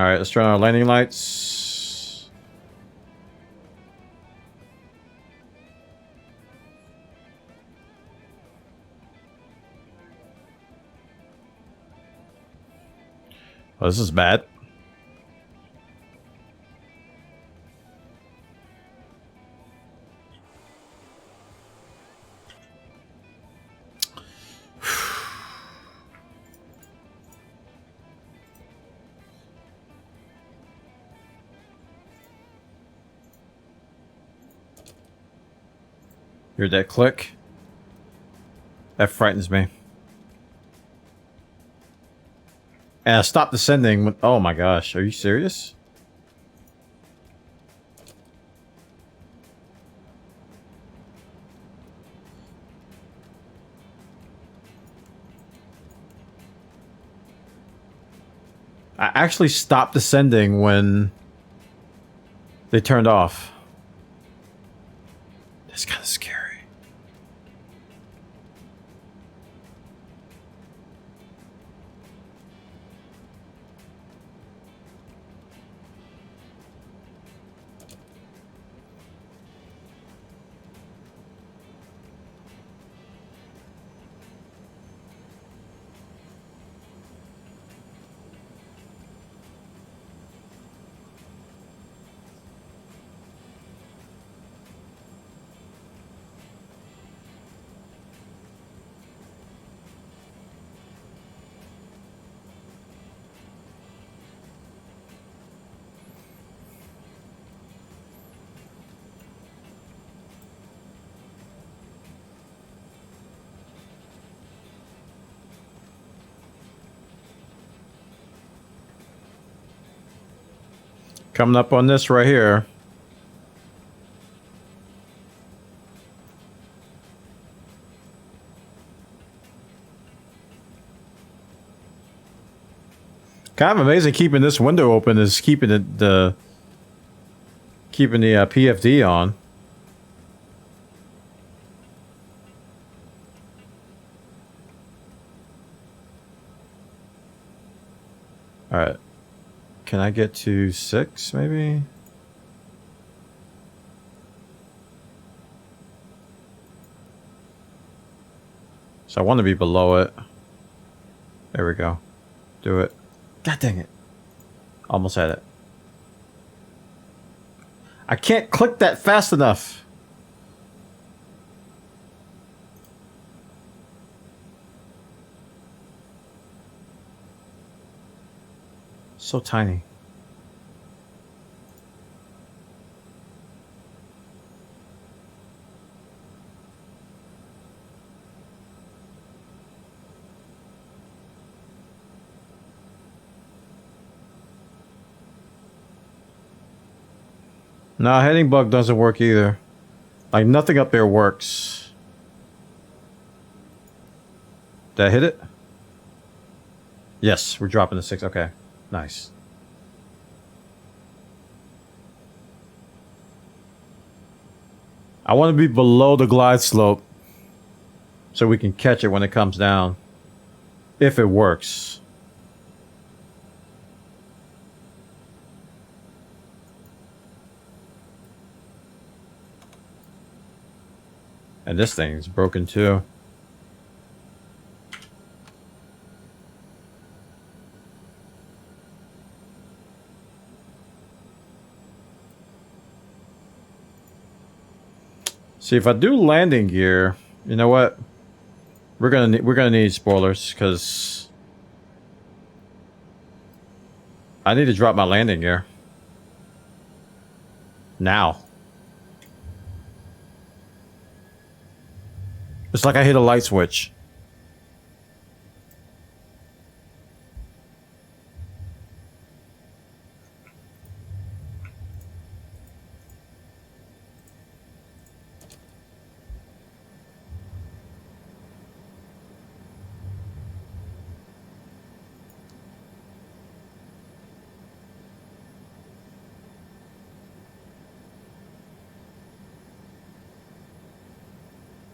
Alright, let's turn on our landing lights. Oh, this is bad. Hear that click? That frightens me. And stop descending. When, oh my gosh, are you serious? I actually stopped descending when they turned off. That's kind of scary. Coming up on this right here. Kind of amazing keeping this window open is keeping it the PFD on. All right. Can I get to 6, maybe? So I want to be below it. There we go. Do it. God dang it. Almost had it. I can't click that fast enough. So tiny. No, heading bug doesn't work either. Like nothing up there works. Did I hit it? Yes, we're dropping to 6. Okay. Nice. I want to be below the glide slope so we can catch it when it comes down. If it works. And this thing's broken too. See, if I do landing gear, you know what? We're gonna need spoilers because I need to drop my landing gear now. It's like I hit a light switch.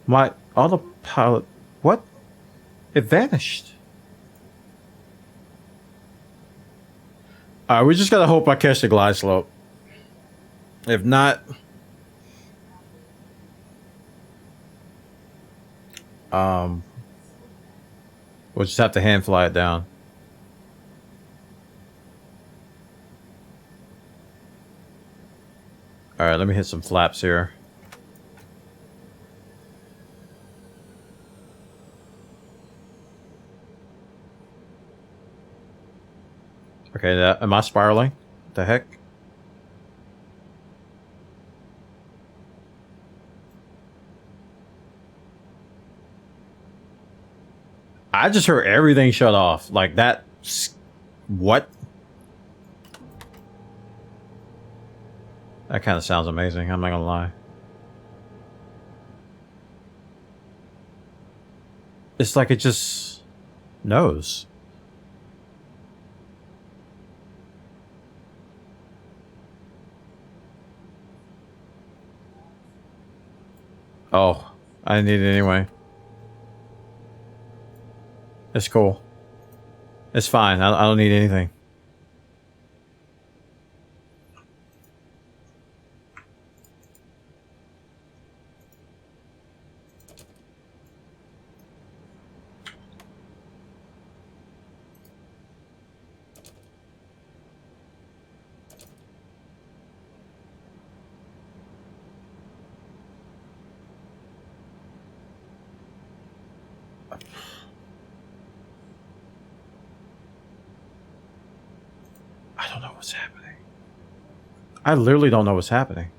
My autopilot, what? It vanished. Alright, we just gotta hope I catch the glide slope. If not, we'll just have to hand fly it down. Alright, let me hit some flaps here. Okay, am I spiraling? What the heck? I just heard everything shut off. Like that. What? That kind of sounds amazing. I'm not gonna lie. It's like it just knows. Oh, I didn't need it anyway. It's cool. It's fine. I don't need anything. I don't know what's happening. I literally don't know what's happening.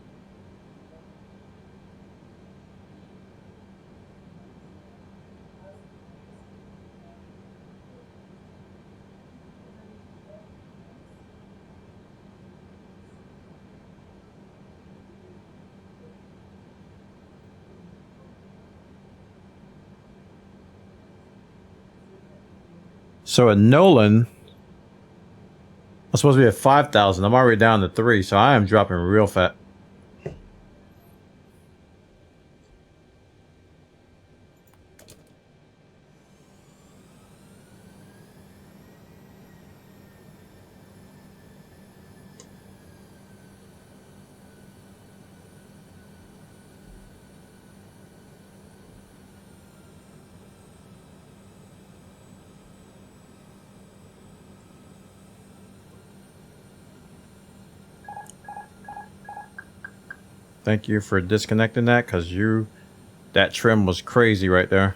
So at Nolan, I'm supposed to be at 5,000. I'm already down to 3, so I am dropping real fast. Thank you for disconnecting that, because that trim was crazy right there.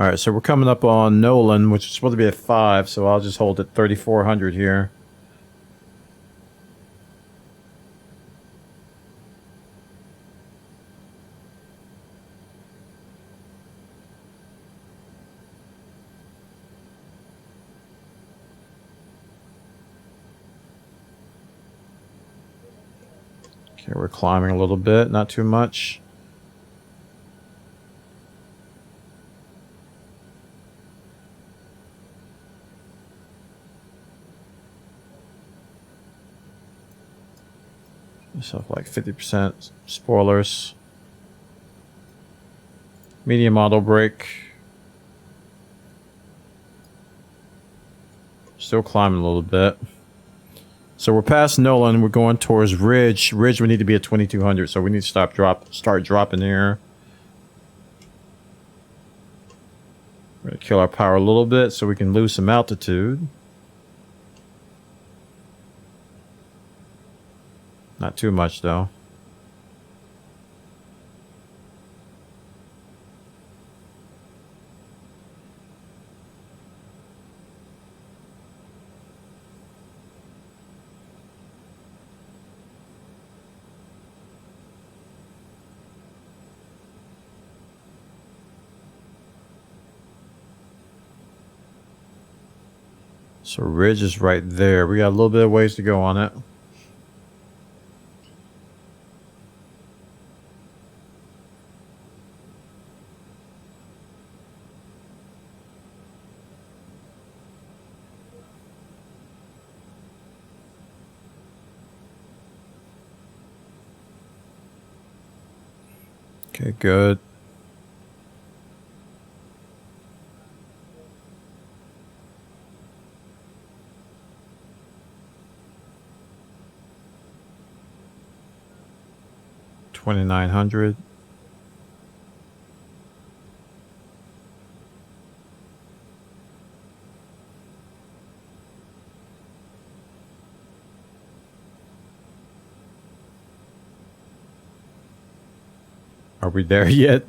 Alright, so we're coming up on Nolan, which is supposed to be at 5, so I'll just hold it 3,400 here. Okay, we're climbing a little bit, not too much. So like 50% spoilers. Medium auto brake. Still climbing a little bit. So we're past Nolan. We're going towards Ridge. Ridge, we need to be at 2,200, so we need to start dropping here. We're gonna kill our power a little bit so we can lose some altitude. Not too much though. So Ridge is right there. We got a little bit of ways to go on it. Okay, good. 2,900. Are we there yet?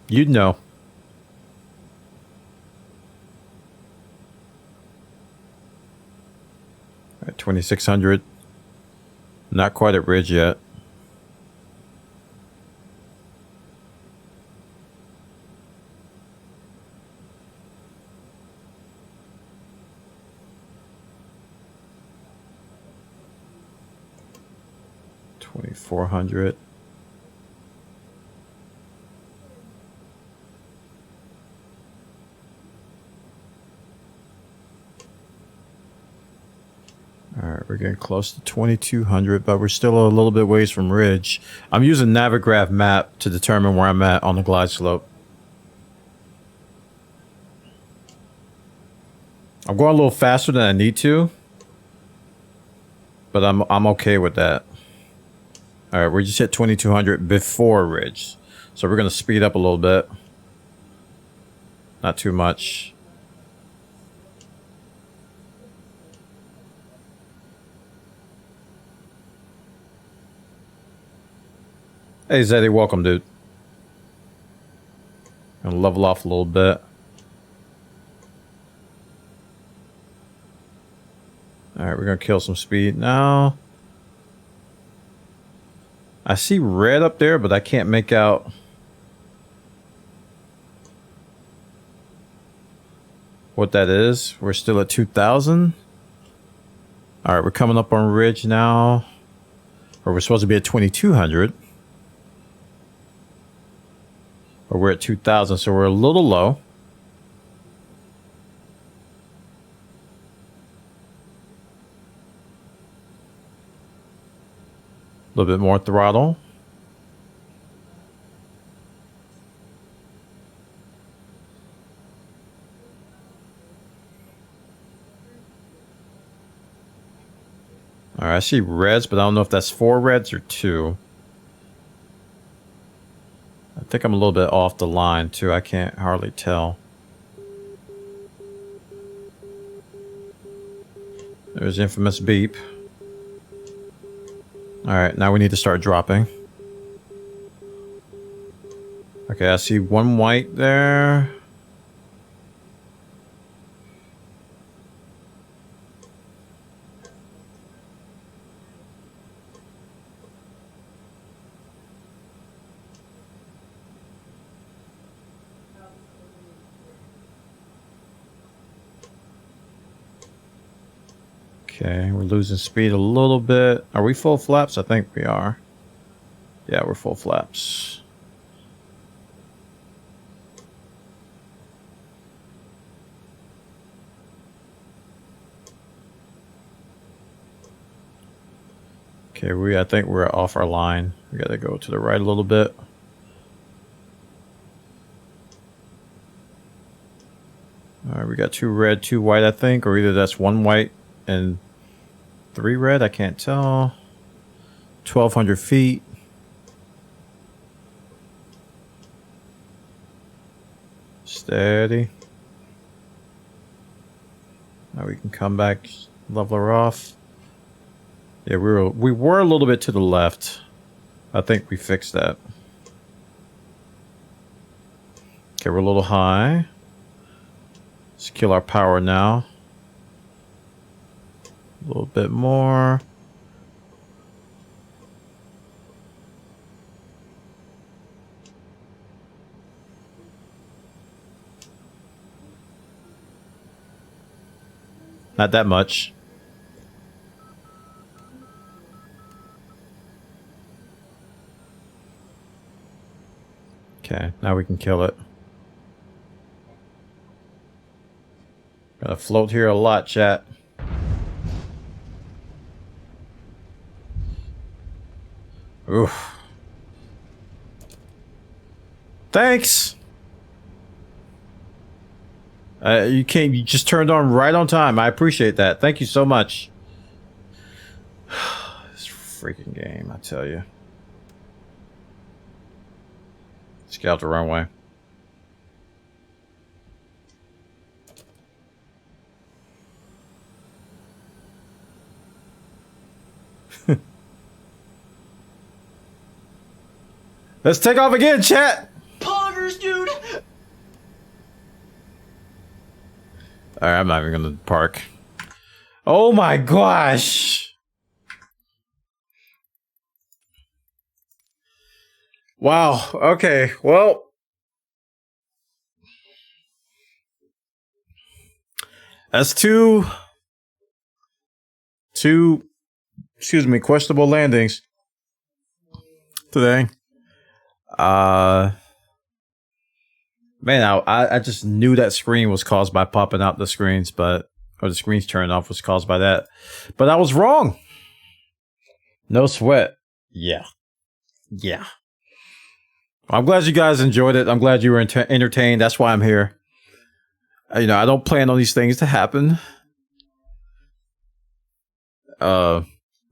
You'd know. All right, 2,600. Not quite at ridge yet. $2,400. All right, we're getting close to 2,200, but we're still a little bit ways from ridge. I'm using Navigraph map to determine where I'm at on the glide slope. I'm going a little faster than I need to, but I'm okay with that. All right, we just hit 2,200 before ridge, so we're going to speed up a little bit. Not too much. Hey Zeddy, welcome, dude. Gonna level off a little bit. All right, we're gonna kill some speed now. I see red up there, but I can't make out what that is. We're still at 2,000. All right, we're coming up on ridge now. Or we're supposed to be at 2,200. Or we're at 2,000, so we're a little low. A little bit more throttle. All right, I see reds, but I don't know if that's 4 reds or 2. I think I'm a little bit off the line too. I can't hardly tell. There's the infamous beep. Alright, now we need to start dropping. Okay, I see one white there. Okay, we're losing speed a little bit. Are we full flaps? I think we are. Yeah, we're full flaps. Okay, I think we're off our line. We gotta go to the right a little bit. Alright, we got 2 red, 2 white, I think, or either that's 1 white and 3 red, I can't tell. 1,200 feet. Steady. Now we can come back, level her off. Yeah, we were a little bit to the left. I think we fixed that. Okay, we're a little high. Let's kill our power now. A little bit more. Not that much. Okay, now we can kill it. Gotta float here a lot, chat. Oof. Thanks! You just turned on right on time. I appreciate that. Thank you so much. This freaking game, I tell you. Let's get out the wrong way. Let's take off again, chat. Poggers, dude. All right, I'm not even gonna park. Oh my gosh. Wow. Okay. Well, that's two, excuse me, questionable landings today. Man, I just knew that screen was caused by popping out the screens, or the screens turning off was caused by that. But I was wrong. No sweat. Yeah. Yeah. I'm glad you guys enjoyed it. I'm glad you were entertained. That's why I'm here. You know, I don't plan on these things to happen. One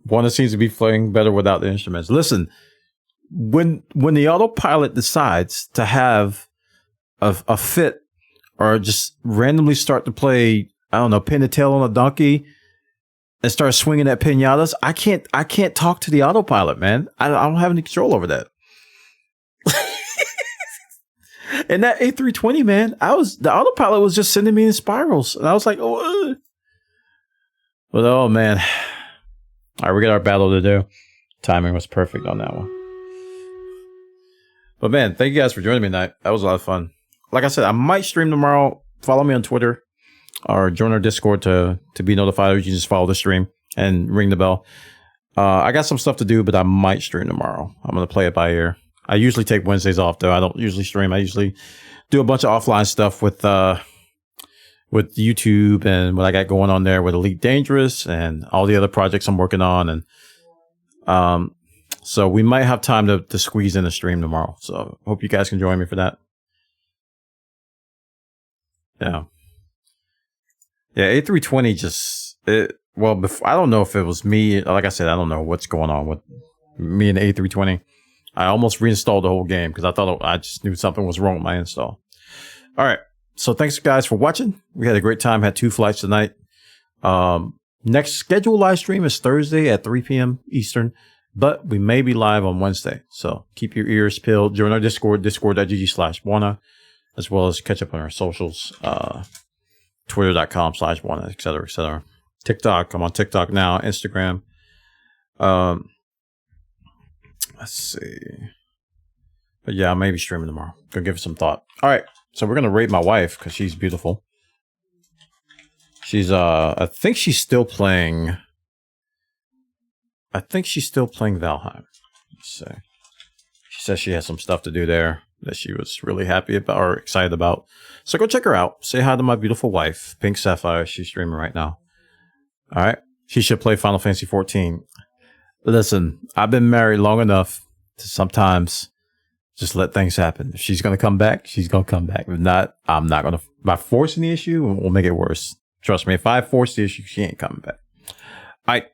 that seems to be playing better without the instruments. Listen, when the autopilot decides to have a fit or just randomly start to play, I don't know, pin the tail on a donkey and start swinging at piñatas, I can't talk to the autopilot, man. I don't have any control over that. And that A320, man, the autopilot was just sending me in spirals, and I was like, oh, but oh man. All right, we got our battle to do. Timing was perfect on that one. But man, thank you guys for joining me tonight. That was a lot of fun. Like I said, I might stream tomorrow. Follow me on Twitter or join our Discord to be notified. You can just follow the stream and ring the bell. I got some stuff to do, but I might stream tomorrow. I'm going to play it by ear. I usually take Wednesdays off, though. I don't usually stream. I usually do a bunch of offline stuff with YouTube and what I got going on there with Elite Dangerous and all the other projects I'm working on. And so we might have time to squeeze in a stream tomorrow. So hope you guys can join me for that. Yeah. Yeah, A320 just... I don't know if it was me. Like I said, I don't know what's going on with me and the A320. I almost reinstalled the whole game because I just knew something was wrong with my install. All right. So thanks, guys, for watching. We had a great time. Had 2 flights tonight. Next scheduled live stream is Thursday at 3 p.m. Eastern, but we may be live on Wednesday. So keep your ears peeled. Join our Discord, discord.gg/bwana, as well as catch up on our socials, twitter.com/bwana, etc., etc. TikTok. I'm on TikTok now. Instagram. Let's see. But yeah, I may be streaming tomorrow. Gonna give it some thought. All right. So we're gonna rate my wife because she's beautiful. She's I think she's still playing. Valheim. Let's see. She says she has some stuff to do there that she was really happy about or excited about. So go check her out. Say hi to my beautiful wife, Pink Sapphire. She's streaming right now. All right. She should play Final Fantasy 14. Listen, I've been married long enough to sometimes just let things happen. If she's going to come back, she's going to come back. If not, I'm not going to. By forcing the issue, we'll make it worse. Trust me, if I force the issue, she ain't coming back. All right.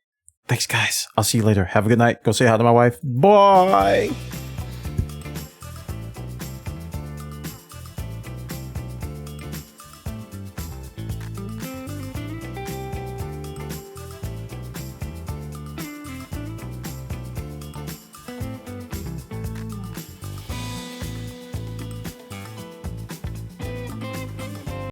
Thanks, guys. I'll see you later. Have a good night. Go say hi to my wife. Bye.